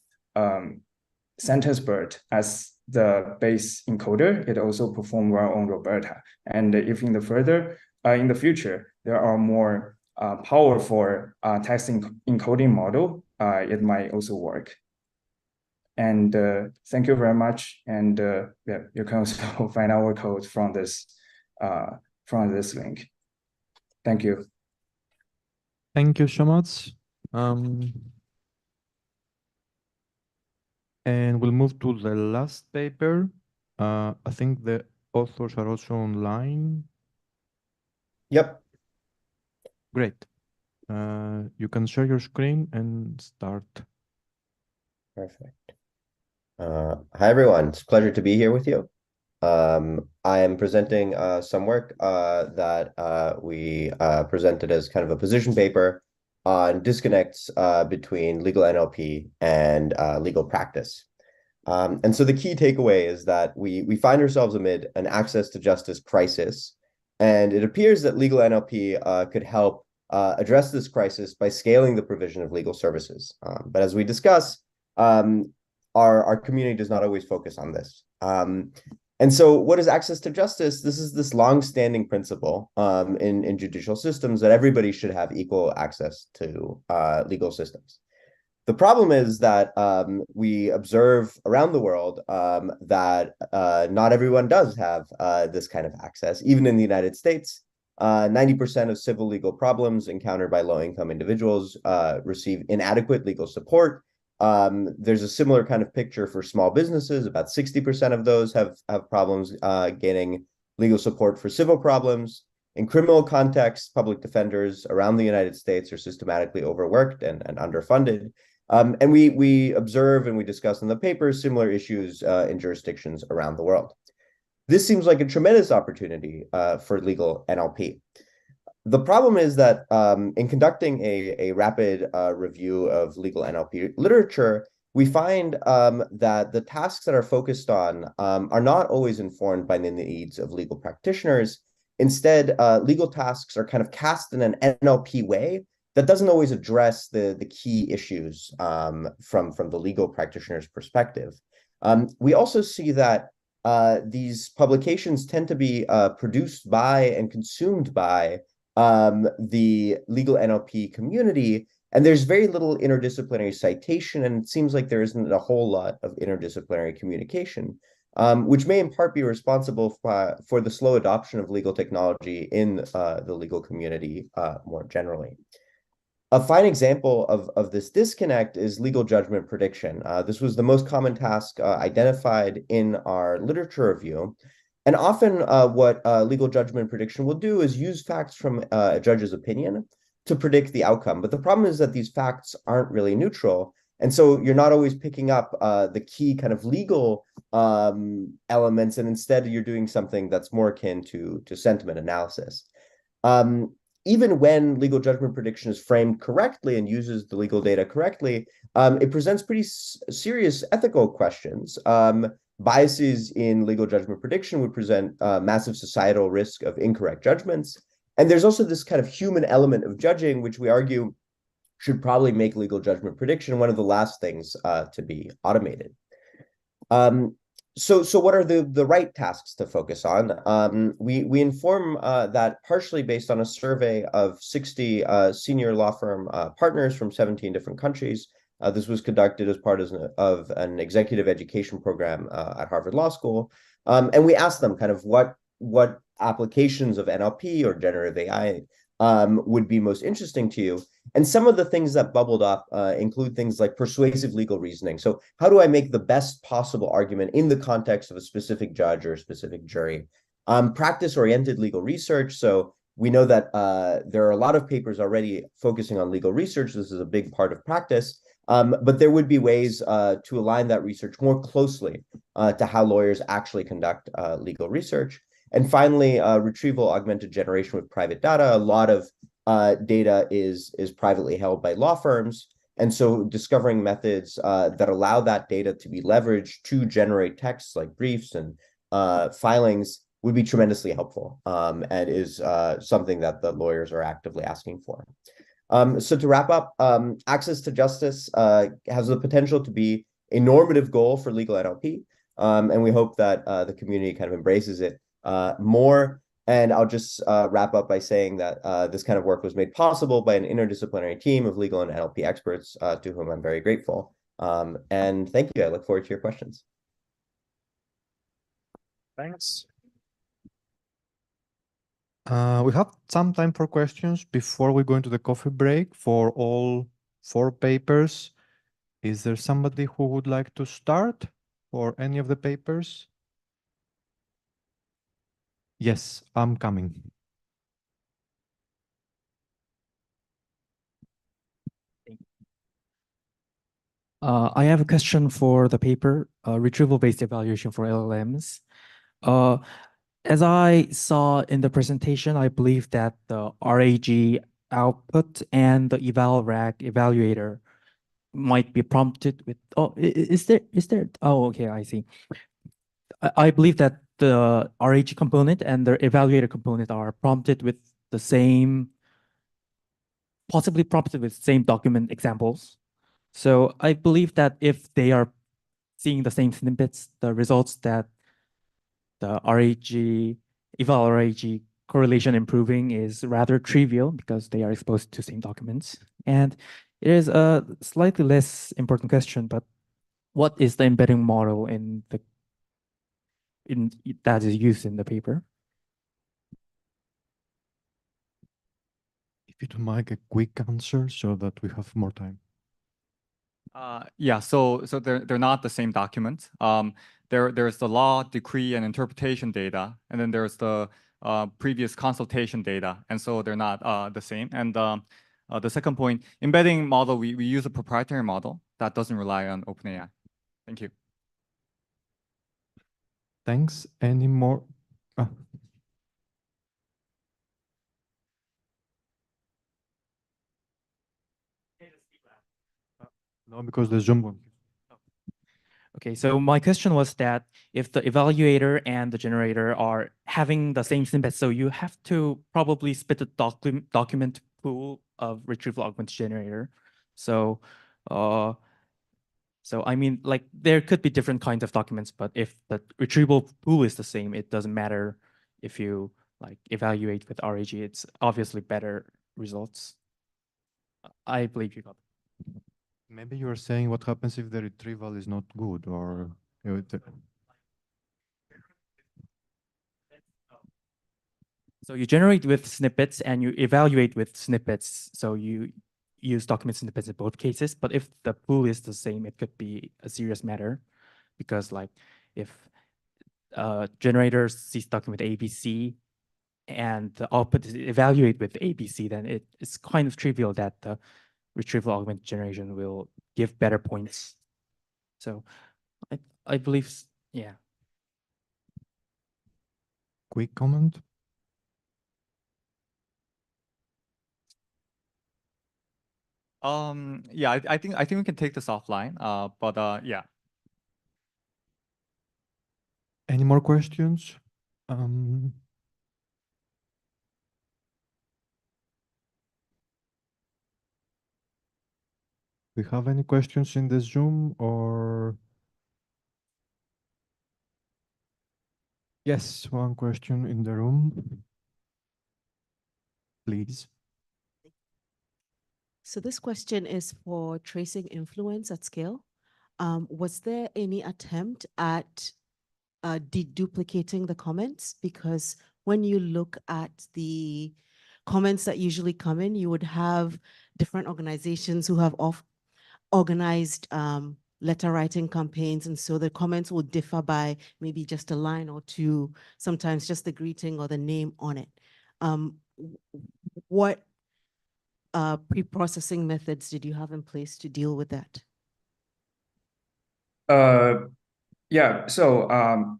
SentenceBird as the base encoder, it also perform well on Roberta. And if in the future, there are more powerful text encoding model, it might also work. And thank you very much. And yeah, you can also find our code from this link. Thank you. Thank you so much. And we'll move to the last paper. I think the authors are also online. Yep. Great. You can share your screen and start. Perfect. Hi, everyone. It's a pleasure to be here with you. I am presenting some work that we presented as kind of a position paper on disconnects between legal NLP and legal practice. And so the key takeaway is that we find ourselves amid an access to justice crisis, and it appears that legal NLP could help address this crisis by scaling the provision of legal services. But as we discuss, our community does not always focus on this. And so what is access to justice? This is this long-standing principle in judicial systems that everybody should have equal access to legal systems. The problem is that we observe around the world that not everyone does have this kind of access. Even in the United States, 90% of civil legal problems encountered by low-income individuals receive inadequate legal support. There's a similar kind of picture for small businesses. About 60% of those have problems getting legal support for civil problems. In criminal contexts, public defenders around the United States are systematically overworked and underfunded. And we observe and we discuss in the paper similar issues in jurisdictions around the world. This seems like a tremendous opportunity for legal NLP. The problem is that in conducting a rapid review of legal NLP literature, we find that the tasks that are focused on are not always informed by the needs of legal practitioners. Instead, legal tasks are kind of cast in an NLP way that doesn't always address the key issues from the legal practitioner's perspective. We also see that these publications tend to be produced by and consumed by the legal NLP community, and there's very little interdisciplinary citation, and it seems like there isn't a whole lot of interdisciplinary communication, which may in part be responsible for the slow adoption of legal technology in the legal community more generally. A fine example of this disconnect is legal judgment prediction. This was the most common task identified in our literature review. And often what legal judgment prediction will do is use facts from a judge's opinion to predict the outcome. But the problem is that these facts aren't really neutral. And so you're not always picking up the key kind of legal elements, and instead you're doing something that's more akin to sentiment analysis. Even when legal judgment prediction is framed correctly and uses the legal data correctly, it presents pretty serious ethical questions. Biases in legal judgment prediction would present massive societal risk of incorrect judgments. And there's also this kind of human element of judging, which we argue should probably make legal judgment prediction one of the last things to be automated. So what are the right tasks to focus on? We inform that partially based on a survey of 60 senior law firm partners from 17 different countries. This was conducted as part of an executive education program at Harvard Law School. And we asked them kind of what applications of NLP or generative AI would be most interesting to you. And some of the things that bubbled up include things like persuasive legal reasoning. So how do I make the best possible argument in the context of a specific judge or a specific jury? Practice-oriented legal research. So we know that there are a lot of papers already focusing on legal research. This is a big part of practice. But there would be ways to align that research more closely to how lawyers actually conduct legal research. And finally, retrieval augmented generation with private data. A lot of data is privately held by law firms. And so discovering methods that allow that data to be leveraged to generate texts like briefs and filings would be tremendously helpful and is something that the lawyers are actively asking for. So to wrap up, access to justice has the potential to be a normative goal for legal NLP. And we hope that the community kind of embraces it more. And I'll just wrap up by saying that this kind of work was made possible by an interdisciplinary team of legal and NLP experts to whom I'm very grateful. And thank you. I look forward to your questions. Thanks. We have some time for questions before we go into the coffee break for all 4 papers. Is there somebody who would like to start for any of the papers? Yes, I'm coming. I have a question for the paper, retrieval-based evaluation for LLMs. As I saw in the presentation, I believe that the RAG output and the eval-rag evaluator might be prompted with, is there, okay, I see. I believe that the RAG component and the evaluator component are prompted with the same, possibly prompted with same document examples. So I believe that if they are seeing the same snippets, the results that the RAG, eval RAG correlation improving is rather trivial because they are exposed to same documents. And it is a slightly less important question, but what is the embedding model that is used in the paper? If you don't mind, a quick answer so that we have more time. Yeah, so they're not the same document. There's the law, decree, and interpretation data, and then there's the previous consultation data, and so they're not the same. And the second point, embedding model, we use a proprietary model that doesn't rely on OpenAI. Thank you. Thanks. Any more? No, because the Zoom one. Okay, so my question was that if the evaluator and the generator are having the same snippet, so you have to probably split the document pool of retrieval augmented generator. So, I mean, like there could be different kinds of documents, but if the retrieval pool is the same, it doesn't matter if you like evaluate with RAG. It's obviously better results. I believe you got it. Maybe you're saying what happens if the retrieval is not good or So you generate with snippets and you evaluate with snippets. So you use document snippets in both cases. But if the pool is the same, it could be a serious matter because like if generator sees document ABC and the output is evaluate with ABC, then it's kind of trivial that the retrieval augmented generation will give better points. So I believe, yeah. Quick comment. Yeah, I think we can take this offline. But yeah. Any more questions? We have any questions in the Zoom or? Yes, one question in the room. Please. So this question is for tracing influence at scale. Was there any attempt at deduplicating the comments? Because when you look at the comments that usually come in, you would have different organizations who have organized letter writing campaigns. And so the comments will differ by maybe just a line or two, sometimes just the greeting or the name on it. What pre-processing methods did you have in place to deal with that? Yeah, so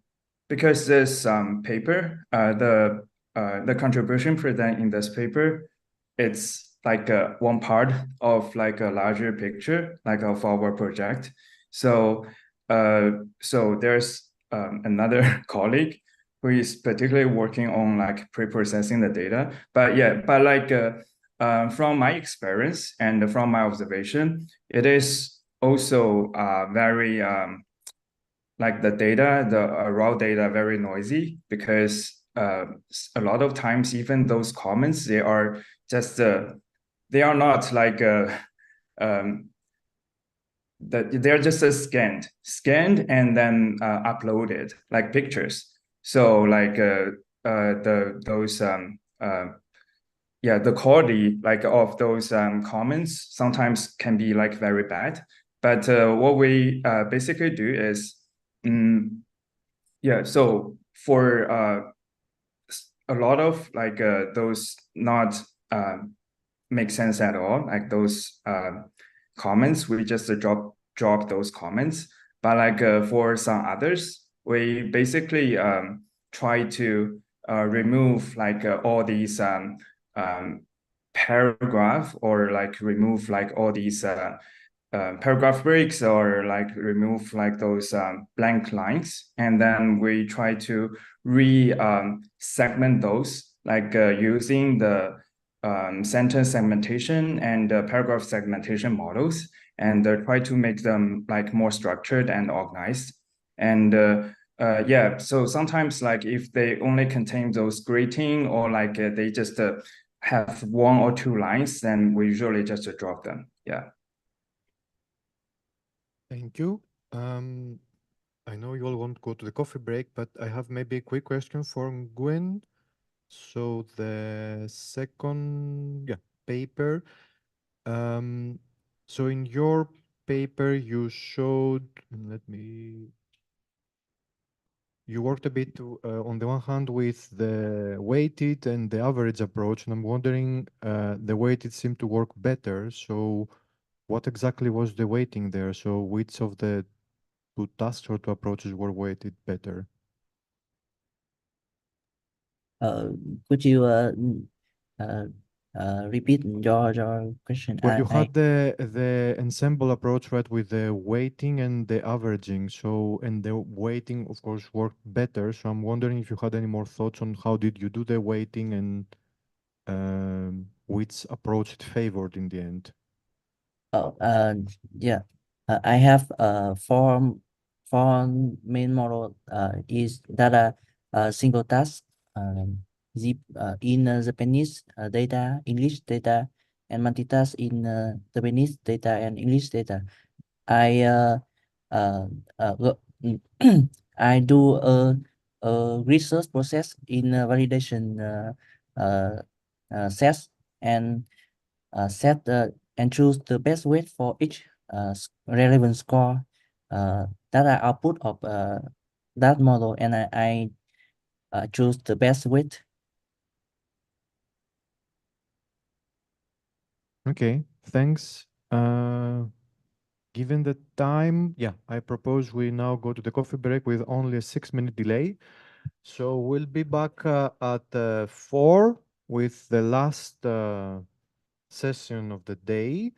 because this paper, the contribution presented in this paper, it's like one part of like a larger picture, like of our project. So so there's another colleague who is particularly working on like pre-processing the data. But yeah, but like from my experience and from my observation, it is also very like the data, the raw data, very noisy because a lot of times even those comments, they are just they are not like they're just scanned and then uploaded like pictures. So like those yeah, the quality like of those comments sometimes can be like very bad. But what we basically do is, yeah, so for a lot of like those not make sense at all, like those comments, we just drop those comments. But like for some others, we basically try to remove like all these paragraph, or like remove like all these paragraph breaks, or like remove like those blank lines, and then we try to segment those, like using the sentence segmentation and paragraph segmentation models, and try to make them like more structured and organized. And yeah, so sometimes like if they only contain those greeting, or like they just have one or two lines, then we usually just drop them. Yeah. Thank you. I know you all want to go to the coffee break, but I have maybe a quick question for Gwen. So the second, yeah, paper. So in your paper, you showed, you worked a bit on the one hand with the weighted and the average approach, and I'm wondering, the weighted seemed to work better. So what exactly was the weighting there? So which of the two tasks or two approaches were weighted better? Could you uh, repeat your question? Well, you had the ensemble approach, right, with the weighting and the averaging. So, and the weighting, of course, worked better. So I'm wondering if you had any more thoughts on how did you do the weighting, and which approach it favored in the end. Oh, yeah. I have four main model is that single task, in Japanese data, English data, and multitask in Japanese data and English data. I I do a research process in validation sets, and set and choose the best weight for each relevant score that are output of that model, and I choose the best weight. Okay, thanks. Given the time, yeah, I propose we now go to the coffee break with only a 6-minute delay. So we'll be back at 4 with the last session of the day.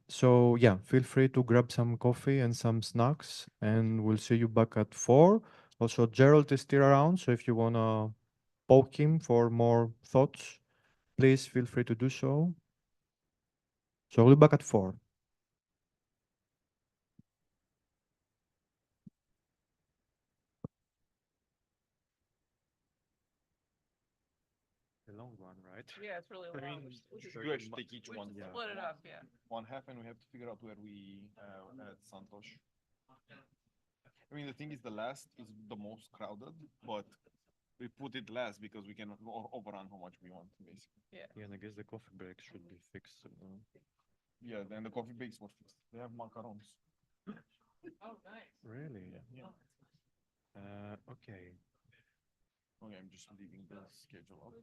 So yeah, feel free to grab some coffee and some snacks, and we'll see you back at 4. Also, Gerald is still around, so if you wanna poke him for more thoughts, please feel free to do so. So we'll be back at 4. The long one, right? Yeah, it's really long. You should take each one. Yeah. Split it up, yeah. One half, and we have to figure out where we add Santosh. I mean, the thing is, the last is the most crowded, but we put it last because we can overrun how much we want, basically. Yeah. Yeah, and I guess the coffee break should be fixed. Yeah, then the coffee breaks were fixed. They have macarons. Oh, nice. Really? Yeah. Okay. Okay, I'm just leaving the schedule up.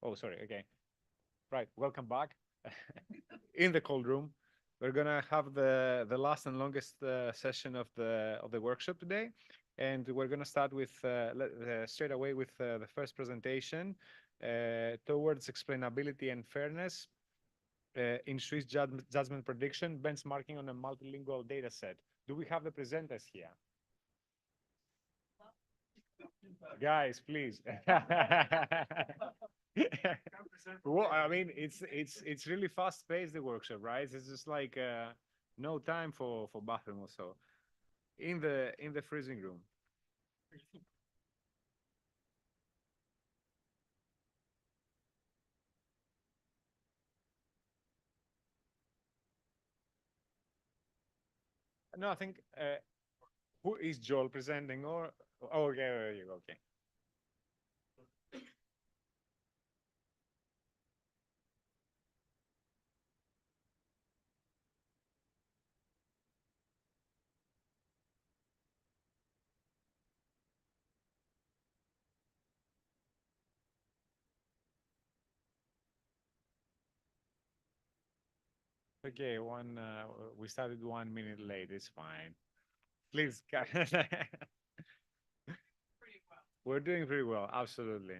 Oh, sorry. Okay. Right. Welcome back. In the cold room, we're gonna have the last and longest session of the workshop today, and we're gonna start with straight away with the first presentation towards explainability and fairness in Swiss judgment prediction benchmarking on a multilingual data set. Do we have the presenters here? Guys, please. Well, I mean, it's really fast paced, the workshop, right? It's just like no time for bathroom or so. In the freezing room. No, I think who is Joel presenting or oh, okay, there you go. Okay. Okay, we started 1 minute late. It's fine. Please, we're doing pretty well. Absolutely.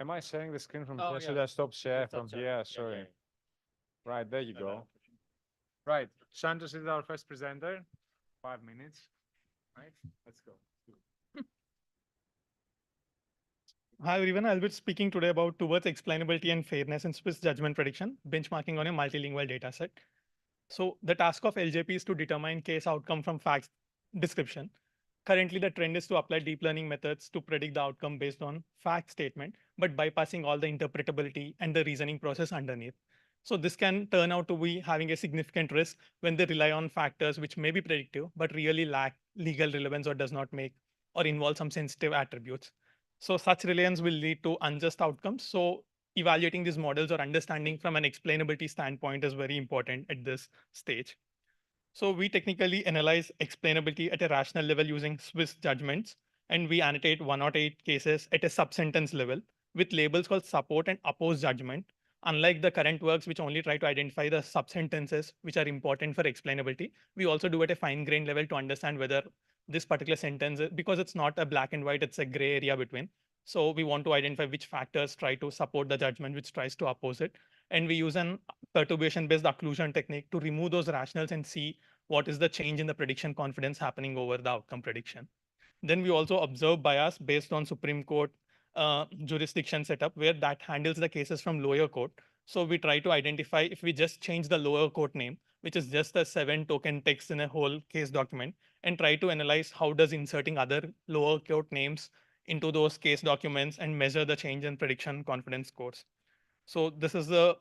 Am I sharing the screen from here? Should I stop share from here? Sorry. Right, there you go. Right, Santos is our first presenter. 5 minutes. Right, let's go. Hi everyone, I'll be speaking today about towards explainability and fairness in Swiss judgment prediction, benchmarking on a multilingual dataset. So the task of LJP is to determine case outcome from facts description. Currently, the trend is to apply deep learning methods to predict the outcome based on fact statement, but bypassing all the interpretability and the reasoning process underneath. So this can turn out to be having a significant risk when they rely on factors which may be predictive, but really lack legal relevance or does not make or involve some sensitive attributes. So such reliance will lead to unjust outcomes. So evaluating these models or understanding from an explainability standpoint is very important at this stage. So we technically analyze explainability at a rational level using Swiss judgments, and we annotate 108 cases at a sub-sentence level with labels called support and oppose judgment. Unlike the current works, which only try to identify the sub-sentences which are important for explainability, we also do at a fine-grained level to understand whether this particular sentence, because it's not a black and white, it's a gray area between. So we want to identify which factors try to support the judgment, which tries to oppose it. And we use an perturbation-based occlusion technique to remove those rationals and see what is the change in the prediction confidence happening over the outcome prediction. Then we also observe bias based on Supreme Court jurisdiction setup where that handles the cases from lower court. So we try to identify if we just change the lower court name, which is just a 7 token text in a whole case document, and try to analyze how does inserting other lower court names into those case documents and measure the change in prediction confidence scores. So this is the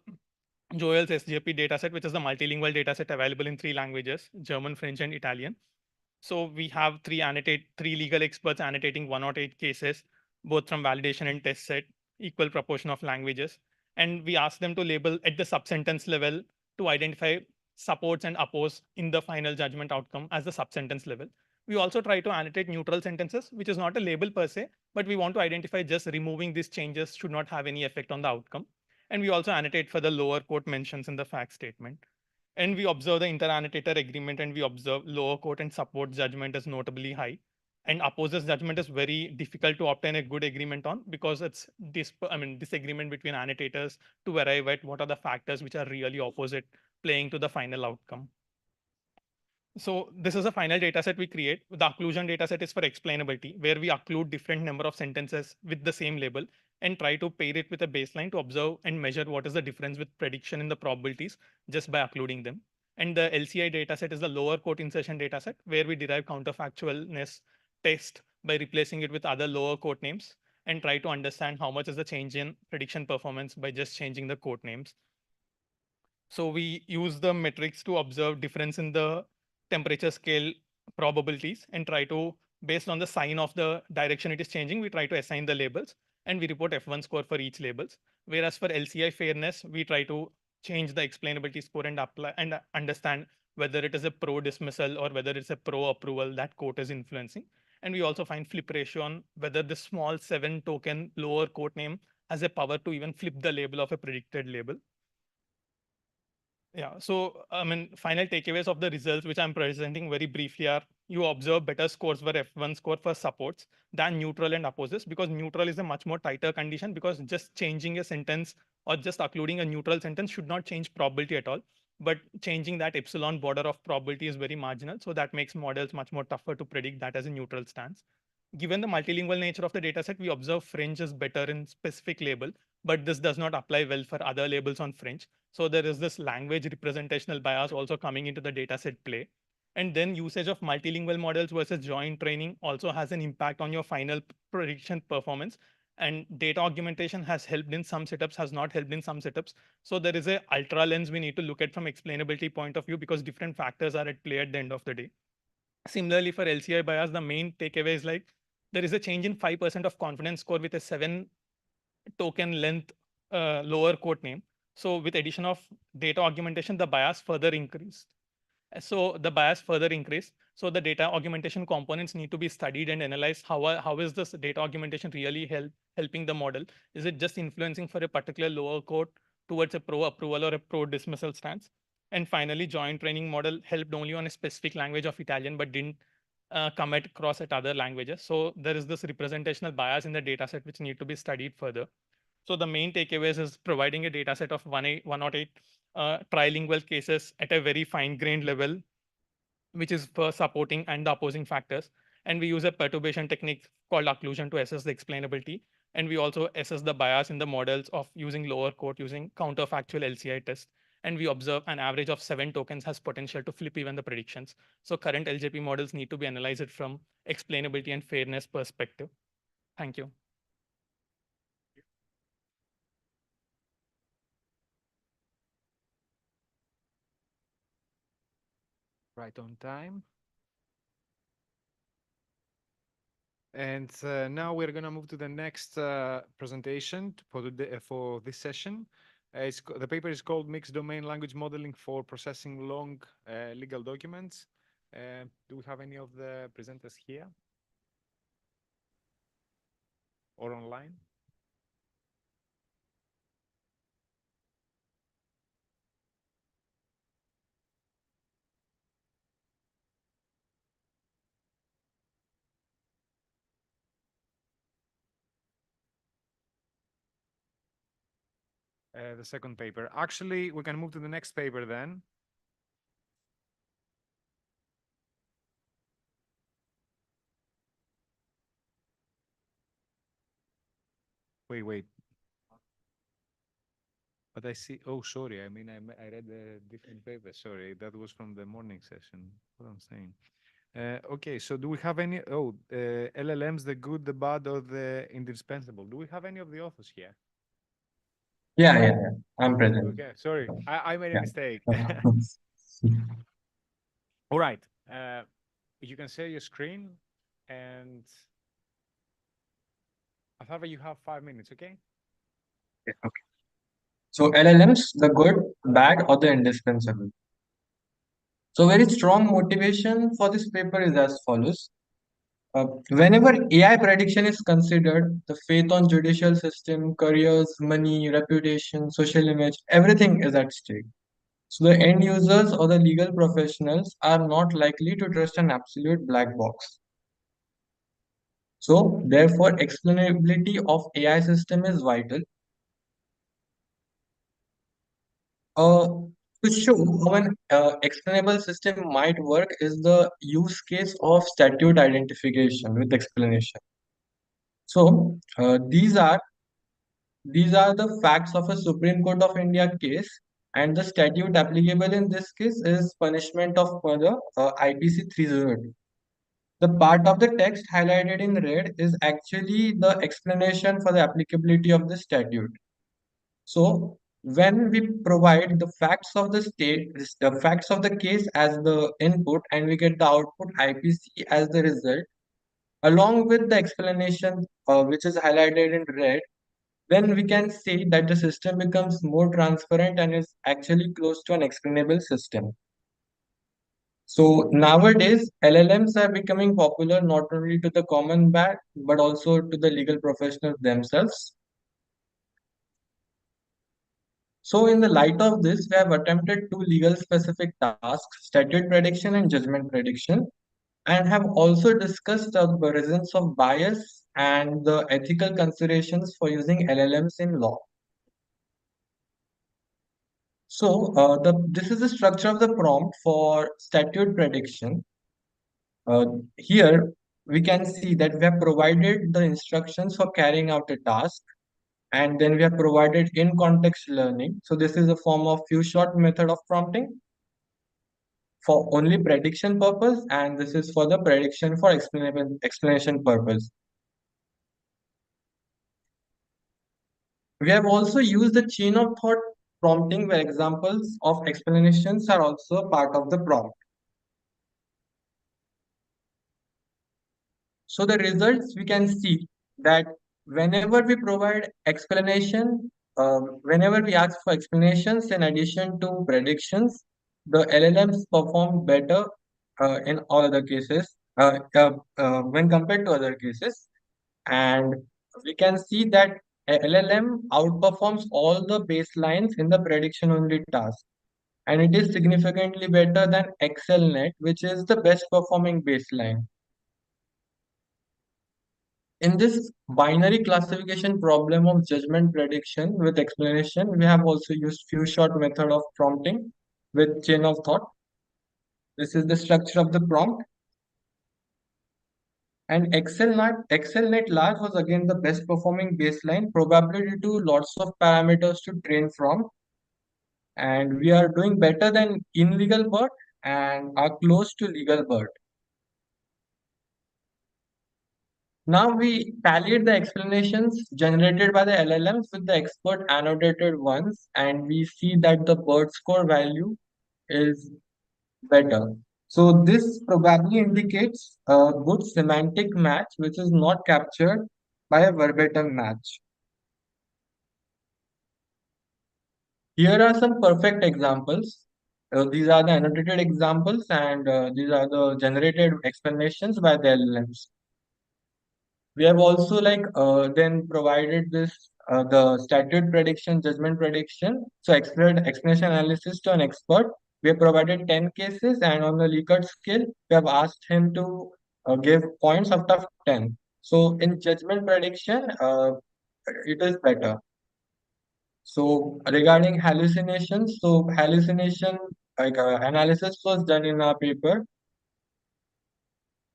Joel's SJP dataset, which is the multilingual dataset available in 3 languages, German, French, and Italian. So we have three legal experts annotating 108 cases, both from validation and test set, equal proportion of languages. And we ask them to label at the sub-sentence level to identify supports and oppose in the final judgment outcome as the sub-sentence level. We also try to annotate neutral sentences, which is not a label per se, but we want to identify just removing these changes should not have any effect on the outcome. And we also annotate for the lower court mentions in the fact statement. And we observe the inter-annotator agreement, and we observe lower court and support judgment is notably high. And opposes judgment is very difficult to obtain a good agreement on because it's disagreement between annotators to arrive at what are the factors which are really opposite playing to the final outcome. So this is a final data set we create. The occlusion data set is for explainability, where we occlude different number of sentences with the same label and try to pair it with a baseline to observe and measure what is the difference with prediction in the probabilities just by occluding them. And the LCI dataset is the lower quote insertion dataset, where we derive counterfactualness test by replacing it with other lower quote names and try to understand how much is the change in prediction performance by just changing the quote names. So we use the metrics to observe difference in the temperature scale probabilities and try to, based on the sign of the direction it is changing, we try to assign the labels and we report F1 score for each labels. Whereas for LCI fairness, we try to change the explainability score and apply and understand whether it is a pro dismissal or whether it's a pro approval that quote is influencing. And we also find flip ratio on whether the small 7 token lower quote name has a power to even flip the label of a predicted label. Yeah, so I mean, final takeaways of the results, which I'm presenting very briefly, are you observe better scores for F1 score for supports than neutral and opposes, because neutral is a much more tighter condition, because just changing a sentence or just occluding a neutral sentence should not change probability at all. But changing that epsilon border of probability is very marginal. So that makes models much more tougher to predict that as a neutral stance. Given the multilingual nature of the dataset, we observe French is better in specific label, but this does not apply well for other labels on French. So there is this language representational bias also coming into the dataset play. And then usage of multilingual models versus joint training also has an impact on your final prediction performance. And data augmentation has helped in some setups, has not helped in some setups. So there is a ultra lens we need to look at from explainability point of view, because different factors are at play at the end of the day. Similarly, for LCI bias, the main takeaway is like there is a change in 5% of confidence score with a 7 token length lower quote name. So with addition of data augmentation, the bias further increased. So the bias further increased. So the data augmentation components need to be studied and analyzed. How is this data augmentation really helping the model? Is it just influencing for a particular lower quote towards a pro approval or a pro dismissal stance? And finally, joint training model helped only on a specific language of Italian, but didn't come across at other languages. So there is this representational bias in the data set which need to be studied further. So the main takeaways is providing a data set of 108 trilingual cases at a very fine-grained level, which is for supporting and the opposing factors. And we use a perturbation technique called occlusion to assess the explainability. And we also assess the bias in the models of using lower quote, using counterfactual LCI test. And we observe an average of 7 tokens has potential to flip even the predictions. So current LJP models need to be analyzed from explainability and fairness perspective. Thank you. Right on time. And now we're going to move to the next presentation for this session. The paper is called Mixed Domain Language Modeling for Processing Long Legal Documents. Do we have any of the presenters here or online? The second paper. Actually, we can move to the next paper then. Wait. But I see, oh, sorry. I mean, I read a different paper. Sorry, that was from the morning session. What I'm saying. Okay, so do we have any, LLMs, the good, the bad, or the indispensable? Do we have any of the authors here? Yeah. I'm present. Okay, sorry. I made a Yeah. mistake. All right. You can share your screen, and Atharva, you have 5 minutes, okay? Yeah, okay. So LLMs, the good, bad, or the indispensable. So very strong motivation for this paper is as follows. Whenever AI prediction is considered, the faith on judicial system, careers, money, reputation, social image, everything is at stake. So the end users or the legal professionals are not likely to trust an absolute black box. So therefore, explainability of AI system is vital. To show how an explainable system might work is the use case of statute identification with explanation. So these are these are the facts of a Supreme Court of India case, and the statute applicable in this case is punishment of murder, IPC 302. The part of the text highlighted in red is actually the explanation for the applicability of the statute. So when we provide the facts of the facts of the case as the input, and we get the output IPC as the result, along with the explanation which is highlighted in red, then we can say that the system becomes more transparent and is actually close to an explainable system. So nowadays, LLMs are becoming popular not only to the common man, but also to the legal professionals themselves. So in the light of this, we have attempted two legal specific tasks, statute prediction and judgment prediction, and have also discussed the presence of bias and the ethical considerations for using LLMs in law. So this is the structure of the prompt for statute prediction. Here we can see that we have provided the instructions for carrying out a task, and then we have provided in context learning. So this is a form of few shot method of prompting for only prediction purpose, and this is for the prediction for explanation purpose. We have also used the chain of thought prompting, where examples of explanations are also part of the prompt. So the results, we can see that whenever we provide explanation, whenever we ask for explanations in addition to predictions, the LLMs perform better in all other cases when compared to other cases. And we can see that LLM outperforms all the baselines in the prediction only task. And it is significantly better than ExcelNet, which is the best performing baseline. In this binary classification problem of judgment prediction with explanation, we have also used few shot method of prompting with chain of thought. This is the structure of the prompt. And ExcelNet large was again the best performing baseline, probably due to lots of parameters to train from. And we are doing better than in legal BERT and are close to legal BERT. Now we tallied the explanations generated by the LLMs with the expert annotated ones, and we see that the BERT score value is better. So this probably indicates a good semantic match, which is not captured by a verbatim match. Here are some perfect examples. These are the annotated examples, and these are the generated explanations by the LLMs. We have also then provided this the statute prediction, judgment prediction. So explanation analysis to an expert. We have provided 10 cases, and on the Likert scale, we have asked him to give points out of 10. So in judgment prediction, it is better. So regarding hallucinations, so hallucination analysis was done in our paper.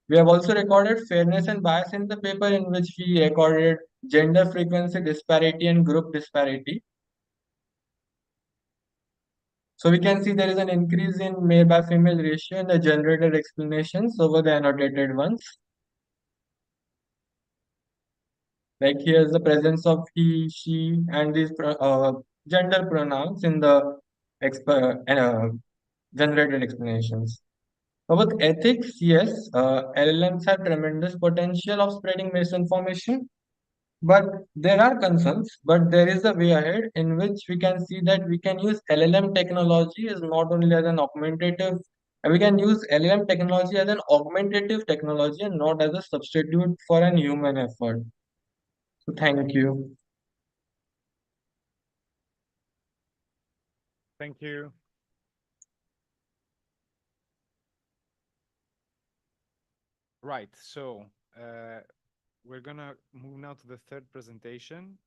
We have also recorded fairness and bias in the paper, in which we recorded gender frequency disparity and group disparity. So we can see there is an increase in male by female ratio in the generated explanations over the annotated ones. Like here's the presence of he, she, and these gender pronouns in the generated explanations. About ethics, yes, LLMs have tremendous potential of spreading misinformation, but there are concerns. But there is a way ahead in which we can see that we can use LLM technology as not only as an augmentative, we can use LLM technology as an augmentative technology and not as a substitute for an human effort. So thank you. Thank you. Right, so we're gonna move now to the third presentation,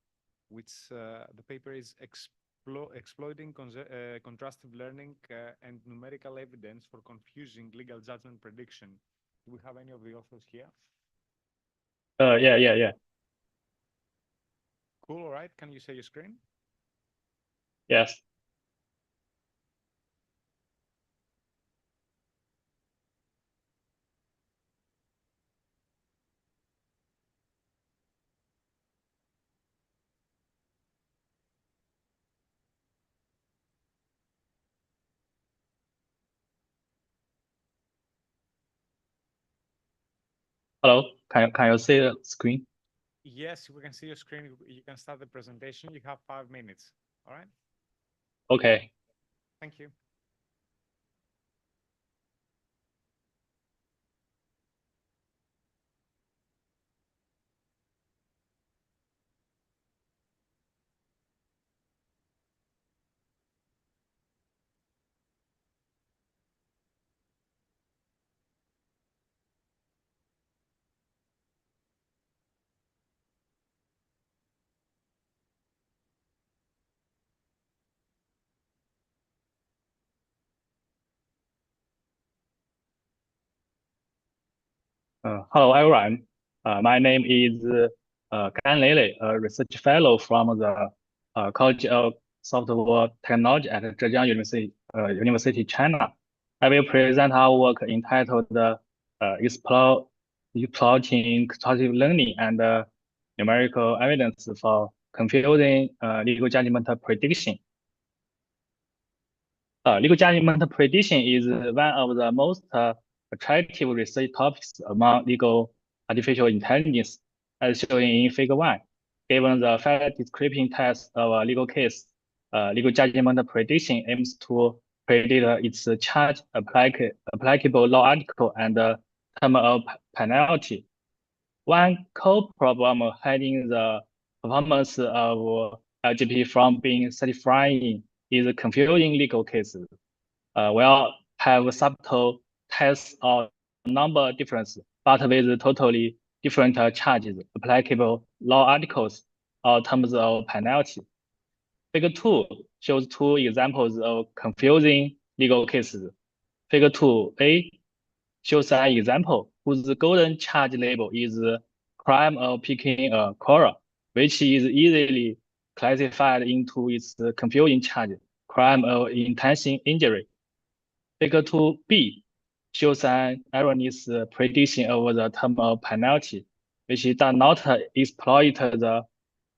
which the paper is exploiting contrastive learning and numerical evidence for confusing legal judgment prediction. Do we have any of the authors here? Yeah. Cool, all right. right? Can you share your screen? Yes. Hello, can you see the screen? Yes, we can see your screen. You can start the presentation. You have 5 minutes. All right. Okay. Thank you. Hello, everyone. My name is Gan Lele, a research fellow from the College of Software Technology at Zhejiang University, China. I will present our work entitled Exploiting Constructive Learning and Numerical Evidence for Confusing Legal Judgment Prediction. Legal judgment prediction is one of the most attractive research topics among legal artificial intelligence, as shown in Figure 1. Given the fact description test of a legal case, legal judgment prediction aims to predict its charge, applicable law article, and term of penalty. One core problem hiding the performance of LGP from being satisfying is confusing legal cases. Will have subtle tests or number difference, but with totally different charges, applicable law articles, or terms of penalty. Figure 2 shows 2 examples of confusing legal cases. Figure 2a shows an example whose golden charge label is crime of picking a quarrel, which is easily classified into its confusing charge, crime of intention injury. Figure 2b shows an erroneous prediction of the term of penalty, which does not exploit the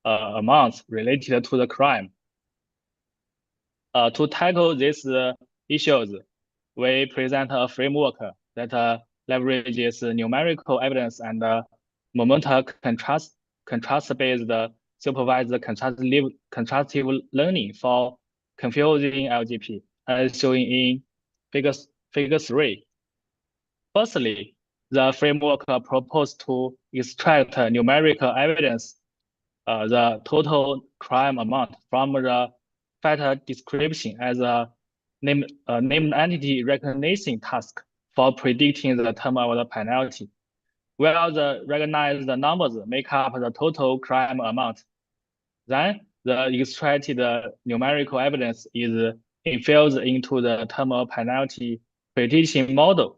amounts related to the crime. To tackle these issues, we present a framework that leverages numerical evidence and momentum contrast-based supervised contrastive learning for confusing LGP, as shown in figure 3. Firstly, the framework proposed to extract numerical evidence, the total crime amount, from the fact description as a named entity recognition task for predicting the term of the penalty, where the recognized numbers make up the total crime amount. Then the extracted numerical evidence is infused into the term of penalty prediction model,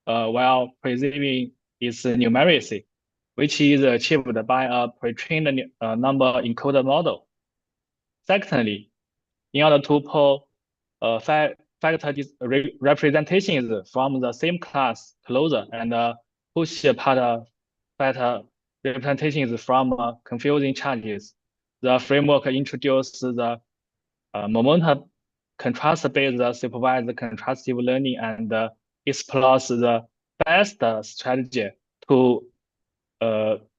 while preserving its numeracy, which is achieved by a pre-trained number encoder model. Secondly, in order to pull factor representations from the same class closer and push apart factor representations from confusing charges, the framework introduces the momentum contrast-based supervised contrastive learning and explores the best strategy to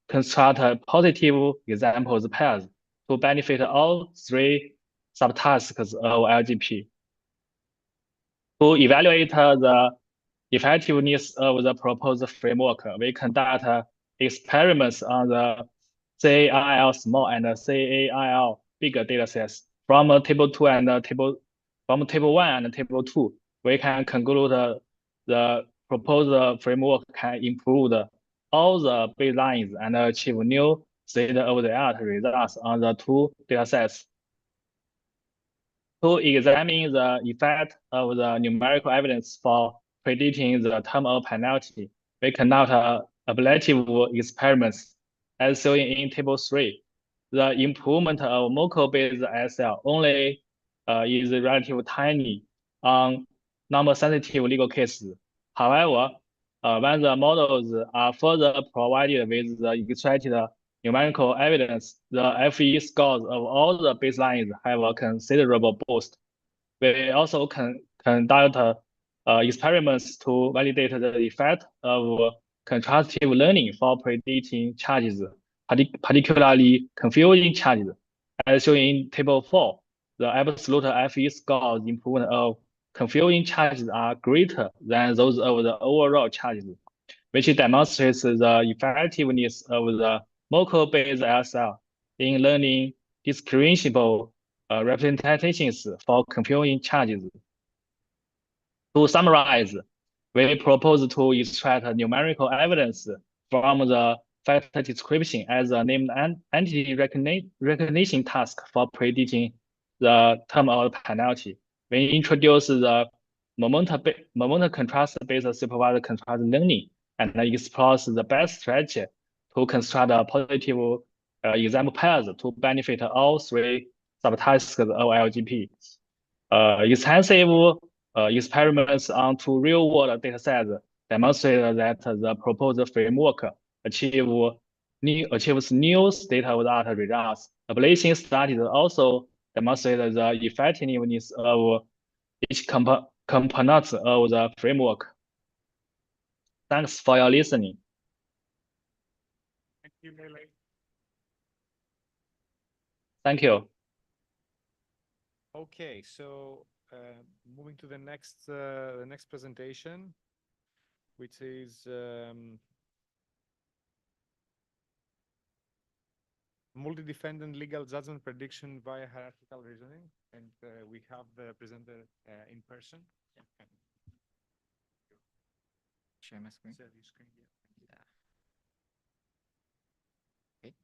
construct positive examples pairs to benefit all 3 subtasks of LGP. To evaluate the effectiveness of the proposed framework, we conduct experiments on the CAIL small and CAIL bigger datasets from table 2 and table 1 and table 2. We can conclude the proposed framework can improve all the baselines and achieve new state-of-the-art results on the 2 datasets. To examine the effect of the numerical evidence for predicting the term of penalty, we conduct ablative experiments as shown in table 3. the improvement of molecule-based SL only is relatively tiny on number-sensitive legal cases. However, when the models are further provided with the extracted numerical evidence, the FE scores of all the baselines have a considerable boost. We also conduct experiments to validate the effect of contrastive learning for predicting charges, particularly confusing charges. As shown in Table 4, the absolute FE scores improvement of confusing charges are greater than those of the overall charges, which demonstrates the effectiveness of the molecule-based LSL in learning distinguishable representations for confusing charges. To summarize, we propose to extract numerical evidence from the factor description as a named entity recognition task for predicting the term of penalty. We introduce the moment contrast-based supervised contrast learning and explores the best strategy to construct a positive example pairs to benefit all three subtasks of LGP. Extensive experiments on two real-world datasets demonstrate that the proposed framework achieves new state-of-the-art results. Ablation studies also demonstrate the effectiveness of each component of the framework. Thanks for your listening. Thank you, Mele. Thank you. Okay, so moving to the next presentation, which is multi-defendant legal judgment prediction via hierarchical reasoning, and we have the presenter in person. Yeah. Share my screen. Share your screen, yeah. Okay.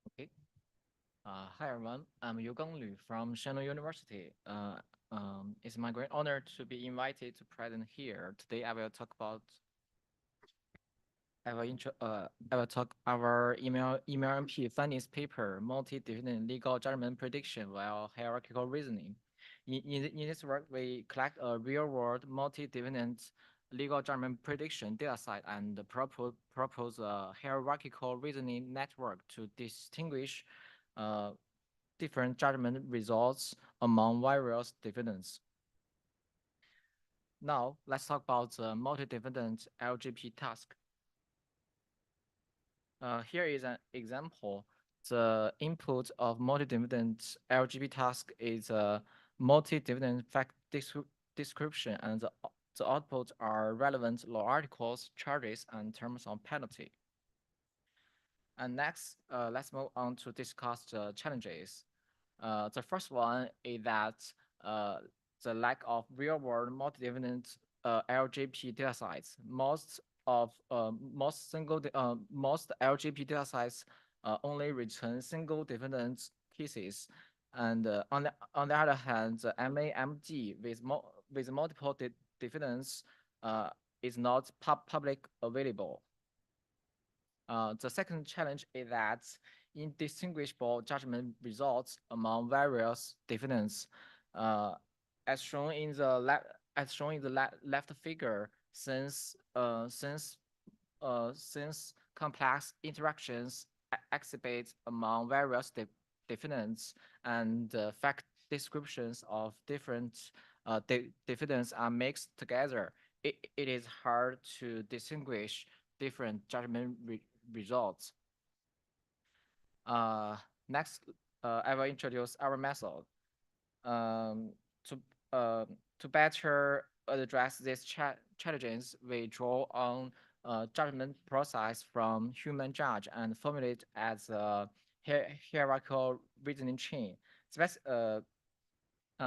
Okay. Hi everyone, I'm Yugang Lu from Shanghai University. It's my great honor to be invited to present here. Today I will talk about I will talk our EMNLP findings paper, multi-defendant legal judgment prediction while hierarchical reasoning. In this work, we collect a real-world multi-defendant legal judgment prediction dataset and propose a hierarchical reasoning network to distinguish different judgment results among various defendants. Now, let's talk about the multi-defendant LGP task. Here is an example. The input of multi-defendant LGP task is a multi-defendant fact description, and the outputs are relevant law articles, charges, and terms of penalty. And next, let's move on to discuss the challenges. The first one is that the lack of real-world multi-defendant LGP datasets. Most LGP datasets only return single defendant cases, and on the other hand, the MAMD with multiple defendants is not public available. The second challenge is that indistinguishable judgment results among various defendants, as shown in the left figure. Since complex interactions exhibit among various defendants and fact descriptions of different defendants are mixed together, it is hard to distinguish different judgment results. Next, I will introduce our method. To better address these challenges, we draw on judgment process from human judge and formulate as a hierarchical reasoning chain.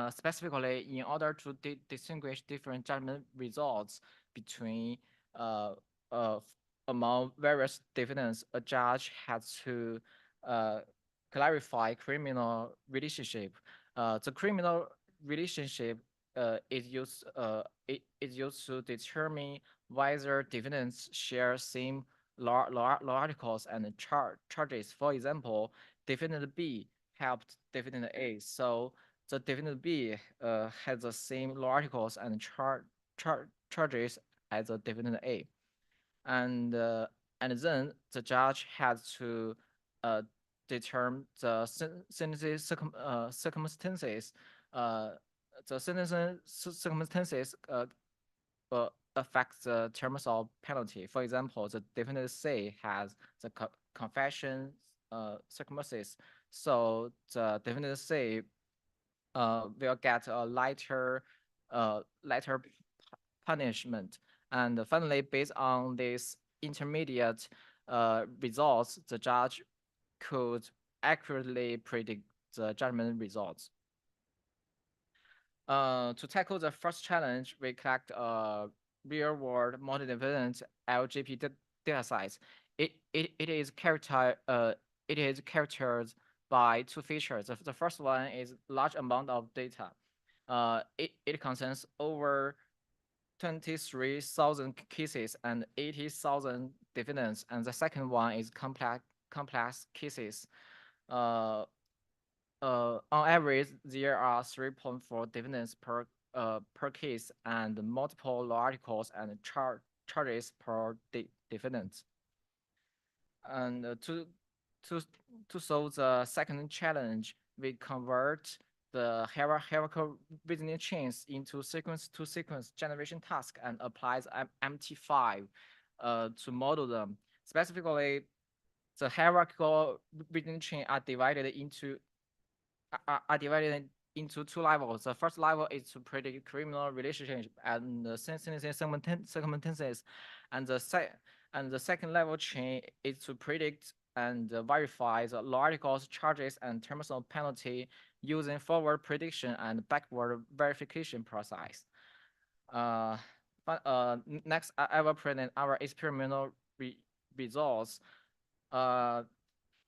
Specifically, in order to distinguish different judgment results between among various defendants, a judge has to clarify criminal relationship. The criminal relationship is used to determine whether defendants share same articles and charges. For example, defendant B helped defendant A, so the defendant B has the same articles and charges as the defendant A, and then the judge has to determine the circumstances. The sentencing circumstances affect the terms of penalty. For example, the defendant C has the confession circumstances, so the defendant C will get a lighter punishment. And finally, based on these intermediate results, the judge could accurately predict the judgment results. To tackle the first challenge, we collect a real-world multi-dividend LGP data size. It is characterized by two features. The first one is large amount of data. It contains over 23,000 cases and 80,000 defendants, and the second one is complex cases. On average, there are 3.4 defendants per case and multiple articles and charges per defendant. And to solve the second challenge, we convert the hierarchical reasoning chains into sequence-to-sequence generation task and applies MT5 to model them. Specifically, the hierarchical reasoning chain are divided into two levels. The first level is to predict criminal relationship and the sentencing circumstances, and the second level chain is to predict and verify the articles, charges, and terms of penalty using forward prediction and backward verification process. Next, I will present our experimental results.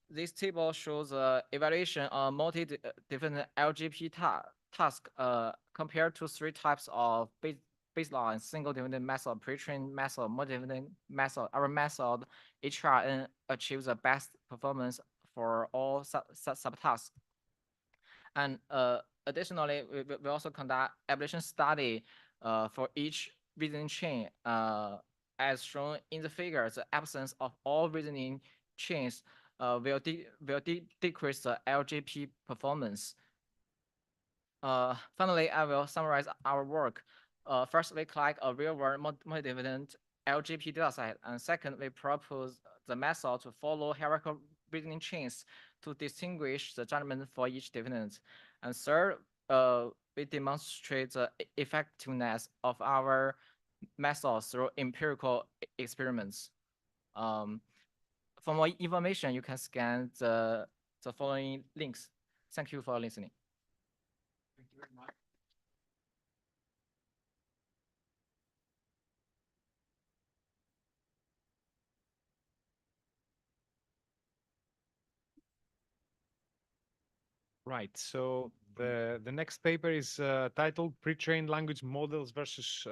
This table shows evaluation of multi-different LGP task compared to three types of baseline: single dividend method, pre-trained method, multi-dividend method. Our method HRN achieves the best performance for all subtasks. And additionally, we also conduct evaluation study for each reasoning chain. As shown in the figure, the absence of all reasoning chains will decrease the LGP performance. Finally, I will summarize our work. First, we collect a real-world multi-dividend LGP dataset, and second, we propose the method to follow hierarchical reasoning chains to distinguish the judgment for each dividend. And third, we demonstrate the effectiveness of our methods through empirical experiments. For more information, you can scan the following links. Thank you for listening. Thank you very much. Right. So the next paper is titled "Pre-trained language models versus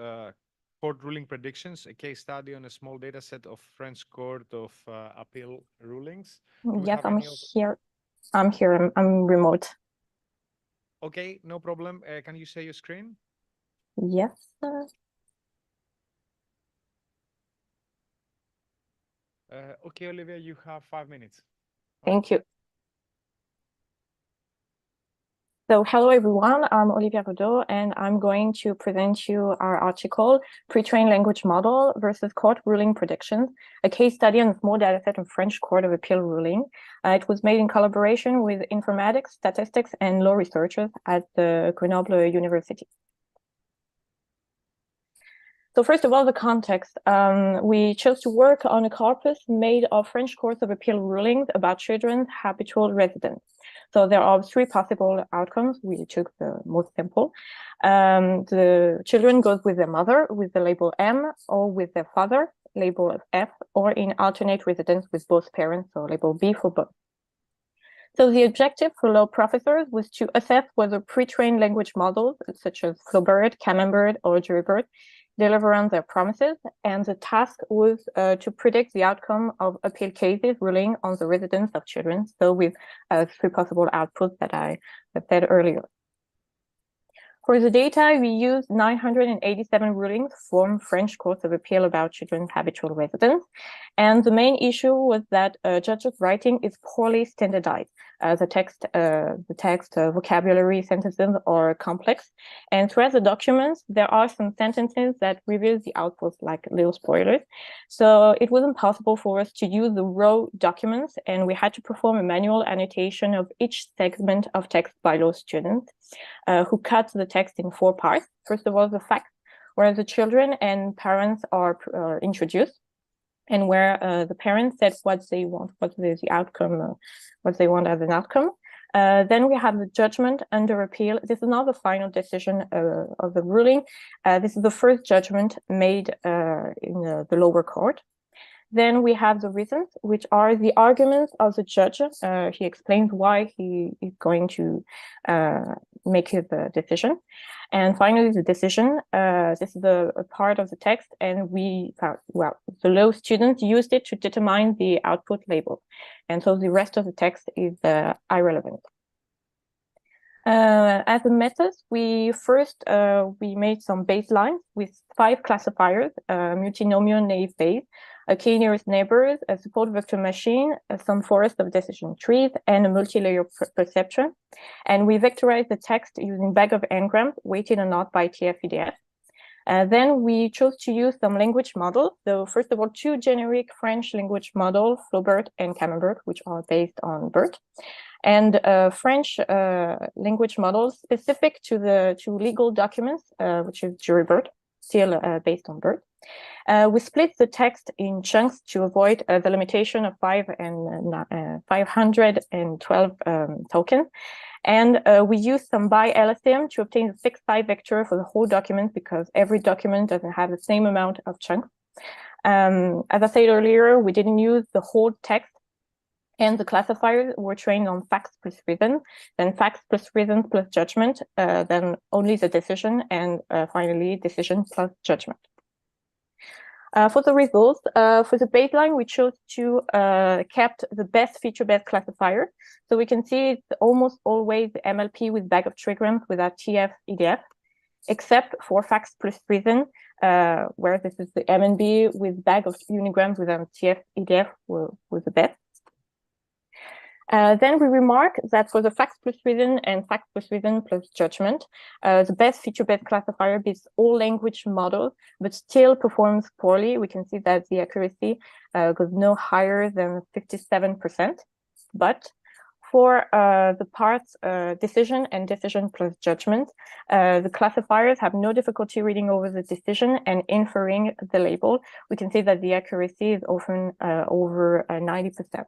court ruling predictions: a case study on a small data set of French Court of Appeal rulings." Yes, I'm here. I'm here. I'm remote. Okay, no problem. Can you share your screen? Yes. Okay, Olivia, you have 5 minutes. Thank you. So hello, everyone. I'm Olivia Rodot, and I'm going to present you our article, Pre-trained Language Model versus Court Ruling Predictions, a case study on a small dataset of French Court of Appeal ruling. It was made in collaboration with informatics, statistics, and law researchers at the Grenoble University. So first of all, the context. We chose to work on a corpus made of French Courts of Appeal rulings about children's habitual residence. So there are three possible outcomes. We took the most simple. The children goes with their mother with the label M, or with their father, label F, or in alternate residence with both parents, so label B for both. So the objective for law professors was to assess whether pre-trained language models, such as Flowbird, Camembert, or Jurybird, deliver on their promises, and the task was to predict the outcome of appeal cases ruling on the residence of children, so with 3 possible outputs that I said earlier. For the data, we used 987 rulings from French courts of appeal about children's habitual residence. And the main issue was that judges' writing is poorly standardized. The text, vocabulary, sentences are complex. And throughout the documents, there are some sentences that reveal the outputs, like little spoilers. So it wasn't possible for us to use the raw documents, and we had to perform a manual annotation of each segment of text by law students who cut the text in 4 parts. First of all, the facts, where the children and parents are introduced, and where the parents said what they want, what is the outcome, what they want as an outcome. Then we have the judgment under appeal. This is not the final decision of the ruling. This is the first judgment made in the lower court. Then we have the reasons, which are the arguments of the judge. He explains why he is going to make his decision. And finally, the decision. This is a part of the text, and the law students used it to determine the output label. And so the rest of the text is irrelevant. As a method, we made some baselines with 5 classifiers: multinomial naive Bayes, a k-nearest neighbors, a support vector machine, some forest of decision trees, and a multi-layer perception. And we vectorized the text using bag of n-grams weighted or not by TF-EDF. Then we chose to use some language models. So first of all, 2 generic French language models, Flowbird and Camembert, which are based on BERT. And French language models specific to legal documents, which is Jurybird, still based on BERT. We split the text in chunks to avoid the limitation of 512 tokens. And we use some by LSTM to obtain the fixed pi vector for the whole document, because every document doesn't have the same amount of chunks. As I said earlier, we didn't use the whole text, and the classifiers were trained on facts plus reason, then facts plus reason plus judgment, then only the decision, and finally decision plus judgment. For the results, for the baseline, we chose to kept the best feature-based classifier. So we can see it's almost always the MLP with bag of trigrams without TF-EDF, except for facts plus reason, where this is the MNB with bag of unigrams without TF-EDF was the best. Then we remark that for the facts plus reason and facts plus reason plus judgment, the best feature-based classifier beats all language models, but still performs poorly. We can see that the accuracy goes no higher than 57%. But for the parts decision and decision plus judgment, the classifiers have no difficulty reading over the decision and inferring the label. We can see that the accuracy is often over 90%.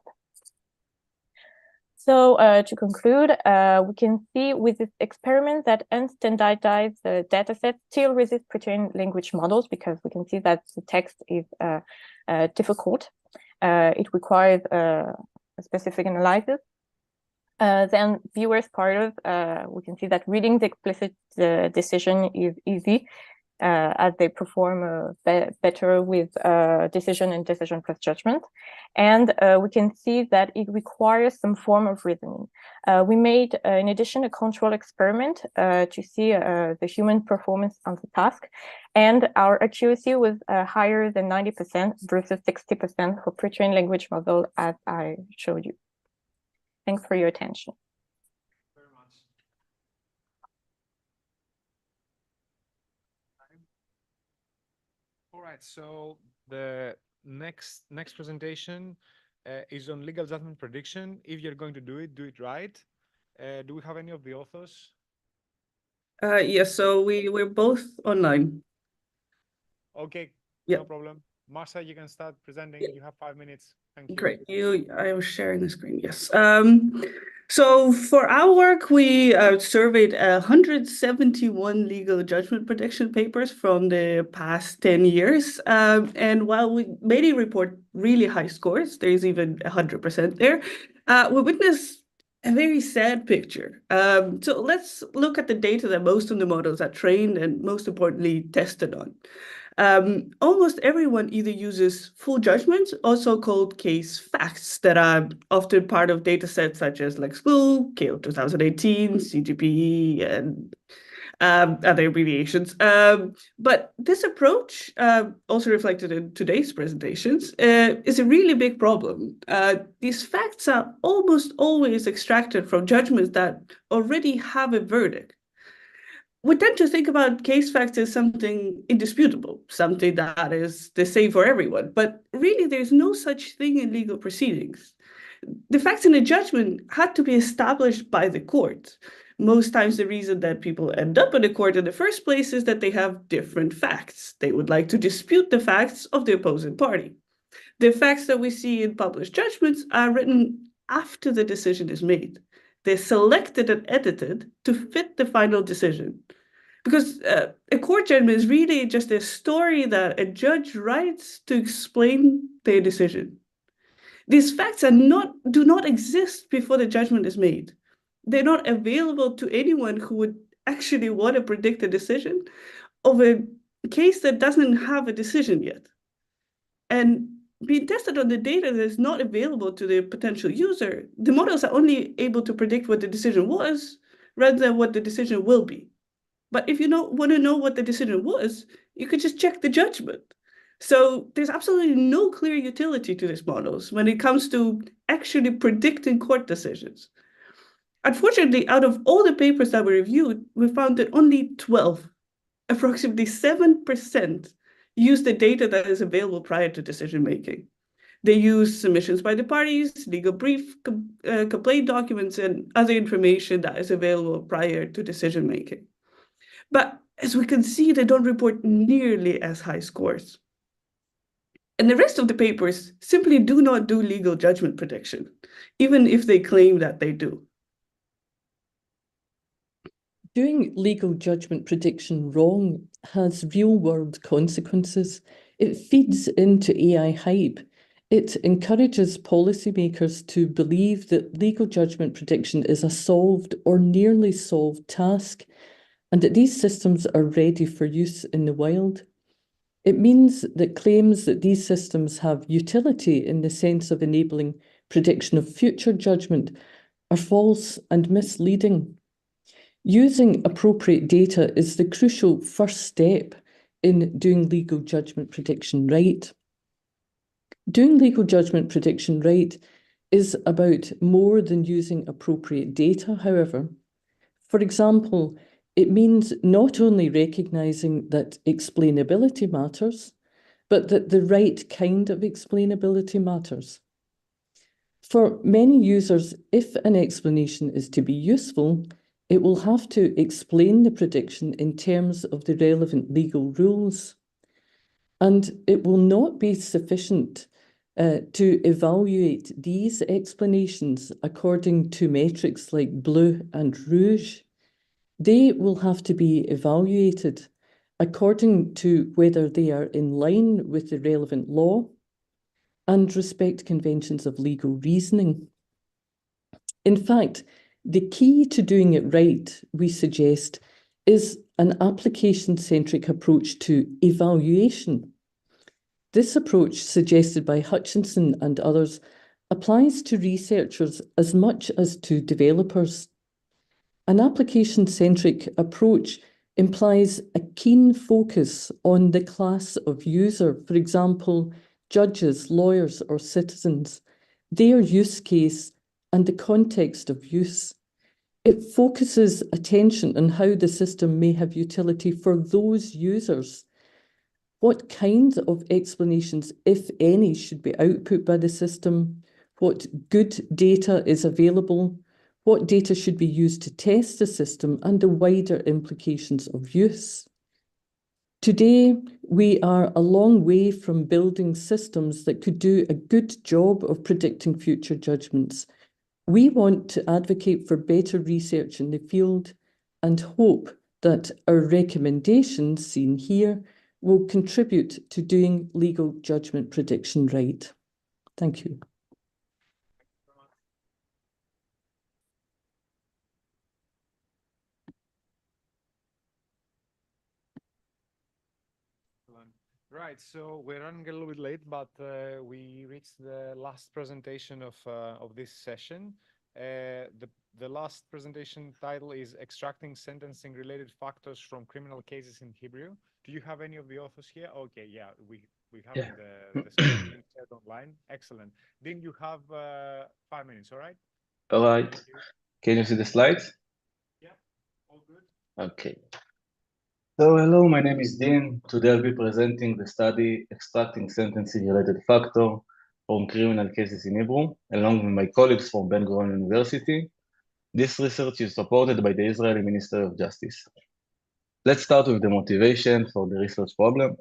So to conclude, we can see with this experiment that unstandardized datasets still resist pre-trained language models, because we can see that the text is difficult. It requires a specific analysis. Then viewers part of, we can see that reading the explicit decision is easy, as they perform better with decision and decision plus judgment. And we can see that it requires some form of reasoning. We made, in addition, a control experiment to see the human performance on the task. And our accuracy was higher than 90% versus 60% for pre-trained language model, as I showed you. Thanks for your attention. All right, so the next presentation is on legal judgment prediction. If you're going to do it right. Do we have any of the authors? Yes, so we're both online. Okay, Yep. no problem. Marsha, you can start presenting. You have 5 minutes. Thank you. Great. I was sharing the screen, yes. So for our work, we surveyed 171 legal judgment prediction papers from the past 10 years. And while we mainly report really high scores, there's even 100% there, we witnessed a very sad picture. So let's look at the data that most of the models are trained and most importantly tested on. Almost everyone either uses full judgments or so-called case facts that are often part of data sets such as like School, KO 2018, CGPE, and other abbreviations. But this approach, also reflected in today's presentations, is a really big problem. These facts are almost always extracted from judgments that already have a verdict. We tend to think about case facts as something indisputable, something that is the same for everyone, but really there's no such thing in legal proceedings. The facts in a judgment had to be established by the court. Most times the reason that people end up in a court in the first place is that they have different facts. They would like to dispute the facts of the opposing party. The facts that we see in published judgments are written after the decision is made. They're selected and edited to fit the final decision. Because a court judgment is really just a story that a judge writes to explain their decision. These facts do not exist before the judgment is made. They're not available to anyone who would actually want to predict a decision of a case that doesn't have a decision yet. And being tested on the data that is not available to the potential user, the models are only able to predict what the decision was rather than what the decision will be. But if you want to know what the decision was, you could just check the judgment. So there's absolutely no clear utility to these models when it comes to actually predicting court decisions. Unfortunately, out of all the papers that were reviewed, we found that only 12, approximately 7%, use the data that is available prior to decision making. They use submissions by the parties, legal brief, complaint documents, and other information that is available prior to decision making. But as we can see, they don't report nearly as high scores. And the rest of the papers simply do not do legal judgment prediction, even if they claim that they do. Doing legal judgment prediction wrong has real-world consequences. It feeds into AI hype. It encourages policymakers to believe that legal judgment prediction is a solved or nearly solved task, and that these systems are ready for use in the wild. It means that claims that these systems have utility in the sense of enabling prediction of future judgment are false and misleading. Using appropriate data is the crucial first step in doing legal judgment prediction right. Doing legal judgment prediction right is about more than using appropriate data, however. For example, it means not only recognizing that explainability matters, but that the right kind of explainability matters. For many users, if an explanation is to be useful, it will have to explain the prediction in terms of the relevant legal rules. And it will not be sufficient to evaluate these explanations according to metrics like blue and rouge. They will have to be evaluated according to whether they are in line with the relevant law and respect conventions of legal reasoning. In fact, the key to doing it right, we suggest, is an application-centric approach to evaluation. This approach, suggested by Hutchinson and others, applies to researchers as much as to developers. An application-centric approach implies a keen focus on the class of user, for example, judges, lawyers, or citizens, their use case, and the context of use. It focuses attention on how the system may have utility for those users. What kinds of explanations, if any, should be output by the system? What good data is available? What data should be used to test the system, and the wider implications of use? Today, we are a long way from building systems that could do a good job of predicting future judgments. We want to advocate for better research in the field and hope that our recommendations seen here will contribute to doing legal judgment prediction right. Thank you. Right, so we're running a little bit late, but we reached the last presentation of this session. The last presentation title is Extracting Sentencing Related Factors from Criminal Cases in Hebrew. Do you have any of the authors here? Okay, yeah, we have Yeah. the slides being shared online. Excellent. Then you have 5 minutes, all right? All right. Can you see the slides? Yeah, all good. Okay. So hello, my name is Dean. Today I'll be presenting the study Extracting Sentencing Related Factor from Criminal Cases in Hebrew, along with my colleagues from Ben-Gurion University. This research is supported by the Israeli Ministry of Justice. Let's start with the motivation for the research problem.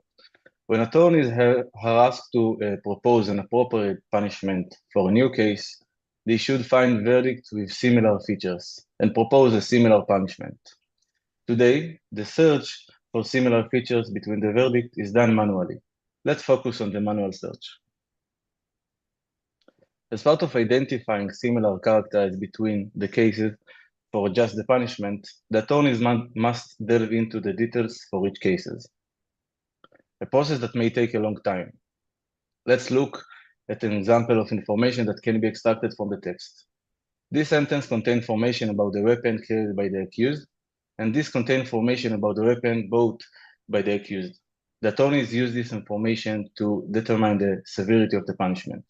When attorneys are asked to propose an appropriate punishment for a new case, they should find verdicts with similar features and propose a similar punishment. Today, the search for similar features between the verdict is done manually. Let's focus on the manual search. As part of identifying similar characters between the cases for just the punishment, the attorneys must delve into the details for each cases, a process that may take a long time. Let's look at an example of information that can be extracted from the text. This sentence contains information about the weapon carried by the accused, and this contains information about the weapon bought by the accused. The attorneys use this information to determine the severity of the punishment.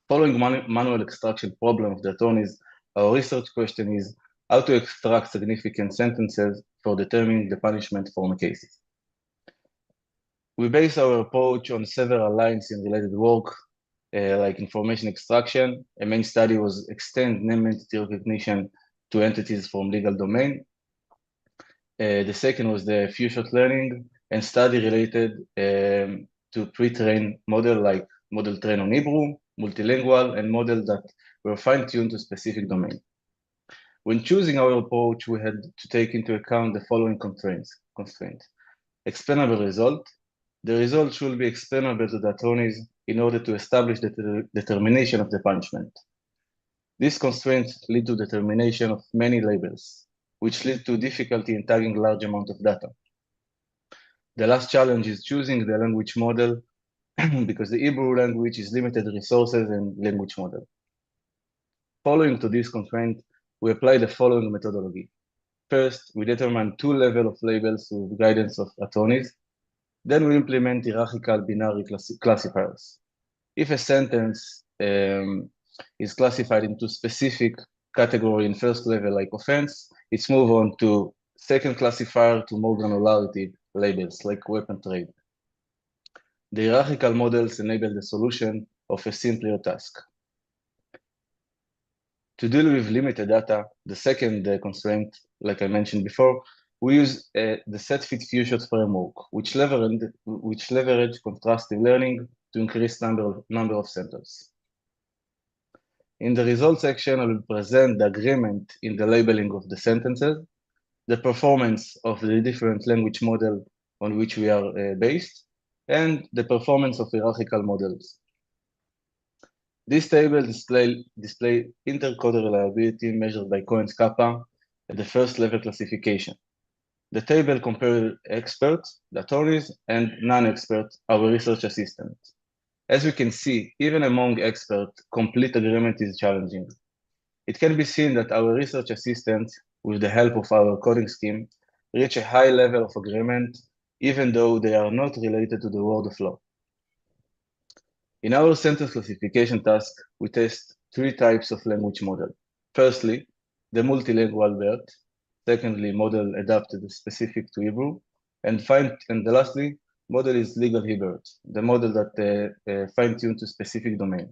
Following manual extraction problem of the attorneys, our research question is how to extract significant sentences for determining the punishment from cases. We base our approach on several lines in related work, like information extraction. A main study was extend name entity recognition to entities from legal domain. The second was the few shot learning and study related to pre-trained model like model trained on Hebrew, multilingual, and model that were fine-tuned to specific domain. When choosing our approach, we had to take into account the following constraints. Explainable result. The result should be explainable to the attorneys in order to establish the determination of the punishment. These constraints lead to determination of many labels, which lead to difficulty in tagging large amount of data. The last challenge is choosing the language model because the Hebrew language is limited resources and language model. Following to this constraint, we apply the following methodology. First, we determine two levels of labels with guidance of attorneys. Then we implement hierarchical binary classifiers. If a sentence is classified into specific category in first level like offense, it's move on to second classifier to more granularity labels like weapon trade. The hierarchical models enable the solution of a simpler task. To deal with limited data, the second constraint, like I mentioned before, we use the set-fit few-shot framework, which leverage contrastive learning to increase number of samples. In the results section, I will present the agreement in the labeling of the sentences, the performance of the different language model on which we are based, and the performance of hierarchical models. This table display intercoder reliability measured by Cohen's kappa at the first level classification. The table compares experts, the attorneys, and non-experts, our research assistants. As we can see, even among experts, complete agreement is challenging. It can be seen that our research assistants, with the help of our coding scheme, reach a high level of agreement, even though they are not related to the word of law. In our sentence classification task, we test three types of language model. Firstly, the multilingual BERT. Secondly, model adapted specific to Hebrew. And lastly, model is legal Hebrew, the model that fine-tuned to specific domain.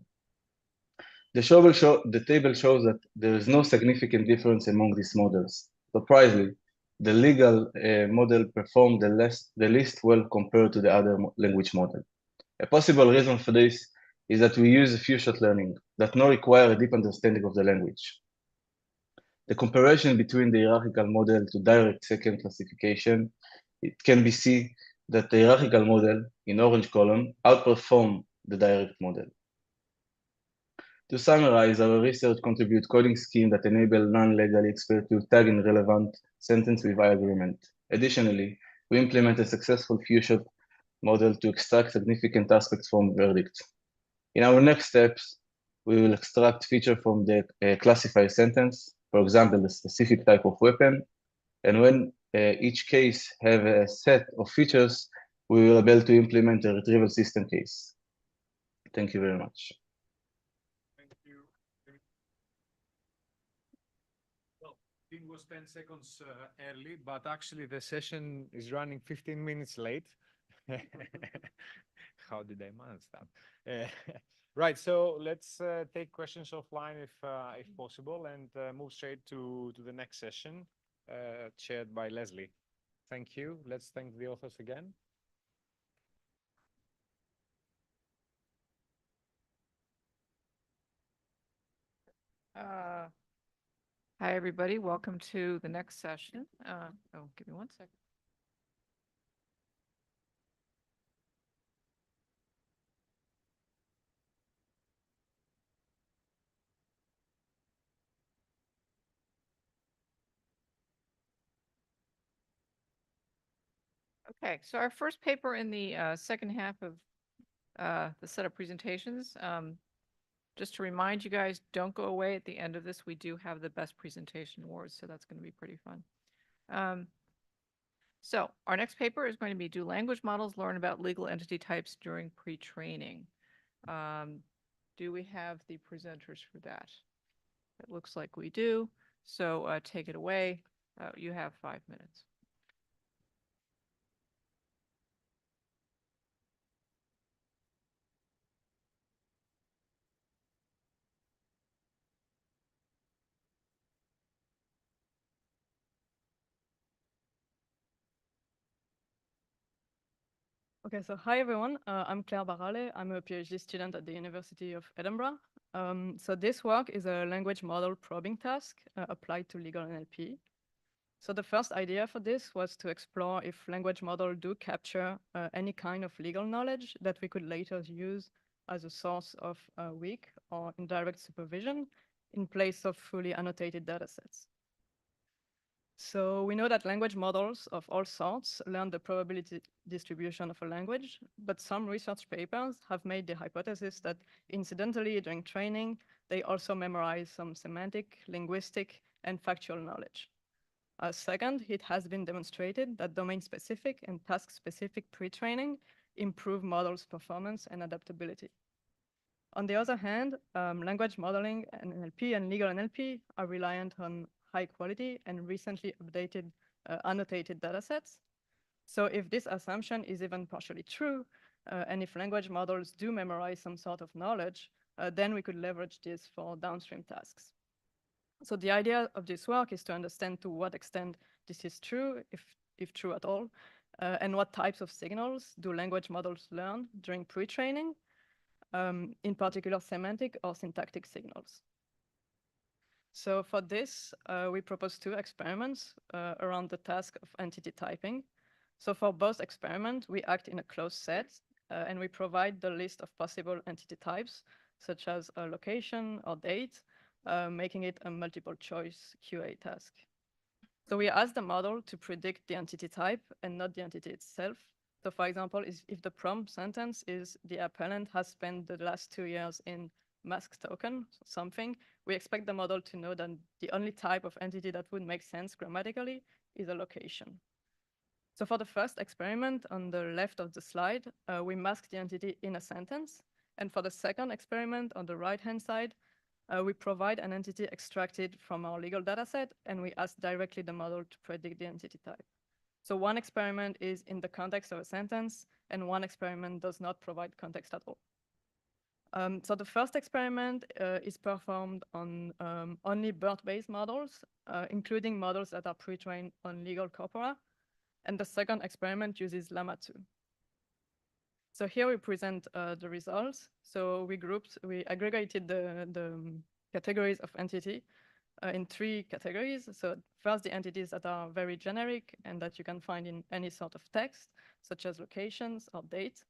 The table shows that there is no significant difference among these models. Surprisingly, the legal model performed the least well compared to the other language model. A possible reason for this is that we use a few-shot learning that not require a deep understanding of the language. The comparison between the hierarchical model to direct second classification, it can be seen that the hierarchical model in orange column outperform the direct model. To summarize, our research contributes coding scheme that enable non-legal experts to tag in relevant sentence with high agreement. Additionally, we implement a successful few-shot model to extract significant aspects from verdicts. In our next steps, we will extract feature from the classifier sentence, for example, the specific type of weapon. And when each case have a set of features, we will be able to implement a retrieval system case. Thank you very much. Thank you. Well, it was 10 seconds early, but actually the session is running 15 minutes late. How did I manage that? Right, so let's take questions offline if possible, and move straight to the next session, chaired by Leslie. Thank you. Let's thank the authors again. Hi, everybody. Welcome to the next session. Oh, give me 1 second. Okay, so our first paper in the second half of the set of presentations. Just to remind you guys, don't go away at the end of this. We do have the best presentation awards, so that's going to be pretty fun. So our next paper is going to be, do language models learn about legal entity types during pre-training? Do we have the presenters for that? It looks like we do. So take it away. You have 5 minutes. Okay, so hi everyone, I'm Claire Barale. I'm a PhD student at the University of Edinburgh. So this work is a language model probing task applied to legal NLP. So the first idea for this was to explore if language models do capture any kind of legal knowledge that we could later use as a source of weak or indirect supervision in place of fully annotated datasets. So we know that language models of all sorts learn the probability distribution of a language, but some research papers have made the hypothesis that incidentally during training, they also memorize some semantic, linguistic, and factual knowledge. Second, it has been demonstrated that domain-specific and task-specific pre-training improve models' performance and adaptability. On the other hand, language modeling and NLP and legal NLP are reliant on high quality and recently updated annotated datasets. So if this assumption is even partially true, and if language models do memorize some sort of knowledge, then we could leverage this for downstream tasks. So the idea of this work is to understand to what extent this is true, if true at all, and what types of signals do language models learn during pre-training, in particular semantic or syntactic signals. So for this, we propose 2 experiments around the task of entity typing. So for both experiments, we act in a closed set, and we provide the list of possible entity types, such as a location or date, making it a multiple choice QA task. So we ask the model to predict the entity type and not the entity itself. So for example, if the prompt sentence is the appellant has spent the last 2 years in mask token, something, we expect the model to know that the only type of entity that would make sense grammatically is a location. So for the first experiment on the left of the slide, we mask the entity in a sentence. And for the second experiment on the right-hand side, we provide an entity extracted from our legal dataset, and we ask directly the model to predict the entity type. So one experiment is in the context of a sentence, and one experiment does not provide context at all. So the first experiment is performed on only BERT-based models, including models that are pre-trained on legal corpora. And the second experiment uses Llama 2. So here we present the results. So we aggregated the categories of entity in 3 categories. So first, the entities that are very generic and that you can find in any sort of text, such as locations or date.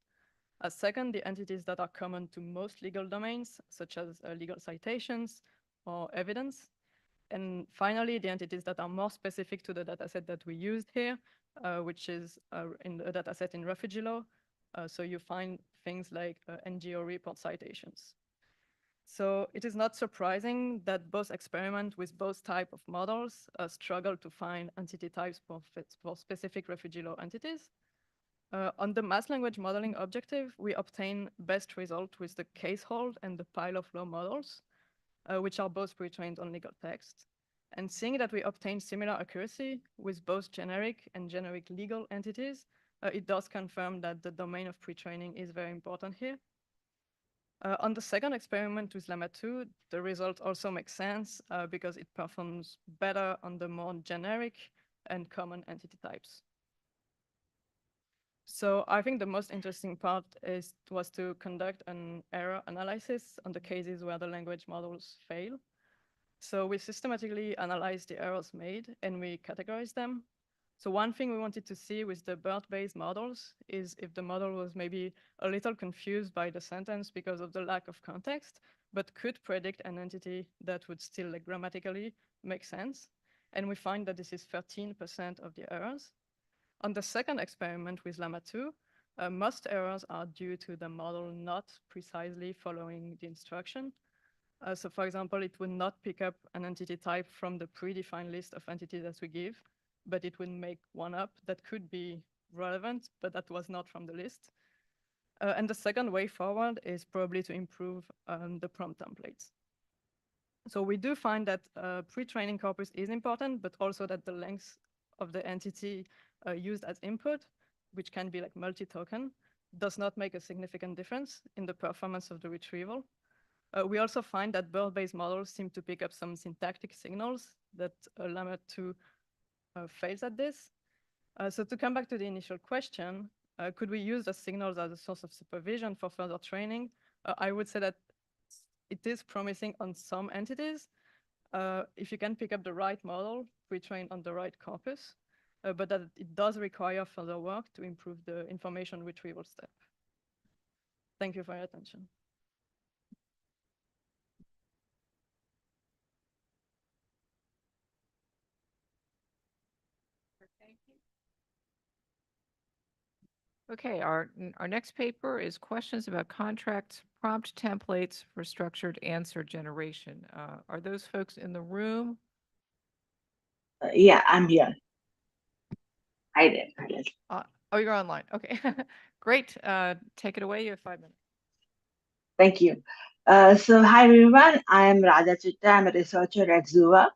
Second, the entities that are common to most legal domains, such as legal citations or evidence. And finally, the entities that are more specific to the dataset that we used here, which is in the dataset in refugee law, So you find things like NGO report citations. So it is not surprising that both experiments with both type of models struggle to find entity types for specific refugee law entities. On the mass language modeling objective, we obtain best result with the case hold and the pile of law models, which are both pre-trained on legal text. And seeing that we obtain similar accuracy with both generic and generic legal entities, it does confirm that the domain of pre-training is very important here. On the second experiment with Llama 2, the result also makes sense because it performs better on the more generic and common entity types. So I think the most interesting part was to conduct an error analysis on the cases where the language models fail. So we systematically analyzed the errors made and we categorized them. So one thing we wanted to see with the BERT-based models is if the model was maybe a little confused by the sentence because of the lack of context, but could predict an entity that would still grammatically make sense. And we find that this is 13% of the errors. On the second experiment with Llama 2, most errors are due to the model not precisely following the instruction. So for example, it would not pick up an entity type from the predefined list of entities that we give, but it would make one up that could be relevant, but that was not from the list. And the second way forward is probably to improve the prompt templates. So we do find that pre-training corpus is important, but also that the length of the entity used as input, which can be like multi-token, does not make a significant difference in the performance of the retrieval. We also find that BERT-based models seem to pick up some syntactic signals that Llama 2 fails at this. So to come back to the initial question, could we use the signals as a source of supervision for further training? I would say that it is promising on some entities if you can pick up the right model, pre-trained on the right corpus, but that it does require further work to improve the information retrieval step. Thank you for your attention. Okay, our next paper is questions about contract prompt templates for structured answer generation. Are those folks in the room? Yeah, I'm here. I did. Oh, you're online. Okay, great. Take it away. You have 5 minutes. Thank you. So hi everyone, I'm Radha Chitta. I'm a researcher at Zuva.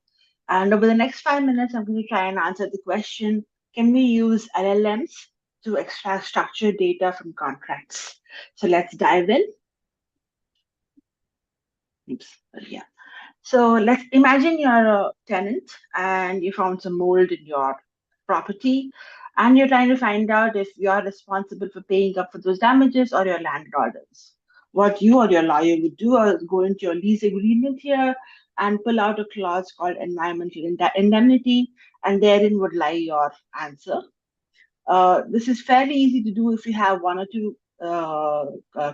And over the next 5 minutes, I'm going to try and answer the question, can we use LLMs to extract structured data from contracts? So let's dive in. Oops, yeah. So let's imagine you're a tenant and you found some mold in your property and you're trying to find out if you're responsible for paying up for those damages or your landlord is. What you or your lawyer would do is go into your lease agreement here and pull out a clause called environmental indemnity, and therein would lie your answer. This is fairly easy to do if you have one or two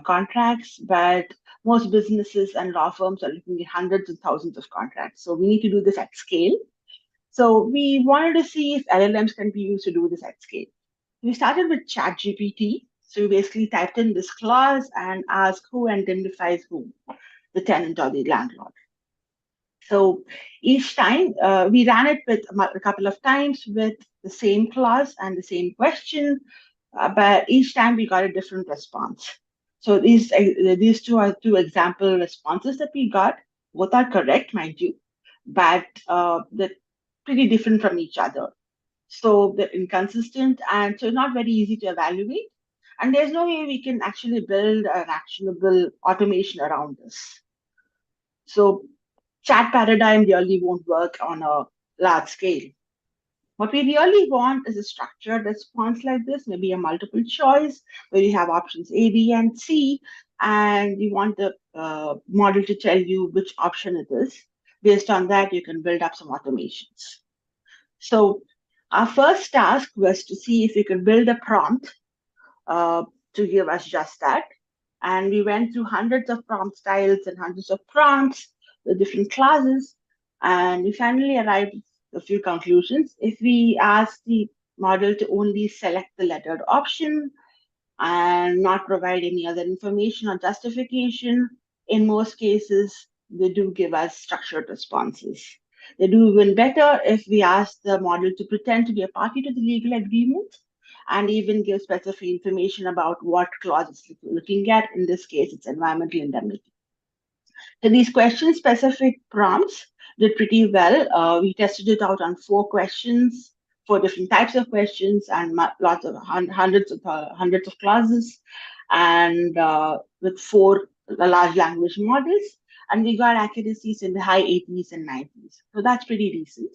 contracts, but most businesses and law firms are looking at hundreds and thousands of contracts. So we need to do this at scale. So we wanted to see if LLMs can be used to do this at scale. We started with ChatGPT. So we basically typed in this clause and asked who indemnifies whom, the tenant or the landlord. So each time we ran it with a couple of times with the same clause and the same question, but each time we got a different response. So these two are two example responses that we got. Both are correct, mind you, but they're pretty different from each other. So they're inconsistent and so not very easy to evaluate. And there's no way we can actually build an actionable automation around this. So chat paradigm really won't work on a large scale. What we really want is a structured response like this, maybe a multiple choice where you have options A, B, and C, and you want the model to tell you which option it is. Based on that, you can build up some automations. So our first task was to see if we could build a prompt to give us just that. And we went through hundreds of prompt styles and hundreds of prompts with different classes. And we finally arrived at a few conclusions. If we ask the model to only select the lettered option, and not provide any other information or justification. In most cases, they do give us structured responses. They do even better if we ask the model to pretend to be a party to the legal agreement and even give specific information about what clause it's looking at. In this case, it's environmental indemnity. So these question-specific prompts did pretty well. We tested it out on 4 questions, 4 different types of questions, and lots of hundreds of clauses, and with 4 large language models, and we got accuracies in the high 80s and 90s. So that's pretty decent.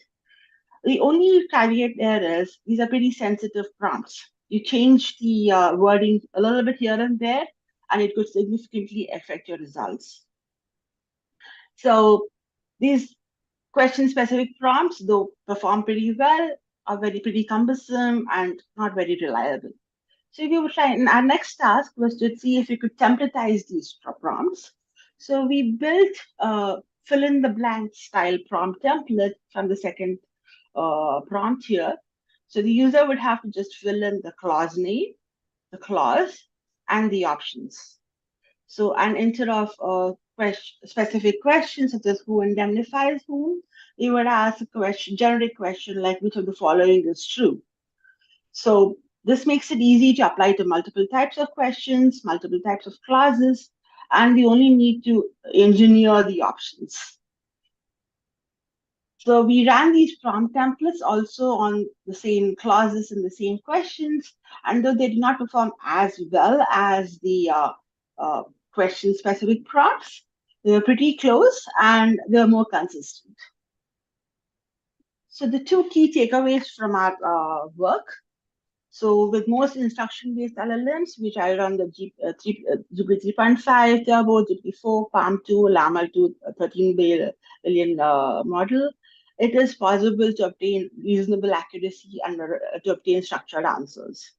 The only caveat there is these are pretty sensitive prompts. You change the wording a little bit here and there, and it could significantly affect your results. So these question-specific prompts, though, perform pretty well, are pretty cumbersome and not very reliable. So we would try, and our next task was to see if we could templatize these prompts. So we built a fill-in-the-blank style prompt template from the second prompt here. So the user would have to just fill in the clause name, the clause, and the options. So, and instead of specific questions such as who indemnifies whom, they would ask a question, generic question like which of the following is true. So this makes it easy to apply to multiple types of questions, multiple types of clauses, and we only need to engineer the options. So we ran these prompt templates also on the same clauses and the same questions, and though they did not perform as well as the question-specific prompts, they were pretty close and they were more consistent. So the 2 key takeaways from our work. So with most instruction-based LLMs, we tried on the GPT 3.5, Turbo, GPT-4, PaLM-2, Llama-2, 13 billion model, it is possible to obtain reasonable accuracy and to obtain structured answers.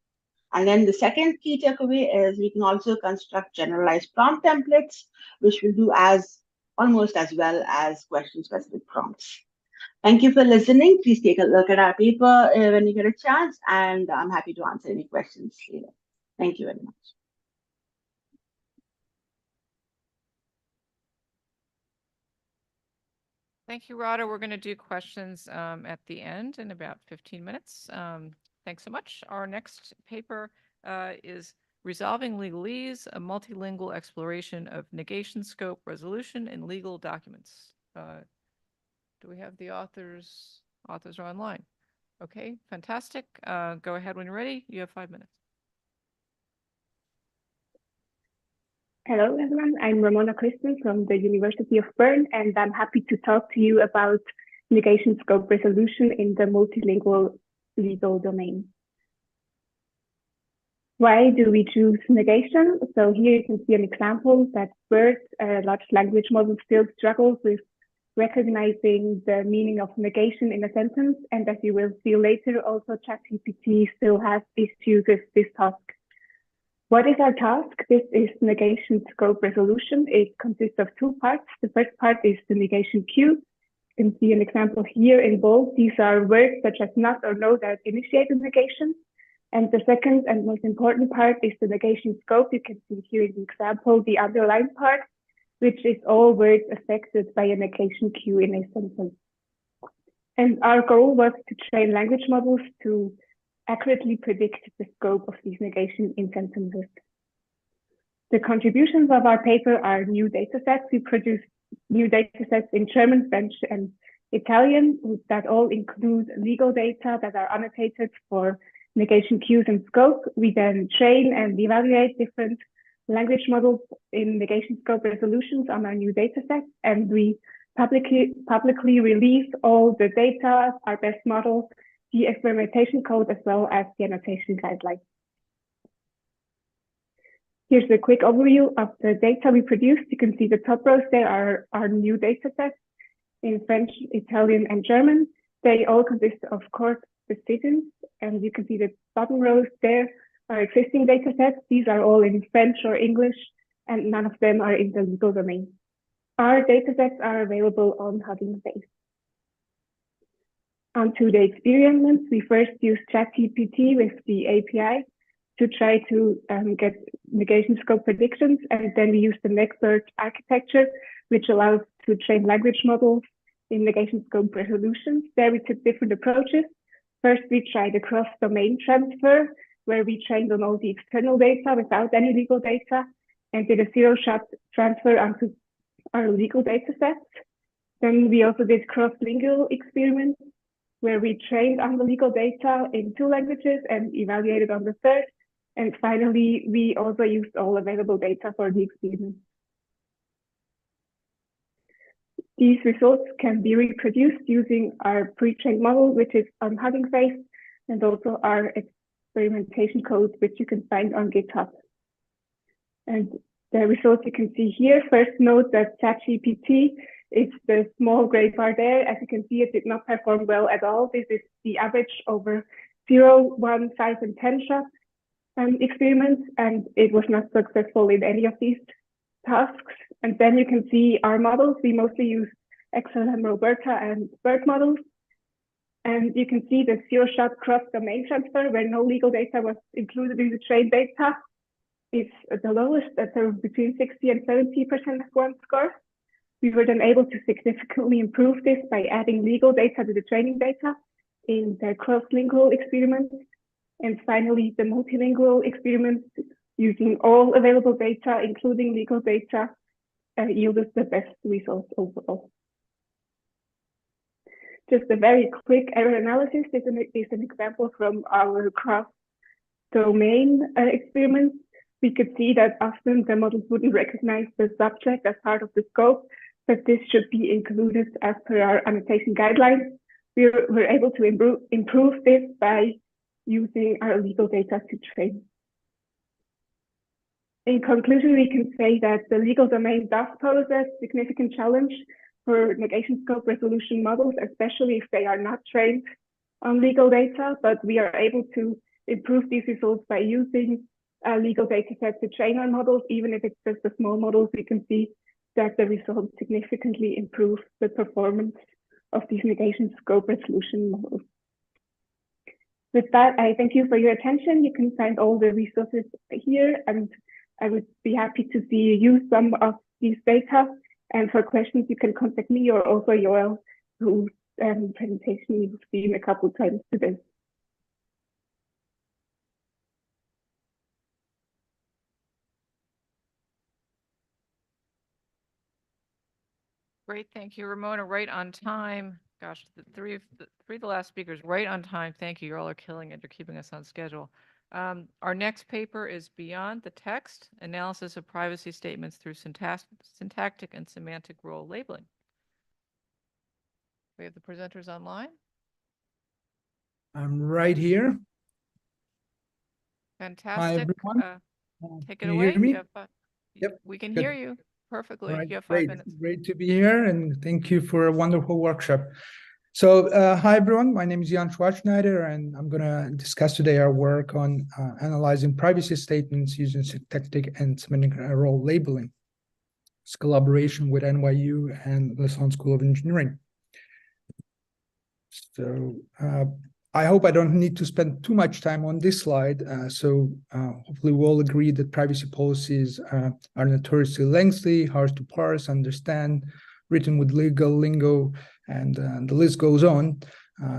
And then the second key takeaway is we can also construct generalized prompt templates, which will do almost as well as question-specific prompts. Thank you for listening. Please take a look at our paper when you get a chance, and I'm happy to answer any questions later. Thank you very much. Thank you, Radha. We're going to do questions at the end in about 15 minutes. Thanks so much. Our next paper is Resolving Legalese, a multilingual exploration of negation scope resolution in legal documents. Do we have the authors? Authors are online. Okay, fantastic. Go ahead when you're ready. You have 5 minutes. Hello, everyone. I'm Ramona Kristen from the University of Bern, and I'm happy to talk to you about negation scope resolution in the multilingual legal domain. Why do we choose negation? So here you can see an example that BERT, a large language model, still struggles with recognizing the meaning of negation in a sentence. And as you will see later, also ChatGPT still has issues with this task. What is our task? This is negation scope resolution. It consists of 2 parts. The first part is the negation queue. You can see an example here in bold. These are words such as not or no that initiate the negation. And the second and most important part is the negation scope. You can see here in the example, the underlined part, which is all words affected by a negation queue in a sentence. And our goal was to train language models to accurately predict the scope of these negation in sentences. The contributions of our paper are new datasets. We produced new datasets in German, French, and Italian that all include legal data that are annotated for negation queues and scope. We then train and evaluate different language models in negation scope resolutions on our new datasets, and we publicly release all the data, our best models, the experimentation code, as well as the annotation guidelines. Here's a quick overview of the data we produced. You can see the top rows there are our new data sets in French, Italian, and German. They all consist of court decisions, and you can see the bottom rows there are existing data sets. These are all in French or English, and none of them are in the legal domain. Our data sets are available on Hugging Face. Onto the experiments, we first used ChatGPT with the API to try to get negation scope predictions. And then we use the NextBERT architecture, which allows to train language models in negation scope resolutions. There we took different approaches. First, we tried a cross-domain transfer, where we trained on all the external data without any legal data, and did a zero-shot transfer onto our legal data sets. Then we also did cross-lingual experiments, where we trained on the legal data in 2 languages and evaluated on the third. And finally, we also used all available data for the experiment. These results can be reproduced using our pre-trained model, which is on Hugging Face, and also our experimentation code, which you can find on GitHub. And the results you can see here. First, note that ChatGPT is the small gray bar there. As you can see, it did not perform well at all. This is the average over 0, 1, 5, and 10 shot experiments, and it was not successful in any of these tasks. And then you can see our models. We mostly use XLM Roberta and BERT models. And you can see the zero-shot cross-domain transfer, where no legal data was included in the trained data. It's the lowest at between 60 and 70% F1 score. We were then able to significantly improve this by adding legal data to the training data in the cross-lingual experiments. And finally, the multilingual experiments using all available data, including legal data, yielded the best results overall. Just a very quick error analysis is an example from our cross-domain experiments. We could see that often the models wouldn't recognize the subject as part of the scope, but this should be included as per our annotation guidelines. We were able to improve this by using our legal data to train. In conclusion, we can say that the legal domain does pose a significant challenge for negation scope resolution models, especially if they are not trained on legal data, but we are able to improve these results by using a legal data set to train our models. Even if it's just a small models, we can see that the results significantly improve the performance of these negation scope resolution models. With that, I thank you for your attention. You can find all the resources here, and I would be happy to see you use some of these data. And for questions, you can contact me or also Joel, whose presentation you've seen a couple of times today. Great, thank you, Ramona. Right on time. Gosh, the three of the last speakers, right on time. Thank you. You all are killing it. You're keeping us on schedule. Our next paper is Beyond the Text, Analysis of Privacy Statements Through Syntactic and Semantic Role Labeling. We have the presenters online. I'm right here. Fantastic. Hi, everyone. Take Can it you away. hear me? Yep. We can Good. hear you perfectly. All right, You have 5 great. minutes. Great to be here, and thank you for a wonderful workshop. So, hi everyone, my name is Jan Schwarzenegger, and I'm going to discuss today our work on analyzing privacy statements using syntactic and semantic role labeling. It's collaboration with NYU and Lausanne School of Engineering. So, I hope I don't need to spend too much time on this slide. Hopefully we all agree that privacy policies are notoriously lengthy, hard to parse, understand, written with legal lingo, and the list goes on.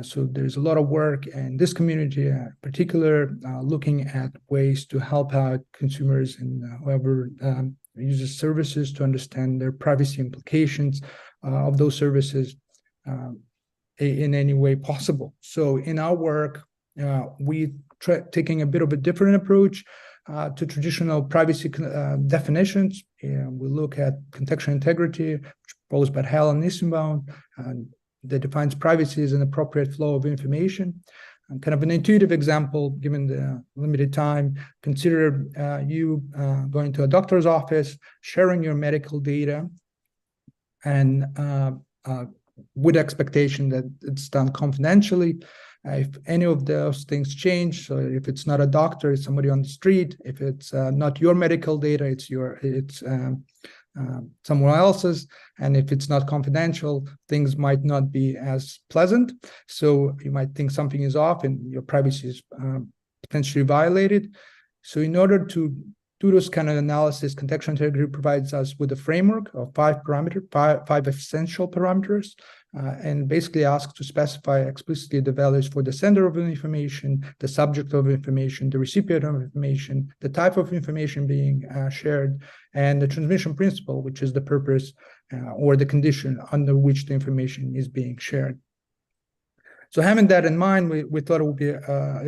So there's a lot of work in this community, in particular, looking at ways to help out consumers and whoever uses services to understand their privacy implications of those services in any way possible. So in our work, we taking a bit of a different approach to traditional privacy definitions. We look at contextual integrity, proposed by Hale and Nissenbaum, that defines privacy as an appropriate flow of information. And kind of an intuitive example, given the limited time, consider you going to a doctor's office, sharing your medical data, and with expectation that it's done confidentially. If any of those things change, so if it's not a doctor, it's somebody on the street. If it's not your medical data, it's someone else's. And if it's not confidential, things might not be as pleasant. So you might think something is off and your privacy is potentially violated. So in order to do those kind of analysis, contextual integrity provides us with a framework of five essential parameters, and basically asks to specify explicitly the values for the sender of the information, the subject of information, the recipient of information, the type of information being shared, and the transmission principle, which is the purpose or the condition under which the information is being shared. So having that in mind, we thought it would be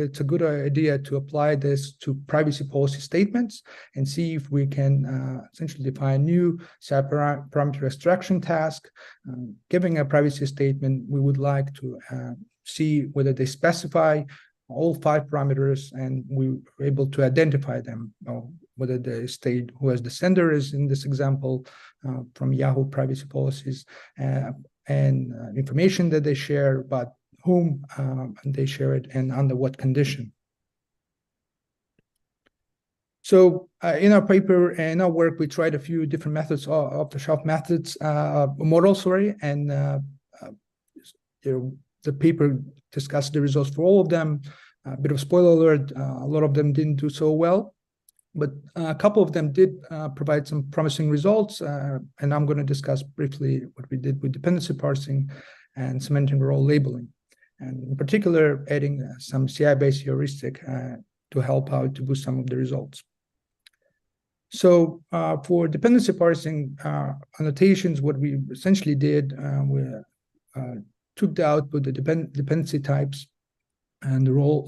it's a good idea to apply this to privacy policy statements and see if we can essentially define a new parameter extraction task. Giving a privacy statement, we would like to see whether they specify all five parameters and we were able to identify them, whether they state who as the sender is in this example from Yahoo privacy policies, and information that they share, but whom they share it and under what condition. So in our paper and in our work, we tried a few different methods, off-the-shelf methods, models, sorry, and the paper discussed the results for all of them. A bit of spoiler alert, a lot of them didn't do so well, but a couple of them did provide some promising results, and I'm going to discuss briefly what we did with dependency parsing and semantic role labeling, and in particular, adding some CI-based heuristic to help out to boost some of the results. So for dependency parsing annotations, what we essentially did, we took the output, the dependency types, and the role,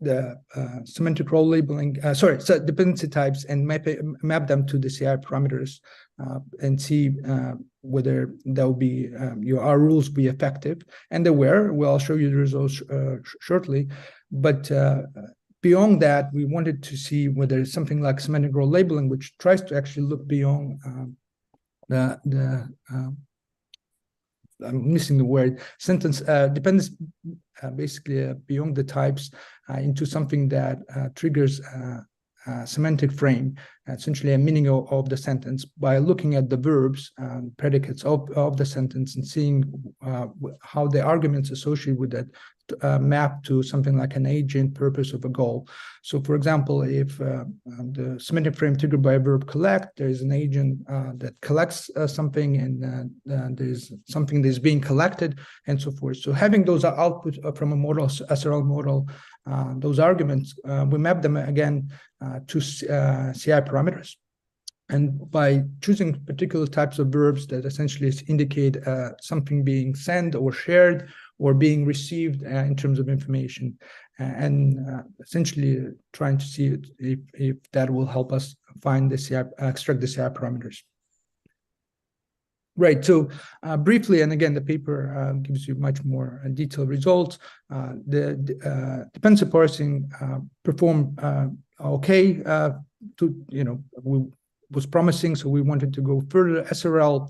the semantic role labeling, so dependency types, and map them to the CI parameters and see whether there will be our rules be effective. And they were. Well, I'll show you the results shortly. But beyond that, we wanted to see whether something like semantic role labeling, which tries to actually look beyond I'm missing the word, sentence depends basically beyond the types into something that triggers semantic frame, essentially a meaning of the sentence by looking at the verbs and predicates of the sentence and seeing how the arguments associated with that map to something like an agent, purpose of a goal. So for example, if the semantic frame triggered by a verb collect, there is an agent that collects something, and there's something that is being collected, and so forth. So having those output from a model, SRL model, those arguments, we map them again to CI parameters. And by choosing particular types of verbs that essentially indicate something being sent or shared or being received in terms of information, and essentially trying to see if that will help us find the CI, extract the CI parameters. Right, so briefly, and again, the paper gives you much more detailed results. The dependency parsing performed okay. Was promising, so we wanted to go further. SRL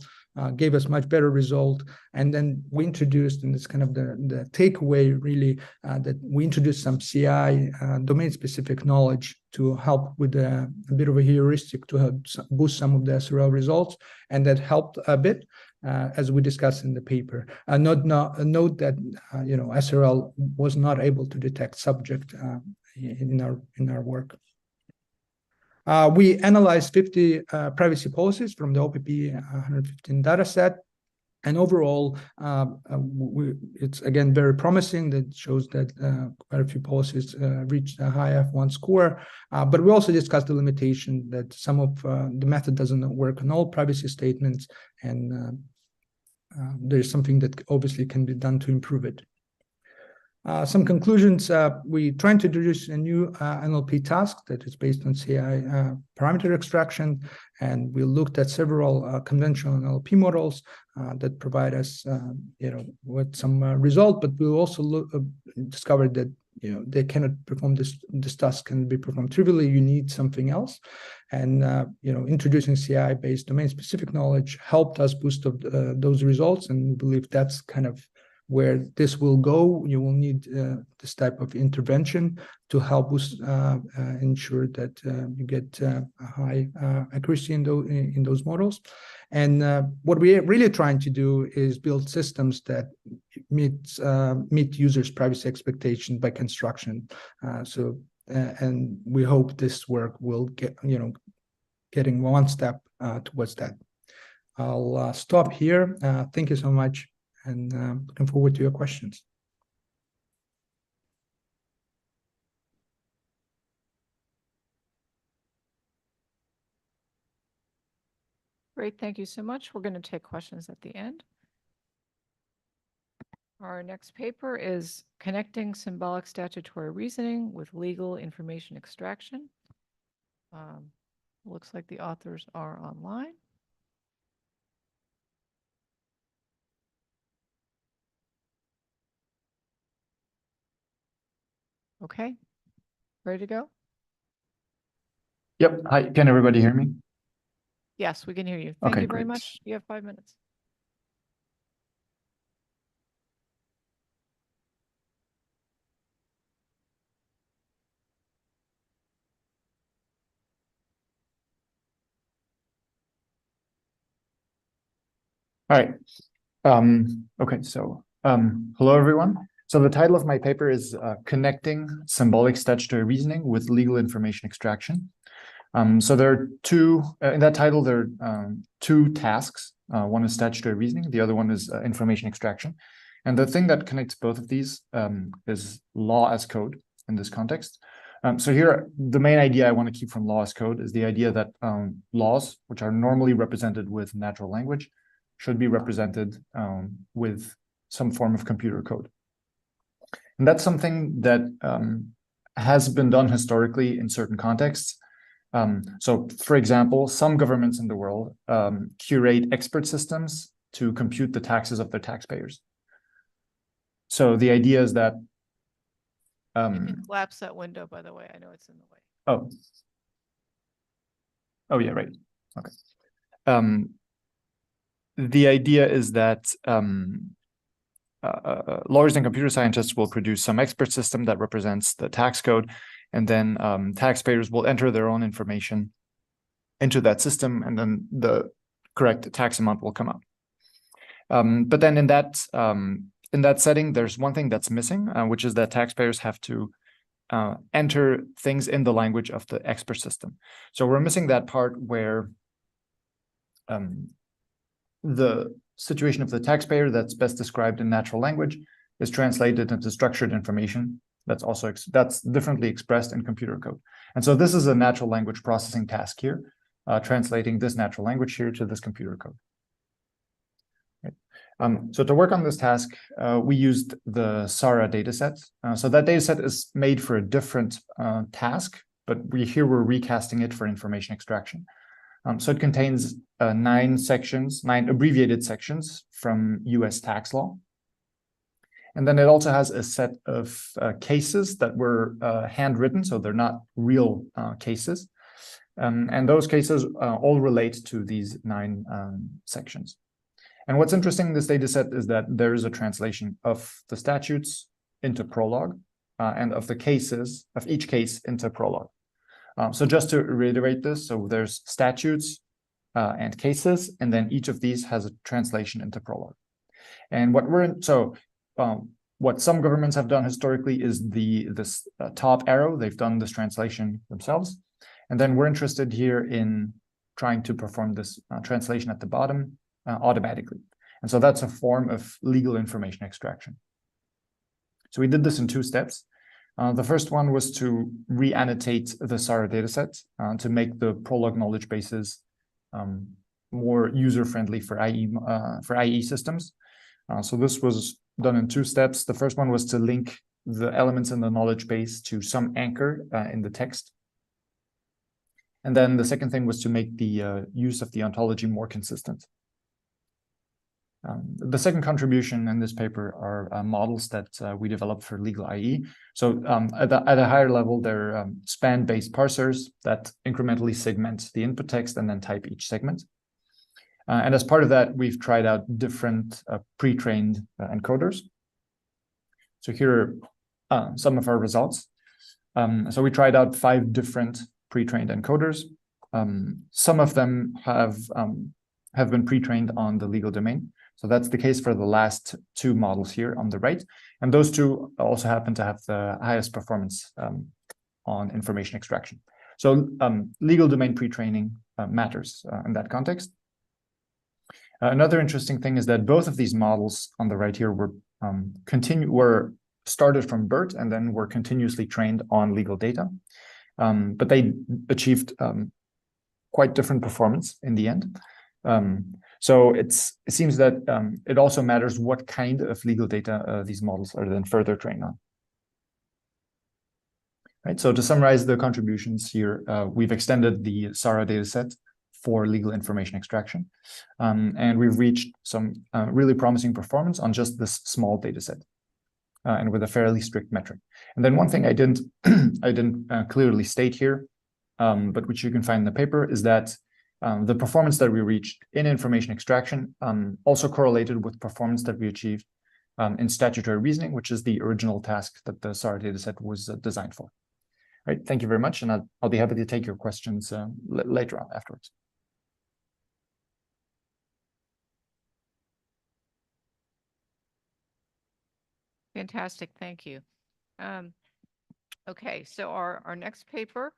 gave us much better result, and then we introduced, and it's kind of the takeaway really, that we introduced some CI domain-specific knowledge to help with a bit of a heuristic to help boost some of the SRL results, and that helped a bit, as we discussed in the paper. Note that SRL was not able to detect subject in our work. We analyzed 50 privacy policies from the OPP 115 dataset, and overall, it's again very promising. That shows that quite a few policies reached a high F1 score. But we also discussed the limitation that some of the method doesn't work on all privacy statements, and there's something that obviously can be done to improve it. Some conclusions, we tried to introduce a new NLP task that is based on CI parameter extraction, and we looked at several conventional NLP models that provide us with some result, but we also discovered that they cannot perform this task can be performed trivially. You need something else, and introducing CI based domain specific knowledge helped us boost those results, and we believe that's kind of where this will go. You will need this type of intervention to help us ensure that you get a high accuracy in those models. And what we're really trying to do is build systems that meet users' privacy expectations by construction. And we hope this work will getting one step towards that. I'll stop here. Thank you so much, and looking forward to your questions. Great, thank you so much. We're going to take questions at the end. Our next paper is Connecting Symbolic Statutory Reasoning with Legal Information Extraction. Looks like the authors are online. Okay, ready to go? Yep. Hi, can everybody hear me? Yes, we can hear you. Thank Okay, you very great. much. You have 5 minutes. All right. Okay, so hello, everyone. So the title of my paper is Connecting Symbolic Statutory Reasoning with Legal Information Extraction. So there are two, in that title, there are two tasks. One is statutory reasoning, the other one is information extraction. And the thing that connects both of these is law as code in this context. So here, the main idea I want to keep from law as code is the idea that laws, which are normally represented with natural language, should be represented with some form of computer code. And that's something that has been done historically in certain contexts. So, for example, some governments in the world curate expert systems to compute the taxes of their taxpayers. So the idea is that You can collapse that window, by the way. I know it's in the way. Oh yeah, right. Okay. The idea is that lawyers and computer scientists will produce some expert system that represents the tax code, and then taxpayers will enter their own information into that system, and then the correct tax amount will come out. But then in that setting, there's one thing that's missing, which is that taxpayers have to enter things in the language of the expert system. So we're missing that part where the situation of the taxpayer that's best described in natural language is translated into structured information that's differently expressed in computer code. And so this is a natural language processing task here, translating this natural language here to this computer code. So to work on this task, we used the SARA dataset. So that dataset is made for a different task, but we're recasting it for information extraction. So it contains 9 abbreviated sections from US tax law. And then it also has a set of cases that were handwritten, so they're not real cases. And those cases all relate to these 9 sections. And what's interesting in this data set is that there is a translation of the statutes into Prolog and of the cases, of each case into Prolog. So just to reiterate this, so there's statutes and cases, and then each of these has a translation into Prolog. And what some governments have done historically is this top arrow, they've done this translation themselves. And then we're interested here in trying to perform this translation at the bottom automatically. And so that's a form of legal information extraction. So we did this in 2 steps. The first one was to re-annotate the SARA dataset to make the Prolog knowledge bases more user-friendly for IE systems. So this was done in 2 steps. The first one was to link the elements in the knowledge base to some anchor in the text. And then the second thing was to make the use of the ontology more consistent. The second contribution in this paper are models that we developed for legal IE. So at a higher level, they're span-based parsers that incrementally segment the input text and then type each segment. And as part of that, we've tried out different pre-trained encoders. So here are some of our results. So we tried out 5 different pre-trained encoders. Some of them have have been pre-trained on the legal domain. So that's the case for the last two models here on the right. And those two also happen to have the highest performance on information extraction. So legal domain pre-training matters in that context. Another interesting thing is that both of these models on the right here were started from BERT and then were continuously trained on legal data. But they achieved quite different performance in the end. So it seems that it also matters what kind of legal data these models are then further trained on. Right. So to summarize the contributions here, we've extended the SARA dataset for legal information extraction, and we've reached some really promising performance on just this small dataset, and with a fairly strict metric. And then one thing I didn't clearly state here, but which you can find in the paper, is that the performance that we reached in information extraction also correlated with performance that we achieved in statutory reasoning, which is the original task that the SARA dataset was designed for. All right, thank you very much, and I'll be happy to take your questions later on afterwards. Fantastic, thank you. Okay, so our next paper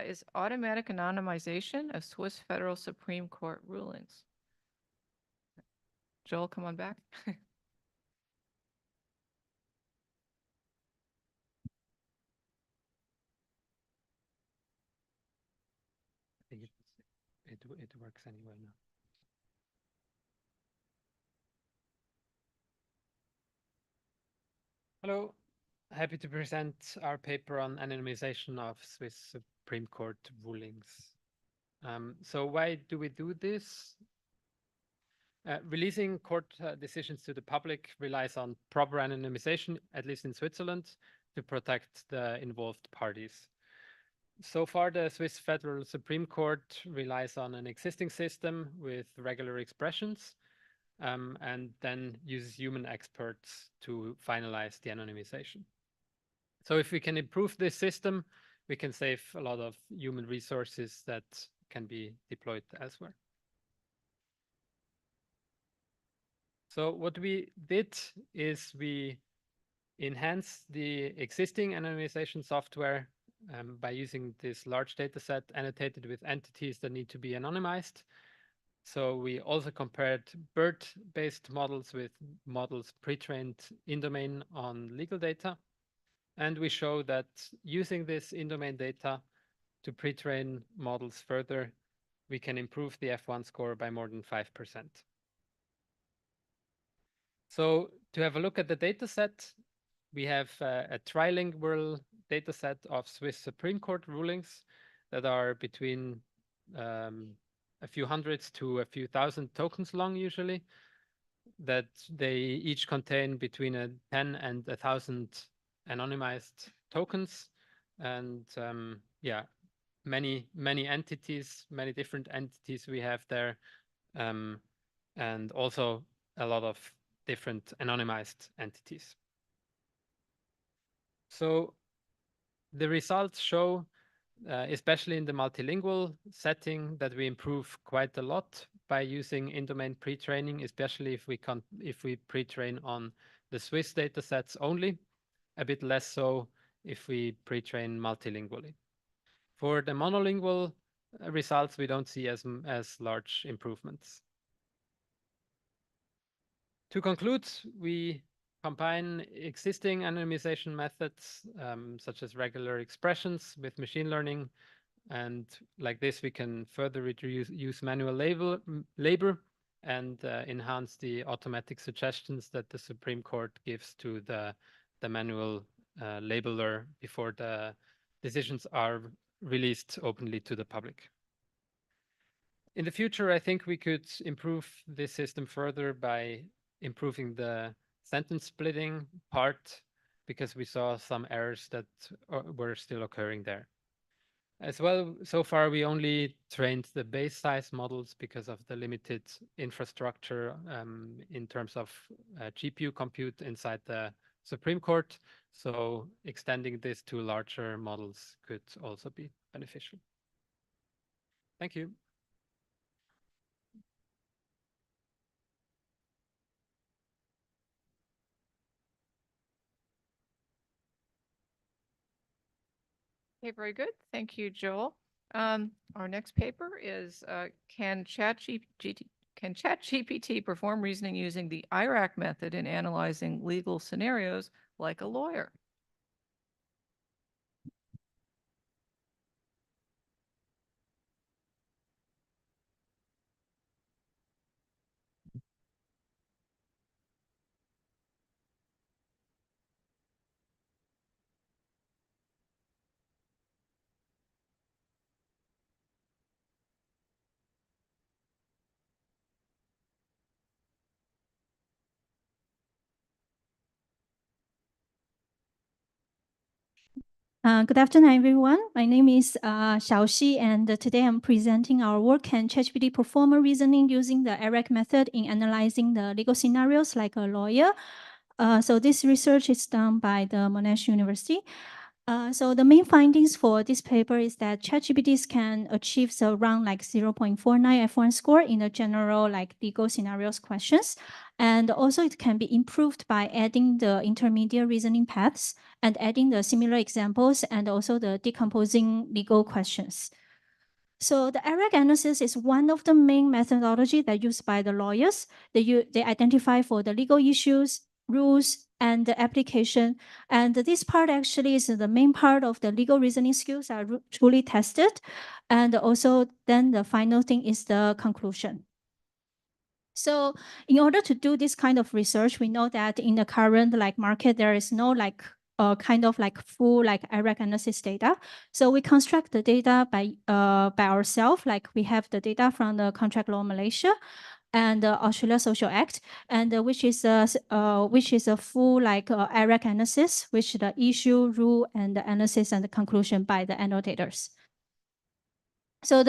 is automatic anonymization of Swiss Federal Supreme Court rulings. Joel, come on back. I think it works anyway now. Hello, happy to present our paper on anonymization of Swiss Supreme Court rulings. So why do we do this? Releasing court decisions to the public relies on proper anonymization, at least in Switzerland, to protect the involved parties. So far, the Swiss Federal Supreme Court relies on an existing system with regular expressions, and then uses human experts to finalize the anonymization. So if we can improve this system, we can save a lot of human resources that can be deployed elsewhere. So what we did is we enhanced the existing anonymization software by using this large data set annotated with entities that need to be anonymized. So we also compared BERT-based models with models pre-trained in-domain on legal data. And we show that using this in-domain data to pre-train models further, we can improve the F1 score by more than 5%. So to have a look at the data set, we have a trilingual data set of Swiss Supreme Court rulings that are between a few hundreds to a few thousand tokens long usually, that they each contain between 10 and 1,000 anonymized tokens. And yeah, many entities, many different entities we have there, and also a lot of different anonymized entities. So the results show, especially in the multilingual setting, that we improve quite a lot by using in-domain pre-training, especially if we pre-train on the Swiss data sets only, a bit less so if we pre-train multilingually. For the monolingual results, we don't see as large improvements. To conclude, we combine existing anonymization methods, such as regular expressions, with machine learning. And like this, we can further use manual labor and enhance the automatic suggestions that the Supreme Court gives to the manual labeler before the decisions are released openly to the public. In the future, I think we could improve this system further by improving the sentence splitting part, because we saw some errors that were still occurring there. As well, so far we only trained the base size models because of the limited infrastructure in terms of GPU compute inside the Supreme Court. So extending this to larger models could also be beneficial. Thank you. Okay, very good. Thank you, Joel. Our next paper is can ChatGPT perform reasoning using the IRAC method in analyzing legal scenarios like a lawyer? Good afternoon, everyone. My name is Xiaoxi, and today I'm presenting our work can ChatGPT perform reasoning using the IRAC method in analyzing the legal scenarios like a lawyer. So this research is done by the Monash University. So the main findings for this paper is that ChatGPTs can achieve around like 0.49 F1 score in the general like legal scenarios questions. And also it can be improved by adding the intermediate reasoning paths and adding the similar examples and also the decomposing legal questions. So the IRAC analysis is one of the main methodology that used by the lawyers. They identify for the legal issues, rules, and the application. And this part actually is the main part of the legal reasoning skills are truly tested. And also then the final thing is the conclusion. So in order to do this kind of research, we know that in the current like market, there is no like kind of like full like IRAC analysis data. So we construct the data by ourselves. Like we have the data from the Contract Law Malaysia and the Australia Social Act, and which is a full like IRAC analysis, which the issue, rule, and the analysis and the conclusion by the annotators. So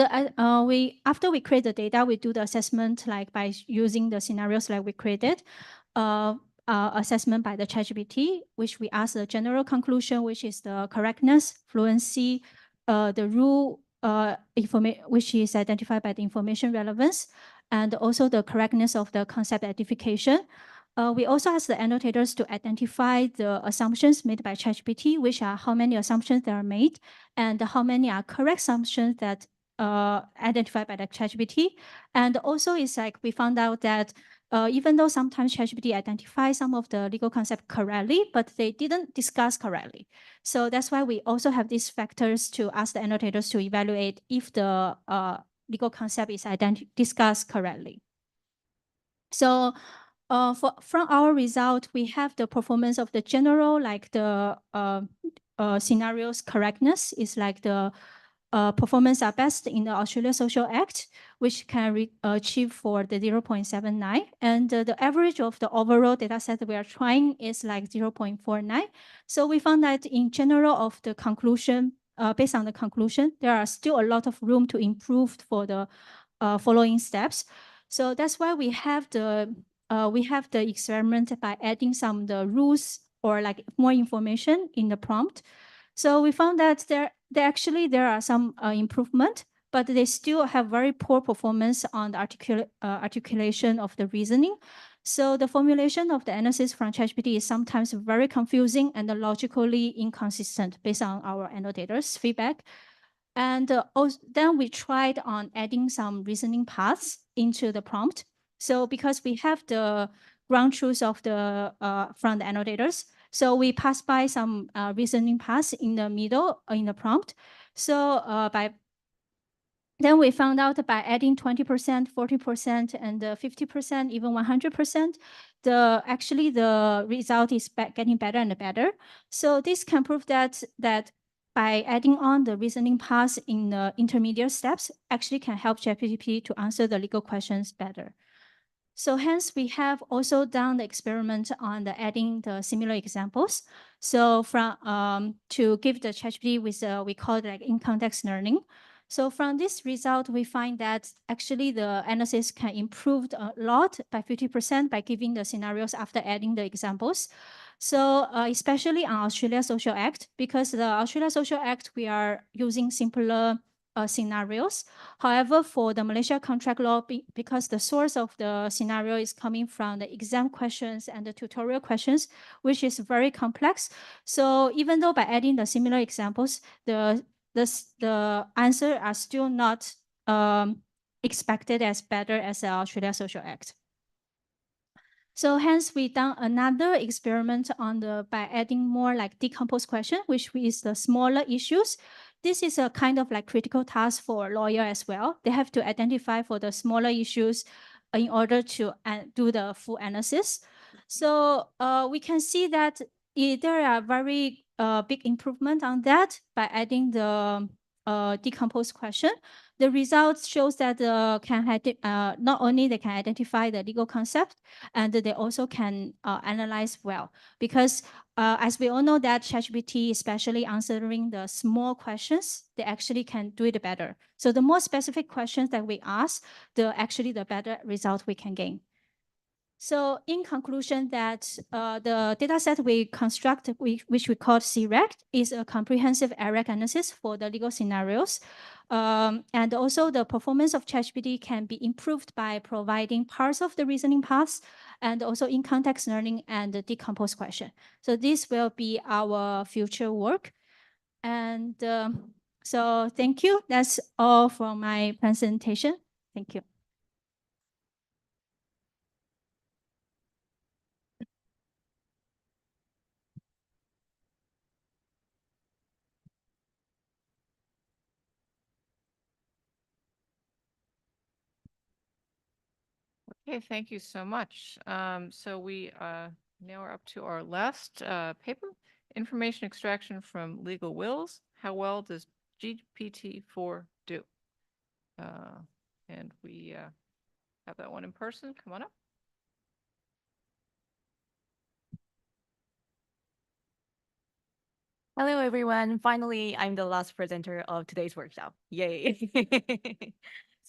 after we create the data, we do the assessment like by using the scenarios like we created, assessment by the ChatGPT, which we ask the general conclusion, which is the correctness, fluency, the rule which is identified by the information relevance, and also the correctness of the concept identification. We also ask the annotators to identify the assumptions made by ChatGPT, which are how many assumptions that are made, and how many are correct assumptions that identified by the ChatGPT. And also it's like we found out that even though sometimes ChatGPT identifies some of the legal concepts correctly, but they didn't discuss correctly. So that's why we also have these factors to ask the annotators to evaluate if the legal concept is discussed correctly. So from our result, we have the performance of the general, like the scenarios correctness is like the performance are best in the Australia Social Act, which can achieve for the 0.79. And the average of the overall data set we are trying is like 0.49. So we found that in general of the conclusion, based on the conclusion, there are still a lot of room to improve for the following steps. So that's why we have the experiment by adding some the rules or like more information in the prompt. So we found that there are some improvement, but they still have very poor performance on the articulation of the reasoning. So the formulation of the analysis from ChatGPT is sometimes very confusing and logically inconsistent based on our annotators' feedback. And then we tried on adding some reasoning paths into the prompt. So because we have the ground truth of the from the annotators, so we pass by some reasoning paths in the middle in the prompt. So then we found out by adding 20%, 40%, and 50%, even 100%, actually the result is getting better and better. So this can prove that by adding on the reasoning paths in the intermediate steps actually can help ChatGPT to answer the legal questions better. So hence we have also done the experiment on the adding the similar examples. So from to give the ChatGPT with we call it like in-context learning. So from this result, we find that actually the analysis can improve a lot by 50% by giving the scenarios after adding the examples. So especially on Australia Social Act, because the Australia Social Act, we are using simpler scenarios. However, for the Malaysia contract law, because the source of the scenario is coming from the exam questions and the tutorial questions, which is very complex. So even though by adding the similar examples, the answer are still not expected as better as the Australia Social Act. So hence we done another experiment on by adding more like decomposed question, which is the smaller issues. This is a kind of like critical task for a lawyer as well. They have to identify for the smaller issues in order to do the full analysis. So we can see that there are very big improvement on that by adding the decomposed question. The results shows that not only they can identify the legal concept, and they also can analyze well. Because as we all know that ChatGPT, especially answering the small questions, they actually can do it better. So the more specific questions that we ask, the better result we can gain. So in conclusion, that the data set we construct, which we call CREC, is a comprehensive EREC analysis for the legal scenarios. And also the performance of ChatGPT can be improved by providing parts of the reasoning paths and also in context learning and the decomposed question. So this will be our future work. And so thank you. That's all for my presentation. Thank you. Okay, thank you so much. So we now are up to our last paper, information extraction from legal wills. How well does GPT-4 do? And we have that one in person. Come on up. Hello, everyone. Finally, I'm the last presenter of today's workshop. Yay.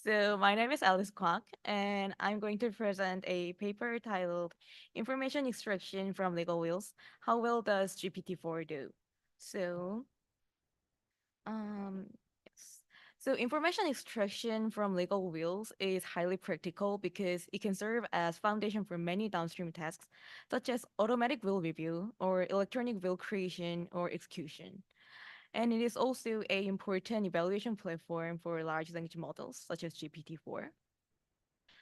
So my name is Alice Kwok, and I'm going to present a paper titled Information Extraction from Legal Wills. How well does GPT-4 do? So, yes. So information extraction from legal wills is highly practical because it can serve as foundation for many downstream tasks, such as automatic will review or electronic will creation or execution. And it is also an important evaluation platform for large language models, such as GPT-4.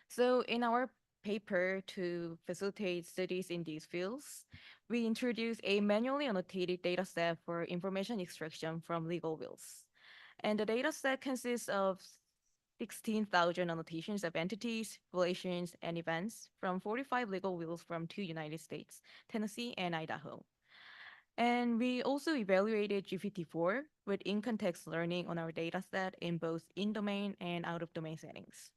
So in our paper to facilitate studies in these fields, we introduced a manually annotated data set for information extraction from legal wills. And the data set consists of 16,000 annotations of entities, relations, and events from 45 legal wills from 2 United States, Tennessee and Idaho. And we also evaluated GPT-4 with in-context learning on our dataset in both in-domain and out-of-domain settings.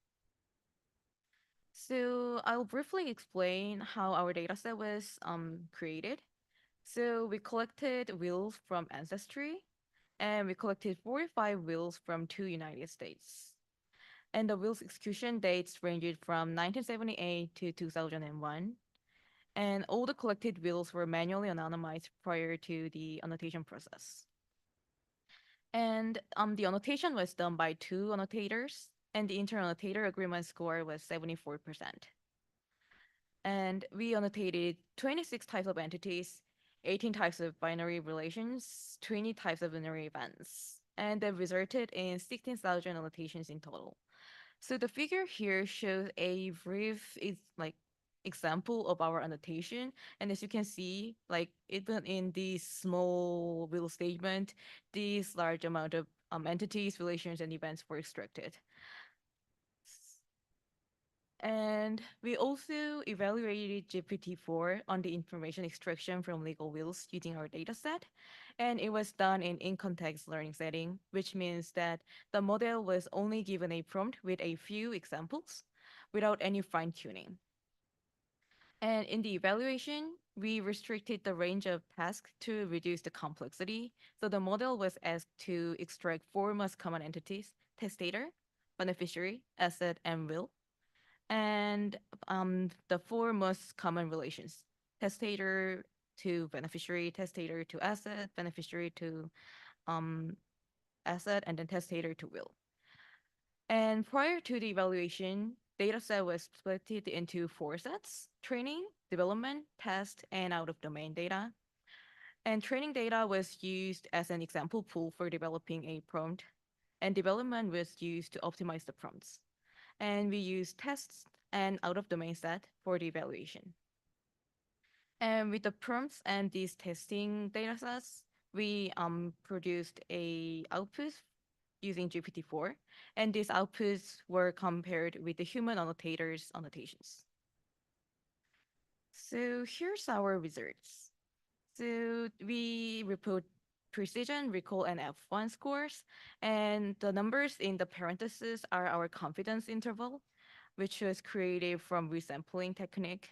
So I'll briefly explain how our dataset was created. So we collected wills from Ancestry, and we collected 45 wills from 2 United States. And the wills execution dates ranged from 1978 to 2001. And all the collected wills were manually anonymized prior to the annotation process. And the annotation was done by 2 annotators, and the inter-annotator agreement score was 74%. And we annotated 26 types of entities, 18 types of binary relations, 20 types of binary events, and that resulted in 16,000 annotations in total. So the figure here shows a brief example of our annotation. And as you can see, like even in this small will statement, this large amount of entities, relations, and events were extracted. And we also evaluated GPT-4 on the information extraction from legal wills using our dataset. And it was done in context learning setting, which means that the model was only given a prompt with a few examples without any fine tuning. And in the evaluation, we restricted the range of tasks to reduce the complexity. So the model was asked to extract 4 most common entities: testator, beneficiary, asset, and will. And the 4 most common relations: testator to beneficiary, testator to asset, beneficiary to asset and then testator to will. And prior to the evaluation, dataset was split into 4 sets: training, development, test, and out-of-domain data. And training data was used as an example pool for developing a prompt, and development was used to optimize the prompts. And we used tests and out-of-domain set for the evaluation. And with the prompts and these testing datasets, we produced a output using GPT-4, and these outputs were compared with the human annotators' annotations. So here's our results. So we report precision, recall, and F1 scores, and the numbers in the parentheses are our confidence interval, which was created from resampling technique.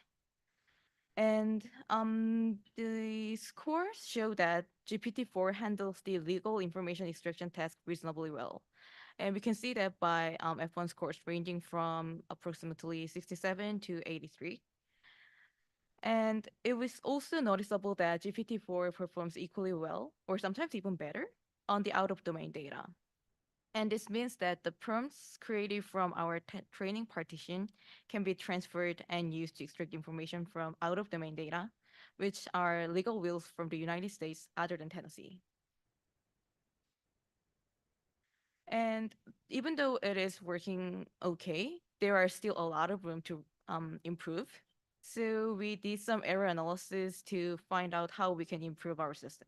And the scores show that GPT-4 handles the legal information extraction task reasonably well. And we can see that by F1 scores ranging from approximately 67 to 83. And it was also noticeable that GPT-4 performs equally well, or sometimes even better, on the out-of-domain data. And this means that the prompts created from our training partition can be transferred and used to extract information from out-of-domain data, which are legal wills from the United States other than Tennessee. And even though it is working okay, there are still a lot of room to improve. So we did some error analysis to find out how we can improve our system.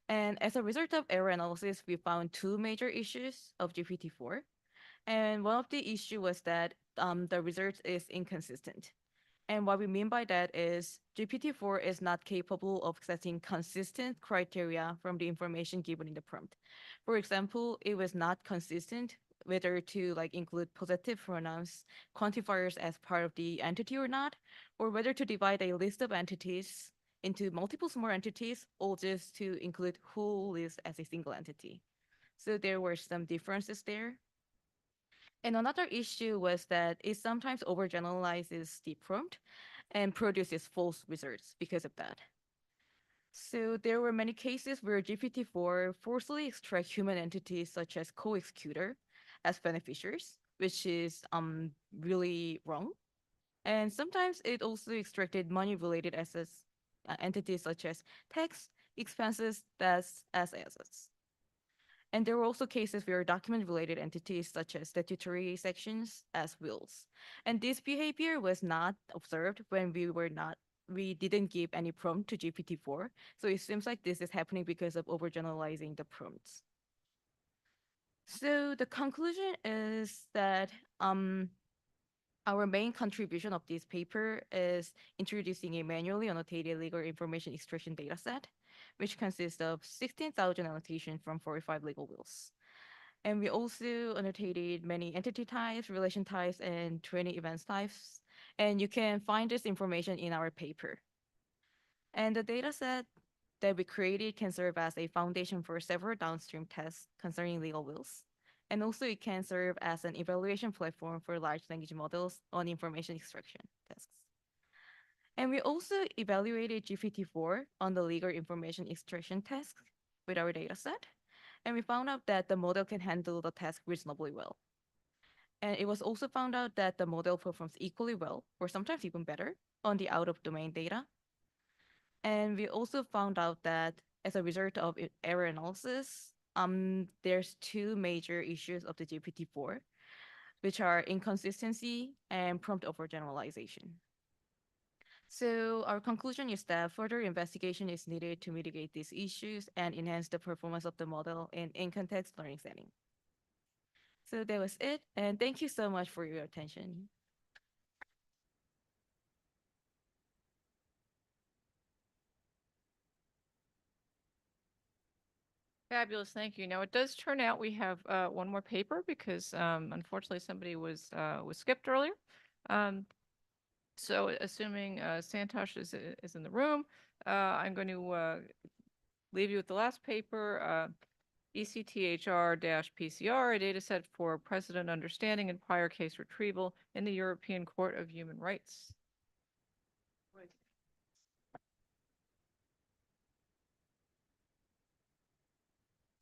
And as a result of error analysis, we found 2 major issues of GPT-4. And one of the issue was that the result is inconsistent. And what we mean by that is GPT-4 is not capable of setting consistent criteria from the information given in the prompt. For example, it was not consistent whether to include positive pronouns, quantifiers as part of the entity or not, or whether to divide a list of entities into multiple small entities, or just to include whole list as a single entity. So there were some differences there. And another issue was that it sometimes overgeneralizes the prompt and produces false results because of that. So there were many cases where GPT-4 forcibly extract human entities such as co-executor as beneficiaries, which is really wrong. And sometimes it also extracted money-related assets, entities such as tax, expenses, as assets. And there were also cases where document-related entities such as statutory sections as wills. And this behavior was not observed when we didn't give any prompt to GPT-4. So it seems like this is happening because of overgeneralizing the prompts. So the conclusion is that our main contribution of this paper is introducing a manually annotated legal information extraction dataset, which consists of 16,000 annotations from 45 legal wills. And we also annotated many entity types, relation types, and training events types. And you can find this information in our paper. And the dataset that we created can serve as a foundation for several downstream tests concerning legal wills. And also it can serve as an evaluation platform for large language models on information extraction tasks. And we also evaluated GPT-4 on the legal information extraction task with our dataset. And we found out that the model can handle the task reasonably well. And it was also found out that the model performs equally well, or sometimes even better, on the out-of-domain data. And we also found out that as a result of error analysis, there's 2 major issues of the GPT-4, which are inconsistency and prompt overgeneralization. So our conclusion is that further investigation is needed to mitigate these issues and enhance the performance of the model in context learning setting. So that was it, and thank you so much for your attention. Fabulous, thank you. Now it does turn out we have one more paper because unfortunately somebody was skipped earlier. So assuming Santosh is in the room, I'm going to leave you with the last paper, ECTHR-PCR, a data set for precedent understanding and prior case retrieval in the European Court of Human Rights.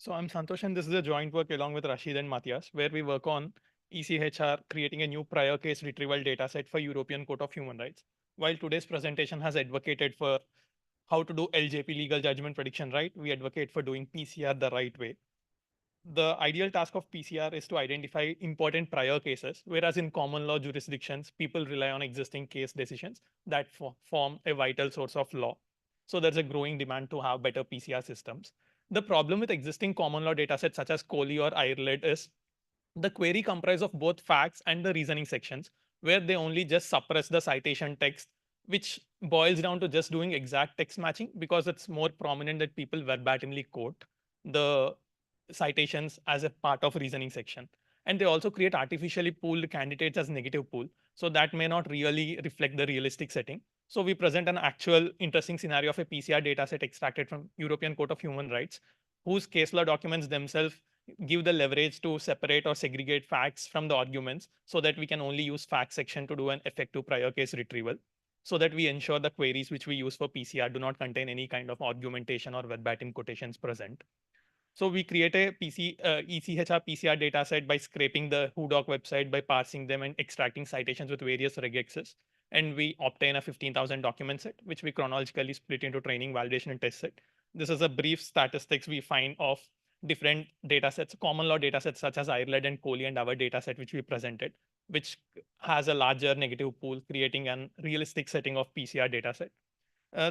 So I'm Santosh, and this is a joint work along with Rashid and Matthias, where we work on ECHR creating a new prior case retrieval dataset for European Court of Human Rights. While today's presentation has advocated for how to do LJP, legal judgment prediction right, we advocate for doing PCR the right way. The ideal task of PCR is to identify important prior cases, whereas in common law jurisdictions, people rely on existing case decisions that form a vital source of law. So there's a growing demand to have better PCR systems. The problem with existing common law datasets such as COLI or IRLED is the query comprises of both facts and the reasoning sections, where they only just suppress the citation text, which boils down to just doing exact text matching because it's more prominent that people verbatimly quote the citations as a part of reasoning section. And they also create artificially pooled candidates as negative pool. So that may not really reflect the realistic setting. So we present an actual interesting scenario of a PCR dataset extracted from European Court of Human Rights, whose case law documents themselves give the leverage to separate or segregate facts from the arguments so that we can only use fact section to do an effective prior case retrieval, so that we ensure the queries which we use for PCR do not contain any kind of argumentation or verbatim quotations present. So we create a ECHR PCR dataset by scraping the WHODoc website by parsing them and extracting citations with various regexes. And we obtain a 15,000 document set, which we chronologically split into training, validation, and test set. This is a brief statistics we find of different datasets, common law datasets such as IRLED and COLI and our dataset, which we presented, which has a larger negative pool, creating a realistic setting of PCR dataset.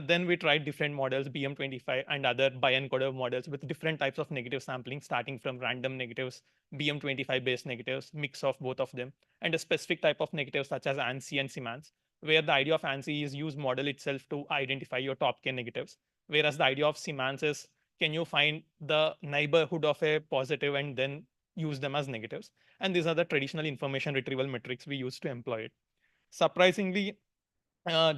Then we tried different models, BM25 and other bi-encoder models with different types of negative sampling, starting from random negatives, BM25 based negatives, mix of both of them, and a specific type of negatives such as ANSI and SIMANS, where the idea of ANSI is use model itself to identify your top k negatives, whereas the idea of SIMANS is can you find the neighborhood of a positive and then use them as negatives. And these are the traditional information retrieval metrics we use to employ it. Surprisingly,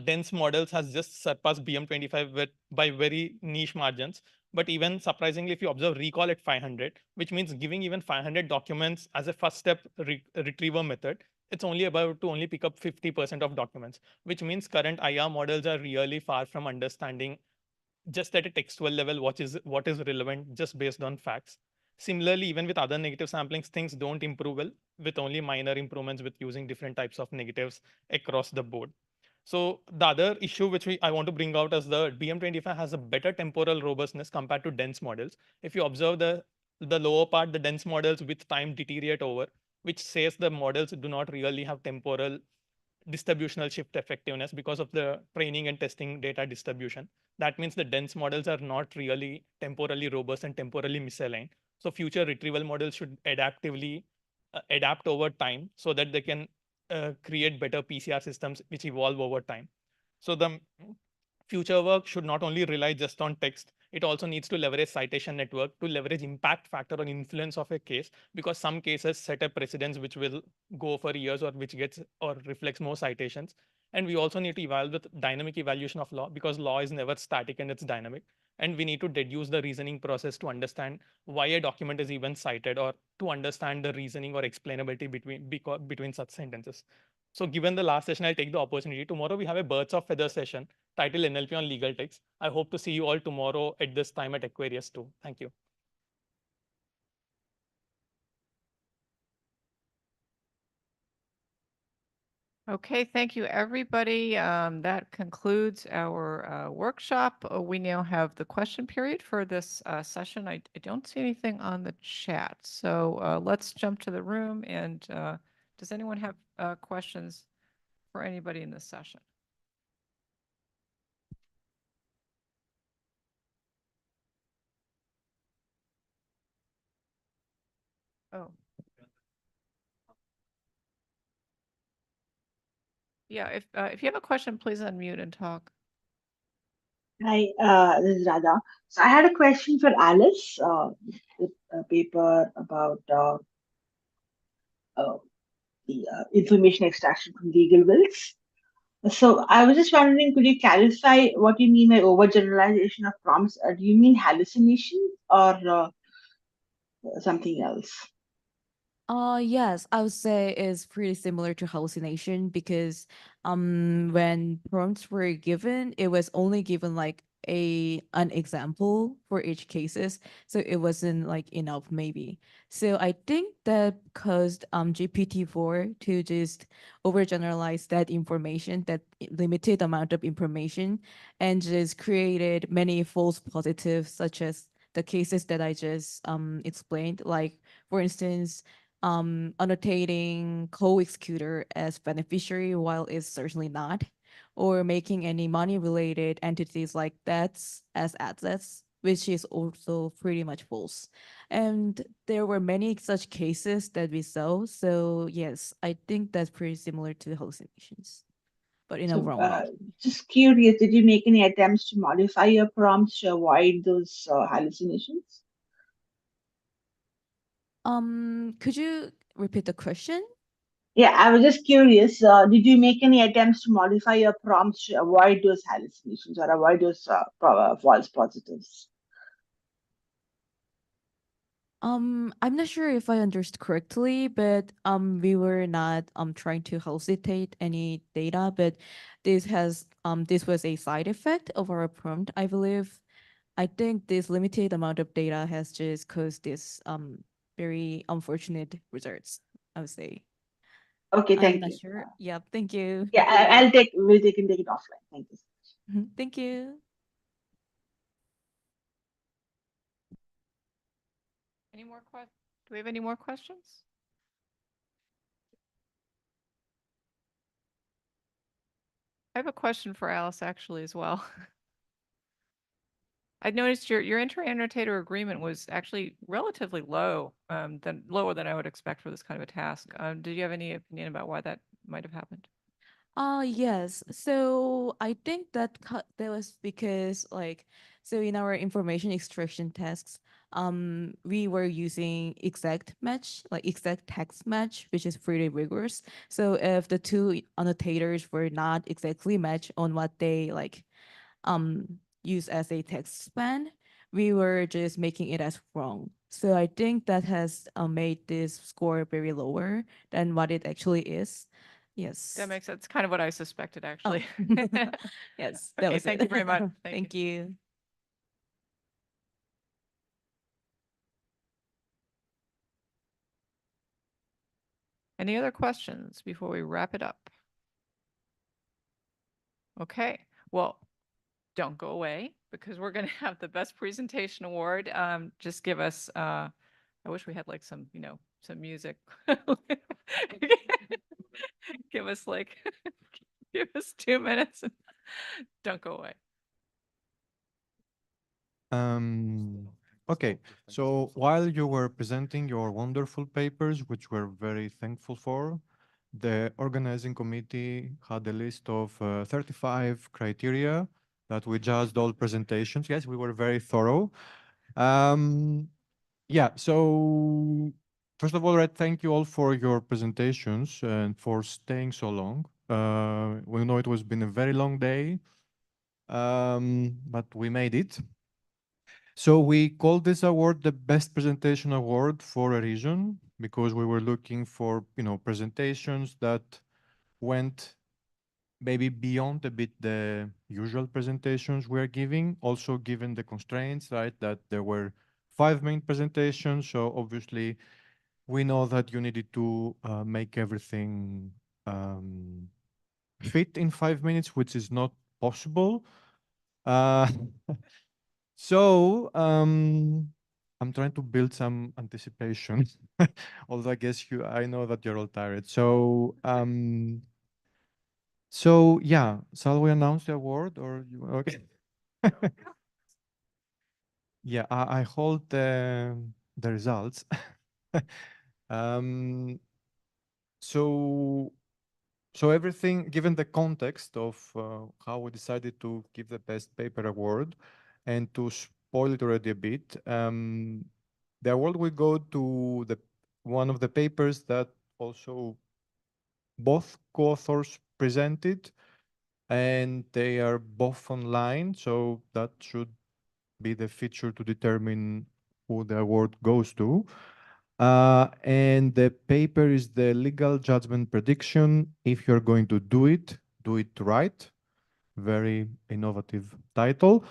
dense models has just surpassed BM25 by very niche margins. But even surprisingly, if you observe recall at 500, which means giving even 500 documents as a first step retrieval method, it's only about to only pick up 50% of documents, which means current IR models are really far from understanding just at a textual level what is relevant just based on facts. Similarly, even with other negative samplings, things don't improve well with only minor improvements with using different types of negatives across the board. So the other issue which I want to bring out is the BM25 has a better temporal robustness compared to dense models. If you observe the lower part, the dense models with time deteriorate over, which says the models do not really have temporal distributional shift effectiveness because of the training and testing data distribution. That means the dense models are not really temporally robust and temporally misaligned. So future retrieval models should adaptively adapt over time so that they can create better PCR systems which evolve over time. So the future work should not only rely just on text, it also needs to leverage citation network to leverage impact factor on influence of a case, because some cases set a precedence which will go for years or which gets or reflects more citations. And we also need to evaluate with dynamic evaluation of law, because law is never static and it's dynamic. And we need to deduce the reasoning process to understand why a document is even cited, or to understand the reasoning or explainability between such sentences. So given the last session, I'll take the opportunity. Tomorrow we have a Birds of Feather session titled NLP on legal text. I hope to see you all tomorrow at this time at Aquarius 2. Thank you. Okay, thank you, everybody. That concludes our workshop. We now have the question period for this session. I don't see anything on the chat, so let's jump to the room. And does anyone have questions for anybody in this session? Oh. Yeah, if you have a question, please unmute and talk. Hi, this is Radha. So I had a question for Alice, with a paper about the information extraction from legal wills. So I was just wondering, could you clarify what you mean by overgeneralization of prompts? Do you mean hallucination or something else? Yes, I would say it's pretty similar to hallucination because when prompts were given, it was only given like an example for each cases, so it wasn't like enough maybe. So I think that caused GPT-4 to just overgeneralize that information, that limited amount of information, and just created many false positives, such as the cases that I just explained. Like, for instance, annotating co-executor as beneficiary while it's certainly not, or making any money-related entities like debts as assets, which is also pretty much false. And there were many such cases that we saw. So yes, I think that's pretty similar to hallucinations, but in a So, wrong way. just curious, did you make any attempts to modify your prompts to avoid those hallucinations? Could you repeat the question? Yeah, I was just curious. Did you make any attempts to modify your prompts to avoid those hallucinations or avoid those false positives? I'm not sure if I understood correctly, but we were not trying to hallucinate any data, but this was a side effect of our prompt, I believe. I think this limited amount of data has just caused this very unfortunate results, I would say. Okay, I'm thank not you. sure. Yeah, thank you. Yeah, we'll take it offline. Thank you. Thank you. Any more questions? Do we have any more questions? I have a question for Alice actually as well. I noticed your inter-annotator agreement was actually relatively low, lower than I would expect for this kind of a task. Did you have any opinion about why that might have happened? Yes. So I think that that was because so in our information extraction tasks, we were using exact match, like exact text match, which is pretty rigorous. So if the two annotators were not exactly matched on what they use as a text span, we were just making it as wrong. So I think that has made this score very lower than what it actually is. Yes. That makes sense. Kind of what I suspected, actually. Yes, that Okay, was thank it. you very much. Thank you. Any other questions before we wrap it up? Okay, well, don't go away because we're going to have the best presentation award. Just give us, I wish we had like some, some music. Give us give us 2 minutes. Don't go away. Okay, so while you were presenting your wonderful papers, which we're very thankful for, the organizing committee had a list of 35 criteria that we judged all presentations. Yes, we were very thorough. Yeah, so first of all, Red, thank you all for your presentations and for staying so long. We know it was been a very long day, but we made it. So we called this award the Best Presentation Award for a reason, because we were looking for, presentations that went maybe beyond a bit the usual presentations we're giving, also given the constraints, right, that there were 5 main presentations. So obviously we know that you needed to make everything fit in 5 minutes, which is not possible. So I'm trying to build some anticipation, although I know that you're all tired. So yeah, shall we announce the award or you okay? Yeah, I hold the results. So everything, given the context of how we decided to give the best paper award, and to spoil it already a bit, the award will go to one of the papers that also both co-authors presented, and they are both online, so that should be the feature to determine who the award goes to. And the paper is the legal judgment prediction. If you're going to do it right, very innovative title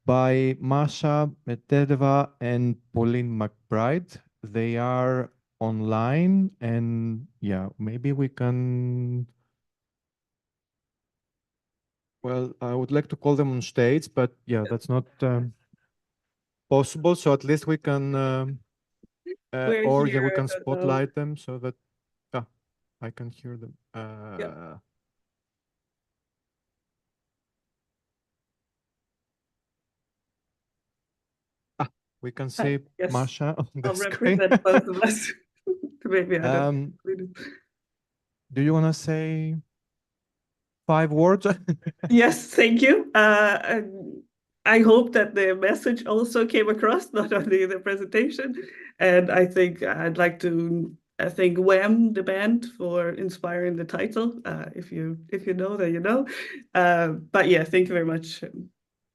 by Masha Medvedeva and Pauline McBride. They are online, and yeah, maybe we can. Well, I would like to call them on stage, but yeah, that's not possible. So at least we can, We're or yeah, here, we I can don't know. spotlight them so that I can hear them. We can see Yes, Masha on the I'll screen. represent both of us. Maybe I don't. Do you want to say 5 words? Yes, thank you. I hope that the message also came across, not only the presentation. And I think I'd like to thank Wham, the band, for inspiring the title. If you know, then you know. But yeah, thank you very much.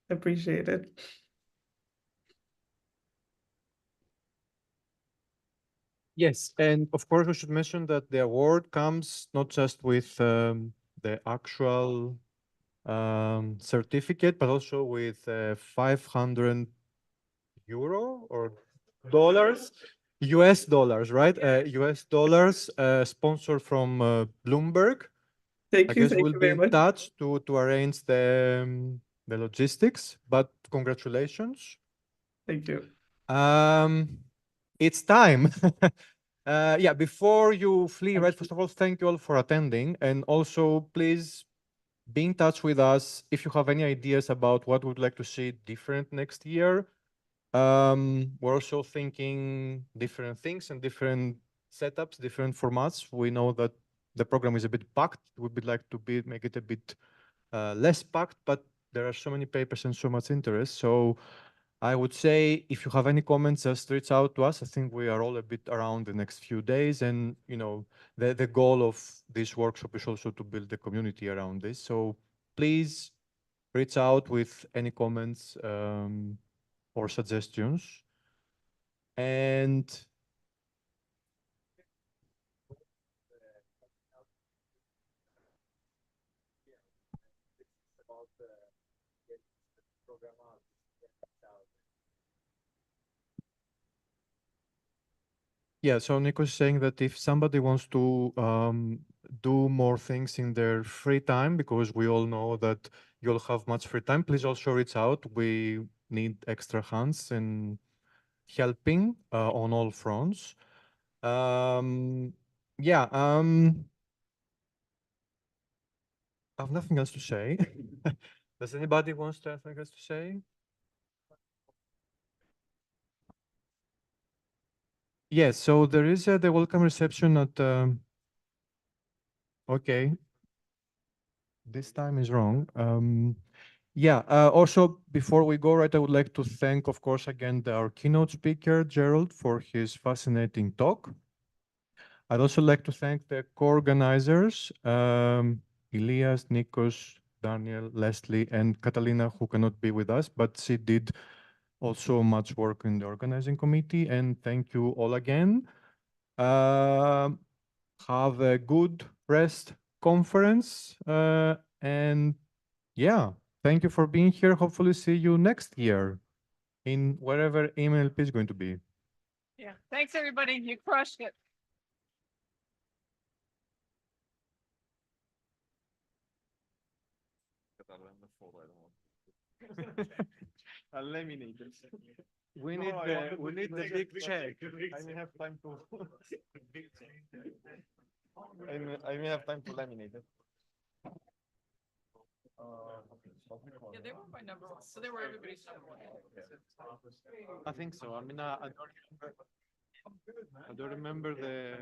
Appreciate it. Yes, and of course we should mention that the award comes not just with the actual certificate, but also with 500 euro or dollars, US dollars, right? US dollars sponsored from Bloomberg. Thank I you. guess Thank we'll you be very in much. touch to arrange the logistics, but congratulations. Thank you. It's time. Yeah, before you flee, right? First of all, thank you all for attending, and also please be in touch with us if you have any ideas about what we'd like to see different next year. We're also thinking different things and different setups, different formats. We know that the program is a bit packed. We'd like to make it a bit less packed, but there are so many papers and so much interest. So I would say if you have any comments, just reach out to us. I think we are all a bit around the next few days, and you know the goal of this workshop is also to build a community around this. So please reach out with any comments or suggestions. And yeah, so Nico is saying that if somebody wants to do more things in their free time, because we all know that you'll have much free time, please also reach out. We need extra hands and helping on all fronts. Yeah, I have nothing else to say. Does anybody wants to have anything else to say? Yes, so there is the welcome reception at. Okay. This time is wrong. Yeah, also before we go, right, I would like to thank, of course, again, our keynote speaker, Gerald, for his fascinating talk. I'd also like to thank the co-organizers, Elias, Nikos, Daniel, Leslie, and Catalina, who cannot be with us, but she did also much work in the organizing committee. And thank you all again. Have a good rest conference. And yeah, thank you for being here. Hopefully see you next year in wherever EMNLP is going to be. Yeah, thanks everybody. You crushed it. Laminated. We need the big check. I may have time to. I may have time to laminate it. Yeah, they were by number, so they were everybody's number one. I think so. I mean, I don't remember the.